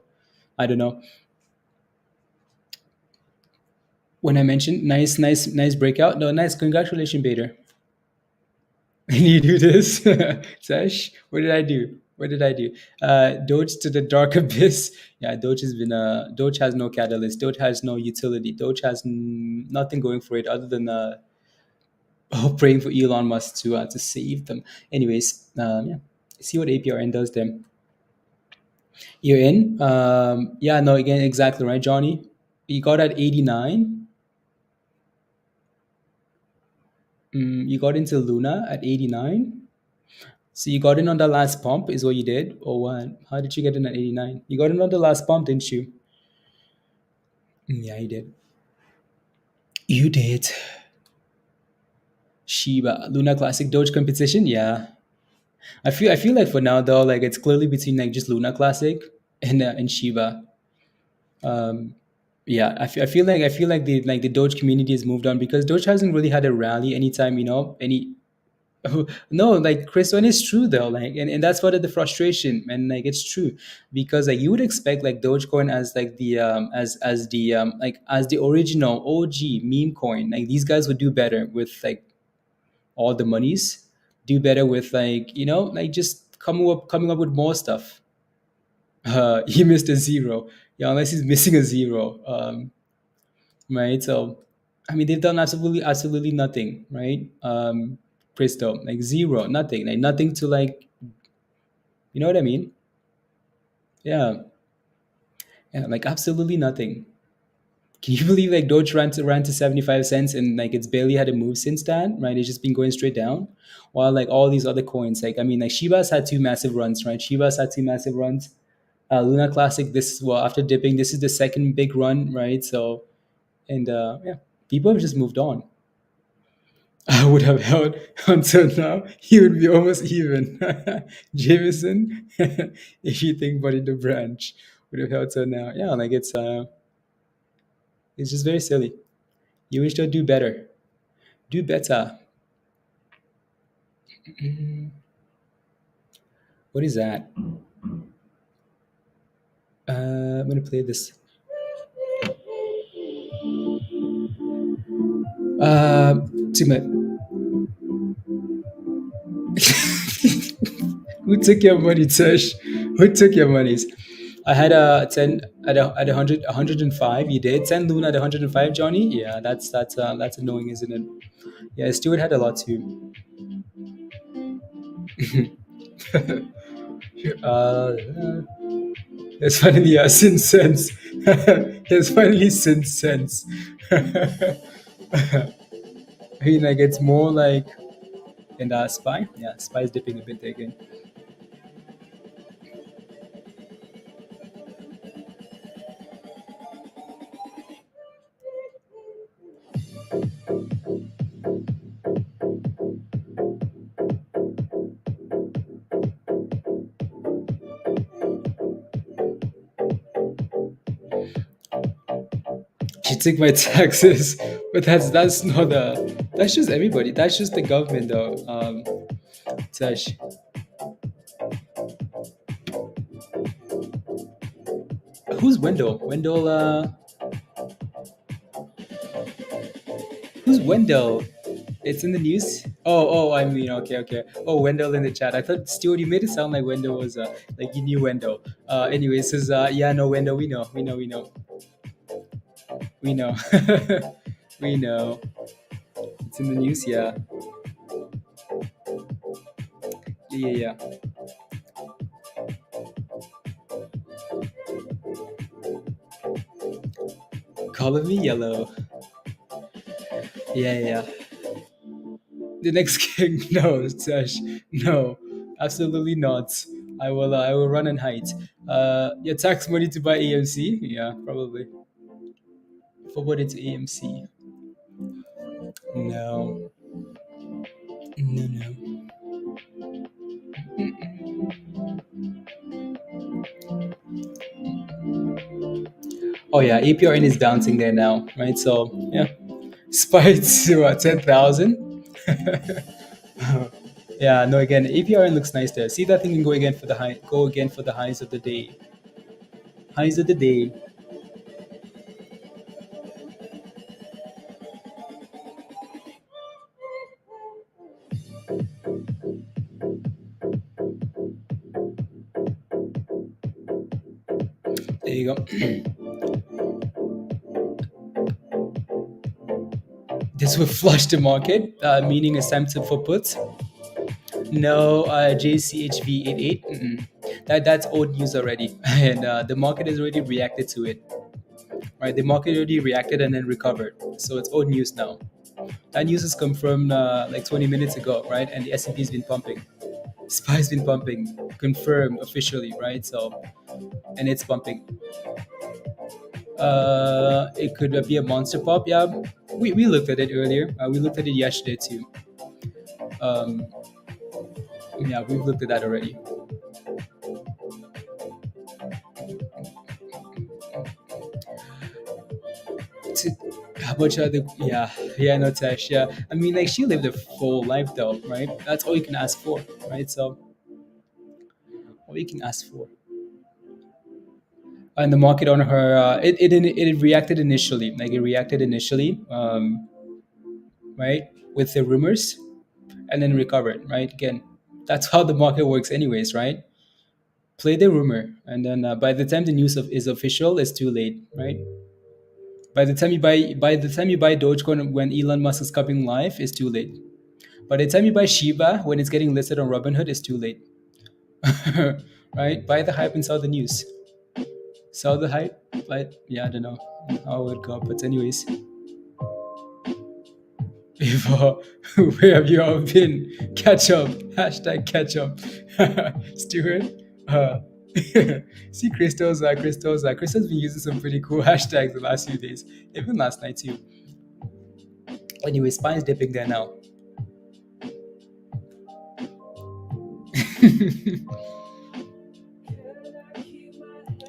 I don't know. When I mentioned nice breakout, no, nice, congratulations, Bader. And you do this, Sash. What did I do? What did I do? Doge to the dark abyss. Yeah, Doge has no catalyst. Doge has no utility. Doge has nothing going for it other than praying for Elon Musk to save them. Anyways, yeah, see what APRN does then. You're in. Yeah, no, again, exactly right, Johnny. You got at 89. You got into Luna at 89. So you got in on the last pump is what you did, or what? How did you get in at 89? You got in on the last pump, didn't you? Yeah, you did. You did. Shiba Luna Classic Doge competition. Yeah, I feel like for now though, like it's clearly between like just Luna Classic and Shiba. Um, yeah, I feel like the Doge community has moved on because Doge hasn't really had a rally anytime, any. No, like Chris, when it's true though, like, and that's part of the frustration, and like it's true because like you would expect like Dogecoin as like the as the original OG meme coin, like these guys would do better with like all the monies, do better with like like just coming up with more stuff. He missed a zero, yeah, unless he's missing a zero, right? So, I mean, they've done absolutely nothing, right? Presto, like zero, nothing, like nothing to like, you know what I mean? Yeah, yeah, like absolutely nothing. Can you believe like Doge ran to 75 cents and like it's barely had a move since then, right? It's just been going straight down. While like all these other coins, like I mean, like Shiba's had two massive runs, right? Shiba's had two massive runs. Luna Classic, this well after dipping, this is the second big run, right? So and yeah, people have just moved on. I would have held until now. He would be almost even. Jameson, if you think but in the branch, would have held till now. Yeah, like it's just very silly. You wish to do better. Do better. What is that? I'm gonna play this. Too much. Who took your money, Tish? Who took your monies? I had a 10 at 105. You did 10 Luna at 105, Johnny. Yeah, that's annoying, isn't it? Yeah, Stuart had a lot too. uh, it's finally since sense. It's finally since sense. I mean, like it's more like in Spy. Yeah, Spy is dipping a bit again. You took my taxes, but that's not that's just everybody. That's just the government, though. Tash, who's Wendell? Who's Wendell? It's in the news. Oh, I mean, okay. Oh, Wendell in the chat. I thought Stuart, you made it sound like Wendell was like you knew Wendell. Anyway, says yeah, no, Wendell, we know, we know. It's in the news, yeah, yeah. Color me yellow. Yeah. The next king, no, Sash, no, absolutely not. I will run and hide. Your tax money to buy AMC? Yeah, probably. Forward it to AMC. No, no. Oh yeah, APRN is bouncing there now, right? So yeah, spiked to 10,000. Yeah, no. Again, APRN looks nice there. See that thing can go again for the high. Go again for the highs of the day. Highs of the day. There you go. This will flush the market, meaning it's time to for puts. No, JCHV 88. That's old news already, and the market has already reacted to it. Right, the market already reacted and then recovered, so it's old news now. That news is confirmed like 20 minutes ago, right? And the S&P's been pumping. SPY's been pumping, confirmed officially, right? So, and it's pumping. It could be a monster pop, yeah. we looked at it earlier. We looked at it yesterday too. Um, yeah, we've looked at that already. To, how much other? Yeah, no Tash. Yeah, I mean, like she lived a full life though, right? That's all you can ask for, right? So all you can ask for. And the market on her, it reacted initially, like it reacted initially, right, with the rumors, and then recovered, right? Again, that's how the market works, anyways, right? Play the rumor, and then by the time the news is official, it's too late, right? By the time you buy Dogecoin when Elon Musk is coming live, it's too late. By the time you buy Shiba when it's getting listed on Robinhood, it's too late. Right? Buy the hype and sell the news. Sell the hype, but yeah, I don't know how it would go. But anyways, if where have you all been? Catch up. Hashtag catch up. Stuart. Uh, see Crystal's been using some pretty cool hashtags the last few days, even last night too. Anyway, Spine's dipping there now.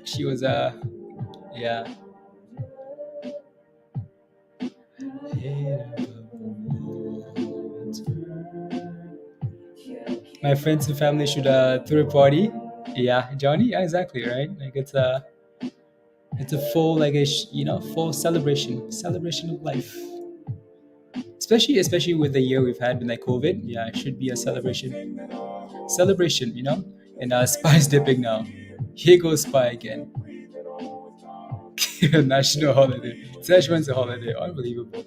She was yeah. My friends and family should throw a party. Yeah, Johnny. Yeah, exactly. Right. Like it's a full like full celebration of life. Especially with the year we've had with like COVID. Yeah, it should be a celebration. And Spy's dipping now. Here goes Spy again. National holiday. Szechuan's a holiday. Unbelievable.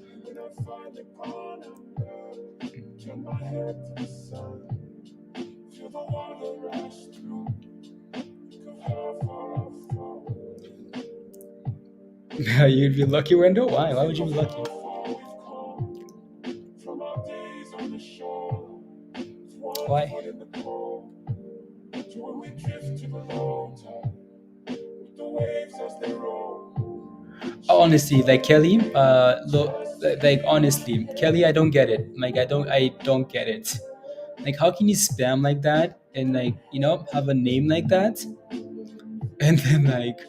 You'd be lucky, Wendell? Why? Why would you be lucky? Why? Honestly, like Kelly, like honestly, Kelly, I don't get it. Like I don't get it. Like how can you spam like that and like have a name like that, and then like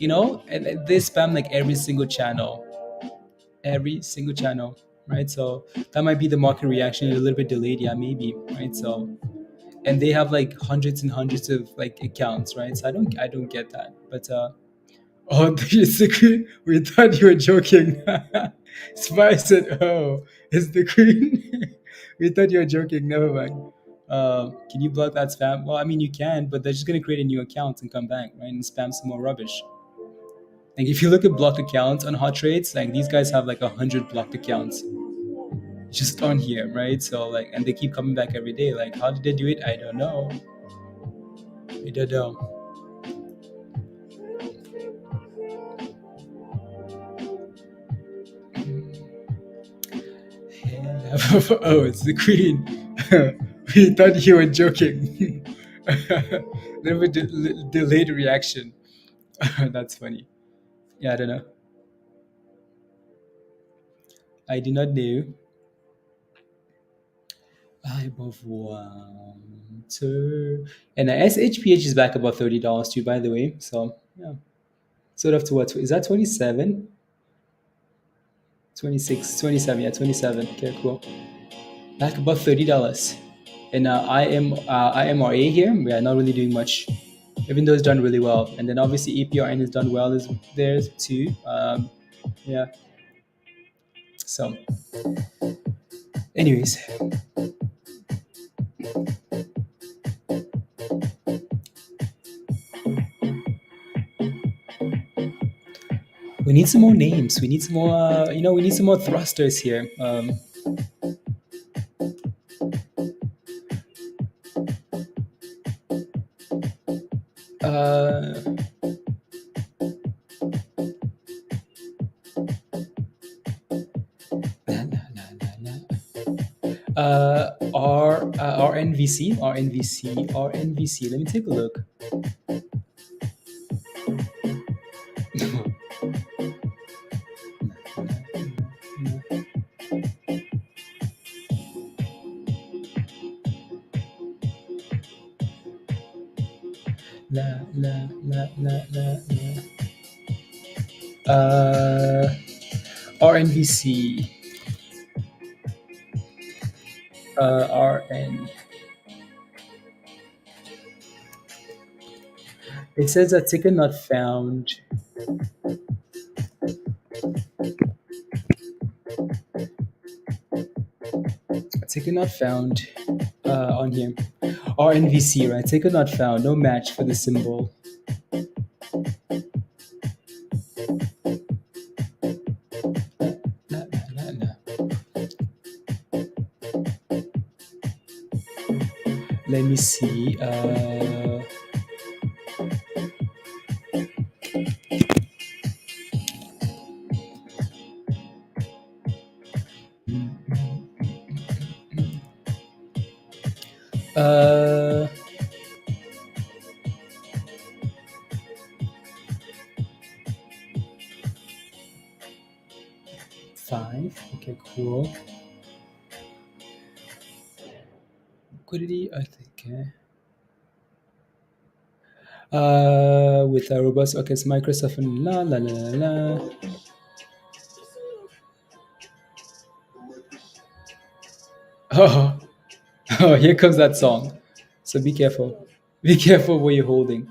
and they spam like every single channel, right? So that might be the market reaction a little bit delayed, yeah, maybe, right? So and they have like hundreds and hundreds of like accounts, right? So I don't get that, but oh, it's the queen. We thought you were joking. Spy said, "Oh, it's the queen." We thought you were joking. Never mind. Can you block that spam? Well, I mean, you can, but they're just gonna create a new account and come back, right, and spam some more rubbish. Like if you look at blocked accounts on hot trades, like these guys have like 100 blocked accounts just on here, right? So like, and they keep coming back every day. Like, how did they do it? I don't know. I don't know. Oh, it's the queen. We thought you were joking. Little bit delayed reaction. That's funny. Yeah, I don't know. I did not know. I above one, two, and SHPH is back above $30 too, by the way. So yeah, sort of to what is that 27, 26, 27? Yeah, 27. Okay, cool. Back above $30. And IMRA here, we are not really doing much, even though it's done really well. And then obviously APRN has done well as there too. Yeah. So, anyways, we need some more names. We need some more. We need some more thrusters here. Uh, RNVC. Let me take a look. La la la la la la. RNVC. RN. It says a ticket not found. A ticket not found on here. RNVC, right? Ticket not found. No match for the symbol. La, la, la, la. Let me see. Uh, 5. Okay, cool. Liquidity, I think. With a robust, okay, it's Microsoft and la la la la. Oh, oh, here comes that song. So be careful. Be careful what you're holding.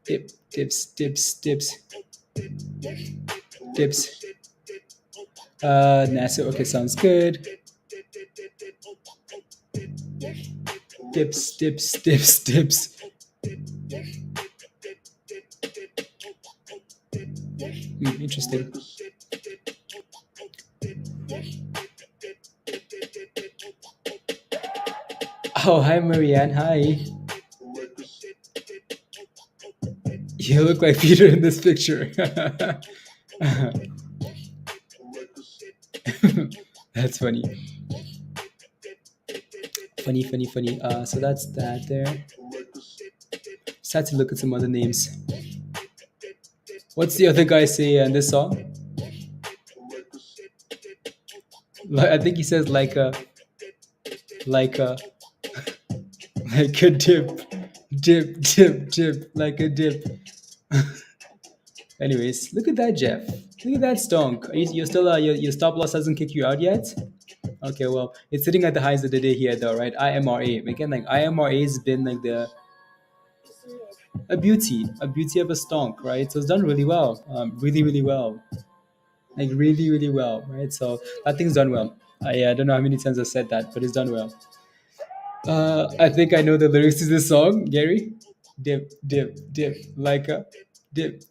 Dip, dips, dips, dips, dips. NASA, okay, sounds good. Dips, dips, dips, dips. Interesting. Oh, hi, Marianne. Hi. You look like Peter in this picture. That's funny. Funny. So that's that there. Just had to look at some other names. What's the other guy say in this song? I think he says like a dip, like a dip. Anyways, look at that, Jeff. Look at that stonk. You're still your stop loss hasn't kicked you out yet. Okay, well, it's sitting at the highs of the day here, though, right? IMRA. Again, like IMRA has been like a beauty of a stonk, right? So it's done really well, really well, like really well, right? So that thing's done well. I don't know how many times I've said that, but it's done well. I think I know the lyrics to this song, Gary. Dip, like a dip.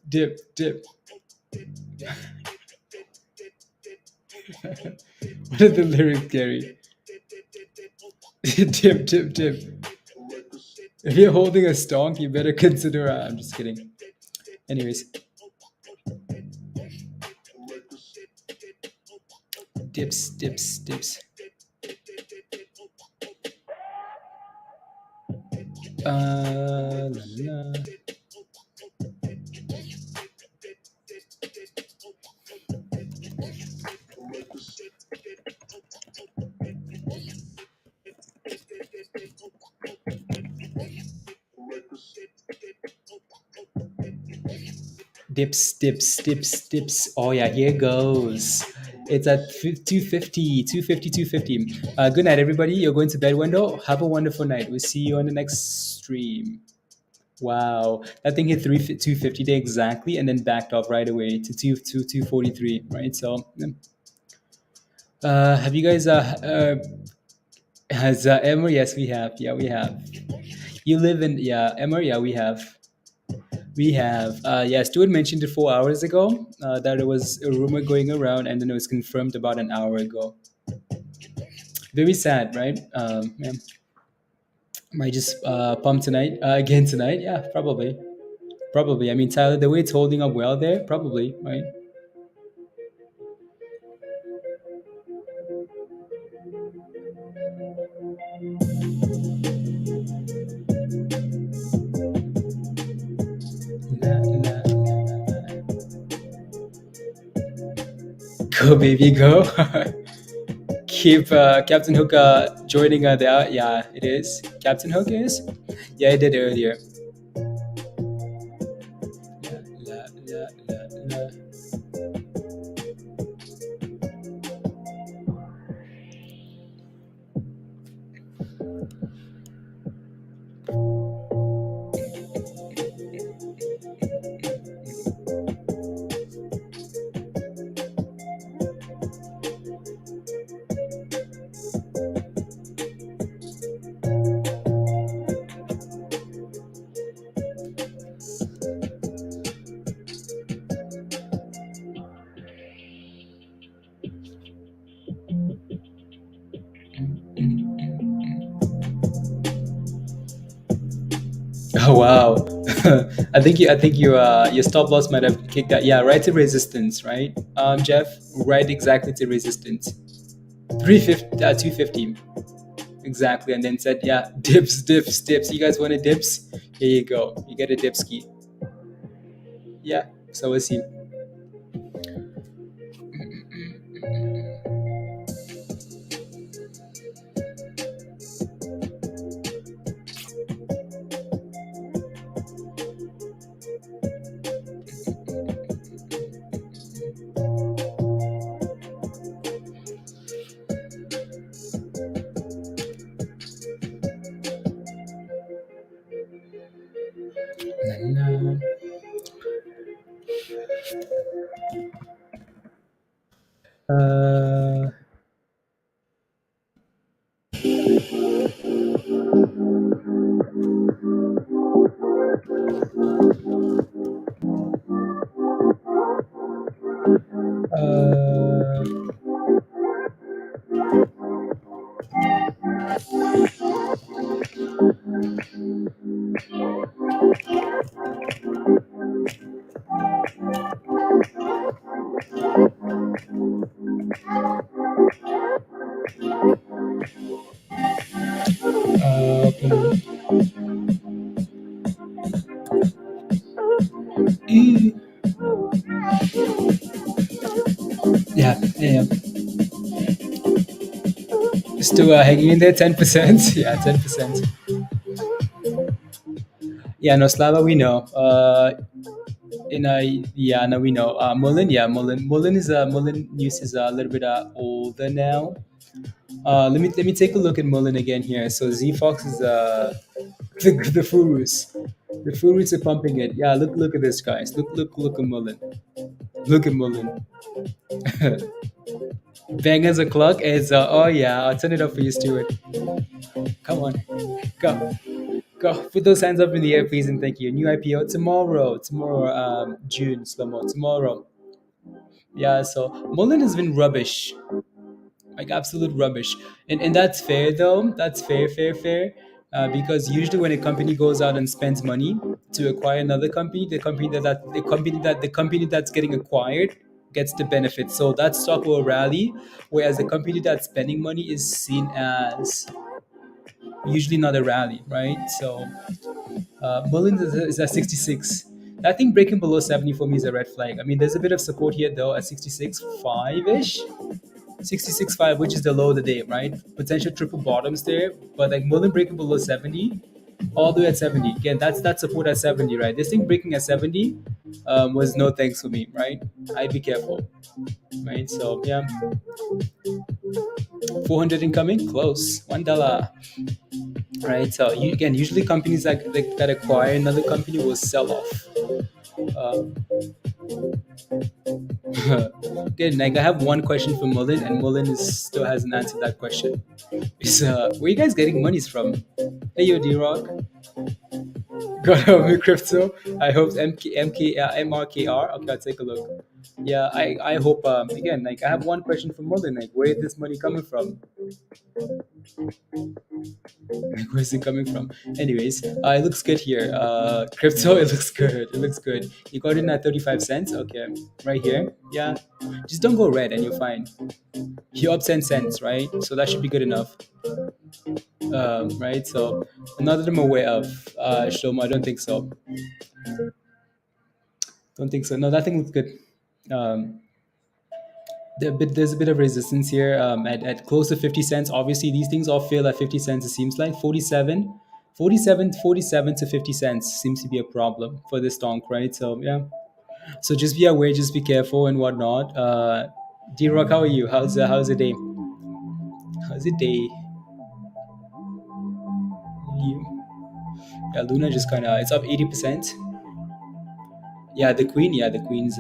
What are the lyrics, Gary? Dip. If you're holding a stonk, you better consider. I'm just kidding. Anyways. Dips. La, la. Dips. Oh yeah, here goes. It's at 250. Good night, everybody. You're going to bed, Wendell. Have a wonderful night. We'll see you on the next stream. Wow, that thing hit 250 day exactly, and then backed off right away to 243. Right. So, have you guys has Emmer? Yes, we have. Yeah, we have. You live in Emmer? Yeah, we have. Stuart mentioned it 4 hours ago that it was a rumor going around, and then it was confirmed about an hour ago. Very sad, right? Yeah. Might just pump tonight again tonight. Yeah, probably. I mean, Tyler, the way it's holding up well there, probably, right? Go, baby, go. keep Captain Hook joining there. Yeah, it is. Captain Hook is. Yeah, I did earlier. La, la, la, la. Oh wow. I think your stop loss might have kicked out. Yeah, right to resistance, right? Jeff, right exactly to resistance. 350 250. Exactly. And then said, yeah, dips. You guys want a dips? Here you go. You get a dip ski. Yeah. So we'll see. Na, na. Uh, open. E- Yeah, yeah. Still hanging in there, 10%. Yeah, 10%. Yeah, no, Slava, we know. Yeah, no, we know. Mullen, yeah, Mullen. Mullen news is a little bit older now. Let me take a look at Mullen again here. So Z Fox is the Furus. The Furus are pumping it. Yeah, look at this, guys. Look at Mullen. Look at Mullen. Bang as a clock is oh yeah, I'll turn it up for you, Stuart. Come on, go. Go. Put those hands up in the air, please, and thank you. New IPO tomorrow. Tomorrow, June, slow-mo. Tomorrow. Yeah, so Mullen has been rubbish. Like absolute rubbish. And that's fair though. That's fair. Because usually when a company goes out and spends money to acquire another company, the company that's getting acquired gets the benefit. So that stock will rally, whereas the company that's spending money is seen as usually not a rally, right? So Mullen is at 66. I think breaking below 70 for me is a red flag. I mean, there's a bit of support here though at 66.5 ish. 66.5, which is the low of the day, right? Potential triple bottoms there, but like Mullen breaking below 70, all the way at 70. Again, that's that support at 70, right? This thing breaking at 70 was no thanks for me, right? I'd be careful, right? So yeah, 400 incoming, close, $1. Right. So again, usually companies that acquire another company will sell off. Um, again, like I have one question for Mullen, and Mullen still hasn't answered that question. Is where you guys getting monies from? Hey yo, D Rock, got over crypto. I hope MRKR. Okay, I'll take a look. Yeah, I hope again, like I have one question for Mullen, like where is this money coming from? Like, where's it coming from? Anyways, it looks good here. Crypto, it looks good. It looks good. You got in at 35 cents. Okay, right here. Yeah, just don't go red and you're fine. You're up 10 cents, right? So that should be good enough. Right? So, none of them aware of Shlomo. I don't think so. Don't think so. No, that thing looks good. Um, There's a bit of resistance here at close to 50 cents. Obviously, these things all fail at 50 cents. It seems like 47 to 50 cents seems to be a problem for this donk, right? So yeah, so just be aware, just be careful and whatnot. D-Rock, how are you? How's the day? How's the day? You? Yeah, Luna just kind of it's up 80%. Yeah, the queen. Yeah, the queen's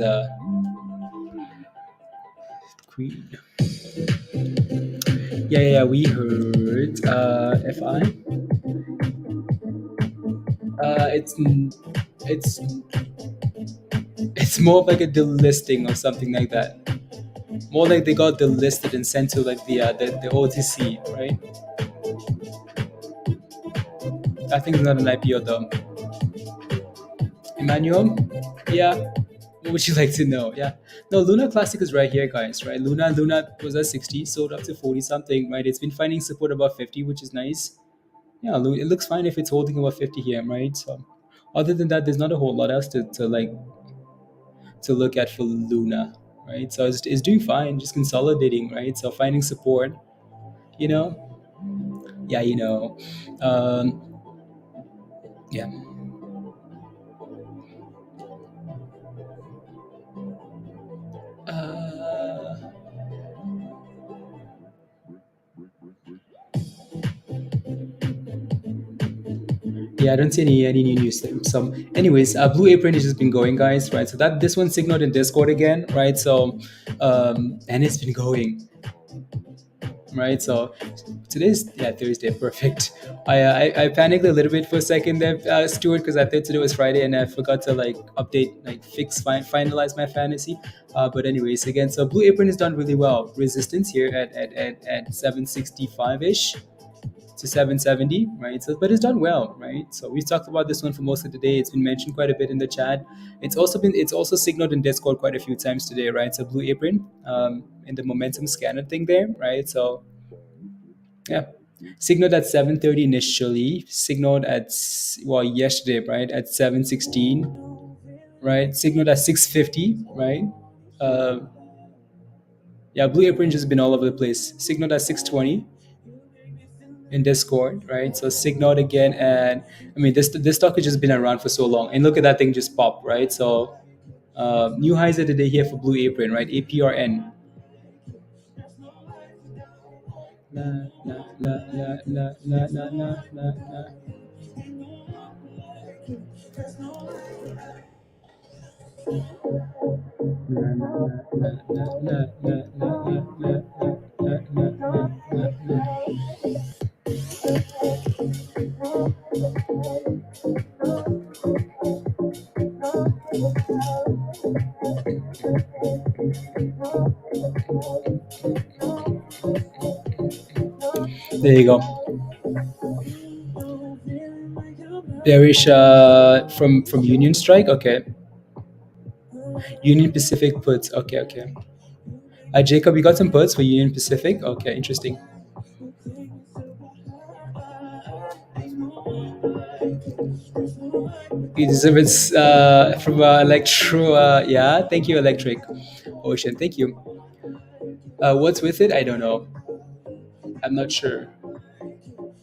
queen. Yeah. We heard FI. It's it's it's more of like a delisting or something like that. More like they got delisted and sent to like the OTC, right? I think it's not an IPO though. Emmanuel, yeah. What would you like to know? Yeah. No, Luna Classic is right here, guys. Right. Luna was at 60, sold up to 40 something. Right. It's been finding support above 50, which is nice. Yeah, it looks fine if it's holding above 50 here, right? So, other than that, there's not a whole lot else to like to look at for Luna, right? So it's doing fine, just consolidating, right? So finding support, you know, yeah, um, yeah. Uh, yeah, I don't see any new news there. So, anyways, Blue Apron has just been going, guys, right? So that this one signaled in Discord again, right? So, and it's been going, right? So today's Thursday, perfect. I panicked a little bit for a second there, Stuart, because I thought today was Friday and I forgot to like update, like finalize my fantasy. But anyways, again, so Blue Apron has done really well. Resistance here at 765 ish to 770, right? So, but it's done well, right? So we've talked about this one for most of the day. It's been mentioned quite a bit in the chat. It's also signaled in Discord quite a few times today, right? So Blue Apron, in the momentum scanner thing there, right? So yeah, signaled at 7:30 initially. Signaled at yesterday, right, at 7:16, right? Signaled at 6:50, right? Uh, yeah, Blue Apron just been all over the place. Signaled at 6:20 in Discord, right? So signaled again, and I mean this stock has just been around for so long, and look at that thing just pop, right? So new highs of the day here for Blue Apron, right? APRN. La, la, la, la, la, la, la, la, la, la. There you go. Bearish from Union Strike. Okay. Union Pacific puts. Okay. Jacob, you got some puts for Union Pacific. Okay, interesting. You deserve it from Electro. Yeah, thank you, Electric Ocean. Thank you. What's with it? I don't know. I'm not sure.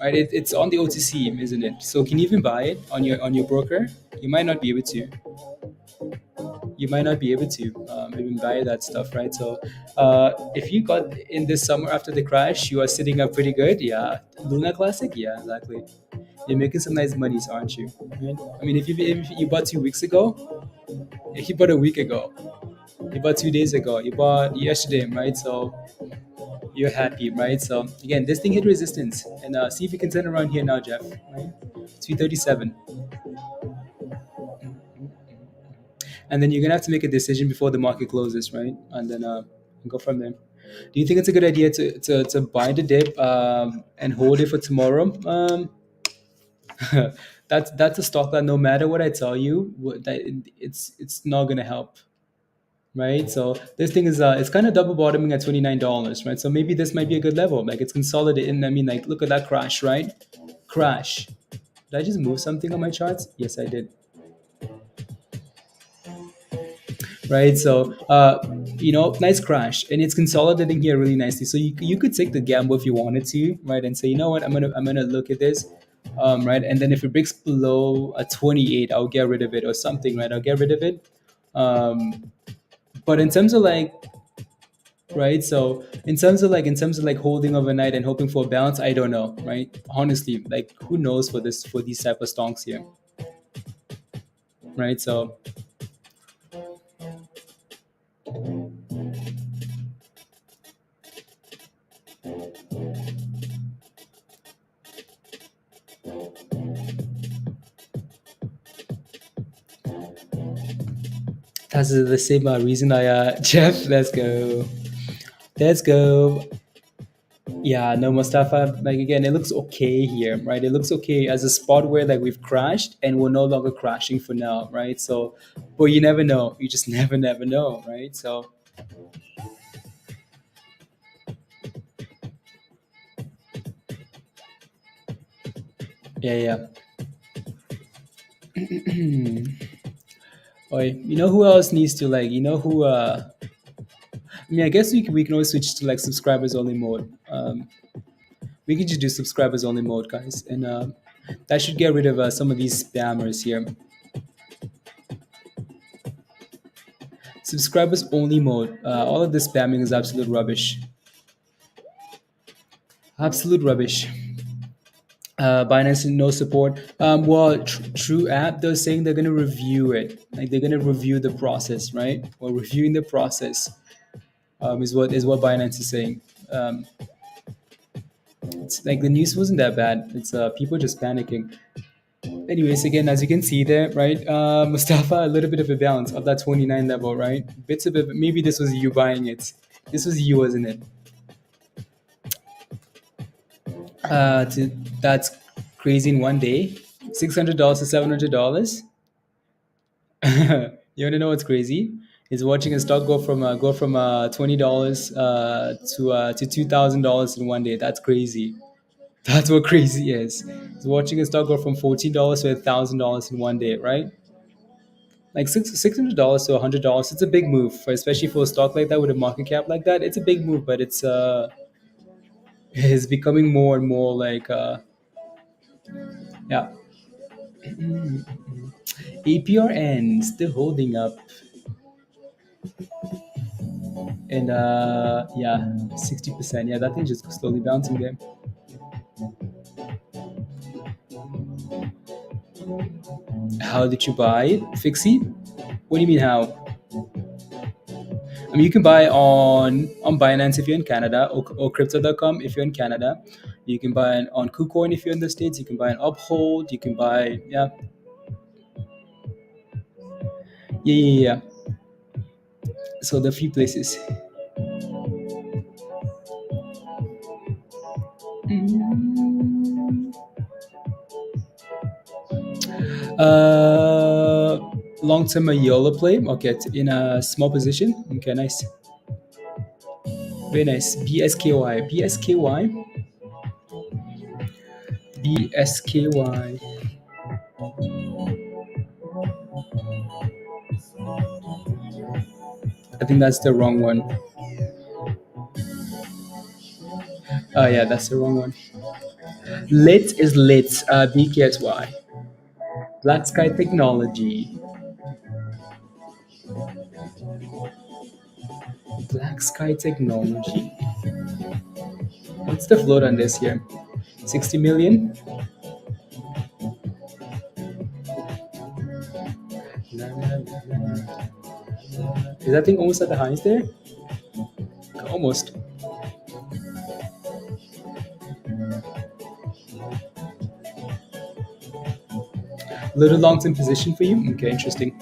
Right, it's on the OTC, isn't it? So can you even buy it on your broker? You might not be able to. You might not be able to even buy that stuff, right? So if you got in this summer after the crash, you are sitting up pretty good. Yeah, Luna Classic. Yeah, exactly. You're making some nice monies, aren't you? Right? I mean, if you bought 2 weeks ago, if you bought a week ago, you bought 2 days ago, you bought yesterday, right? So you're happy, right? So again, this thing hit resistance, and see if you can turn around here now, Jeff. Right, 337, and then you're gonna have to make a decision before the market closes, right? And then go from there. Do you think it's a good idea to buy the dip and hold it for tomorrow? That's a stock that no matter what I tell you, it's not gonna help, right? So this thing is it's kind of double bottoming at $29, right? So maybe this might be a good level. Like it's consolidating. I mean, like look at that crash, right? Crash. Did I just move something on my charts? Yes, I did. Right. So nice crash, and it's consolidating here really nicely. So you could take the gamble if you wanted to, right, and say, you know what, I'm gonna look at this, right, and then if it breaks below a 28, I'll get rid of it or something, right? I'll get rid of it. But in terms of like, right, so in terms of like holding overnight and hoping for a bounce, I don't know, right? Honestly, like who knows for these type of stonks here, right? So that's the same reason I Jeff, let's go. Let's go. Yeah, no, Mustafa, like again, it looks okay here, right? It looks okay as a spot where like we've crashed and we're no longer crashing for now, right? So, but you never know. You just never know, right? So, yeah, yeah. Or you know who else needs to like, who I mean, I guess we can always switch to like subscribers only mode. We can just do subscribers only mode, guys, and that should get rid of some of these spammers here. Subscribers only mode. All of this spamming is absolute rubbish. Absolute rubbish. Binance no support. Well, True App they're saying they're gonna review it. Like they're gonna review the process, right? Or reviewing the process is what Binance is saying. It's like the news wasn't that bad. It's people just panicking. Anyways, again, as you can see there, right, Mustafa, a little bit of a bounce of that 29 level, right? Bits of it. Maybe this was you buying it. This was you, wasn't it? That's crazy in one day. $600 to $700. You want to know what's crazy? Is watching a stock go from $20 to $2,000 in one day. That's crazy. That's what crazy is. It's watching a stock go from $14 to $1,000 in one day, right? Like $600 to $100. It's a big move, especially for a stock like that with a market cap like that. It's a big move, but it's becoming more and more like yeah. APRN still holding up, and yeah, 60%. Yeah, that thing just slowly bouncing there. How did you buy it, Fixie? What do you mean how? I mean, you can buy on Binance if you're in Canada, or Crypto.com if you're in Canada. You can buy on KuCoin if you're in the States. You can buy an Uphold. You can buy, yeah, yeah. So the few places. Uh, Long term a YOLO play. Okay, it's in a small position. Okay, nice. Very nice. BSKY. BSKY. BSKY. I think that's the wrong one. Oh yeah, that's the wrong one. Lit is lit. BKSY. Black Sky Technology. Black Sky Technology. What's the float on this here? 60 million? Is that thing almost at the highs there? Almost. Little long-term position for you? Okay, interesting.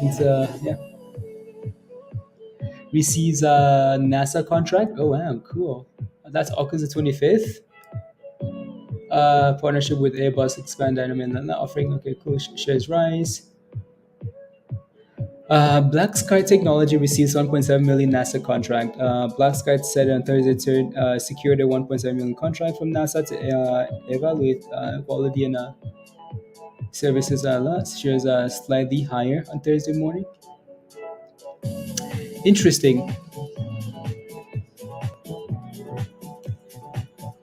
It's yeah. Receives a NASA contract. Oh wow, cool. That's August the 25th. Partnership with Airbus expand dynamic offering. Okay, cool. Shares rise. Black Sky Technology receives 1.7 million NASA contract. Black Sky said on Thursday secured a 1.7 million contract from NASA to evaluate quality and Services are less. Shares are slightly higher on Thursday morning. Interesting.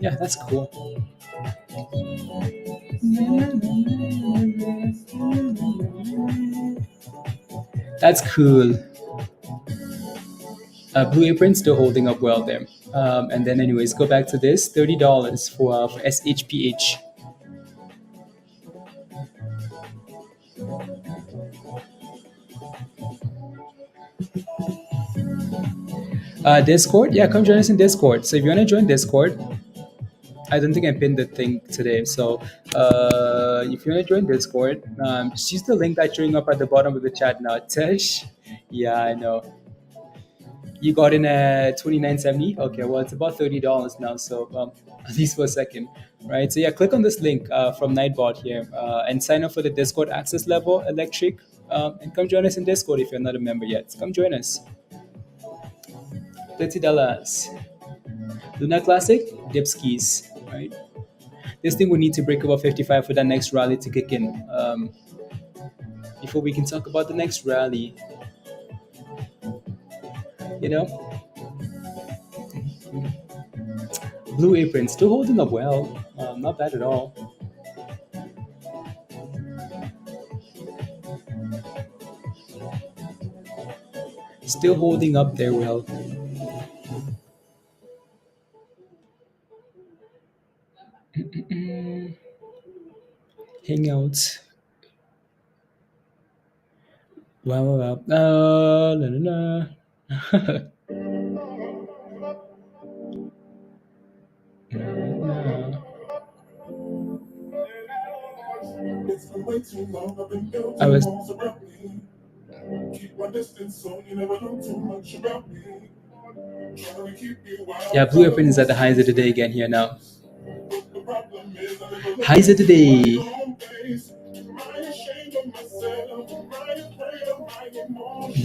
Yeah, that's cool. That's cool. Blue Apron still holding up well there. And then, anyways, go back to this $30 for SHPH. Discord, yeah, come join us in Discord. So if you want to join Discord, I don't think I pinned the thing today. So if you want to join Discord, just use the link that's showing up at the bottom of the chat now. Tesh, yeah, I know. You got in at 29.70. Okay, well it's about $30 now. So at least for a second, right? So yeah, click on this link from Nightbot here and sign up for the Discord access level electric. And come join us in Discord if you're not a member yet. Come join us. $30. Luna Classic, Dipskis, right? This thing will need to break above 55 for that next rally to kick in. Before we can talk about the next rally, you know, Blue Apron still holding up well, not bad at all. Still holding up there well. Hangouts. Wow, wow, wow. La, la, la. It's been way too long. I've been building I was walls around me. Keep my distance so you never know too much about me. Trying to keep you out. yeah. Blue Apron is at the highs of the day again here now. The problem is I never look Highs of the day. at my own face. Am I ashamed of myself? Am I afraid of my emotions?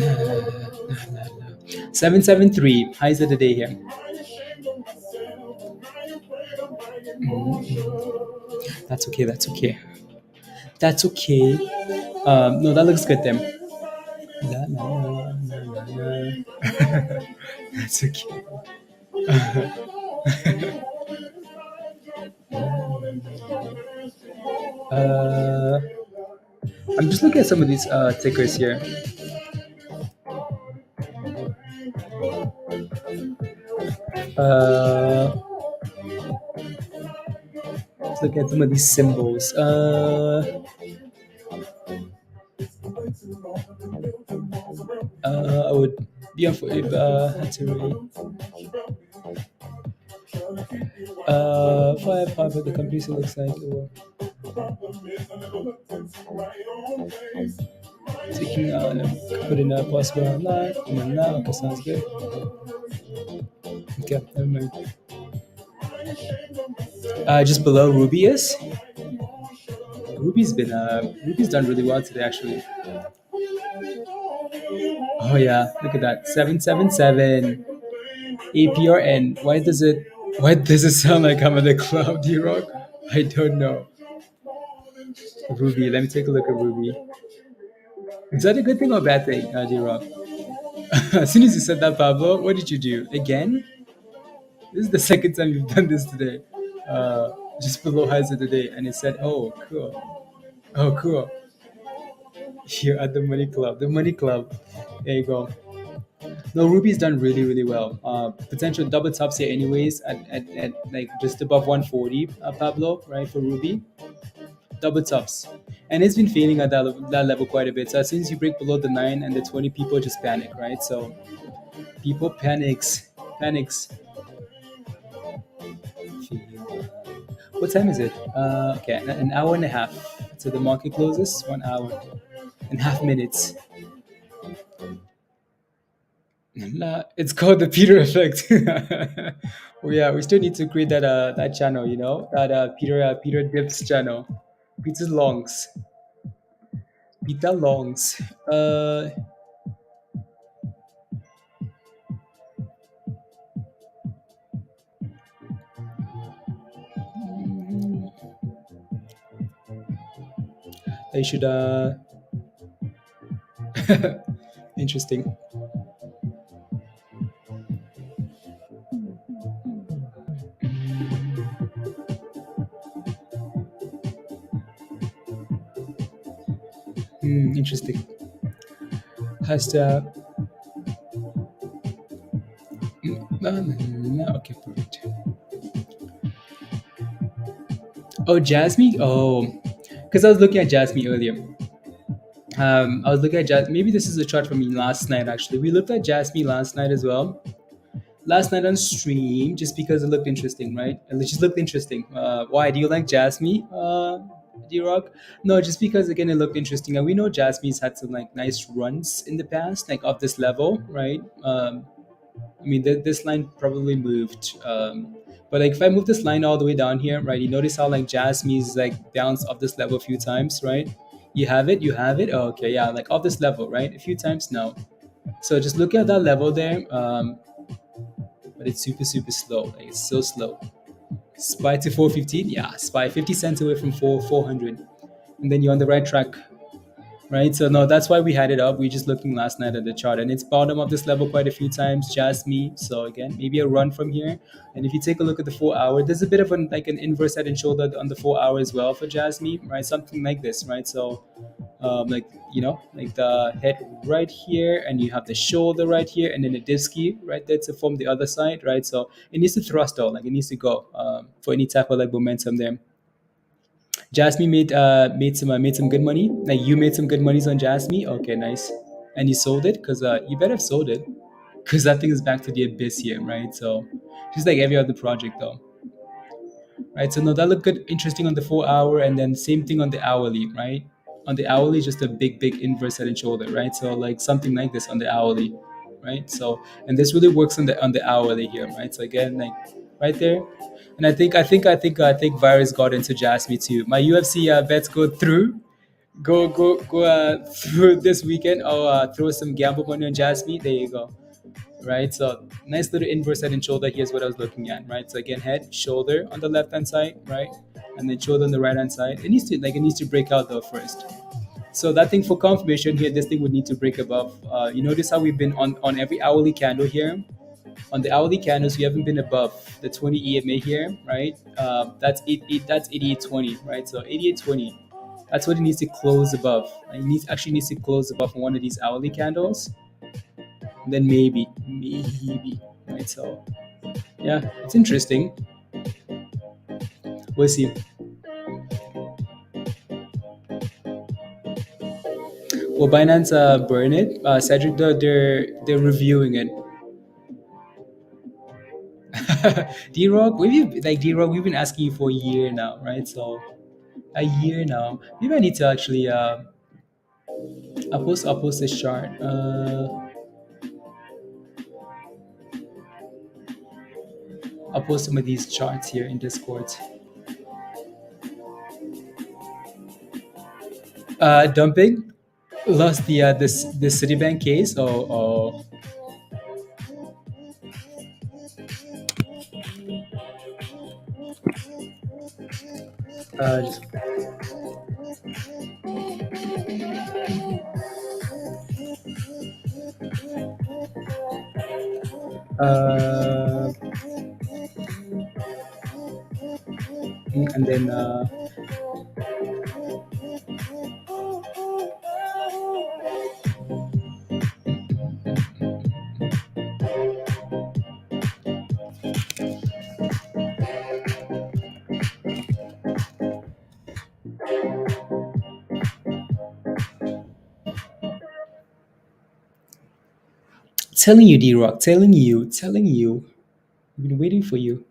773 highs of the day here. Am I ashamed of myself? Am I afraid of my emotions? That's okay. That's okay. That's okay. No, that looks good then. La, la, la, la, la. That's okay. uh, I'm just looking at some of these tickers here. Let's look at some of these symbols. I would be off if had to rate. Five of the companies it looks like. Or taking out and putting a possible online. And then now, okay, sounds good. Okay, never mind. Just below Ruby is. Ruby's done really well today actually. Oh yeah, look at that. 777 APRN. Why does it sound like I'm in the club, D-Rock? I don't know. Ruby, let me take a look at Ruby. Is that a good thing or a bad thing, D-Rock? As soon as you said that, Pablo, what did you do? Again? This is the second time you've done this today. Just below highs of the day, and it said, "Oh, cool. Oh, cool. You're at the Money Club. The Money Club. There you go." No, Ruby's done really, really well. Potential double tops here, anyways, at like just above 140, Pablo, right, for Ruby. Double tops. And it's been failing at that level quite a bit. So as soon as you break below the 9 and the 20, people just panic, right? So people panics. What time is it? Okay, an hour and a half. So the market closes 1 hour and half minutes. Nah, it's called the Peter effect. Oh yeah, we still need to create that channel, that Peter Dips channel. Peter Longs. Peter Longs. They should interesting. Interesting. Has the no, no, no, no. Okay, perfect. Oh, Jasmine. Oh, because I was looking at Jasmine earlier. I was looking at Jasmine. Maybe this is a chart from me last night. Actually, we looked at Jasmine last night as well. Last night on stream, just because it looked interesting, right? It just looked interesting. Why do you like Jasmine? D-Rock? No, just because again it looked interesting, and we know Jasmine's had some like nice runs in the past, like of this level, right? I mean, this line probably moved. But like if I move this line all the way down here, right, you notice how like Jasmine's like bounced off this level a few times, right? You have it. Oh, okay, yeah, like off this level, right? A few times, no. So just look at that level there. But it's super slow. Like it's so slow. Spy to 415, yeah, spy 50 cents away from 400, and then you're on the right track, right? So no, that's why we had it up. We just looking last night at the chart, and it's bottom of this level quite a few times. Just me. So again, maybe a run from here. And if you take a look at the 4 hour, there's a bit of an like an inverse head and shoulder on the 4 hour as well for Jasmine, right? Something like this, right? So like like the head right here, and you have the shoulder right here, and then the disky right there to form the other side, right? So it needs to thrust out, like it needs to go for any type of like momentum there. Jasmine made some good money. Like you made some good monies on Jasmine. Okay, nice. And you sold it because you better have sold it because that thing is back to the abyss here, right? So just like every other project though, right? So no, that looked good, interesting on the 4 hour, and then same thing on the hourly, right? On the hourly, just a big inverse head and shoulder, right? So like something like this on the hourly, right? So and this really works on the hourly here, right? So again, like right there, and I think Virus got into Jasmine too. My UFC bets go through. Go through this weekend. Or throw some gamble money on Jasmine. There you go, right? So nice little inverse head and shoulder. Here's what I was looking at, right? So again, head, shoulder on the left hand side, right, and then shoulder on the right hand side. It needs to break out though first. So that thing for confirmation here, this thing would need to break above. You notice how we've been on every hourly candle here. On the hourly candles, we haven't been above the 20 EMA here, right? That's 88.20, right? So 88.20. That's what it needs to close above. It needs to close above one of these hourly candles, then maybe, right? So yeah, it's interesting. We'll see. Well, Binance burn it. Cedric, they're reviewing it. D-Rock, we've been asking you for a year now, right? So a year now. Maybe I need to actually I'll post this chart. I'll post some of these charts here in Discord. Dumping lost this Citibank case. Or just, uh, and then telling you, D-Rock, telling you, we've been waiting for you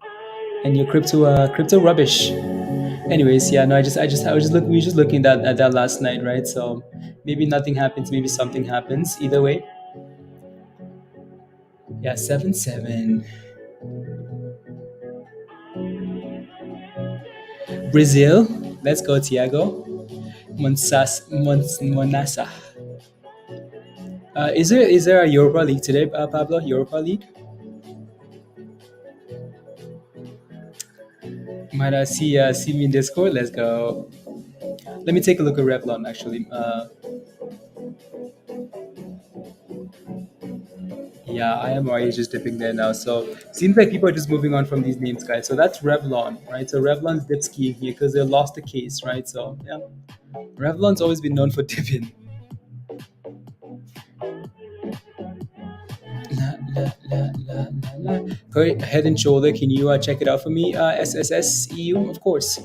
and your crypto rubbish. Anyways, yeah, no, I was just looking, we were just looking at that last night, right? So maybe nothing happens, maybe something happens. Either way, yeah, 7-7. Brazil, let's go, Tiago. Monasa. Is there a Europa League today, Pablo? Europa League? Might see me in Discord. Let's go. Let me take a look at Revlon actually. Yeah, IMRA is just dipping there now. So seems like people are just moving on from these names, guys. So that's Revlon, right? So Revlon's dip skiing here because they lost the case, right? So yeah, Revlon's always been known for dipping. La, la, la, la, la, la. Head and shoulder, can you check it out for me? SSSEU, of course.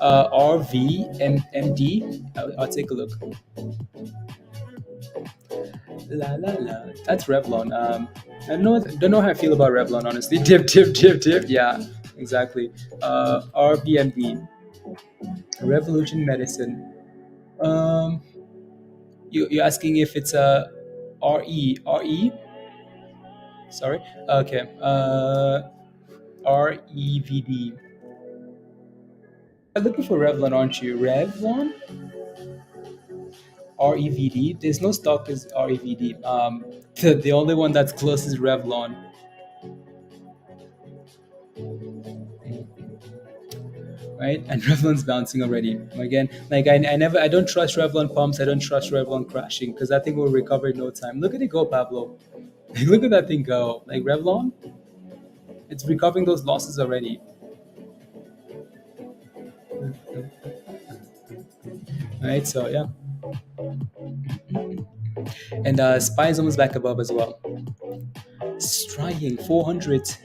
RVMMD, I'll take a look. La la la. That's Revlon. I don't know how I feel about Revlon, honestly. Dip, dip, dip, dip. Yeah, exactly. RBMD, Revolution Medicine. Um, you're asking if it's a RE. Sorry. Okay. REVD. I'm looking for Revlon, aren't you? Revlon? REVD. There's no stock as REVD. The only one that's close is Revlon. Right? And Revlon's bouncing already. Again, like I don't trust Revlon pumps. I don't trust Revlon crashing because that thing will recover in no time. Look at it go, Pablo. Like, look at that thing go. Like Revlon, it's recovering those losses already. Right? So yeah. And SPY is almost back above as well. Strying 400.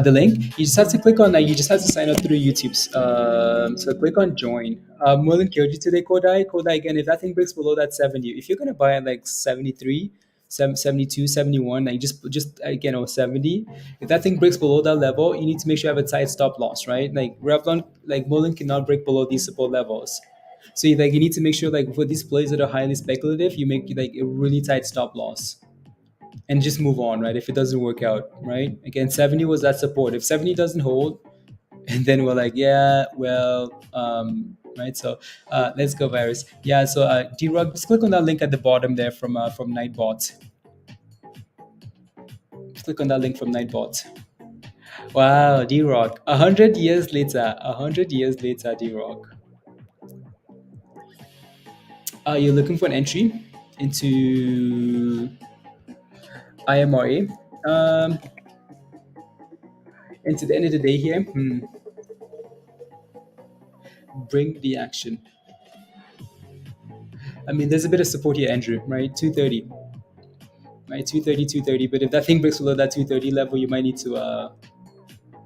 The link, you just have to click on that. You just have to sign up through YouTube's. So click on join. Mullan killed you today, Kodai again. If that thing breaks below that 70, if you're gonna buy at like 73, 72, 71, like just again, or 70, if that thing breaks below that level, you need to make sure you have a tight stop loss, right? Like Revlon, like Mullan cannot break below these support levels. So you need to make sure like for these plays that are highly speculative, you make like a really tight stop loss and just move on, right? If it doesn't work out, right? Again, 70 was that support. If 70 doesn't hold, and then we're like, yeah, well, right? So let's go, virus. Yeah, so D-Rug, just click on that link at the bottom there from Nightbot. Click on that link from Nightbot. Wow, D-Rock. 100 years later, 100 years later, D-Rock. You're looking for an entry into IMRA. And to the end of the day here, bring the action. I mean, there's a bit of support here, Andrew, right? 230, right? 230, 230. But if that thing breaks below that 230 level, you might need to.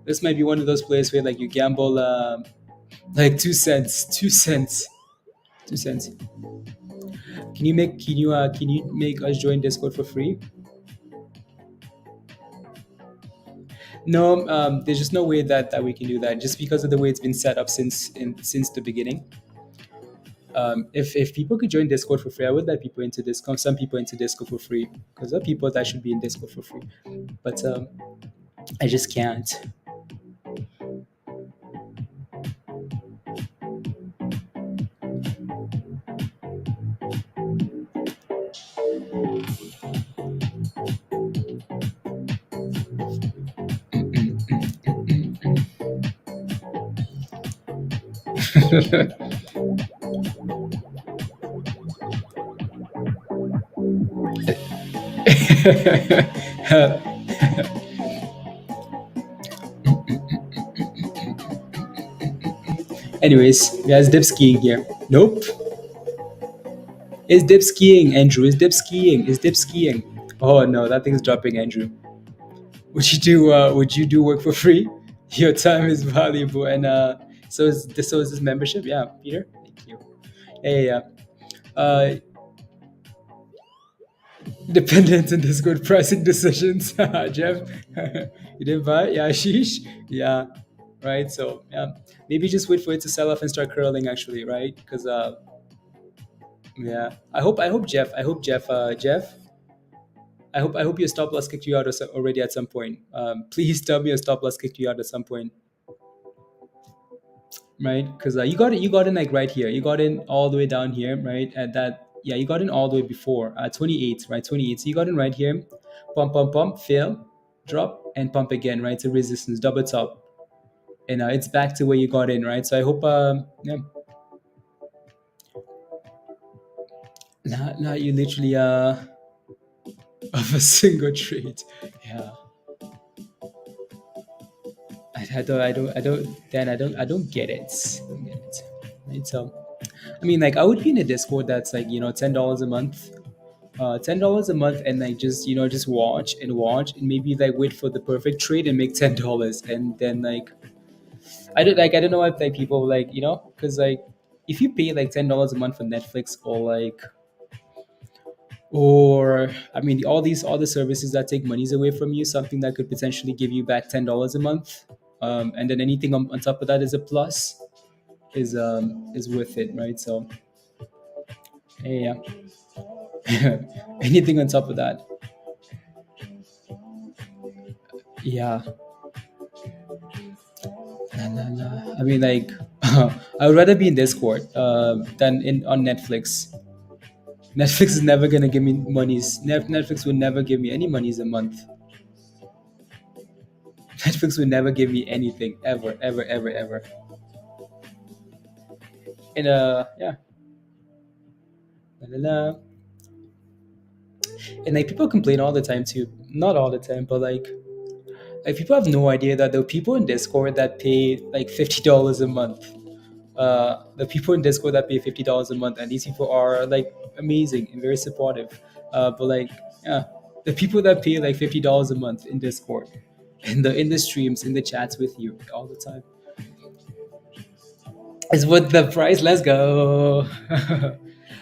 This might be one of those players where like you gamble like 2 cents, 2 cents, 2 cents. Can you make us join Discord for free? No, there's just no way that we can do that, just because of the way it's been set up since the beginning. If people could join Discord for free, I would let people into Discord, some people into Discord for free, because there are people that should be in Discord for free. But I just can't. Anyways, guys, dip skiing here. Nope. It's dip skiing, Andrew. It's dip skiing. It's dip skiing. Oh no, that thing's dropping, Andrew. Would you do? Would you do work for free? Your time is valuable, and so is this membership. Yeah, Peter. Thank you. Hey, uh, dependent on Discord pricing decisions. Jeff, you didn't buy? Yeah, sheesh. Yeah, right. So yeah, maybe just wait for it to sell off and start curling. Actually, right? Because yeah, I hope Jeff. Jeff. I hope your stop loss kicked you out already at some point. Please tell me your stop loss kicked you out at some point, right? Because you got in like right here. You got in all the way down here, right? At that, yeah, you got in all the way before 28, right? 28. So you got in right here, pump, pump, pump, fail, drop, and pump again, right? So resistance, double top, and it's back to where you got in, right? So I hope, yeah, not you literally of a single trade, yeah. I don't get it. I don't get it. Right? So, I mean, like, I would be in a Discord that's like, $10 a month, $10 a month, and like just just watch and watch, and maybe like wait for the perfect trade and make $10, and then like I don't know if like people like because like if you pay like $10 a month for Netflix or I mean all these other services that take monies away from you, something that could potentially give you back $10 a month, and then anything on top of that is a plus is worth it, right? So yeah, anything on top of that, yeah. I mean, like, I would rather be in Discord than in on Netflix. Netflix is never gonna give me monies. Netflix will never give me any monies a month. Netflix will never give me anything ever, ever, ever, ever. And yeah, la, la, la. And like people complain all the time too. Not all the time, but like people have no idea that there are people in Discord that pay like $50 a month. The people in Discord that pay $50 a month, and these people are like amazing and very supportive. But like, yeah, the people that pay like $50 a month in Discord, in the streams, in the chats with you all the time, is what the price. Let's go.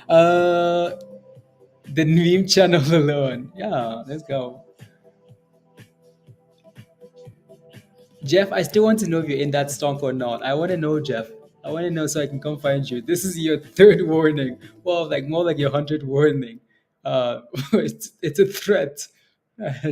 uh, the meme channel alone. Yeah, let's go. Jeff, I still want to know if you're in that stonk or not. I want to know, Jeff. I want to know so I can come find you. This is your third warning. Well, like more like your 100th warning. It's a threat,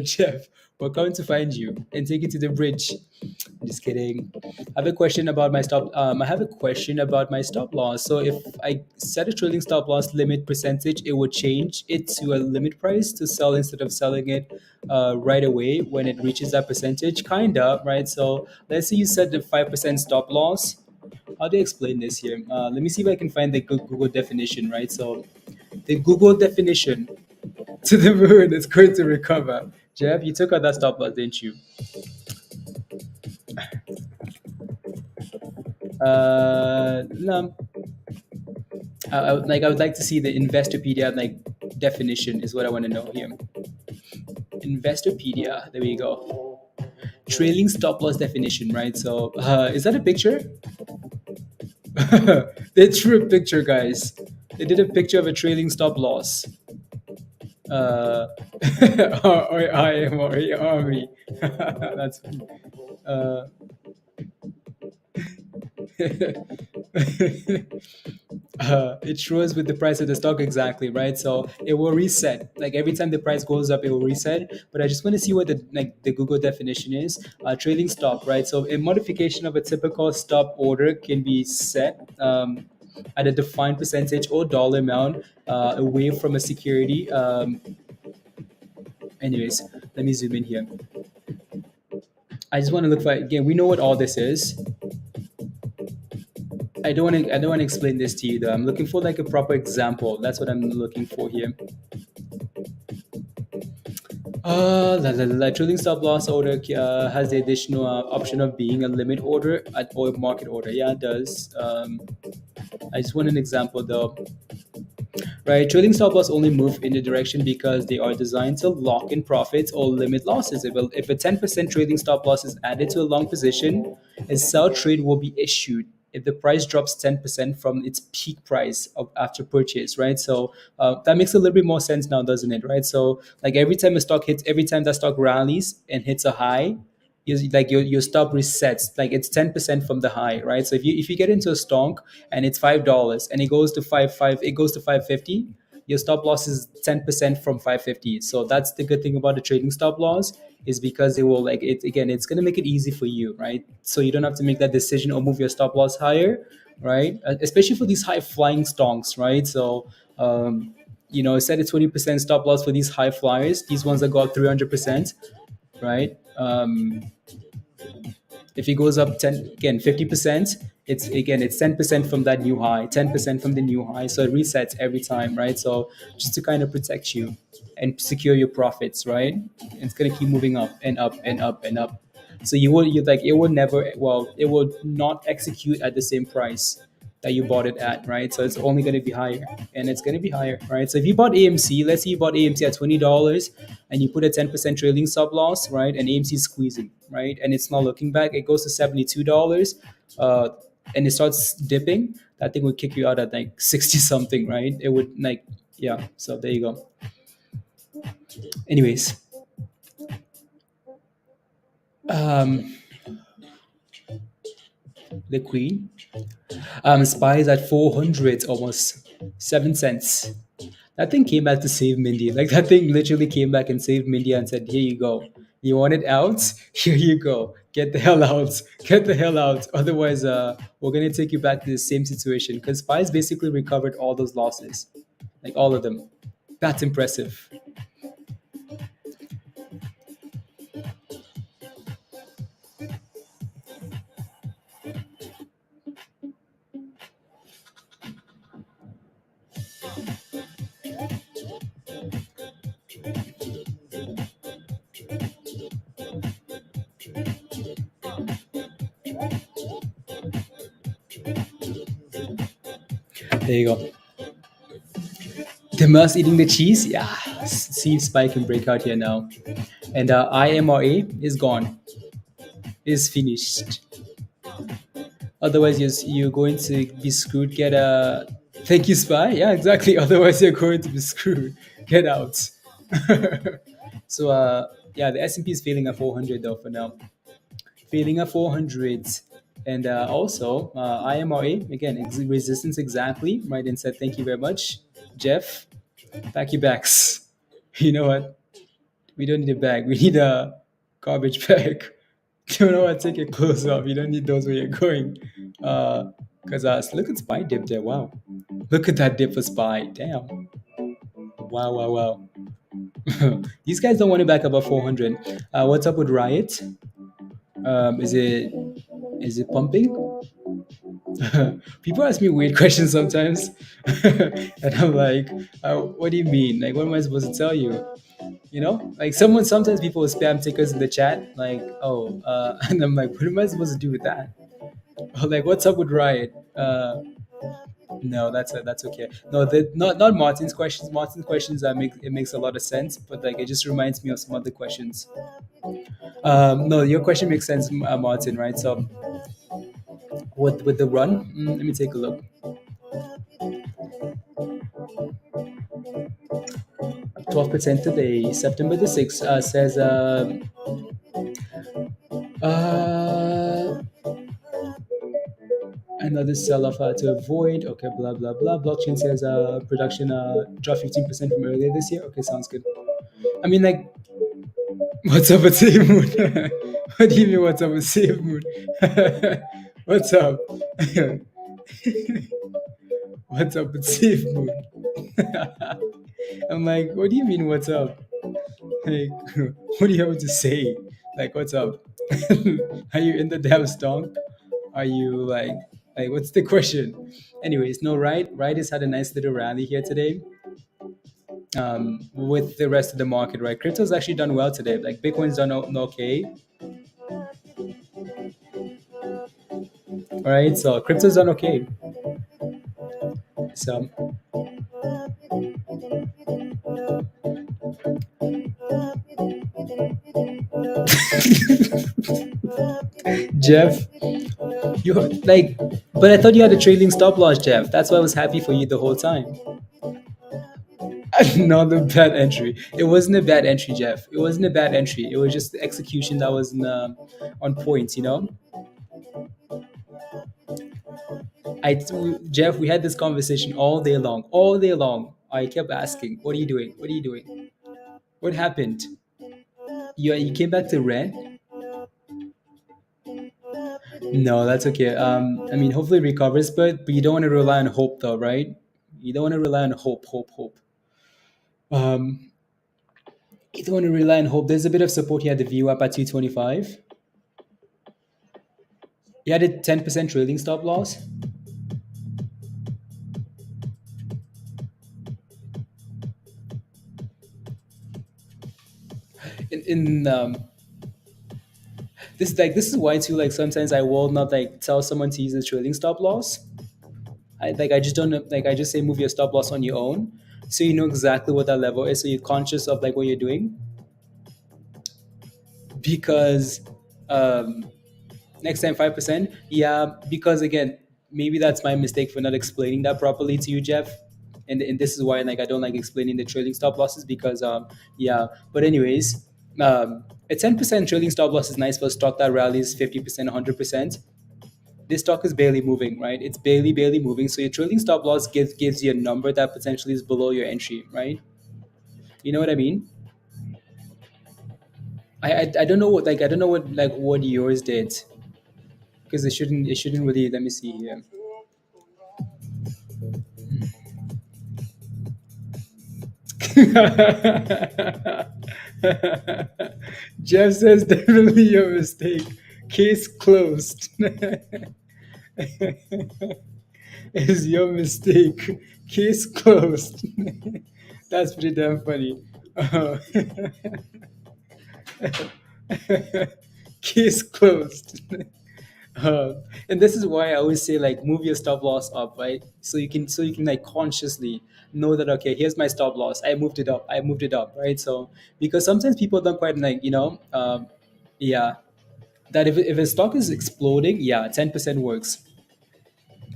Jeff. We're coming to find you and take you to the bridge. I'm just kidding. I have a question about my stop. I have a question about my stop loss. So if I set a trailing stop loss limit percentage, it would change it to a limit price to sell instead of selling it right away when it reaches that percentage. Kinda, right? So let's say you set the 5% stop loss. How do you explain this here? Let me see if I can find the Google definition, right? So the Google definition to the moon is going to recover. Jeff, you took out that stop loss, didn't you? No, I would like to see the Investopedia like definition is what I want to know here. Investopedia, there we go. Trailing stop loss definition, right? So is that a picture? They drew a picture, guys. They did a picture of a trailing stop loss. Or I am or army. That's funny. It shows with the price of the stock exactly, right? So it will reset. Like every time the price goes up, it will reset. But I just want to see what the Google definition is. Trailing stop, right? So a modification of a typical stop order can be set at a defined percentage or dollar amount away from a security. Anyways, let me zoom in here. I just want to look for again. We know what all this is. I don't want to explain this to you though. I'm looking for like a proper example. That's what I'm looking for here. Trailing stop loss order has the additional option of being a limit order or a market order. Yeah, it does. I just want an example though. Right, trailing stop loss only move in the direction because they are designed to lock in profits or limit losses. If a 10% trailing stop loss is added to a long position, a sell trade will be issued if the price drops 10% from its peak price after purchase, right? So that makes a little bit more sense now, doesn't it, right? So like every time that stock rallies and hits a high, your stop resets, like it's 10% from the high, right? So if you get into a stonk and it's $5 and it goes to 5.5, it goes to 5.50, your stop loss is 10% from 550. So that's the good thing about the trading stop loss, is because it will, like, it again, it's going to make it easy for you, right? So you don't have to make that decision or move your stop loss higher, right? Especially for these high flying stonks, right? So set a 20% stop loss for these high flyers, these ones that got 300%, right? If it goes up 10, again 50%, it's 10% from that new high, 10% from the new high, so it resets every time, right? So just to kind of protect you and secure your profits, right? It's going to keep moving up and up and up and up. So you like, it will never, well, it will not execute at the same price that you bought it at, right? So it's only going to be higher, and it's going to be higher, right? So if you bought AMC, let's say you bought AMC at $20 and you put a 10% trailing stop loss, right? And AMC is squeezing, right? And it's not looking back, it goes to $72, uh, and it starts dipping. That thing would kick you out at like 60 something, right? It would, like, yeah. So there you go. Anyways, um, the queen. SPY is at 400, almost 7 cents. That thing came back to save Mindy. Like, that thing literally came back and saved Mindy and said, "Here you go. You want it out? Here you go. Get the hell out. Get the hell out. Otherwise, we're gonna take you back to the same situation." Because SPY's basically recovered all those losses, like all of them. That's impressive. There you go. The mouse eating the cheese. Yeah. See if SPY can break out here now. And IMRA is gone. Is finished. Otherwise, you're going to be screwed. Get a thank you, SPY. Yeah, exactly. Otherwise, you're going to be screwed. Get out. So yeah, the S&P is failing at 400 though for now. Failing at 400. And also, IMRA, again, resistance exactly, right? And said, thank you very much, Jeff. Pack your bags. You know what? We don't need a bag. We need a garbage bag. You know what? Take your clothes off. You don't need those where you're going. Because look at SPY dip there. Wow. Look at that dip for SPY. Damn. Wow, wow, wow. These guys don't want it back above 400. What's up with Riot? Is it pumping? People ask me weird questions sometimes, and I'm like, "What do you mean? Like, what am I supposed to tell you?" You know, like sometimes people will spam tickers in the chat, like, "Oh," and I'm like, "What am I supposed to do with that?" Or like, "What's up with Riot?" No, that's okay. No, not Martin's questions. Martin's questions it makes a lot of sense, but like, it just reminds me of some other questions. No, your question makes sense, Martin. Right? So, with the run, let me take a look. 12% today, September the 6th, says uh, another sell-off to avoid. Okay, blah blah blah. Blockchain says production dropped 15% from earlier this year. Okay, sounds good. I mean, like, what's up with Safe Moon? What do you mean, what's up with Safe Moon? What's up? What's up with Safe Moon? I'm like, what do you mean, what's up? Like, what do you have to say? Like, what's up? Are you in the damn stonk? Are you like, what's the question? Anyways, no, right? Right has had a nice little rally here today. With the rest of the market, right? Crypto's actually done well today. Like, Bitcoin's done okay. All right, so crypto's done okay. So Jeff, you like, but I thought you had a trailing stop loss, Jeff. That's why I was happy for you the whole time. Not a bad entry. It wasn't a bad entry, Jeff. It wasn't a bad entry. It was just the execution that was on point. You know, Jeff, we had this conversation all day long. All day long, I kept asking, what are you doing? What are you doing? What happened? You came back to red? No, that's okay. I mean, hopefully it recovers, but you don't want to rely on hope, though, right? You don't want to rely on hope. Um, you don't want to rely on hope. There's a bit of support here at the view up at 225. You had a 10% trailing stop loss. In this is why too, like, sometimes I will not like tell someone to use a trailing stop loss. I just don't like, I just say move your stop loss on your own, so you know exactly what that level is, so you're conscious of like what you're doing. Because um next time 5%, yeah, because again, maybe that's my mistake for not explaining that properly to you, Jeff. And this is why like I don't like explaining the trailing stop losses, because yeah, but anyways, a 10% trailing stop loss is nice for a stock that rallies 50%, 100%. This stock is barely moving, right? It's barely moving, so your trailing stop loss gives you a number that potentially is below your entry, right? You know what I mean? I don't know what, like, I don't know what, like, what yours did, because it shouldn't really, let me see here. Jeff says definitely your mistake. Case closed. Is your mistake. Case closed. That's pretty damn funny. Uh, case closed. And this is why I always say, like, move your stop loss up, right? So you can like consciously know that, okay, here's my stop loss. I moved it up, right? So because sometimes people don't quite like, yeah, that if a stock is exploding, yeah, 10% works,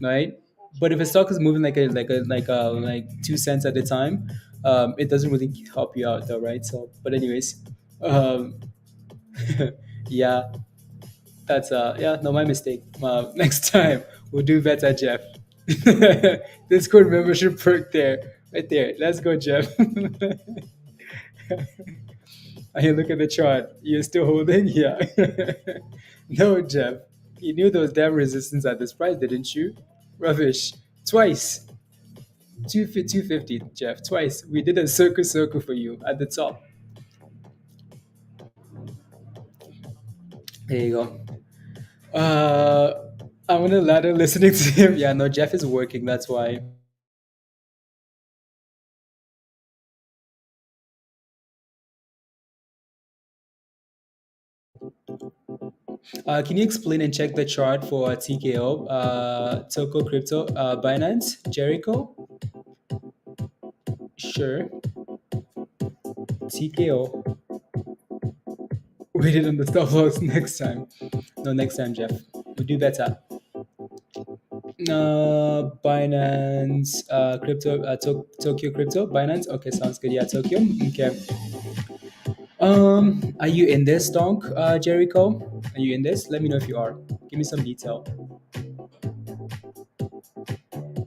right? But if a stock is moving like 2 cents at a time, it doesn't really help you out though, right? So, but anyways, um, yeah, that's yeah, no, my mistake. Next time we'll do better, Jeff. Discord membership perk there, right there. Let's go, Jeff. I look at the chart. You're still holding, yeah. No, Jeff. You knew there was damn resistance at this price, didn't you? Rubbish. Twice. 250, Jeff. Twice. We did a circle for you at the top. There you go. I'm on a ladder listening to him. Yeah, no, Jeff is working. That's why. Can you explain and check the chart for TKO, Toko Crypto, Binance, Jericho? Sure. TKO. Waited on the stop loss next time. No, next time, Jeff. We'll do better. Binance, crypto, Tokyo Crypto, Binance. Okay, sounds good. Yeah, Tokyo. Okay. Are you in this, Donk, Jericho? Are you in this? Let me know if you are. Give me some detail.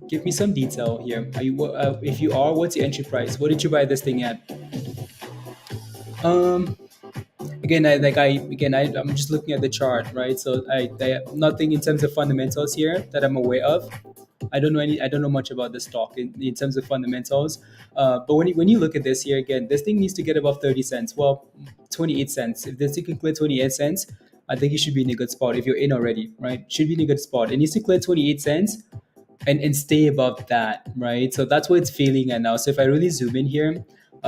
Give me some detail here. Are you? If you are, what's your entry price? What did you buy this thing at? Um, I'm just looking at the chart, right? So I have nothing in terms of fundamentals here that I'm aware of. I don't know much about the stock in terms of fundamentals. But when you look at this here again, this thing needs to get above 30 cents. Well, 28 cents. If this thing can clear 28 cents, I think you should be in a good spot. If you're in already, right? Should be in a good spot. It needs to clear 28 cents and stay above that, right? So that's what it's failing at now. So if I really zoom in here,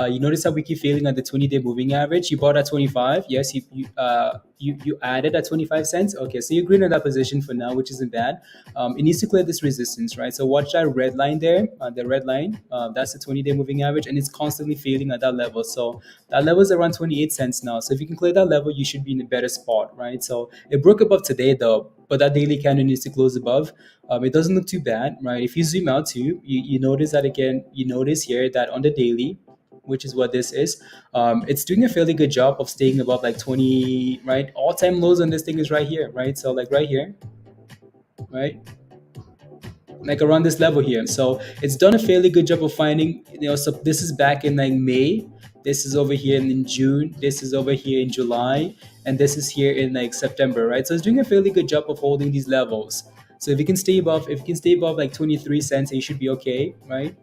you notice how we keep failing at the 20-day moving average. You bought at 25. Yes, you added at 25 cents. Okay, so you're green in that position for now, which isn't bad. It needs to clear this resistance, right? So watch that red line there. The red line, that's the 20-day moving average, and it's constantly failing at that level. So that level is around 28 cents now. So if you can clear that level, you should be in a better spot, right? So it broke above today though, but that daily candle needs to close above. It doesn't look too bad, right? If you zoom out too, you notice that again. You notice here that on the daily, which is what this is, it's doing a fairly good job of staying above like 20, right? All-time lows on this thing is right here, right? So like right here, right? like around this level here. So it's done a fairly good job of finding, so this is back in like May, this is over here in June, this is over here in July, and this is here in like September, right? So it's doing a fairly good job of holding these levels. So if you can stay above like 23 cents, you should be okay, right?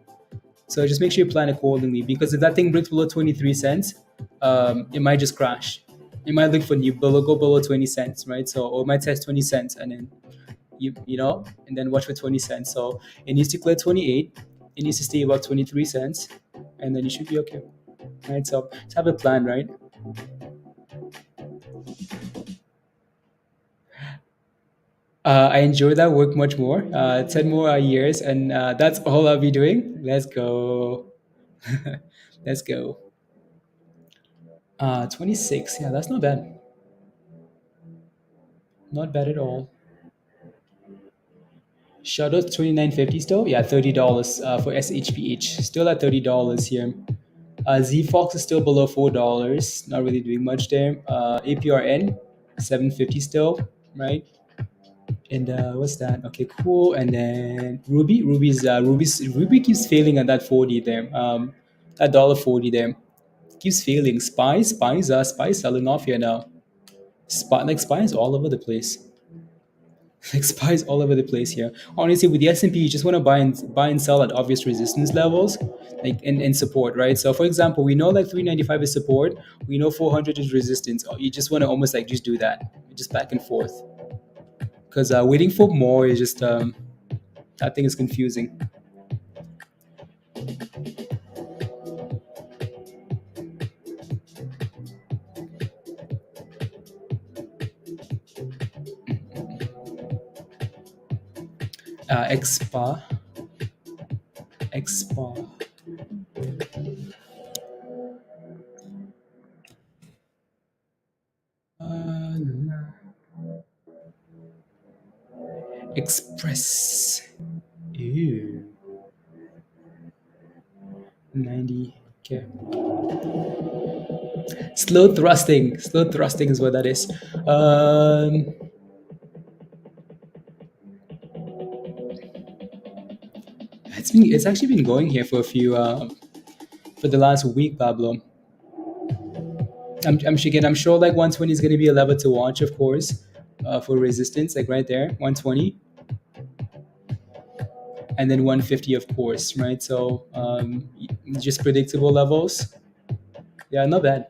So just make sure you plan accordingly, because if that thing breaks below 23 cents, it might just crash. It might look for you go below 20 cents, right? So, or it might test 20 cents and then and then watch for 20 cents. So it needs to clear 28. It needs to stay above 23 cents, and then you should be okay, right? So just have a plan, right? I enjoy that work much more. 10 more years, and that's all I'll be doing. Let's go. Let's go. 26. Yeah, that's not bad. Not bad at all. Shadow 29.50 still. Yeah, $30 for SHPH. Still at $30 here. ZFox is still below $4. Not really doing much there. APRN 750 still, right? And what's that? Okay, cool. And then Ruby keeps failing at that 40 there. That $1.40 there keeps failing. Spies selling off here now. Spies all over the place. Like spies all over the place here. Honestly, with the S&P, you just want to buy and sell at obvious resistance levels, like in support, right? So, for example, we know like 395 is support. We know 400 is resistance. You just want to almost like just do that, just back and forth, because waiting for more is just that thing is confusing. Expa, expa, uh, express. Ew. 90. Okay. Slow thrusting. Slow thrusting is what that is. It's actually been going here for a few for the last week, Pablo. I'm sure like 120 is going to be a level to watch, of course, for resistance, like right there, 120, and then 150, of course, right? So just predictable levels. Yeah, not bad.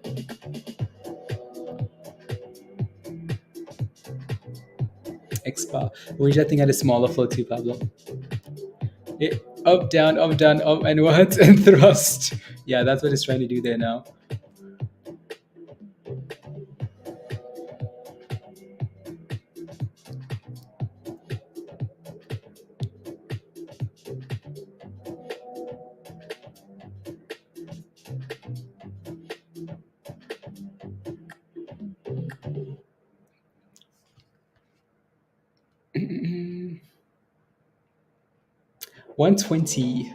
Expa. Wish that thing had a smaller flow too, Pablo. Up, down, up, down, up, and what? And thrust. Yeah, that's what it's trying to do there now. Mm-mm. 120.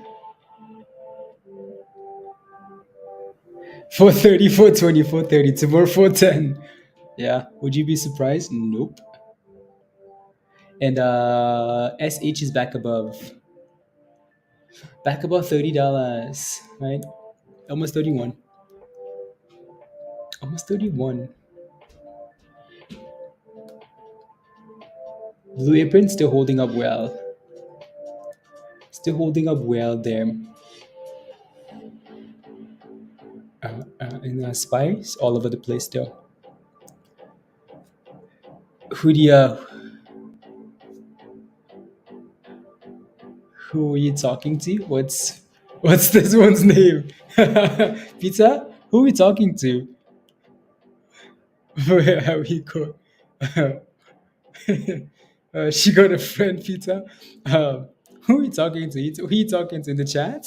430, 420, 430. Tomorrow 410. Yeah. Would you be surprised? Nope. And SH is back above $30, right? Almost 31. Almost 31. Blue Apron still holding up well. Still holding up well there. And Spice all over the place still. Who do you, who are you talking to? What's this one's name? Pizza? Who are we talking to? Where are we going? She got a friend, Pizza. Who are you talking to? Who are you talking to in the chat?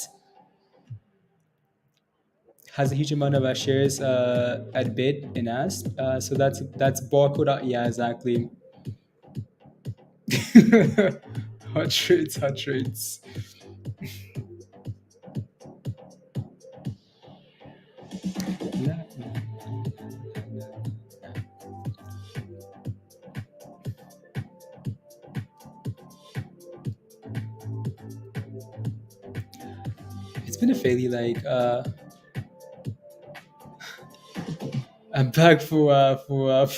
Has a huge amount of shares at bid in ASP. So that's barcode out. Yeah, exactly. Hot trades, hot trades. Yeah. been a fairly I'm back for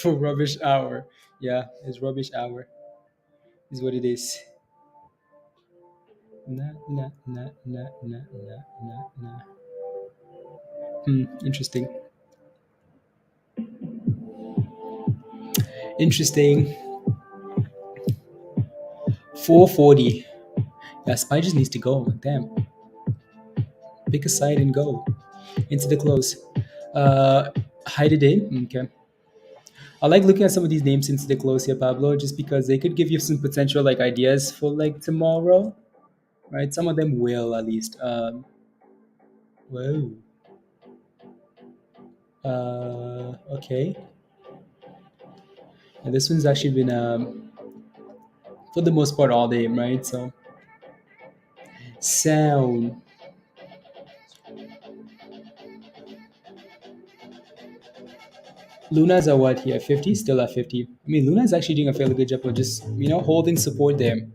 rubbish hour. Yeah, it's rubbish hour. Is what it is. Nah, nah, nah, nah, nah, nah, nah, nah. Interesting. Interesting. 440. Yeah, SPY just needs to go. Damn. Pick a side and go into the close. Uh, Hide it in. Okay. I like looking at some of these names into the close here, Pablo, just because they could give you some potential ideas for tomorrow, right? Some of them will at least. Whoa. Okay. And this one's actually been for the most part all day, right? So sound. Luna's at what here? 50? Still at 50. I mean, Luna's actually doing a fairly good job of just, holding support there.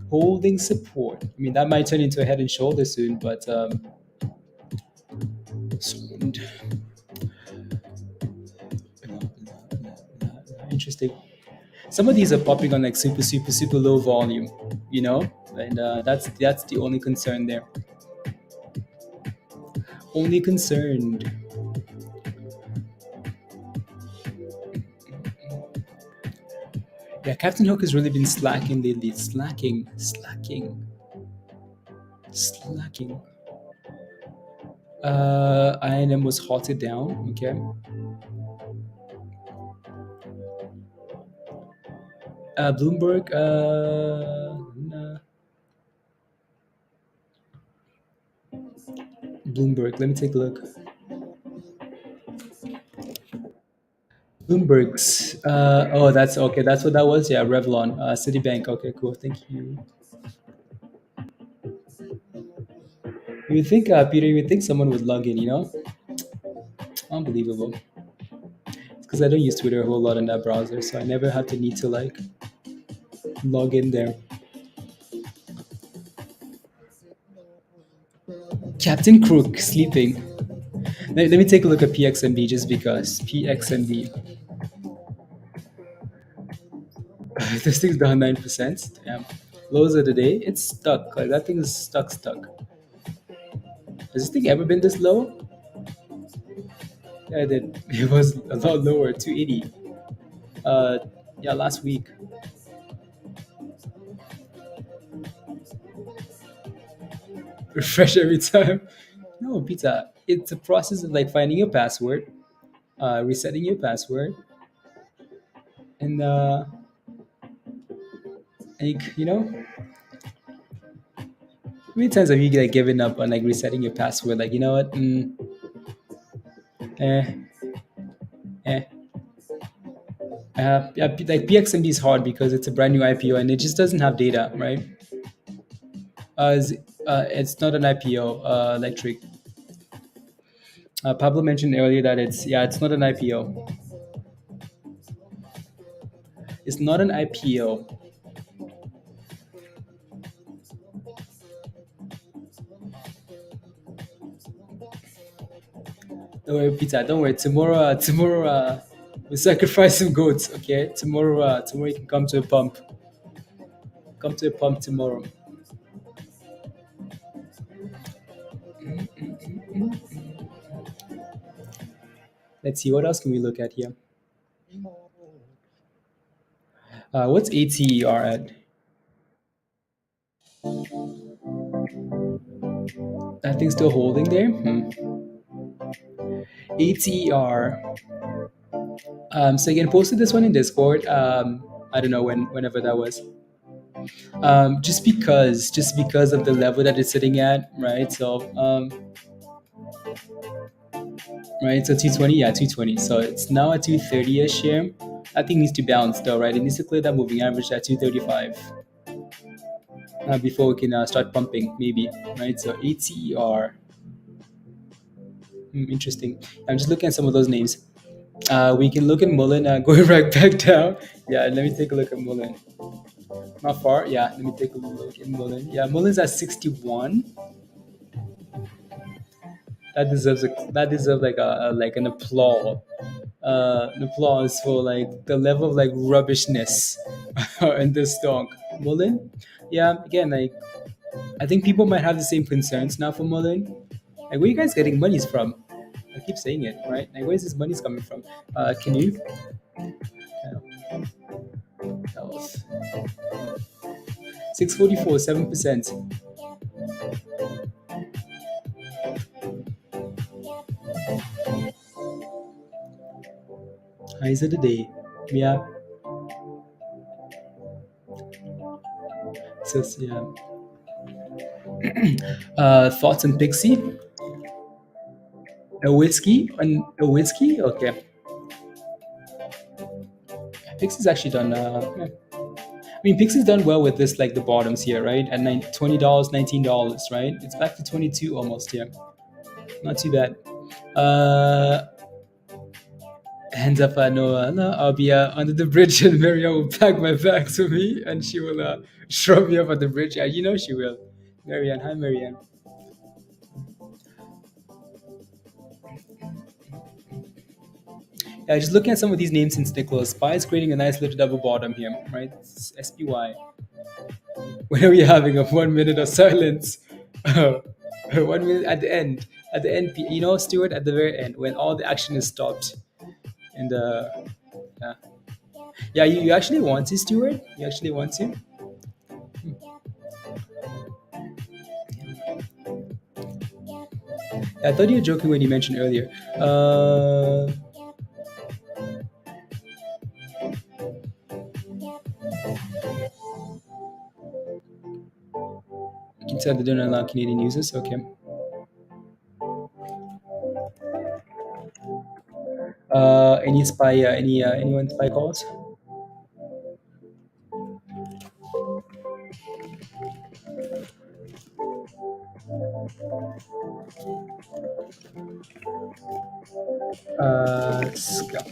Holding support. I mean, that might turn into a head and shoulder soon, but soon. Interesting. Some of these are popping on super, super, super low volume, and that's the only concern there. Only concerned. Yeah, Captain Hook has really been slacking lately. Slacking. INM was halted down. Okay. Bloomberg. Nah. Bloomberg. Let me take a look. Bloomberg's. Oh, that's okay. That's what that was. Yeah, Revlon. Citibank. Okay, cool. Thank you. You would think, Peter, you would think someone would log in. Unbelievable. Because I don't use Twitter a whole lot in that browser, so I never had to need to log in there. Captain Crook sleeping. Let me take a look at PXMB just because PXMB. This thing's down 9%. Damn. Lows of the day. It's stuck. That thing is stuck. Has this thing ever been this low? Yeah, it was a lot lower, 280. Yeah, last week. Refresh every time. No, pizza. It's a process of finding your password, resetting your password, and how many times have you given up on resetting your password? You know what? Eh, eh. Yeah, PXMB is hard because it's a brand new IPO and it just doesn't have data, right? It's not an IPO, electric. Pablo mentioned earlier that it's not an IPO. It's not an IPO. Don't worry, pizza. Don't worry. Tomorrow, we sacrifice some goats. Okay. Tomorrow you can come to a pump. Come to a pump tomorrow. Let's see. What else can we look at here? What's ATER at? That thing's still holding there. ATER. So again, posted this one in Discord. I don't know whenever that was. Just because of the level that it's sitting at, right? So right, so 220, yeah, 220. So it's now at 230ish here. That thing needs to bounce though, right? It needs to clear that moving average at 235 before we can start pumping, maybe, right? So ATER. Interesting. I'm just looking at some of those names. We can look at Mullan going right back down. Yeah, let me take a look at Mullan. Not far. Yeah, let me take a look at Mullan. Yeah, Mullan's at 61. That deserves like like an applause for like the level of like rubbishness in this stock. Mullen, yeah, again, like I think people might have the same concerns now for Mullen. Like, where are you guys getting monies from? I keep saying it, right? Like, where's this money's coming from? Can you tell us? 644, 7%. Highs of the day. Yeah. So yeah. Thoughts on PIXY? A whiskey? A whiskey? Okay. PIXY's actually done. Yeah. I mean, PIXY's done well with this, like the bottoms here, right? At $20, $19, right? It's back to 22 almost here. Not too bad. Hands up, I know. No, I'll be under the bridge, and Marianne will pack my bags for me, and she will shrub me up at the bridge. Yeah, you know she will. Marianne, hi, Marianne. Yeah, just looking at some of these names since they closed. SPY is creating a nice little double bottom here, right? It's SPY. When are we having a 1 minute of silence? 1 minute at the end. At the end, you know, Stuart, at the very end, when all the action is stopped. And yeah, yeah, you actually want to, Stuart? You actually want to? I thought you were joking when you mentioned earlier. You can tell they don't allow Canadian users. Okay. Any spy? Anyone spy calls? Scout.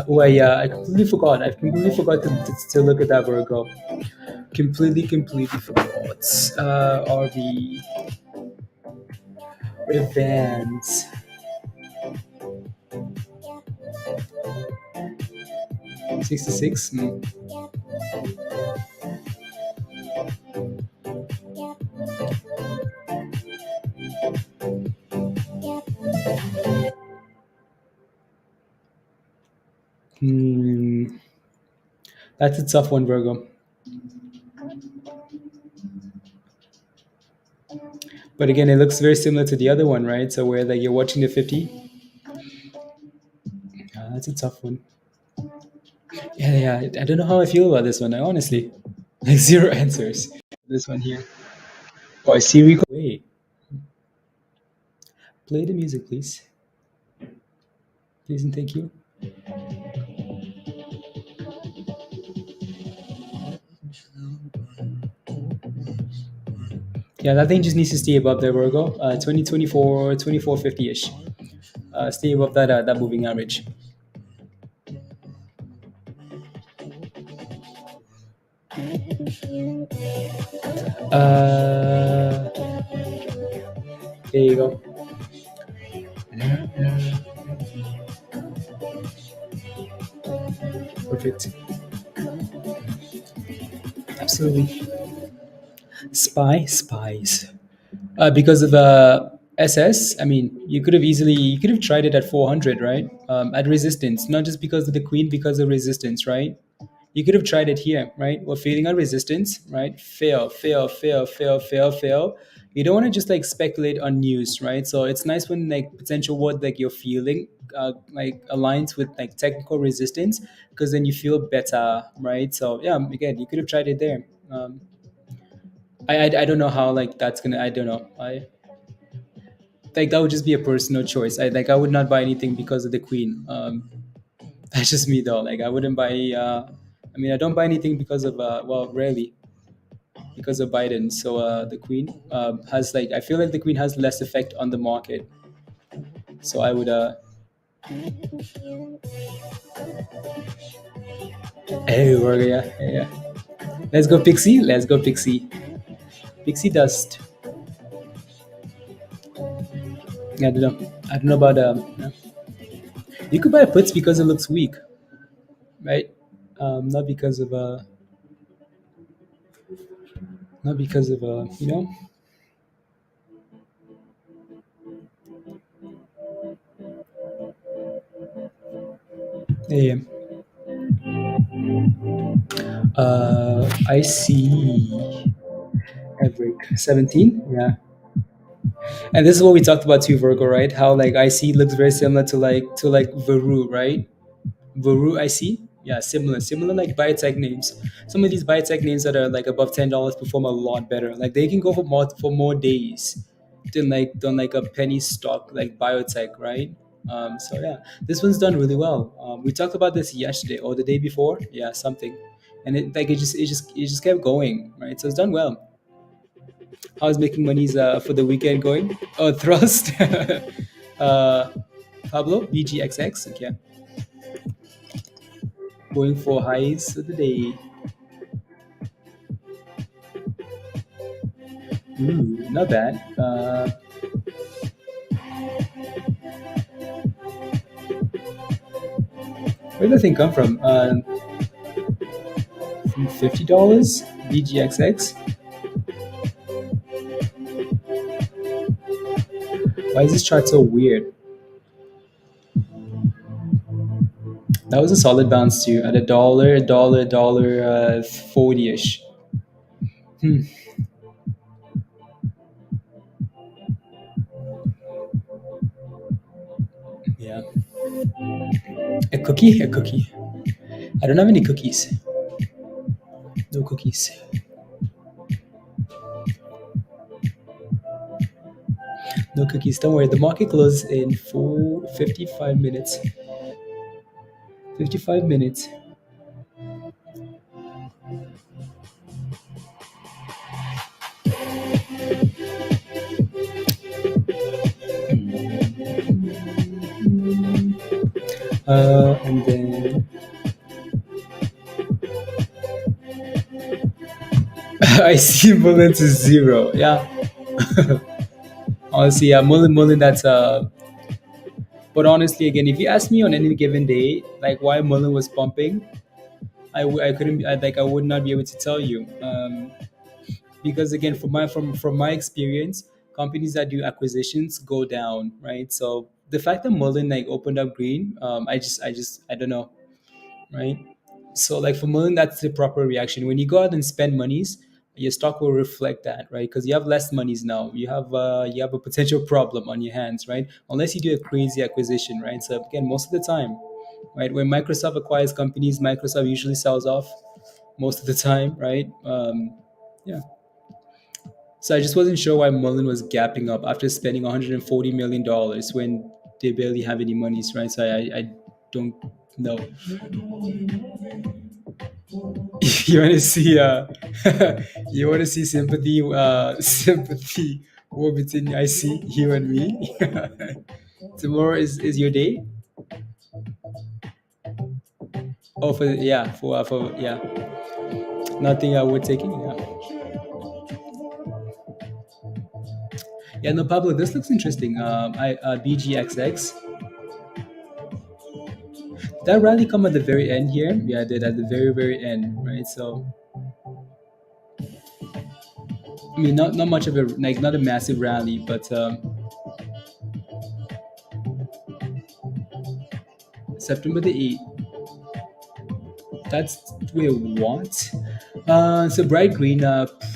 Oh, yeah, I completely forgot. I completely forgot to look at that Virgo. Completely forgot. RV events. 66. That's a tough one, Virgo. But again, it looks very similar to the other one, right? So where like you're watching the 50. That's a tough one. Yeah. I don't know how I feel about this one. I honestly, like zero answers. This one here. Oh, I see. Wait. Play the music, please. Please and thank you. Yeah, that thing just needs to stay above the Virgo. 2024, 2450-ish. Stay above that moving average. There you go. Perfect. Absolutely. Spies. Because of SS, I mean, you could have tried it at 400, right? At resistance, not just because of the queen, because of resistance, right? You could have tried it here, right? We're failing on resistance, right? Fail. You don't want to just like speculate on news, right? So it's nice when like potential what like you're feeling like aligns with like technical resistance, because then you feel better, right? So yeah, again, you could have tried it there. I don't know how like that's gonna. I don't know. I like that would just be a personal choice. I would not buy anything because of the queen. That's just me though. Like I wouldn't buy. I mean, I don't buy anything because of well, rarely because of Biden. So the queen has like I feel like the queen has less effect on the market. So I would Hey, yeah, yeah. Let's go Pixie. Let's go Pixie. Pixie dust. I don't know. I don't know about no. You could buy puts because it looks weak, right? Not because of not because of yeah. I see. Everett 17. Yeah. And this is what we talked about too, Virgo, right? How like IC looks very similar to like Veru, right? Veru IC. Yeah, similar like biotech names. Some of these biotech names that are like above $10 perform a lot better. Like they can go for more days than like a penny stock like biotech, right? So yeah, this one's done really well. We talked about this yesterday or the day before. Yeah, something, and it just kept going, right? So it's done well. How's making money's for the weekend going? Oh, thrust. uh, Pablo BGXX. Okay, going for highs of the day. Ooh, not bad. Where did the thing come from $50. BGXX. Why is this chart so weird? That was a solid bounce too at a dollar 40ish. Hmm. Yeah, a cookie, a cookie. I don't have any cookies. No cookies. No cookies. Don't worry. The market closes in 55 minutes. 55 minutes. And then I see Mullan to zero. Yeah. Honestly, yeah, Mullan, that's but honestly, again, if you ask me on any given day, like why Mullan was pumping, I couldn't, I would not be able to tell you. Because again, from my experience, companies that do acquisitions go down, right? So the fact that Mullen like opened up green, I don't know, right? So like for Mullen, that's the proper reaction. When you go out and spend monies, your stock will reflect that, right? Because you have less monies now. You have a potential problem on your hands, right? Unless you do a crazy acquisition, right? So again, most of the time, right, when Microsoft acquires companies, Microsoft usually sells off most of the time, right? Yeah. So I just wasn't sure why Mullen was gapping up after spending $140 million when they barely have any monies, right? So I don't know. You want to see you want to see sympathy war between I see you and me. Tomorrow is your day. Oh, for yeah, nothing we're taking. Yeah, no, Pablo, this looks interesting. I BGXX. That rally come at the very end here. Yeah, I did at the very end, right? So I mean, not much of a like not a massive rally, but September the 8th. That's wait what? So Bright Green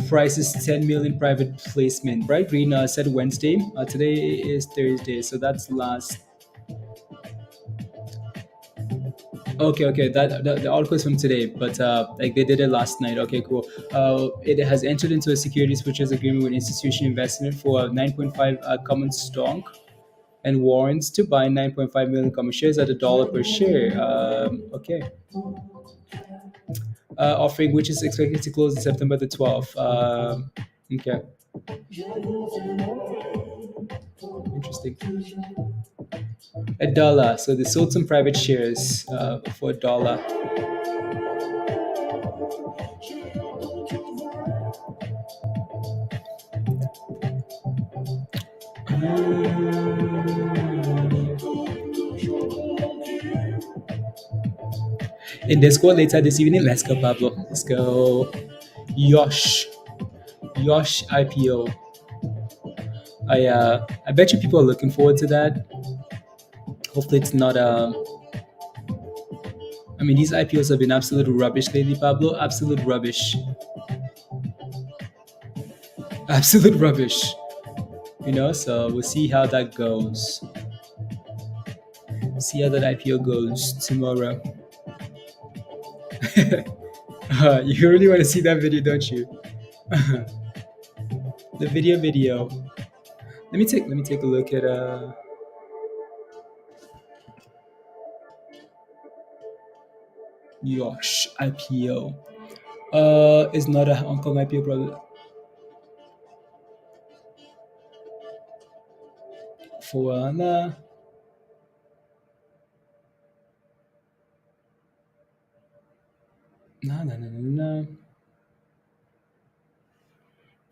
prices 10 million private placement. Bright Green said Wednesday. Today is Thursday, so that's last. Okay, okay. The article is from today, but like they did it last night. Okay, cool. It has entered into a securities purchase agreement with Institution Investment for 9.5 common stock and warrants to buy 9.5 million common shares at $1 per share. Okay. Offering which is expected to close on September the 12th. Okay, interesting. $1. So they sold some private shares for $1. In the score later this evening, let's go, Pablo. Let's go. YOSH. YOSH IPO. I bet you people are looking forward to that. Hopefully it's not I mean, these IPOs have been absolute rubbish lately, Pablo. Absolute rubbish. Absolute rubbish. So we'll see how that goes. See how that IPO goes tomorrow. You really want to see that video, don't you? The video. Let me take a look at YOSH IPO. It's not a Hong Kong IPO, probably. For nah. Nah.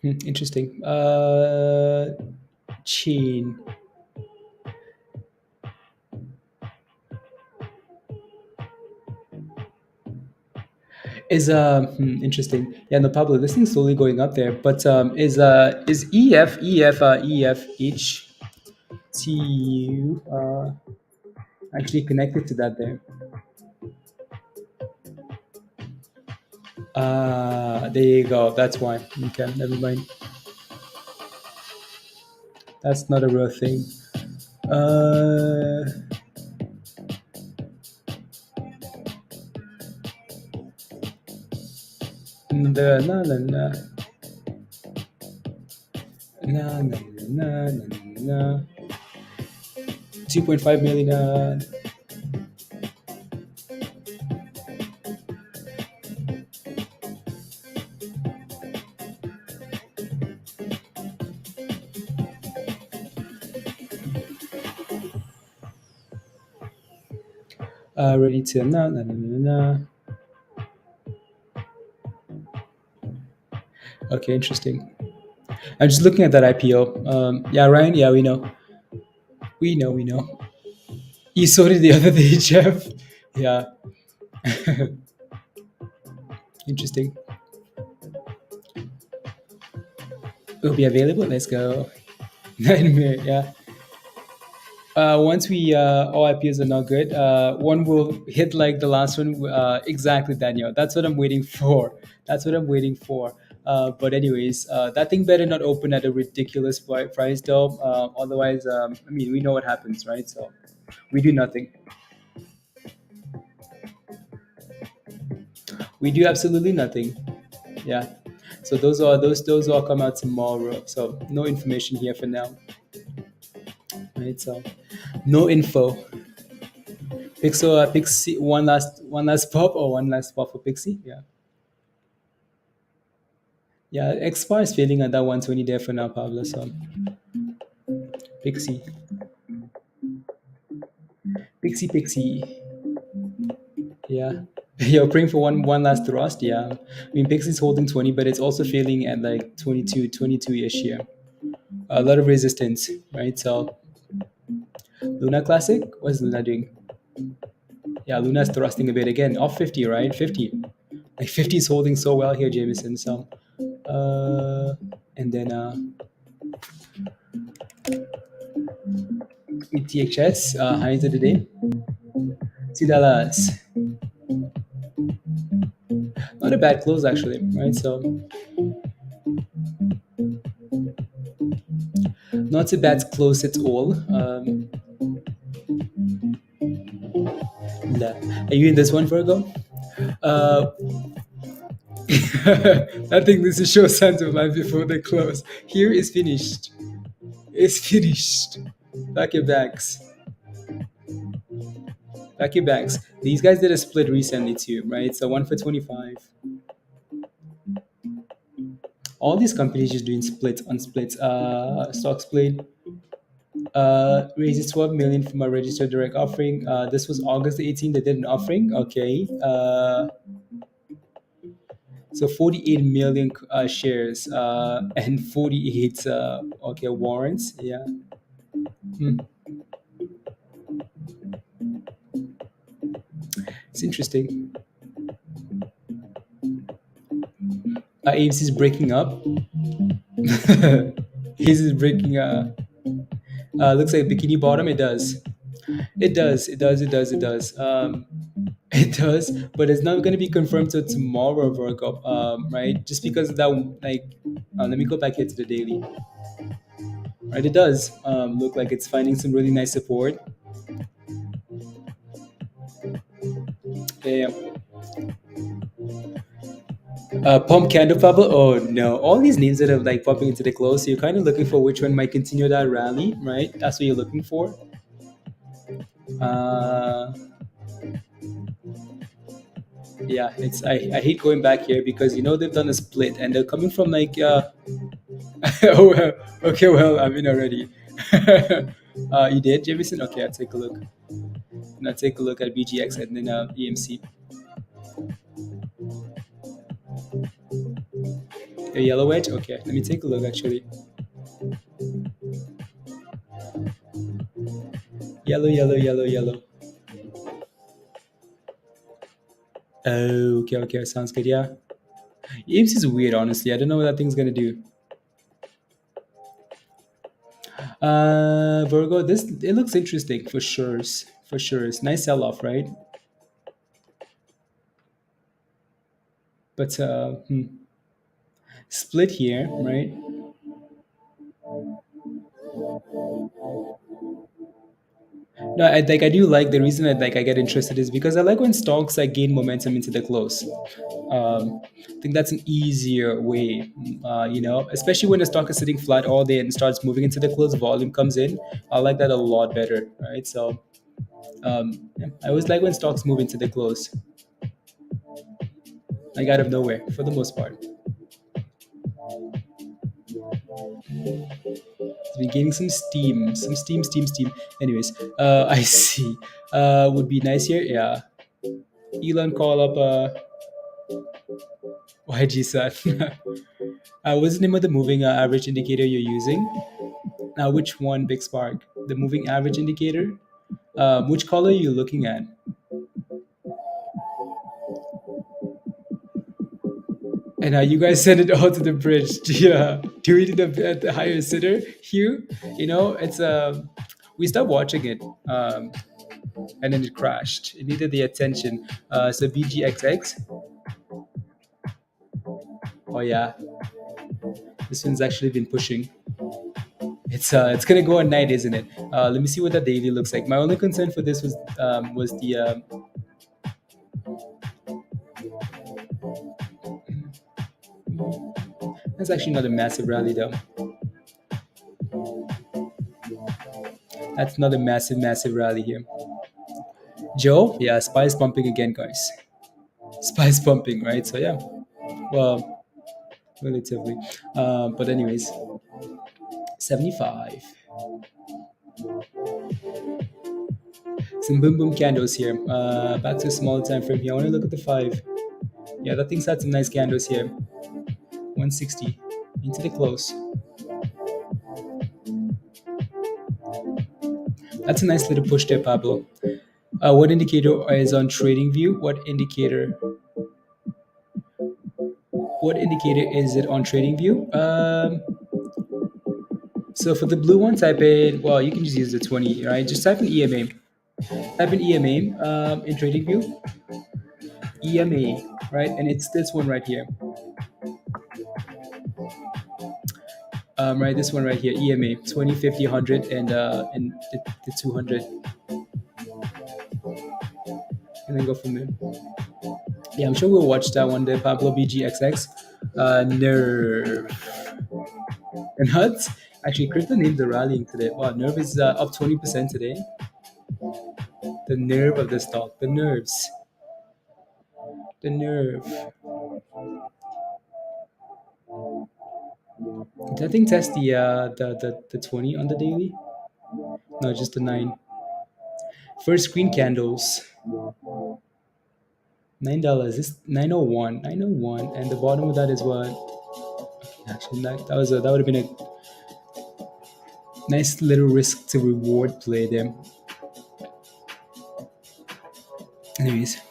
Interesting. Chain. Is interesting. Yeah, no, Pablo, this thing's slowly going up there. But is EFH TU actually connected to that there? There you go. That's why. Okay, never mind. That's not a real thing. Na. 2.5 million. Ready to na. Okay, interesting. I'm just looking at that IPO. Yeah, Ryan. Yeah, we know. We know. You saw it the other day, Jeff. Yeah. Interesting. Will be available. Let's go. Nightmare. Yeah. Once we all IPOs are not good, one will hit like the last one. Exactly, Daniel. That's what I'm waiting for. But anyways, that thing better not open at a ridiculous price, though. Otherwise, I mean, we know what happens, right? So we do nothing. We do absolutely nothing. Yeah. So those all come out tomorrow. So no information here for now. Right. So no info. PIXY, one last pop or one last pop for PIXY. Yeah. Yeah, XPAR is failing at that 120 there for now, Pablo. So PIXY. Yeah. You're praying for one last thrust. Yeah. I mean, PIXY's holding 20, but it's also failing at like 22-ish here. A lot of resistance, right? So Luna Classic, what's Luna doing? Yeah, Luna's thrusting a bit again, off 50, right? 50. Like 50 is holding so well here, Jameson. So, and then ATXG, highs of the day. $2. Not a bad close, actually, right? So, not a bad close at all. Are you in this one, Virgo? I think this is show signs of life before they close. Here is finished. It's finished. Back your bags. These guys did a split recently too, right? So 1 for 25. All these companies just doing split on split. Stock split. Raises 12 million from a registered direct offering. This was August 18th. They did an offering. Okay. So 48 million shares and 48 okay warrants. Yeah. Hmm. It's interesting. AMC is breaking up. His is breaking. Looks like bikini bottom. It does. It does. It does. It does. It does. It does. But it's not going to be confirmed till tomorrow, Virgo. Right? Just because of that, like, let me go back here to the daily. Right? It does look like it's finding some really nice support. Yeah. Pump candle bubble. Oh no! All these names that are like popping into the close. So you're kind of looking for which one might continue that rally, right? That's what you're looking for. Uh, yeah, it's I hate going back here because they've done a split and they're coming from like oh well, okay, well I'm in already. You did, Jameson? Okay, I'll take a look. And I'll take a look at BGX and then EMC. A yellow wedge. Okay, let me take a look actually. Yellow, yellow, yellow, yellow. Oh, okay, okay, sounds good. Yeah, EMC is weird, honestly. I don't know what that thing's gonna do. Virgo, this it looks interesting for sure. For sure, it's nice sell off, right? But split here, right? No, I do like the reason that I get interested is because I like when stocks gain momentum into the close. I think that's an easier way, especially when the stock is sitting flat all day and starts moving into the close, volume comes in. I like that a lot better, right? So yeah, I always like when stocks move into the close, like out of nowhere for the most part. It's been gaining some steam. Anyways, I see. Would be nice here. Yeah, Elon call up YG son. What's the name of the moving average indicator you're using? Which one, Big Spark? The moving average indicator? Which color are you looking at? And you guys send it all to the bridge. Do we need the higher sitter, Hugh? It's we stopped watching it, and then it crashed. It needed the attention. So BGXX. Oh yeah, this one's actually been pushing. It's gonna go at night, isn't it? Let me see what the daily looks like. My only concern for this was the that's actually not a massive rally though. That's not a massive rally here. Joe, yeah, Spy's pumping again, guys. Spy's pumping, right? So yeah, well, relatively. But anyways, 75. Some boom boom candles here. Back to a small time frame here. I want to look at the 5. Yeah, that thing's had some nice candles here. 160 into the close. That's a nice little push there, Pablo. What indicator is on TradingView? What indicator is it on TradingView? So for the blue one, type in, well, you can just use the 20, right? Just type in EMA. Type in EMA in TradingView. EMA, right? And it's this one right here. Right, this one right here, EMA, 20, 50, 100, and the 200. And then go from there. Yeah, I'm sure we'll watch that one day, Pablo BGXX. Nerve. And Huts. Actually, crypto names are rallying today. Wow, Nerve is up 20% today. The nerve of the stock. The nerves. The nerve. Did that thing test the 20 on the daily? No, just the 9. First screen candles. $9. This 901. 901. And the bottom of that is what? Actually, that would have been a nice little risk to reward play there. Anyways.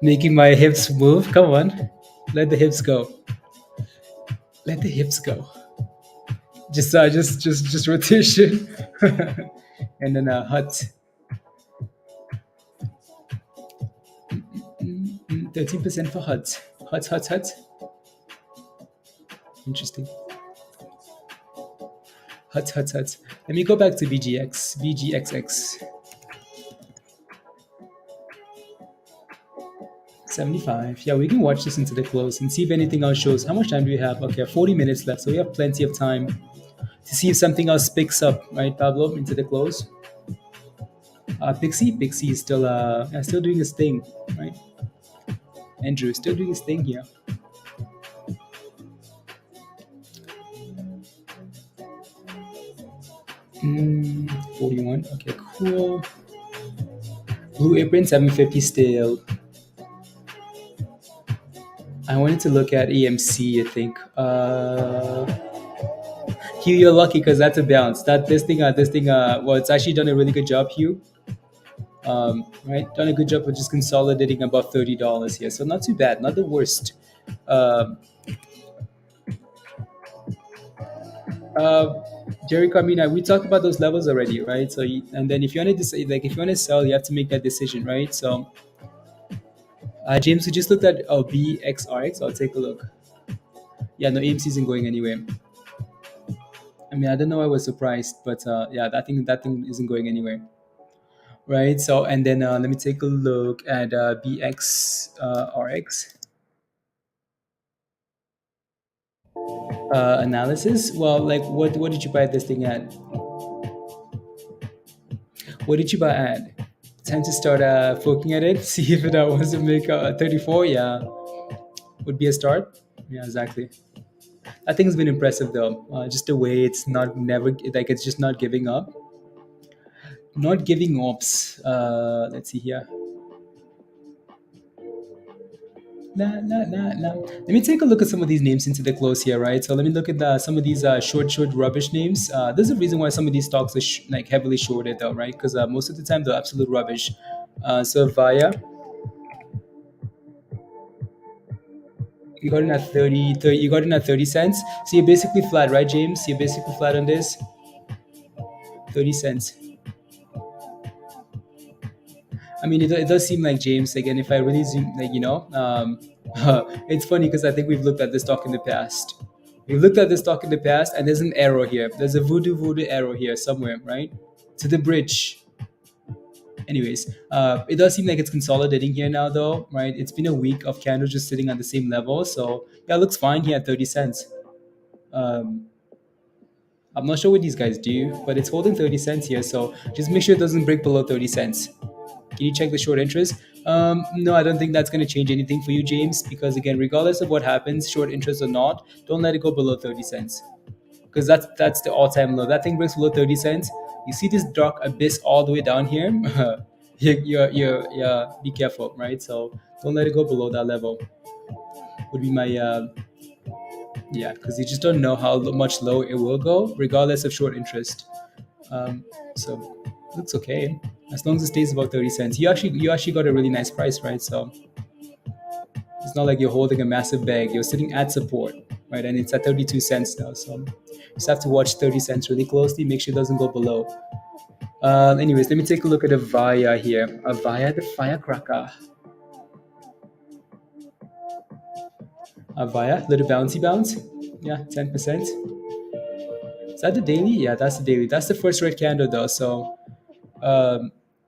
Making my hips move. Come on. Let the hips go. Let the hips go. Just rotation. And then a hut. 13% for hut. Hut. Interesting. Hut. Let me go back to BGXX. 75. Yeah, we can watch this into the close and see if anything else shows. How much time do we have? Okay, 40 minutes left, so we have plenty of time to see if something else picks up, right, Pablo, into the close. PIXY is still doing his thing, right? Andrew still doing his thing here. Mm, 41. Okay, cool. Blue Apron 750 still. I wanted to look at EMC, I think. Hugh, you're lucky because that's a bounce. This thing, well, it's actually done a really good job, Hugh. Right, done a good job of just consolidating above $30 here, so not too bad, not the worst. Jerry Carmina, we talked about those levels already, right? So, and then if you want to decide, like if you want to sell, you have to make that decision, right? So, James, we just looked at BXRX. I'll take a look. Yeah, no, AMC isn't going anywhere. I mean, I don't know. I was surprised, but yeah, that thing isn't going anywhere, right? So, and then let me take a look at BXRX analysis. Well, like, what did you buy this thing at? What did you buy at? Time to start poking at it, see if it wants to make 34. Yeah, would be a start. Yeah, exactly. I think it's been impressive though. Just the way it's it's just not giving up. Not giving ups. Let's see here. Nah. Let me take a look at some of these names into the close here, right? So let me look at some of these short rubbish names. There's a reason why some of these stocks are like heavily shorted though, right? Because most of the time they're absolute rubbish. So AVYA, you got in at 30, you got in at 30 cents. So you're basically flat, right, James? You're basically flat on this. 30 cents. I mean, it does seem like, James, again, if I really zoom, like, it's funny because I think we've looked at this stock in the past. We've looked at this stock in the past, and there's an arrow here. There's a voodoo arrow here somewhere, right? To the bridge. Anyways, it does seem like it's consolidating here now, though, right? It's been a week of candles just sitting at the same level. So, yeah, it looks fine here at 30 cents. I'm not sure what these guys do, but it's holding 30 cents here. So just make sure it doesn't break below 30 cents. Can you check the short interest? No, I don't think that's going to change anything for you, James, because again, regardless of what happens, short interest or not, don't let it go below 30 cents. Because that's the all-time low. That thing breaks below 30 cents. You see this dark abyss all the way down here? Yeah, be careful, right? So don't let it go below that level. Would be my yeah, because you just don't know how much low it will go, regardless of short interest. So looks okay as long as it stays about 30 cents. You actually got a really nice price, right? So it's not like you're holding a massive bag. You're sitting at support, right? And it's at 32 cents now. So you just have to watch 30 cents really closely. Make sure it doesn't go below. Anyways, let me take a look at AVYA here. AVYA, the firecracker. AVYA, little bouncy bounce. Yeah, 10%. Is that the daily? Yeah, that's the daily. That's the first red candle though. So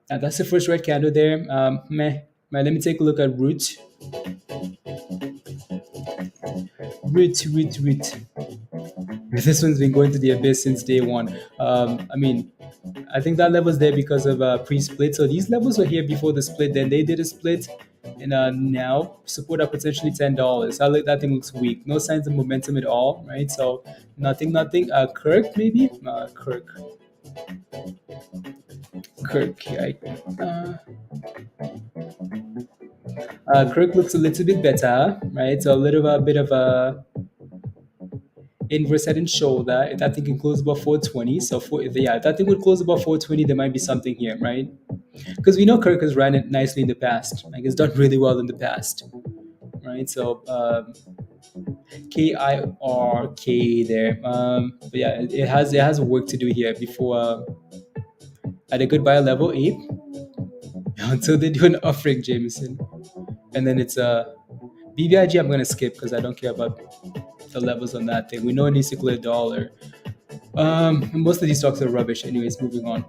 that's the first red candle there. Let me take a look at root. Root. This one's been going to the abyss since day one. I mean, I think that level's there because of pre-split. So these levels were here before the split. Then they did a split, And now support at potentially $10. That thing looks weak. No signs of momentum at all, right? So nothing. Kirk maybe. Kirk. Yeah. Kirk looks a little bit better, right? So a little bit of a inverse head and shoulder. If that thing can close above 420, so if that thing would close above 420, there might be something here, right? Because we know Kirk has ran it nicely in the past. Like it's done really well in the past, right? So KIRK there. But yeah, it has work to do here before at a good buy level 8 until they do an offering, Jameson, and then it's BBIG. I'm gonna skip because I don't care about the levels on that thing. We know it needs to clear $1. Most of these stocks are rubbish. Anyways, moving on.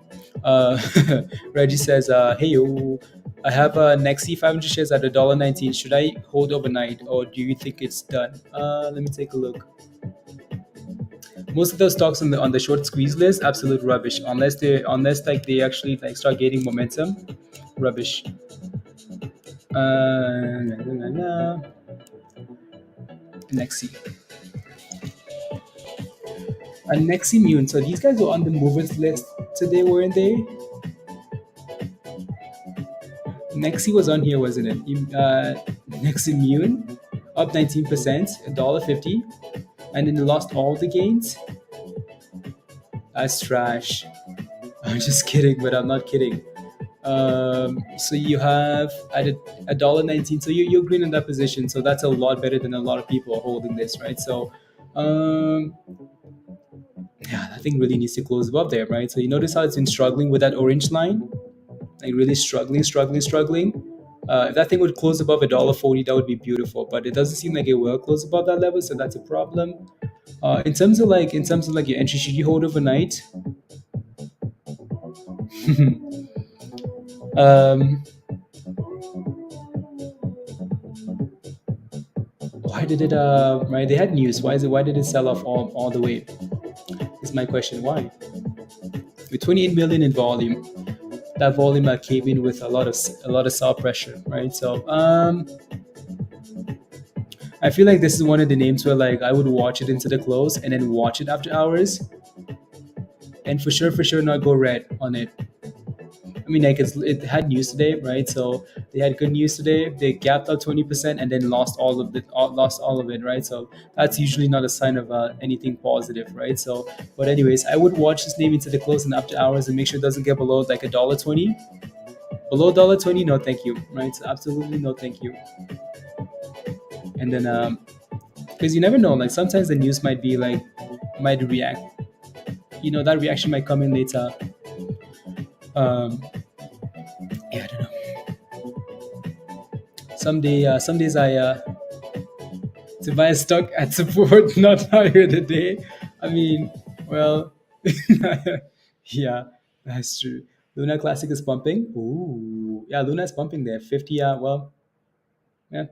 Reggie says, "Hey yo, I have a Nexi 500 shares at $1.19. Should I hold overnight, or do you think it's done?" Let me take a look. Most of those stocks on the short squeeze list, absolute rubbish. Unless like they actually like start gaining momentum, rubbish. Nexi. And Nexi MULN. So these guys were on the movers list today, weren't they? Nexi was on here, wasn't it? Nexi MULN up 19%, $1.50, and then they lost all the gains. That's trash. I'm just kidding, but I'm not kidding. So you have at $1.19. So you're green in that position. So that's a lot better than a lot of people are holding this, right? So, yeah, that thing really needs to close above there, right? So you notice how it's been struggling with that orange line, like really struggling. If that thing would close above $1.40, that would be beautiful. But it doesn't seem like it will close above that level, so that's a problem. In terms of like your entry, should you hold overnight? Why did it right? They had news. Why did it sell off all the way? Is my question. Why? With 28 million in volume, that volume came in with a lot of sell pressure, right? So I feel like this is one of the names where like I would watch it into the close and then watch it after hours, and for sure not go red on it. I mean, like it had news today, right? So they had good news today. They gapped up 20% and then lost all of it, right? So that's usually not a sign of anything positive, right? So, but anyways, I would watch this name into the close and after hours and make sure it doesn't get below like $1.20. Below $1.20, no thank you, right? So absolutely no thank you. And then, because you never know, like sometimes the news might react. That reaction might come in later. Yeah, I don't know. Some days I to buy a stock at support, not higher today. I mean, well, yeah, that's true. Luna Classic is pumping. Ooh, yeah, Luna is pumping there. 50. Well, yeah.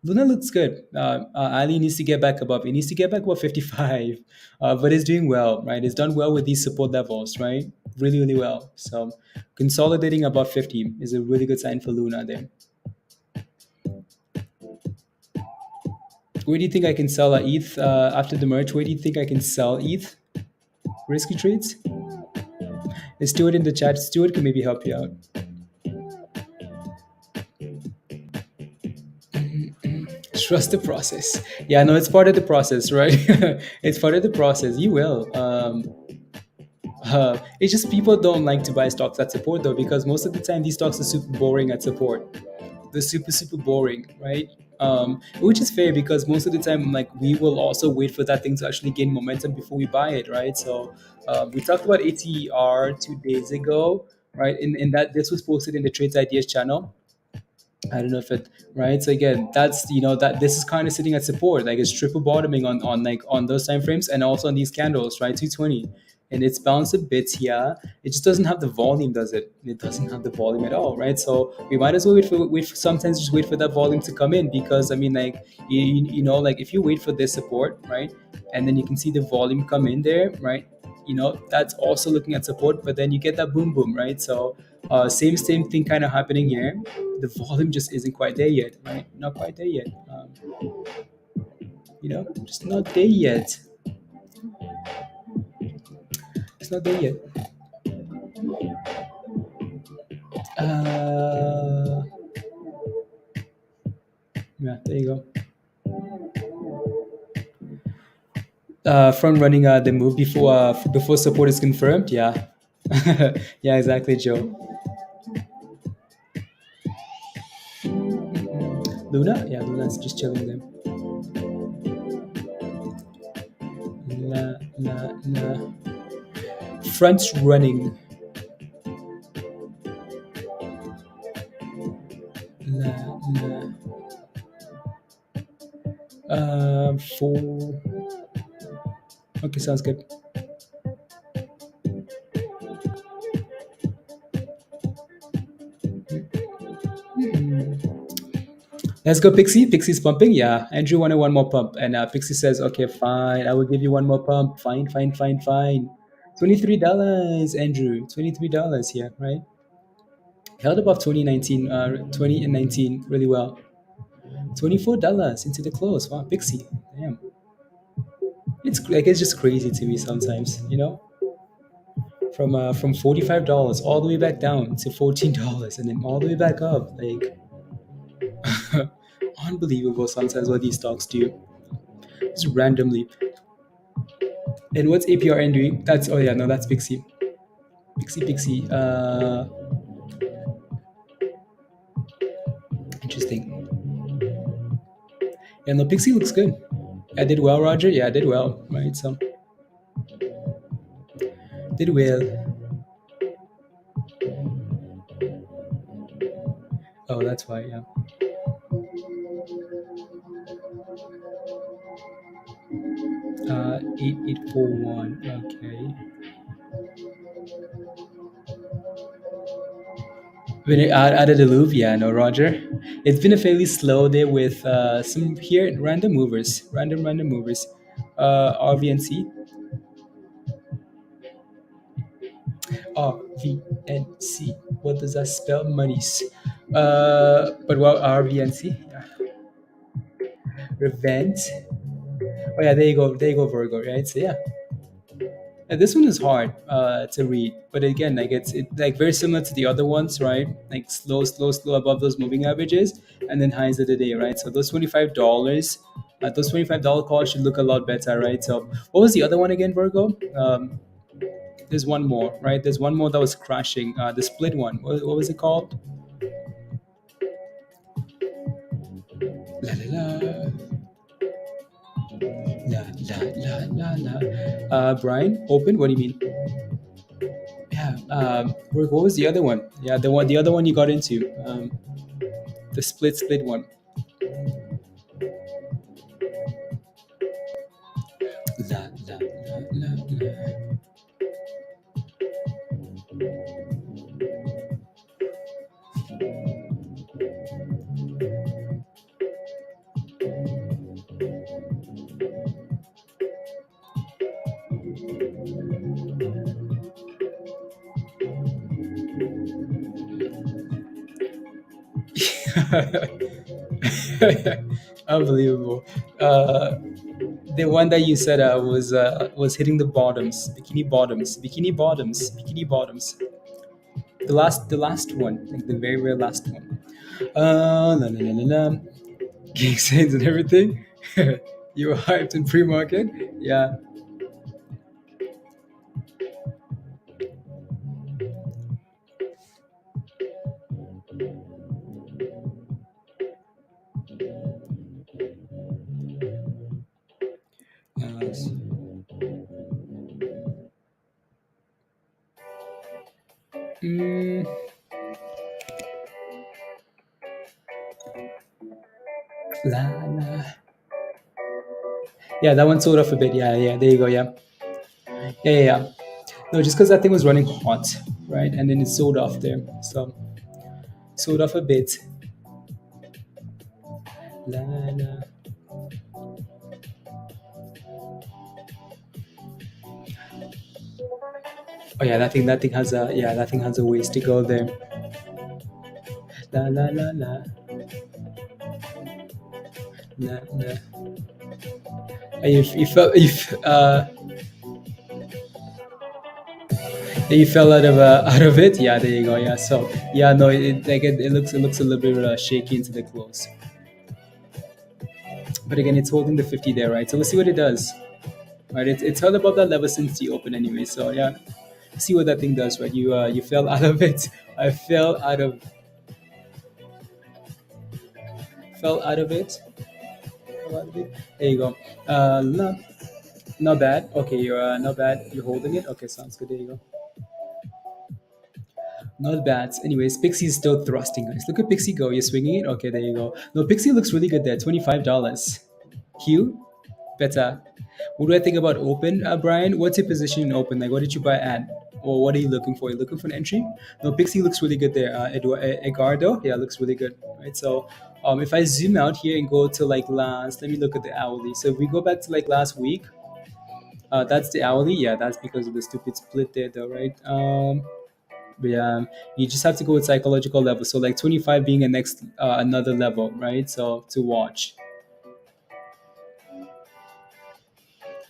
Luna looks good. Ali needs to get back above. He needs to get back above 55. But it's doing well, right? It's done well with these support levels, right? Really, really well. So consolidating above 50 is a really good sign for Luna there. Where do you think I can sell ETH after the merge? Where do you think I can sell ETH? Risky trades? Is Stuart in the chat? Stuart can maybe help you out. Trust the process. Yeah, no, it's part of the process, right? It's part of the process. You will. It's just people don't like to buy stocks at support though, because most of the time these stocks are super boring at support. They're super boring, right? Which is fair because most of the time, like we will also wait for that thing to actually gain momentum before we buy it, right? So we talked about ATR 2 days ago, right? In that this was posted in the Trades Ideas channel. I don't know if it right. So again, that's that this is kind of sitting at support, like it's triple bottoming on those time frames and also on these candles, right? 220, and it's bounced a bit here. It just doesn't have the volume, does it? It doesn't have the volume at all, right? So we might as well sometimes just wait for that volume to come in, because I mean, like like if you wait for this support, right, and then you can see the volume come in there, right? that's also looking at support, but then you get that boom boom, right? So same thing kind of happening here. The volume just isn't quite there yet, right? Not quite there yet. Just not there yet. It's not there yet. uh yeah, there you go. Front running the move before support is confirmed. Yeah. Yeah, exactly, Joe. Luna, yeah, Luna's just chilling there. La la la. Front's running. La la. Four. Okay, sounds good. Let's go, Pixie. Pixie's pumping. Yeah, Andrew wanted one more pump, and Pixie says, "Okay, fine. I will give you one more pump. Fine, fine, fine, fine. $23, Andrew. $23 here, right? Held above 2019, 20 and 19 really well. $24 into the close. Wow, Pixie. Damn. It's just crazy to me sometimes, from $45 all the way back down to $14 and then all the way back up. Like unbelievable sometimes what these stocks do. Just randomly. And what's APRN doing? That's oh yeah, no, that's Pixie. Pixie. Interesting. Yeah, no, Pixie looks good. I did well, Roger. Yeah, I did well, right? So did well. Oh, that's why. Yeah. 8841. Okay. When it added a loop, yeah, no, Roger. It's been a fairly slow day with some here random movers, random movers. RVNC, RVNC. What does that spell? Monies. But what RVNC? Yeah. Revent. Oh yeah, there you go, Virgo. Right. So yeah, and this one is hard to read, but again, like it's like very similar to the other ones, right? Like slow above those moving averages, and then highs of the day, right? So those $25 calls should look a lot better, right? So what was the other one again, Virgo? There's one more, right? There's one more that was crashing. The split one. What was it called? La la la la la la la. Brian, open. What do you mean? Yeah. What was the other one? Yeah, the other one you got into. The split one. La la la la la. Unbelievable. The one that you said was hitting the bottoms, bikini bottoms. The last one, like the very last one. La la la la la. King signs and everything. You were hyped in pre-market, yeah. Uh, mm, la la. Yeah, that one sold off a bit. Yeah. There you go. Yeah. Yeah. No, just because that thing was running hot, right? And then it sold off there. So sold off a bit. La la. Oh yeah, that thing has a ways to go there. La la la la la la. You fell out of it. Yeah, there you go. Yeah, so yeah, no, it looks a little bit shaky into the close, but again, it's holding the 50 there, right? So we'll see what it does. Right, it's held above that level since the open anyway. So yeah, see what that thing does. Right, you fell out of it. I fell out of it. Fell out of it. There you go. No, not bad. Okay, you're not bad. You're holding it. Okay, sounds good. There you go. Not bad. Anyways, Pixie is still thrusting, guys. Look at Pixie go. You're swinging it. Okay, there you go. No, Pixie looks really good there. $25. Q, better. What do I think about open, Brian? What's your position in open? Like, what did you buy at? Or what are you looking for? Are you looking for an entry? No, Pixie looks really good there. Edgardo, yeah, looks really good. Right. So, if I zoom out here and go to like last, let me look at the hourly. So if we go back to like last week, that's the hourly. Yeah, that's because of the stupid split there, though, right? But yeah, you just have to go with psychological level. So like 25 being a next another level, right? So to watch,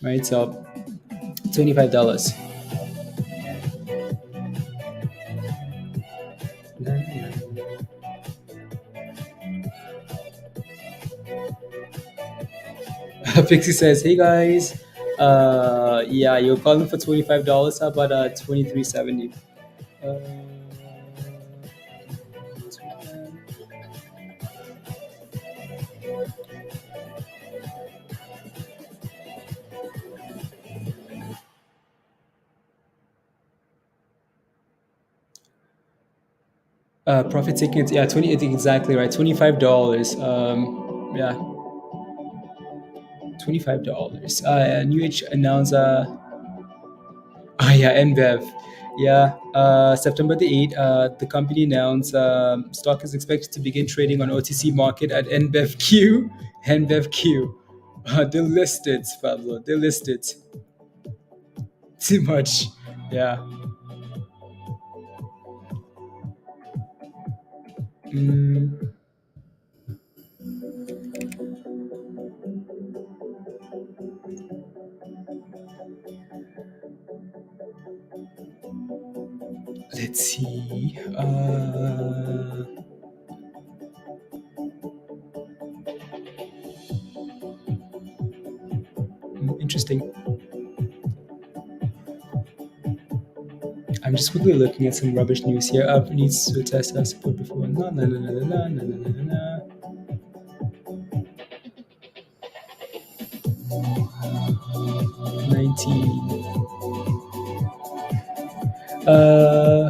right? So $25. Pixie says, "Hey guys, yeah, you're calling for $25. How about 23.70?" Uh, profit taking, yeah, 20. I think exactly right. $25. Yeah, $25. New Age announced. Yeah, NBEV. Yeah, September the 8th, the company announced stock is expected to begin trading on OTC market at NBEVQ. NBEVQ. They're listed, Pablo. They're listed. Too much. Yeah. Mm, let's see. Interesting. I'm just quickly looking at some rubbish news here. Up needs to test our support before. No, no, no, no, no, no, no, no, no. 19. Uh,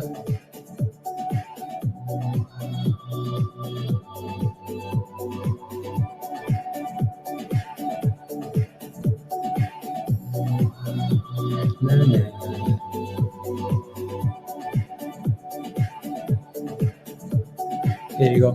no, no, no. There you go.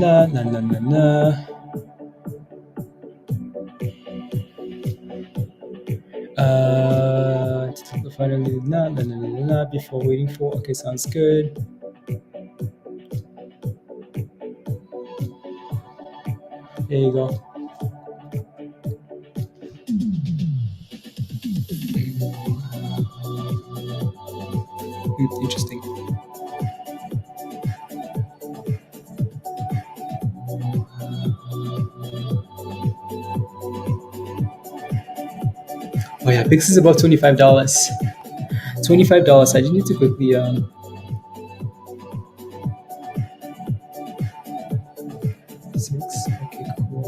La la la la la. Finally, la before waiting for. Okay, sounds good. There you go. Interesting. Oh yeah, Pix is about $25. $25. I just need to quickly 6. Okay, cool.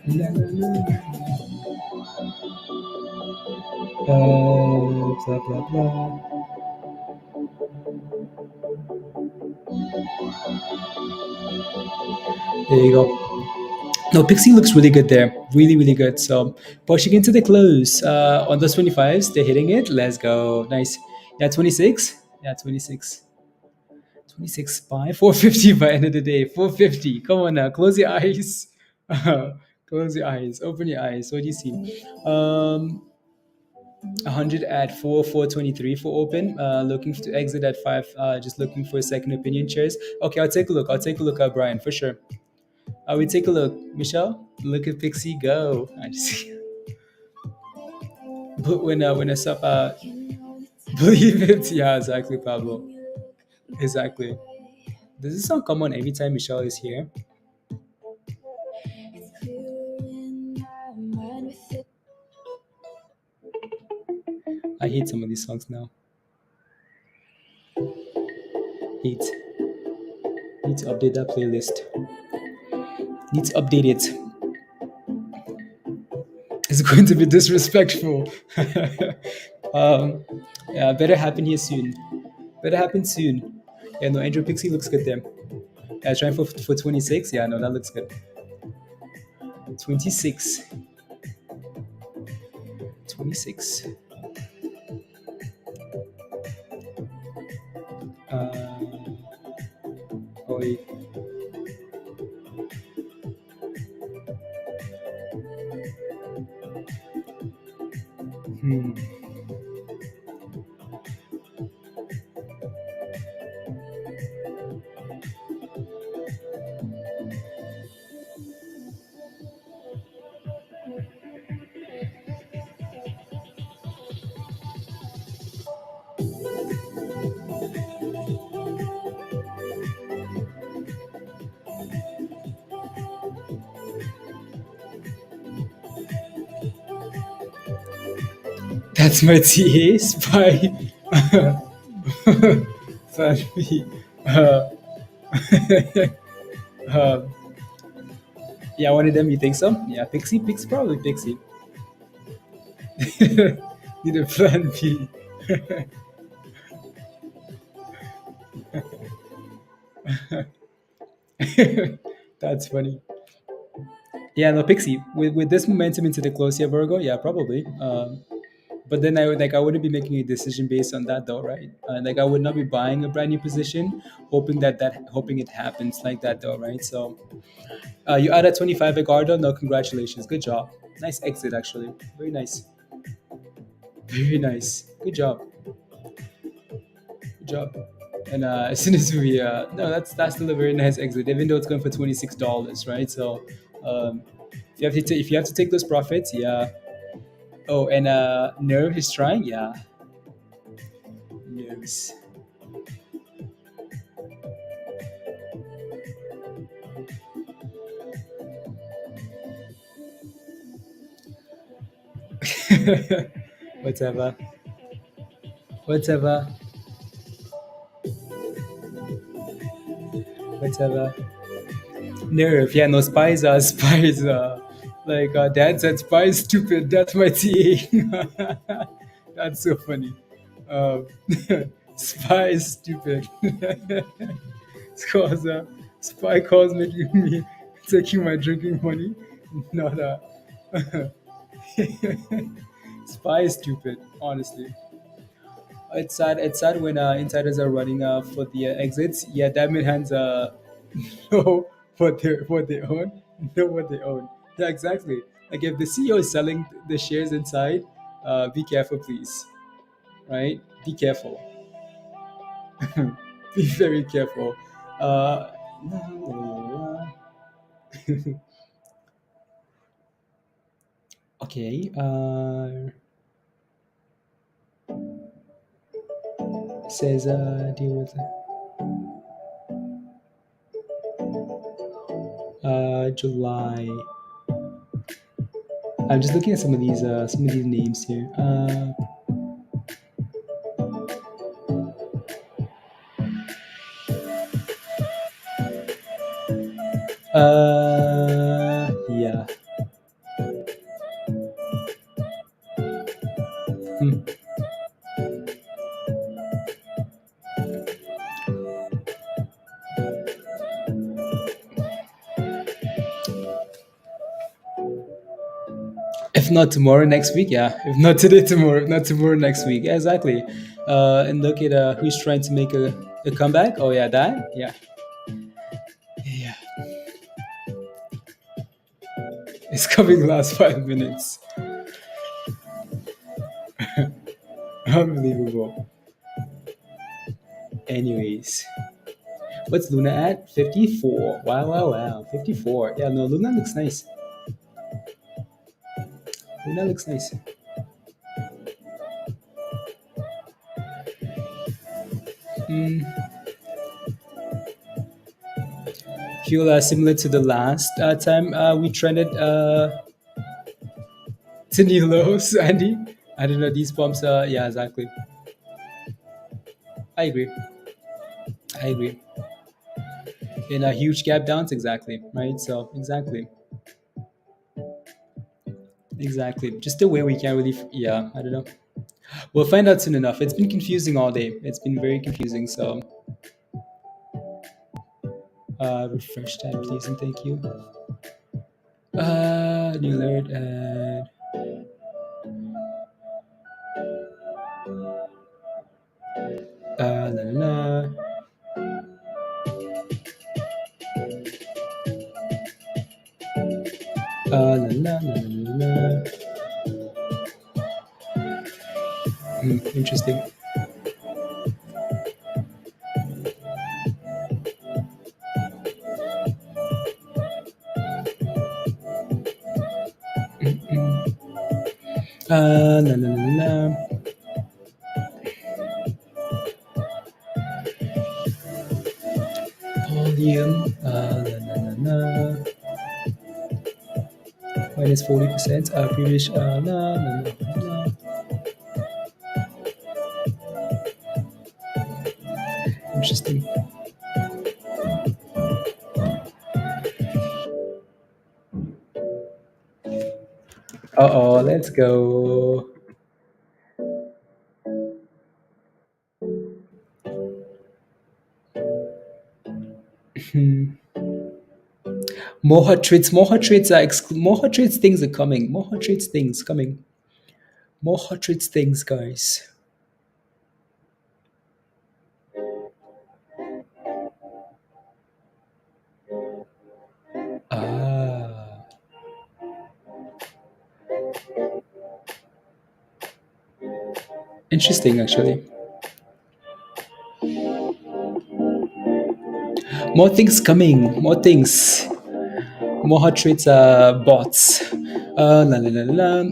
La, la, la. Blah blah blah. There you go. No, PIXY looks really good there. Really, really good. So pushing into the close on those 25s, they're hitting it. Let's go. Nice. Yeah, 26. Yeah, 26. 26 by 450 by end of the day. 450. Come on now. Close your eyes. Close your eyes. Open your eyes. What do you see? 100 at 423 for open. Looking to exit at 5. Just looking for a second opinion shares. Okay, I'll take a look. I'll take a look at Brian for sure. We take a look. Michelle, look at PIXY go. I just but when a sub believe it. Yeah, exactly, Pablo. Exactly. Does this song come on every time Michelle is here? I hate some of these songs now. Hate. Need to update that playlist. Need to update it. It's going to be disrespectful. Yeah, better happen here soon. Better happen soon. Yeah, no, Andrew Pixie looks good there. Yeah, trying for 26. Yeah, no, that looks good. 26. 26. Oh, wait. Hmm. That's my TA spy. Sorry. Uh, uh, yeah, one of them. You think so? Yeah, Pixie, Pixie, probably Pixie. Need a plan B. That's funny. Yeah, no, Pixie. With this momentum into the close here, Virgo. Yeah, probably. But then I wouldn't be making a decision based on that though, right? Like I would not be buying a brand new position, hoping it happens like that though, right? So you add at 25 Egardo. No, congratulations, good job, nice exit actually, very nice, very nice, good job, good job. And as soon as we no, that's still a very nice exit, even though it's going for $26, right? So if you have to take those profits, yeah. Oh, and Nerve is trying, yeah. Nerves. Whatever. Whatever. Whatever. Nerve. Yeah, no, spies are spies. Like dad said, spies stupid. That's my TA. That's so funny. Um, spy is stupid. It's cause spy calls making me taking my drinking money. Not spy is stupid. Honestly. It's sad. It's sad when insiders are running for the exits. Yeah, diamond hands know what they own, know what they own. Yeah, exactly. Like if the CEO is selling the shares inside, be careful, please. Right? Be careful. Be very careful. Uh, okay. Says deal with July. I'm just looking at some of these names here. Yeah. Hmm. If not tomorrow, next week, yeah. If not today, tomorrow. If not tomorrow, next week. Yeah, exactly. And look at who's trying to make a comeback. Oh yeah, that. Yeah, yeah. It's coming last 5 minutes. Unbelievable. Anyways, what's Luna at? 54. Wow, wow, wow. 54. Yeah, no, Luna looks nice. Luna looks nice. Mm, feel similar to the last time we trended to new lows, Andy. I don't know, these pumps yeah, exactly. I agree. I agree. In a huge gap downs, exactly, right? So exactly. Exactly. Just the way we can't really yeah, I don't know. We'll find out soon enough. It's been confusing all day. It's been very confusing. So refresh that please and thank you. New alert and la la la. La la la la la. Interesting. La la la la. Volume. La la la la. Minus 40%. Previous. La la la la. Interesting. Let's go. More hot trades, more hot trades are more hot trades things are coming. More hot trades things coming. More hot trades things, guys. Ah, interesting actually. More things coming. More things. More hot trades bots. La la la la.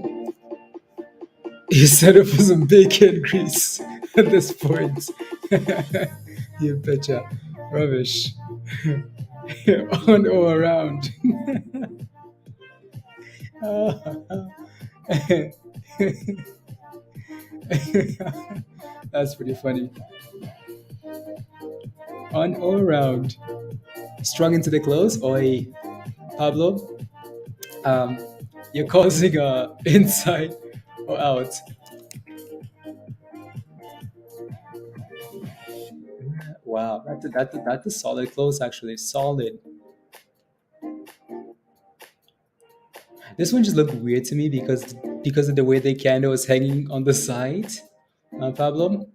You set up for some bacon grease at this point. You betcha. Rubbish. On all around. That's pretty funny. On all around. Strung into the close. Oi, Pablo. Um, you're causing inside or out. Wow, that's a solid close actually. Solid. This one just looked weird to me because of the way the candle was hanging on the side, Pablo.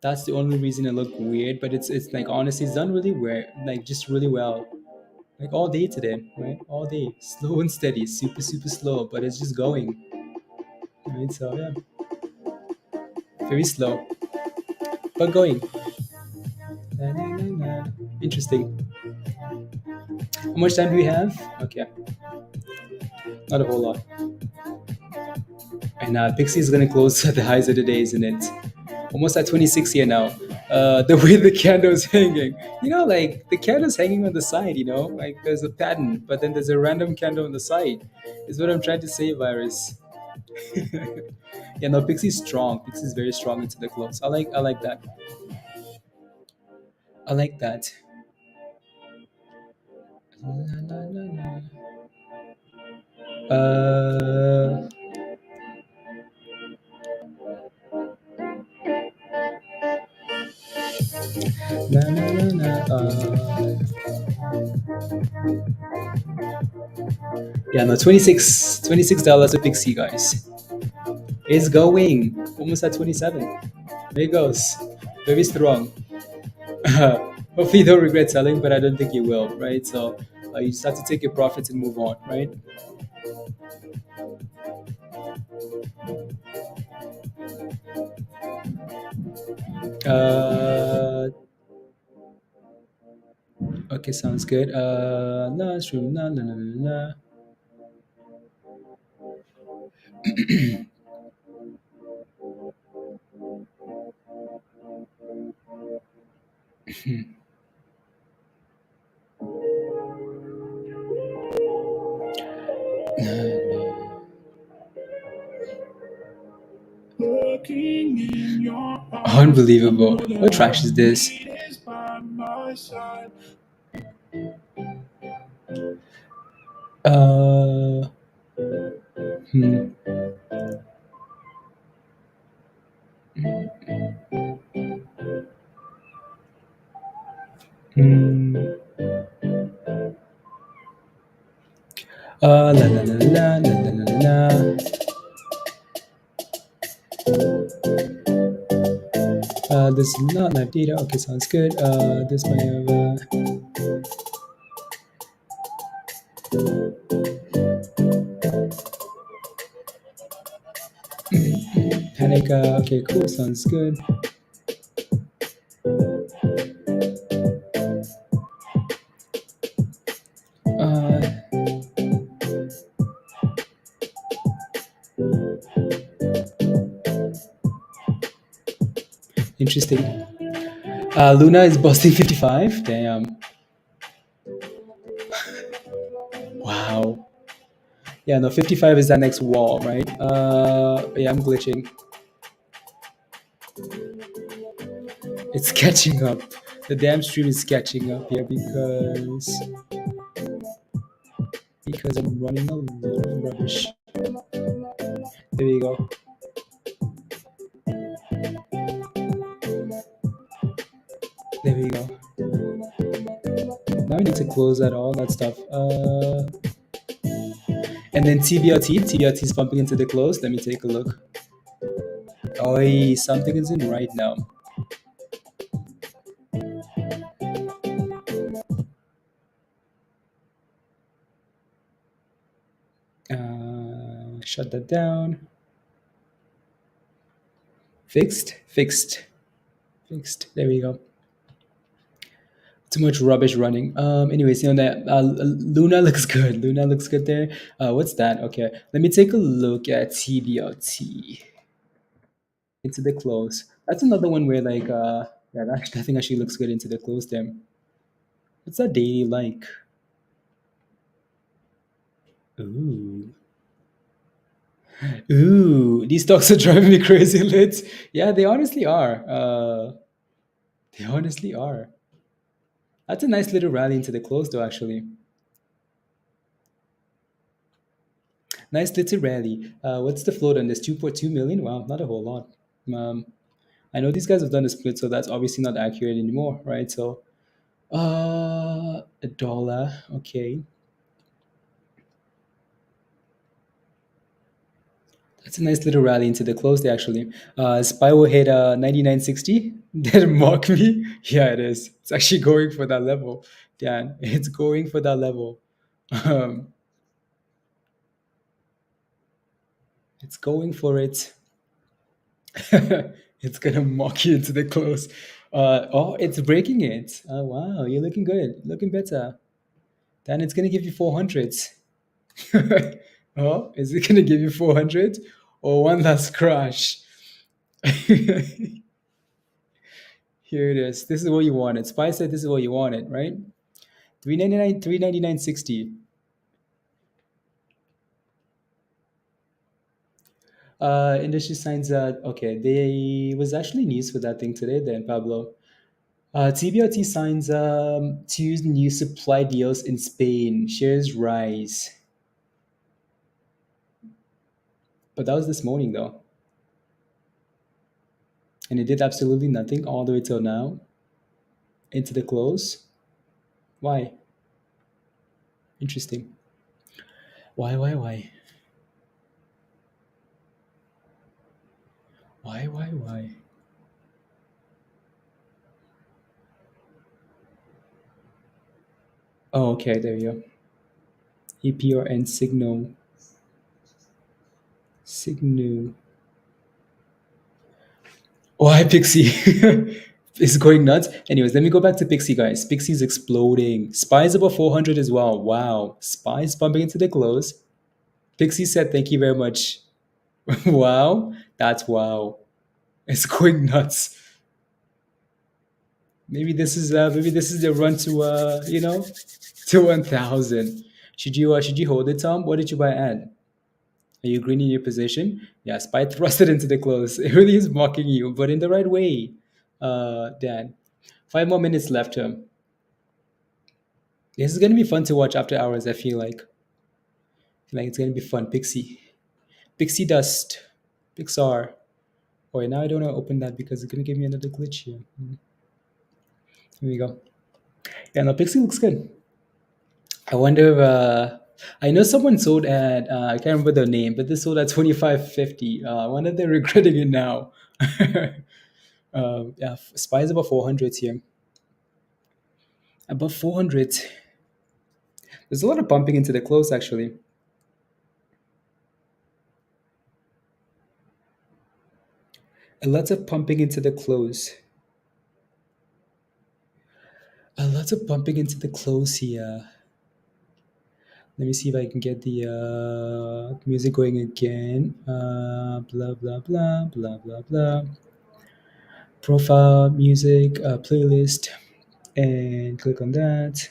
That's the only reason it looked weird. But it's like honestly, it's done really well, like just really well, like all day today, right? All day, slow and steady, super super slow, but it's just going, right? So yeah, very slow, but going. Na, na, na, na. Interesting. How much time do we have? Okay, not a whole lot. And PIXY is going to close at the highs of the day, isn't it? Almost at 26 here now. The way the candle's hanging, like the candle's hanging on the side, like there's a pattern, but then there's a random candle on the side. Is what I'm trying to say, Virus. Yeah, no, PIXY's strong. PIXY's very strong into the close. I like that. I like that. La, la, la, la. Uh, la, la, la, la, Yeah, no, $26 a PIXY, guys. It's going almost at 27. There it goes. Very strong. Hopefully you don't regret selling, but I don't think you will, right? So you just have to take your profits and move on, right? Uh, okay, sounds good. No, it's true. No, no, no, no, no. Looking in your eyes, Unbelievable. What trash is this? is by my side. Uh, hmm. Hmm. La la la la la la la la. This is not live data. Okay, sounds good. This might have. Panic. Okay, cool. Sounds good. Uh, Interesting. Luna is busting 55. Damn. Wow. Yeah, no, 55 is that next wall, right? Yeah, I'm glitching. It's catching up. The damn stream is catching up here because I'm running a lot of rubbish. There we go. There we go. Now I need to close out all that stuff. And then TBRT is bumping into the close. Let me take a look. Oh, something is in right now. Shut that down. Fixed. There we go. Too much rubbish running. Anyways, that Luna looks good. Luna looks good there. What's that? Okay, let me take a look at TBRT into the close. That's another one where yeah, that thing actually looks good into the close there. What's that daily like? Ooh. Ooh, these stocks are driving me crazy, Lids. Yeah, they honestly are. They honestly are. That's a nice little rally into the close, though, actually. Nice little rally. What's the float on this? 2.2 million? Wow, not a whole lot. Um, I know these guys have done a split, so that's obviously not accurate anymore, right? So, a dollar. Okay. That's a nice little rally into the close there, actually. SPY will hit 99.60. Did it mock me? Yeah, it is. It's actually going for that level. Dan, it's going for that level. Um, it's going for it. It's gonna mock you into the close. Oh, it's breaking it. Oh, wow, you're looking good. Looking better. Dan, it's gonna give you 400s. Oh, is it gonna give you 400 or one last crash? Here it is. This is what you wanted. Spy said this is what you wanted, right? 399, 399.60. Industry signs that okay. They was actually news for that thing today. Then Pablo, TBRT signs two new supply deals in Spain. Shares rise, but that was this morning though, and it did absolutely nothing all the way till now into the close. Why? Interesting. Why? Why? Oh, okay, there you go. APRN signal. Why PIXY is going nuts? Anyways, let me go back to PIXY, guys. PIXY's exploding. SPY's above 400 as well. Wow. SPY's bumping into the close. PIXY said, thank you very much. Wow. That's wow. It's going nuts. Maybe this is the run to to 1,000. Should you hold it, Tom? What did you buy at? Are you greening your position? Yeah, SPY thrust it into the close. It really is mocking you, but in the right way, Dan. 5 more minutes left. This is gonna be fun to watch after hours. I feel like it's gonna be fun. Pixie Dust, Pixar. Oh, wait, now I don't want to open that because it's gonna give me another glitch here. Here we go. Yeah, no, Pixie looks good. I wonder if I know someone sold at I can't remember their name, but they sold at 25.50. I wonder if they're regretting it now. Yeah, Spy's above 400 here. Above 400. There's a lot of bumping into the close actually. A lot of pumping into the close. A lot of bumping into the close here. Let me see if I can get the music going again. Blah blah blah blah blah blah. Profile music playlist, and click on that.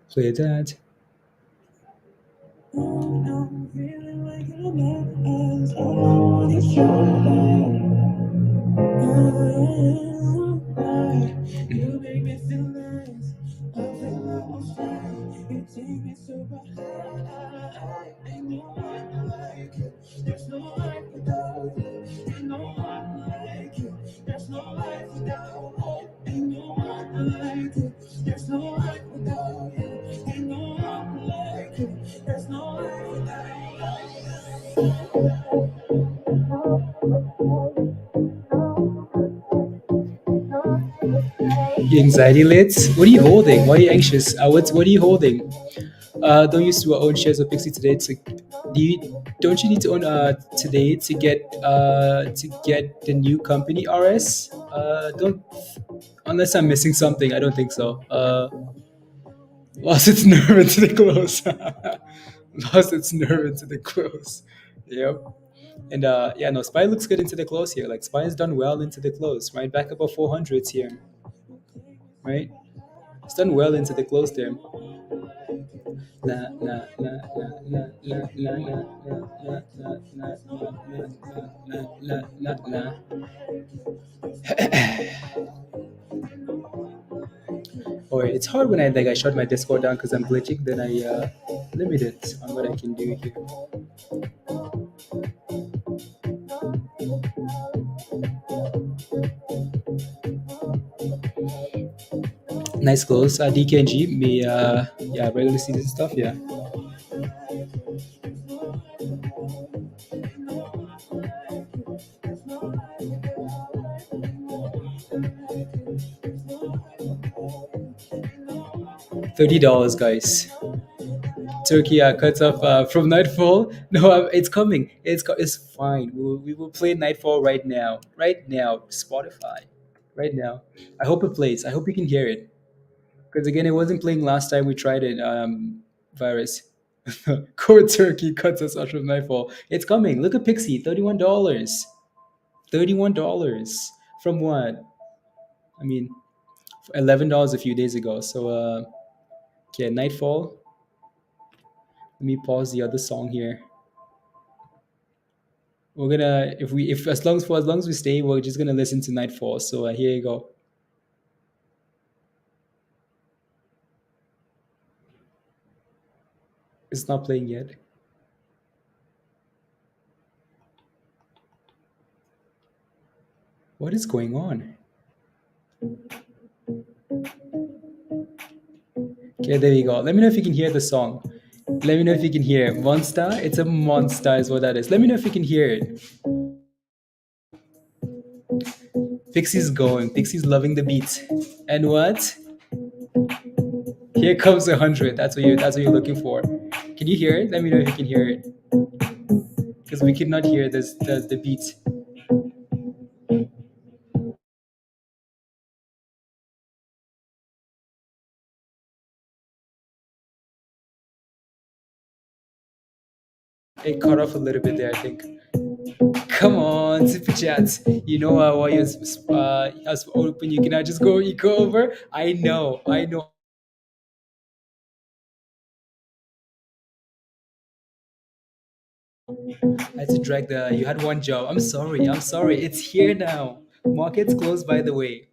Play that. You make me feel nice. I feel like I'm flying. You take me super high. Ain't no one like you. There's no life without you. Ain't no one like you. There's no life without you. Ain't no one like you. There's no life without you. Ain't no one like you. There's no life without you. Anxiety lids? What are you holding? Why are you anxious? What are you holding? Don't use to own shares of Pixie today don't you need to own today to get the new company RS? Don't unless I'm missing something. I don't think so. Lost its nerve into the close. Lost its nerve into the close. Yep. And yeah, no, Spy looks good into the close here. Like Spy has done well into the close, right? Back above 400s here, right? It's done well into the close there. La la la la la la la la la la la la la la la. Or it's hard when I shut my Discord down because I'm glitching. Then I limit it on what I can do here. Nice close. DKNG, me, yeah, regular season stuff, yeah. $30, guys. Turkey cuts off from Nightfall. No, it's coming. It's fine. We will play Nightfall right now. Right now, Spotify. Right now. I hope it plays. I hope you can hear it. Because again, it wasn't playing last time we tried it. Virus. Core Turkey cuts us out from Nightfall. It's coming. Look at Pixie. $31. $31 from what? I mean, $11 a few days ago. So okay, Nightfall. Let me pause the other song here. We're gonna if as long as we stay, we're just gonna listen to Nightfall. So here you go. It's not playing yet. What is going on? Okay, there we go. Let me know if you can hear the song. Let me know if you can hear it. Monster? It's a monster, is what that is. Let me know if you can hear it. Pixie's going. Pixie's loving the beat. And what? Here comes 100. That's what you're looking for. Can you hear it? Let me know if you can hear it. Because we cannot hear the beat. It cut off a little bit there, I think. Come on, super chats. You know why you as open, you cannot just go eco over. I know. I had to drag the. You had one job. I'm sorry. It's here now. Markets closed, by the way.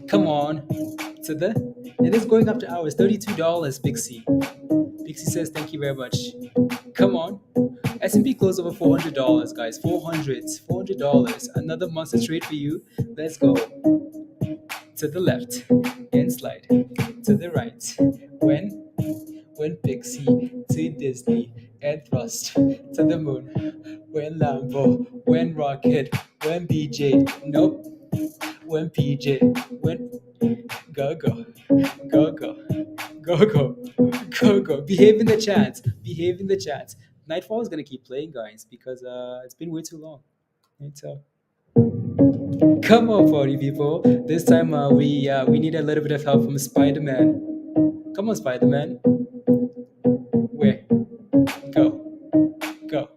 Come on. So it is going up to hours. $32, Pixie. Pixie says thank you very much. Come on. S&P closed over $400, guys. $400. Another monster trade for you. Let's go. To the left and slide. To the right. When Pixie to Disney and thrust to the moon. When Lambo, when Rocket, when BJ, nope, when PJ, when go go, go go, go go, go go. Behave in the chat. Behave in the chat. Nightfall is gonna keep playing, guys, because it's been way too long. Right, so come on, party people. This time we need a little bit of help from Spider Man. Come on, Spider Man. Where? Go, go,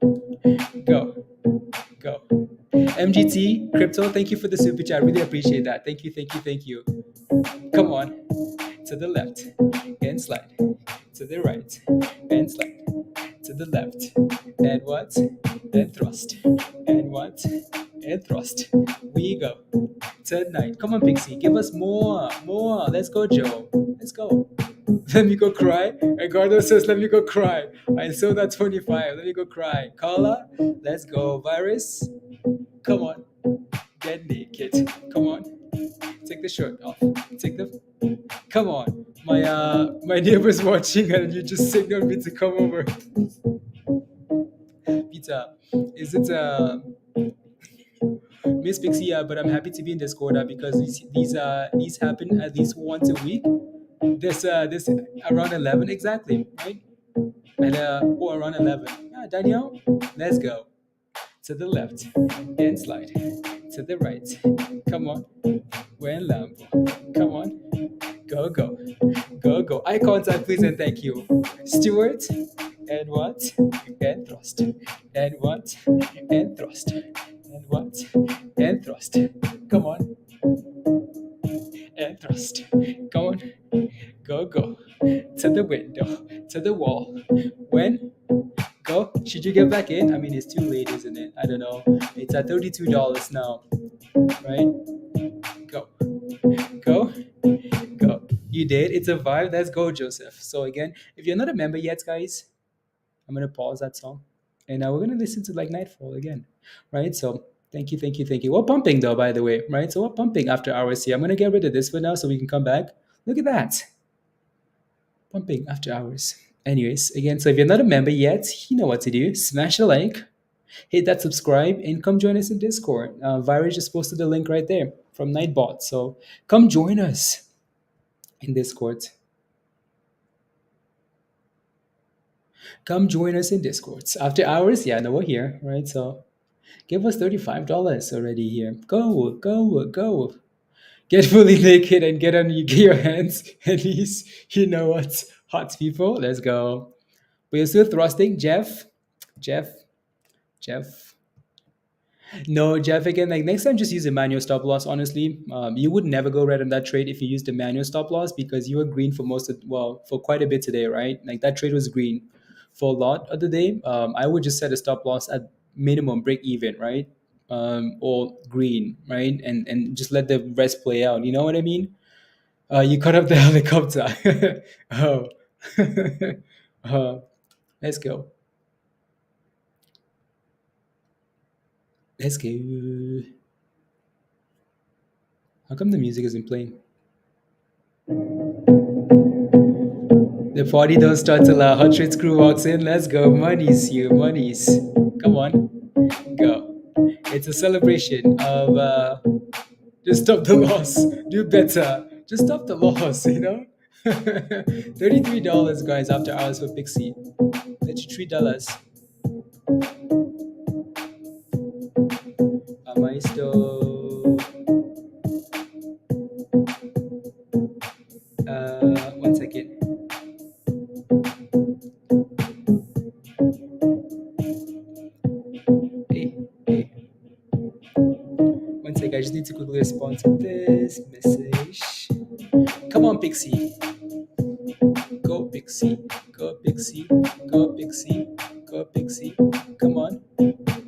go, go. MGT crypto. Thank you for the super chat. Really appreciate that. Thank you. Come on, to the left and slide, to the right and slide, to the left and what? And thrust, and what? And thrust. We go tonight. Come on, Pixie, give us more. Let's go, Joe. Let's go. Let me go cry. Edgardo says, let me go cry. I saw that 25. Let me go cry. Carla, let's go. Virus, come on. Get naked. Come on. Take the shirt off. Take the. Come on. My neighbor's watching and you just signaled me to come over. Peter, is it Miss Pixie? Yeah, but I'm happy to be in Discord because these happen at least once a week. This around 11 exactly, right? And or around 11. Yeah, Danielle, let's go to the left and slide to the right. Come on, we're in Lambo. Come on, go go, go go. Eye contact, please, and thank you, Stuart. And what? And thrust. And what? And thrust. And what? And thrust. Come on, and thrust. Come on, go go to the window, to the wall. When go? Should you get back in? I mean, it's too late, isn't it? I don't know. It's at $32 now, right? Go, go, go. You did. It's a vibe. Let's go, Joseph. So again, if you're not a member yet, guys, I'm gonna pause that song, and now we're gonna listen to like Nightfall again, right? So thank you. We're pumping though, by the way, right? So we're pumping after hours here. I'm gonna get rid of this for now, so we can come back. Look at that, pumping after hours. Anyways, again, so if you're not a member yet, you know what to do. Smash the like, hit that subscribe, and come join us in Discord. Virus just posted the link right there from Nightbot. So come join us in Discord. Come join us in Discord. After hours, yeah, no, we're here, right? So give us $35 already here. Go, go, go. Get fully naked and get on your hands. At least you know what's hot, people. Let's go. We're still thrusting. Jeff, Jeff. No, Jeff, again, like next time, just use a manual stop loss. Honestly, you would never go red on that trade if you used a manual stop loss because you were green for for quite a bit today, right? Like that trade was green for a lot of the day. I would just set a stop loss at minimum break even, right? Or green, right? And just let the rest play out. You know what I mean? You cut up the helicopter. Oh, uh, let's go. Let's go. How come the music isn't playing? The party don't start till our hot trades crew walks in. Let's go, monies, you monies. Come on, go. It's a celebration of just stop the loss, do better, just stop the loss. $33, guys, after hours for PIXY. $33. Am I still? 1 second. Hey, hey. 1 second. I just need to quickly respond to this message. Come on, PIXY. Go, PIXY. Go, PIXY. Go, PIXY. Go, PIXY. Come on.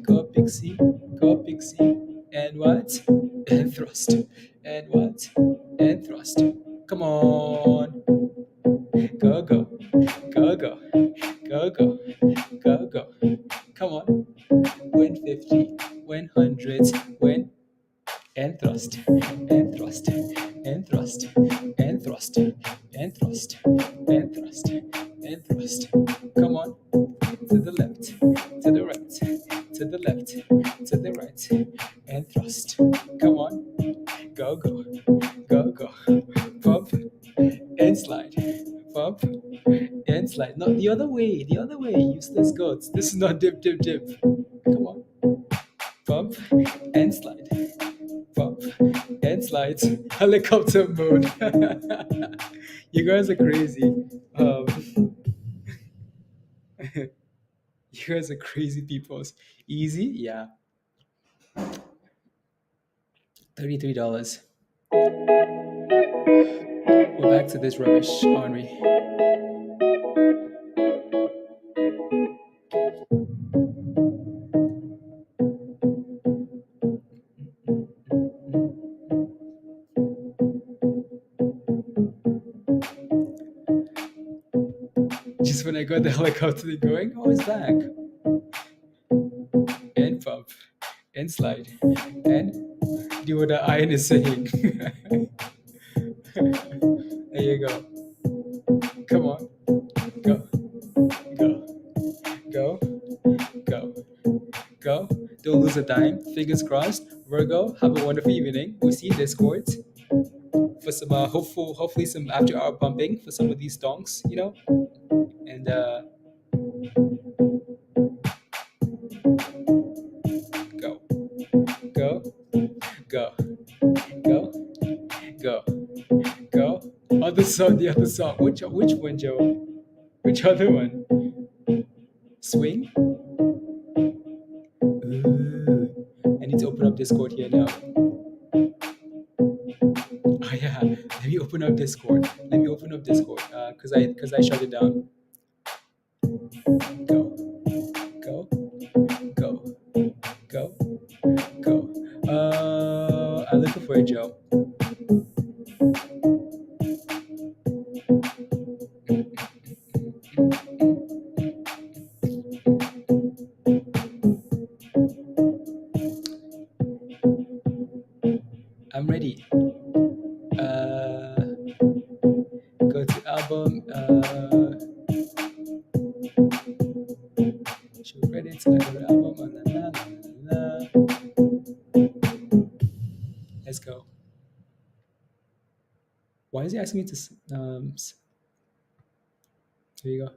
Go, PIXY. Go, PIXY. And what? And thrust. And what? And thrust. Come on. Go, go. Go, go. Go, go. Go, go. Come on. Win 50. Win hundreds. Win and thrust. And thrust. And thrust. And thrust. And thrust. And thrust. And thrust. Come on. To the left. To the right. To the left. To the right. And thrust. Come on. Go, go. Go, go. Pump and slide. Pump and slide. Not the other way. The other way. Useless goats. This is not dip, dip, dip. Come on. Pump and slide. Pump and slide. Helicopter mode. You guys are crazy. You guys are crazy people. Easy? Yeah. $33. We're back to this rubbish, aren't we? Just when I got the helicopter thing going, oh, it's back. And pump. And slide. And do what the iron is saying. There you go. Come on. Go. Go. Go. Go. Go. Don't lose a dime. Fingers crossed. Virgo, have a wonderful evening. We'll see you Discord for some hopefully some after hour pumping for some of these stonks, And go. Go. Go. Go. Go. Go. Other song, the other song. Which one, Joe? Which other one? Swing? Ooh. I need to open up Discord here now. Oh yeah, let me open up Discord. Because I shut it down. Go, go, go, go, go. I'm looking for it, Joe. I'm ready. Go to album. Show credits. I go to album. La, la, la, la. Let's go. Why is he asking me to? There you go.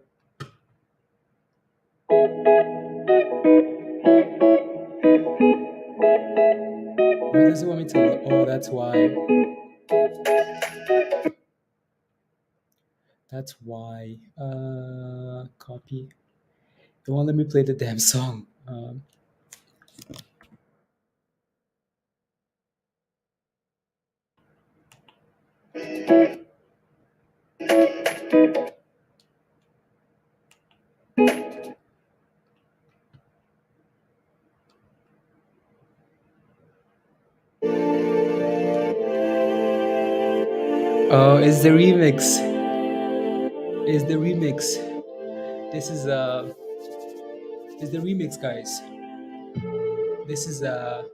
Why does he want me to? Oh, that's why. That's why. Copy. They won't let me play the damn song. Oh, it's the remix. It's the remix. This is it's the remix, guys. This is the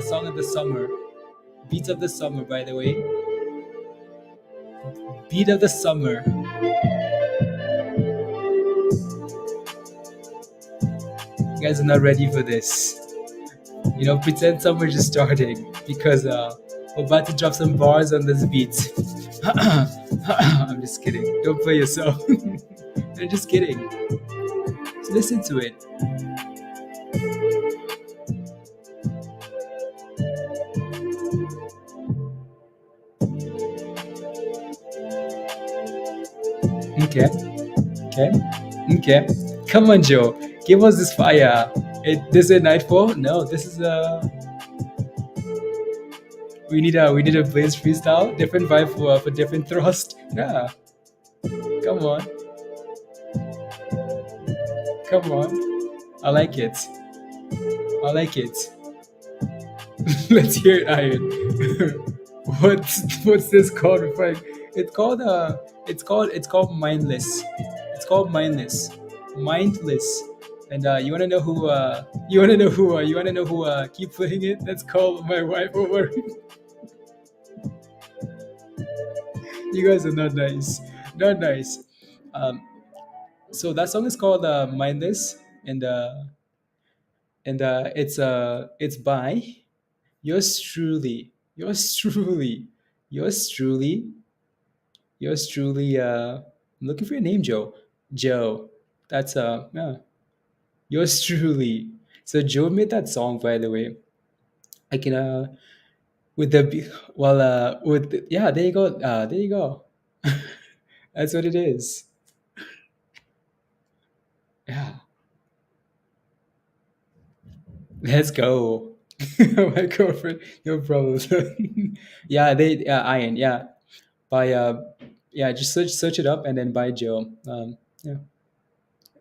song of the summer. Beats of the summer, by the way. Beat of the summer. You guys are not ready for this. Pretend summer just starting because we're about to drop some bars on this beat. I'm just kidding. Don't play yourself. I'm just kidding. Just listen to it. Okay. Okay. Okay. Come on, Joe. Give us this fire. This is nightfall? No, this is we need a blaze freestyle, different vibe for different thrust. Yeah. Come on. Come on. I like it. I like it. Let's hear it, Iron. What's this called? It's called it's called mindless. It's called mindless. Mindless. And you wanna know who keep playing it? Let's call my wife over. You guys are not nice. Not nice. Um, so that song is called Mindless, and it's by yours truly, yours truly. I'm looking for your name, Joe. Joe. That's yeah, yours truly. So Joe made that song, by the way. I can with the well with yeah. There you go. There you go. That's what it is. Yeah. Let's go. My girlfriend, no problem. Yeah, Iron. Yeah, by yeah, just search it up and then by Joe. Yeah,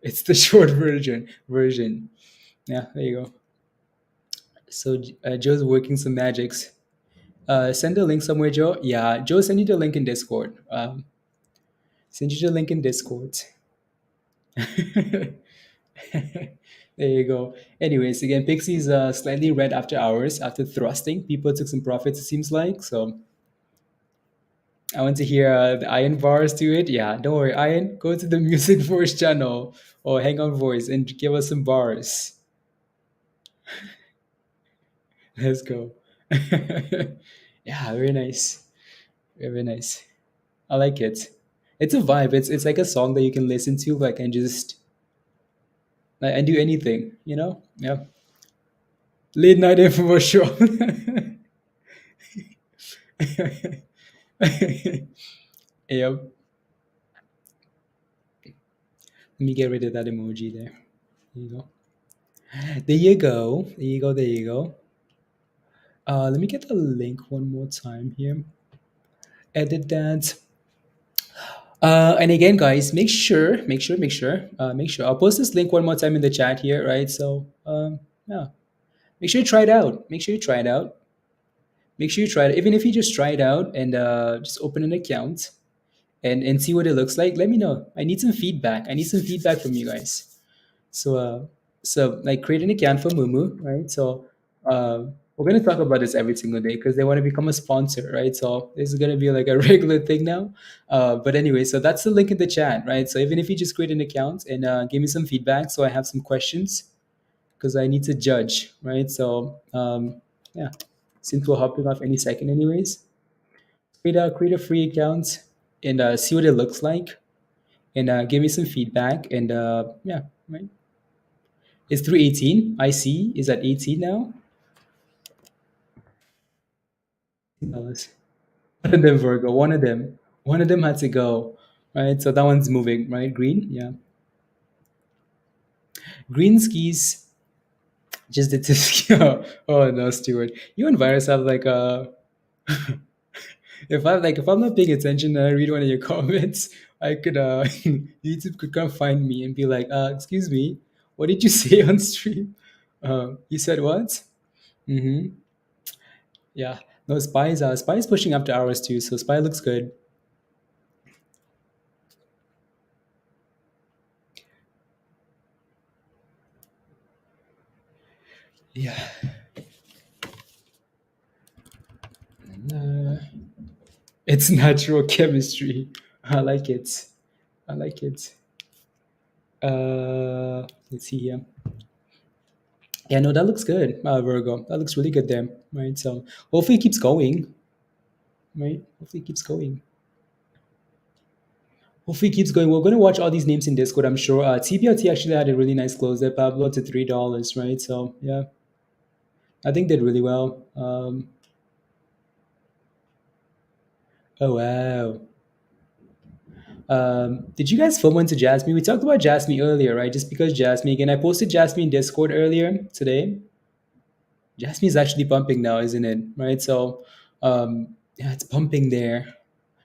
it's the short version. Yeah, there you go. So Joe's working some magics. Send the link somewhere, Joe. Yeah, Joe, send you the link in Discord. Send you the link in Discord. There you go. Anyways, again, Pixie's slightly red after hours after thrusting. People took some profits, it seems like. So I want to hear the Iron bars to it. Yeah, don't worry, Iron. Go to the Music Voice channel or Hang On Voice and give us some bars. Let's go. Yeah, very nice. Very nice. I like it. It's a vibe. It's like a song that you can listen to like and just like, and do anything. Yeah. Late night infomercial. Yep. Let me get rid of that emoji there. There you go. There you go. There you go. There you go. Let me get the link one more time here. Edit that. And again, guys, make sure. I'll post this link one more time in the chat here, right? So, yeah, make sure you try it out. Make sure you try it out. Make sure you try it. Even if you just try it out and just open an account and see what it looks like, let me know. I need some feedback. I need some feedback from you guys. So, like create an account for Mumu, right? So, we're gonna talk about this every single day because they want to become a sponsor, right? So this is gonna be like a regular thing now. But anyway, so that's the link in the chat, right? So even if you just create an account and give me some feedback, so I have some questions because I need to judge, right? So yeah, since we're hopping off any second, anyways, create a free account and see what it looks like and give me some feedback and yeah, right. It's through 18. I see. Is at 18 now? $18. One of them, Virgo. One of them. One of them had to go. Right? So that one's moving, right? Green? Yeah. Green skis just did this. Oh no, Stuart. You and Virus have like if I'm not paying attention and I read one of your comments, I could YouTube could come find me and be like, excuse me, what did you say on stream? You said what? Mm-hmm. Yeah. No, Spy is pushing up to hours too, so Spy looks good. Yeah. And, It's natural chemistry. I like it. I like it. Let's see here. Yeah, no, that looks good, Virgo. That looks really good there, right? So hopefully it keeps going, right? Hopefully it keeps going. Hopefully it keeps going. We're going to watch all these names in Discord, I'm sure. TBLT actually had a really nice close there, Pablo, to $3, right? So yeah, I think did really well. Oh wow. Did you guys FOMO into Jasmine? We talked about Jasmine earlier, right? Just because Jasmine, again, I posted Jasmine in Discord earlier today. Jasmine is actually pumping now, isn't it? Right? So, yeah, it's pumping there.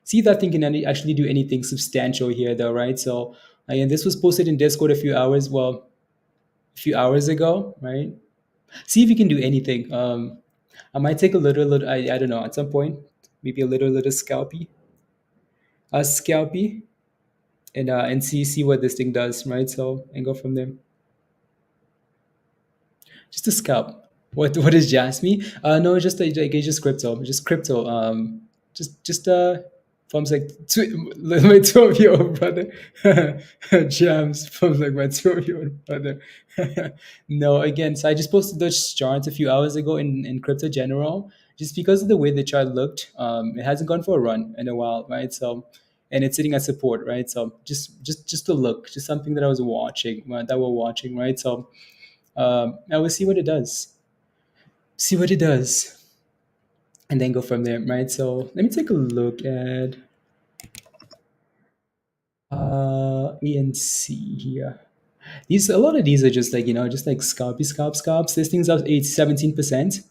See if that thing can actually do anything substantial here, though, right? So, again, this was posted in Discord a few hours ago, right? See if you can do anything. I might take a little, I don't know, at some point, maybe a little scalpy, and see what this thing does, right? So, and go from there. Just a scalp. What is Jasmine? No, just crypto, just crypto. Just forms like my 12-year-old brother. Jams forms like my 12-year-old brother. No, again, so I just posted those charts a few hours ago in crypto general, just because of the way the chart looked. It hasn't gone for a run in a while, right? So, and it's sitting at support, right? So just a look, just something that I was watching, that we're watching, right? So I will see what it does. See what it does, and then go from there, right? So let me take a look at ENC here. These a lot of these are just like just like scalps. This thing's up 17%.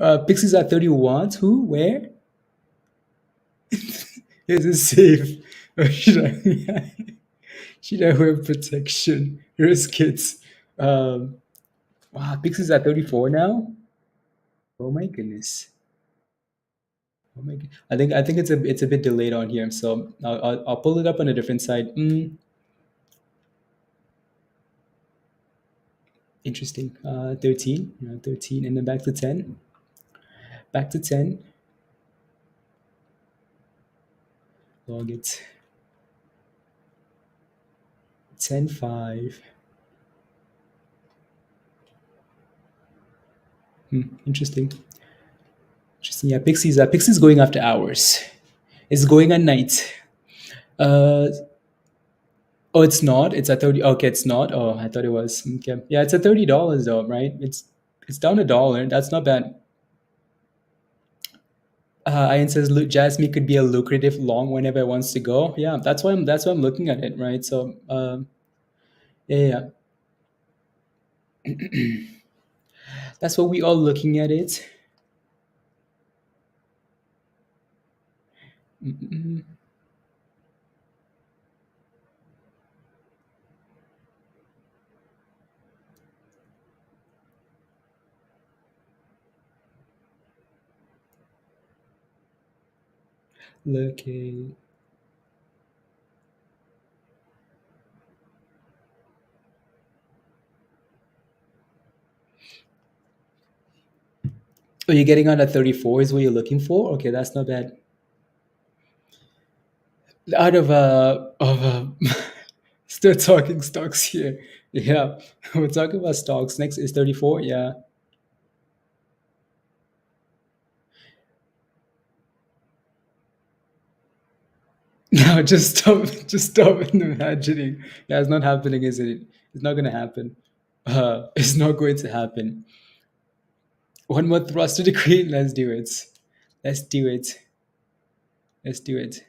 PIXY's at 30 watts. Who? Where? Is it safe? Or should I wear protection? Risk it. Um, wow, PIXY's at 34 now. Oh my goodness. Oh my god! I think it's a bit delayed on here, so I'll pull it up on a different side. Interesting. 13, 13, and then back to 10. Back to 10. Log it. 10 5. Interesting. Interesting. Yeah, Pixie's going after hours. It's going at night. Uh, oh, it's not. It's at 30. Okay, it's not. Oh, I thought it was. Okay. Yeah, it's at $30 though, right? It's down $1. That's not bad. Ian says Jasmine could be a lucrative long whenever it wants to go. Yeah, that's why I'm looking at it, right? So yeah, that's what we all looking at it. Mm-mm. Looking. Oh, you're getting on at 34 is what you're looking for. Okay, that's not bad. Out of still talking stocks here. Yeah, we're talking about stocks. Next is 34. Yeah. No, just stop imagining. Yeah, it's not happening, is it? It's not gonna happen. It's not going to happen. One more thrust to the screen. Let's do it. Let's do it. Let's do it.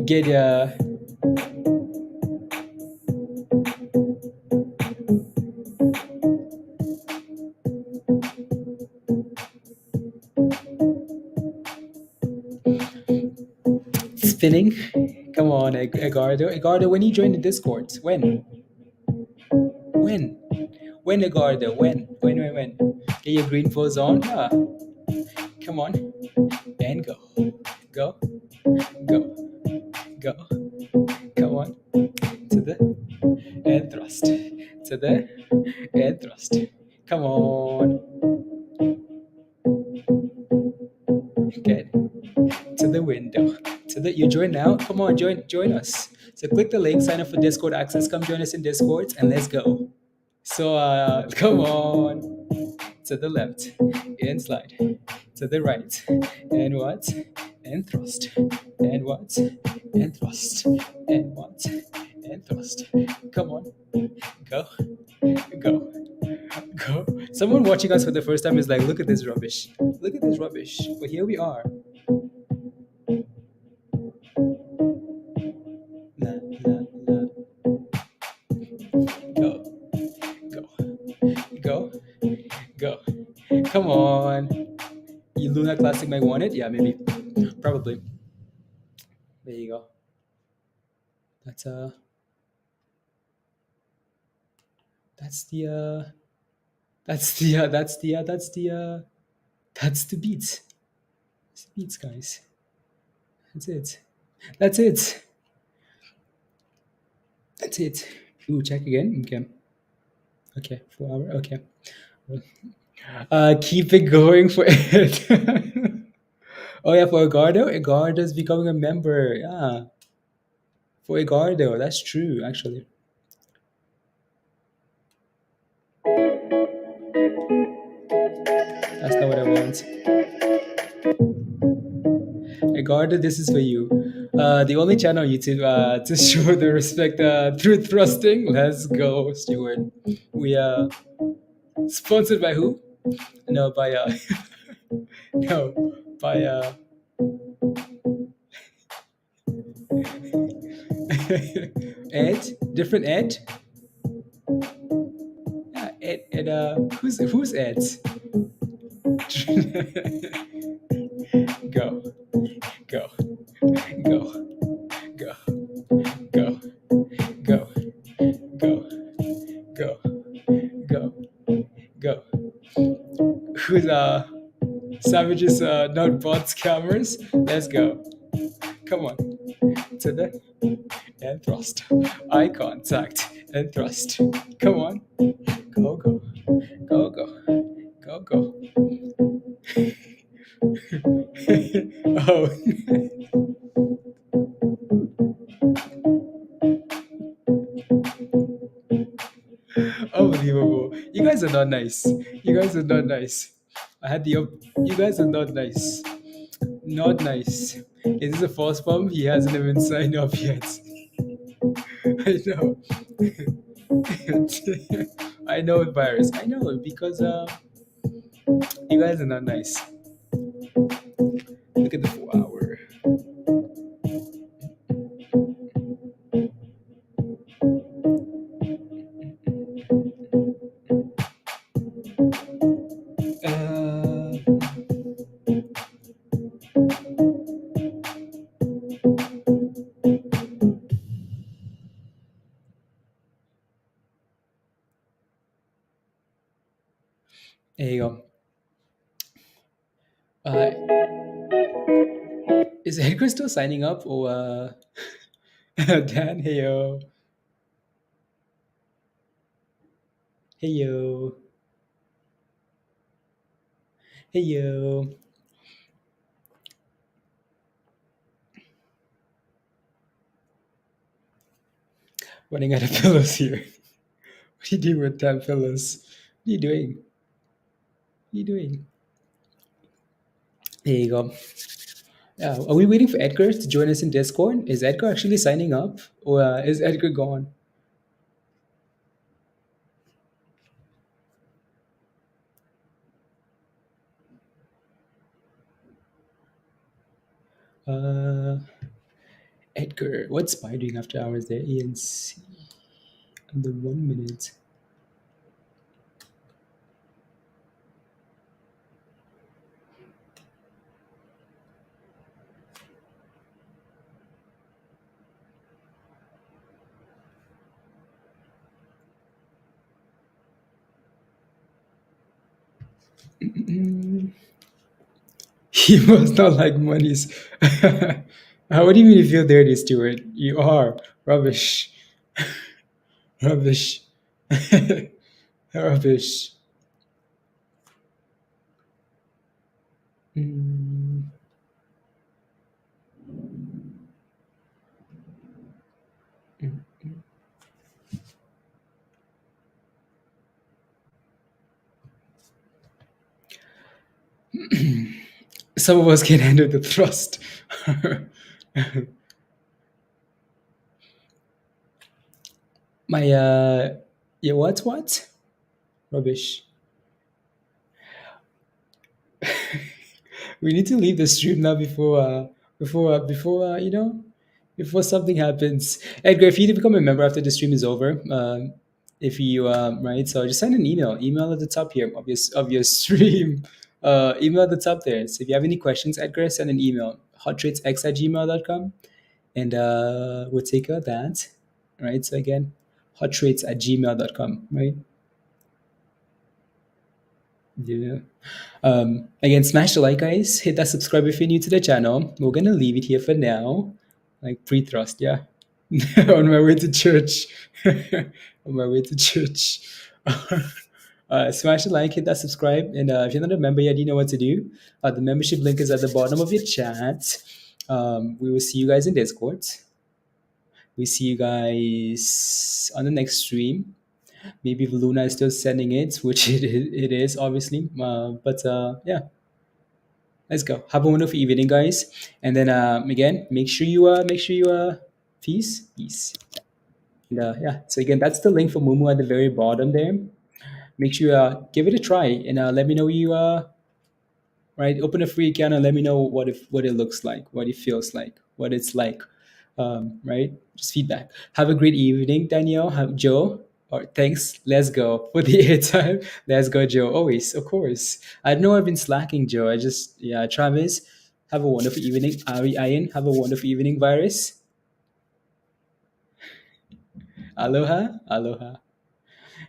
Get thinning. Come on, Egardo. Egardo, when you join the Discord? When? When? When, Egardo? When? Get your green fuzz on. Ah, come on. And go. Go. Go. Go. Come on. To the and thrust. To the and thrust. Come on. Get to the window. To the you join now. Come on, join us. So click the link, sign up for Discord access. Come join us in Discord and let's go. So come on. To the left and slide. To the right. And what? And thrust. And what? And thrust. And what? And thrust. Come on. Go. Go. Go. Someone watching us for the first time is like, look at this rubbish. Look at this rubbish. But here we are. La, la, la. Go. Go. Go. Go. Come on. You Luna Classic might want it? Yeah, maybe. Probably. There you go. That's that's the that's the that's the that's the that's the beats. That's the beats, guys. That's it. That's it. That's it. Ooh, check again. Okay. Okay. 4 hour. Okay. Keep it going for it. Oh yeah, for Egardo. Egardo's becoming a member. Yeah. For Egardo, that's true, actually. That's not what I want. Egardo, this is for you. The only channel on YouTube to show the respect through thrusting. Let's go, Stuart. We sponsored by who? No, by no, by Ed, different Ed. Yeah, Ed. Who's Ed? Go, go, go, go, go, go, go, go, go, go. Who's Savages, not bots, scammers? Let's go. Come on. To the and thrust. Eye contact and thrust. Come on. Go, go. Go, go. Go, go. Oh, unbelievable. You guys are not nice. You guys are not nice. I had the you guys are not nice. Not nice. Is this a false bomb? He hasn't even signed up yet. I know. I know it, virus. I know it because you guys are not nice. Look at the 4 hour. Uh, there you go. Is Edgar still signing up or Dan? Hey yo, hey yo, hey yo. Running out of pillows here. What are you doing with 10 pillows? What are you doing? What are you doing? There you go. Yeah, are we waiting for Edgar to join us in Discord? Is Edgar actually signing up, or is Edgar gone? Uh, Edgar, what's Spy doing after hours there? ENC under 1 minute. He must not like monies. What do you mean you feel dirty, Stuart? You are rubbish. Rubbish. Rubbish. Mm. Some of us can handle the thrust. My yeah, what? Rubbish. We need to leave the stream now before something happens. Edgar, if you need to become a member after the stream is over, if you right, so just send an email at the top here of your stream, email at the top there. So if you have any questions, Edgar, send an email, hottradesx@gmail.com, and we'll take care of that, right? So again, hottrades@gmail.com, right? Yeah. Again, smash the like, guys. Hit that subscribe if you're new to the channel. We're gonna leave it here for now. Like pre-thrust, yeah. On my way to church. On my way to church. Smash the like, hit that subscribe, and if you're not a member yet, you know what to do. The membership link is at the bottom of your chat. We will see you guys in Discord. We see you guys on the next stream. Maybe if Luna is still sending it, which it is obviously. But yeah, let's go. Have a wonderful evening, guys. And then again, make sure you peace. And, yeah. So again, that's the link for Mumu at the very bottom there. Make sure you give it a try and let me know you right. Open a free account and let me know what it looks like, what it feels like, what it's like. Right? Just feedback. Have a great evening, Danielle. Have Joe. Or thanks. Let's go for the airtime. Let's go, Joe. Always, of course. I know I've been slacking, Joe. I just yeah. Travis, have a wonderful evening. Ari Ian, have a wonderful evening. Virus, aloha, aloha.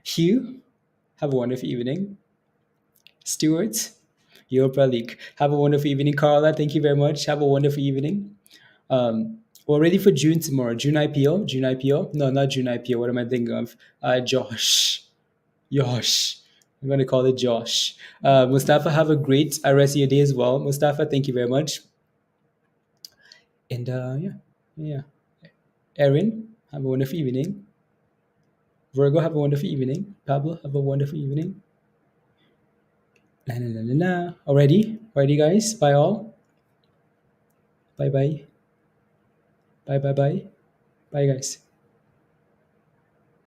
Hugh, have a wonderful evening. Stuart, Europa League. Have a wonderful evening, Carla. Thank you very much. Have a wonderful evening. We're ready for June tomorrow. June IPO. June IPO. No, not June IPO. What am I thinking of? Josh. Yosh. I'm going to call it Josh. Mustafa, have a great rest of your day as well. Mustafa, thank you very much. And yeah. Erin, have a wonderful evening. Virgo, have a wonderful evening. Pablo, have a wonderful evening. La la la la la. Already? Already, guys? Bye all. Bye bye. Bye bye bye. Bye, guys.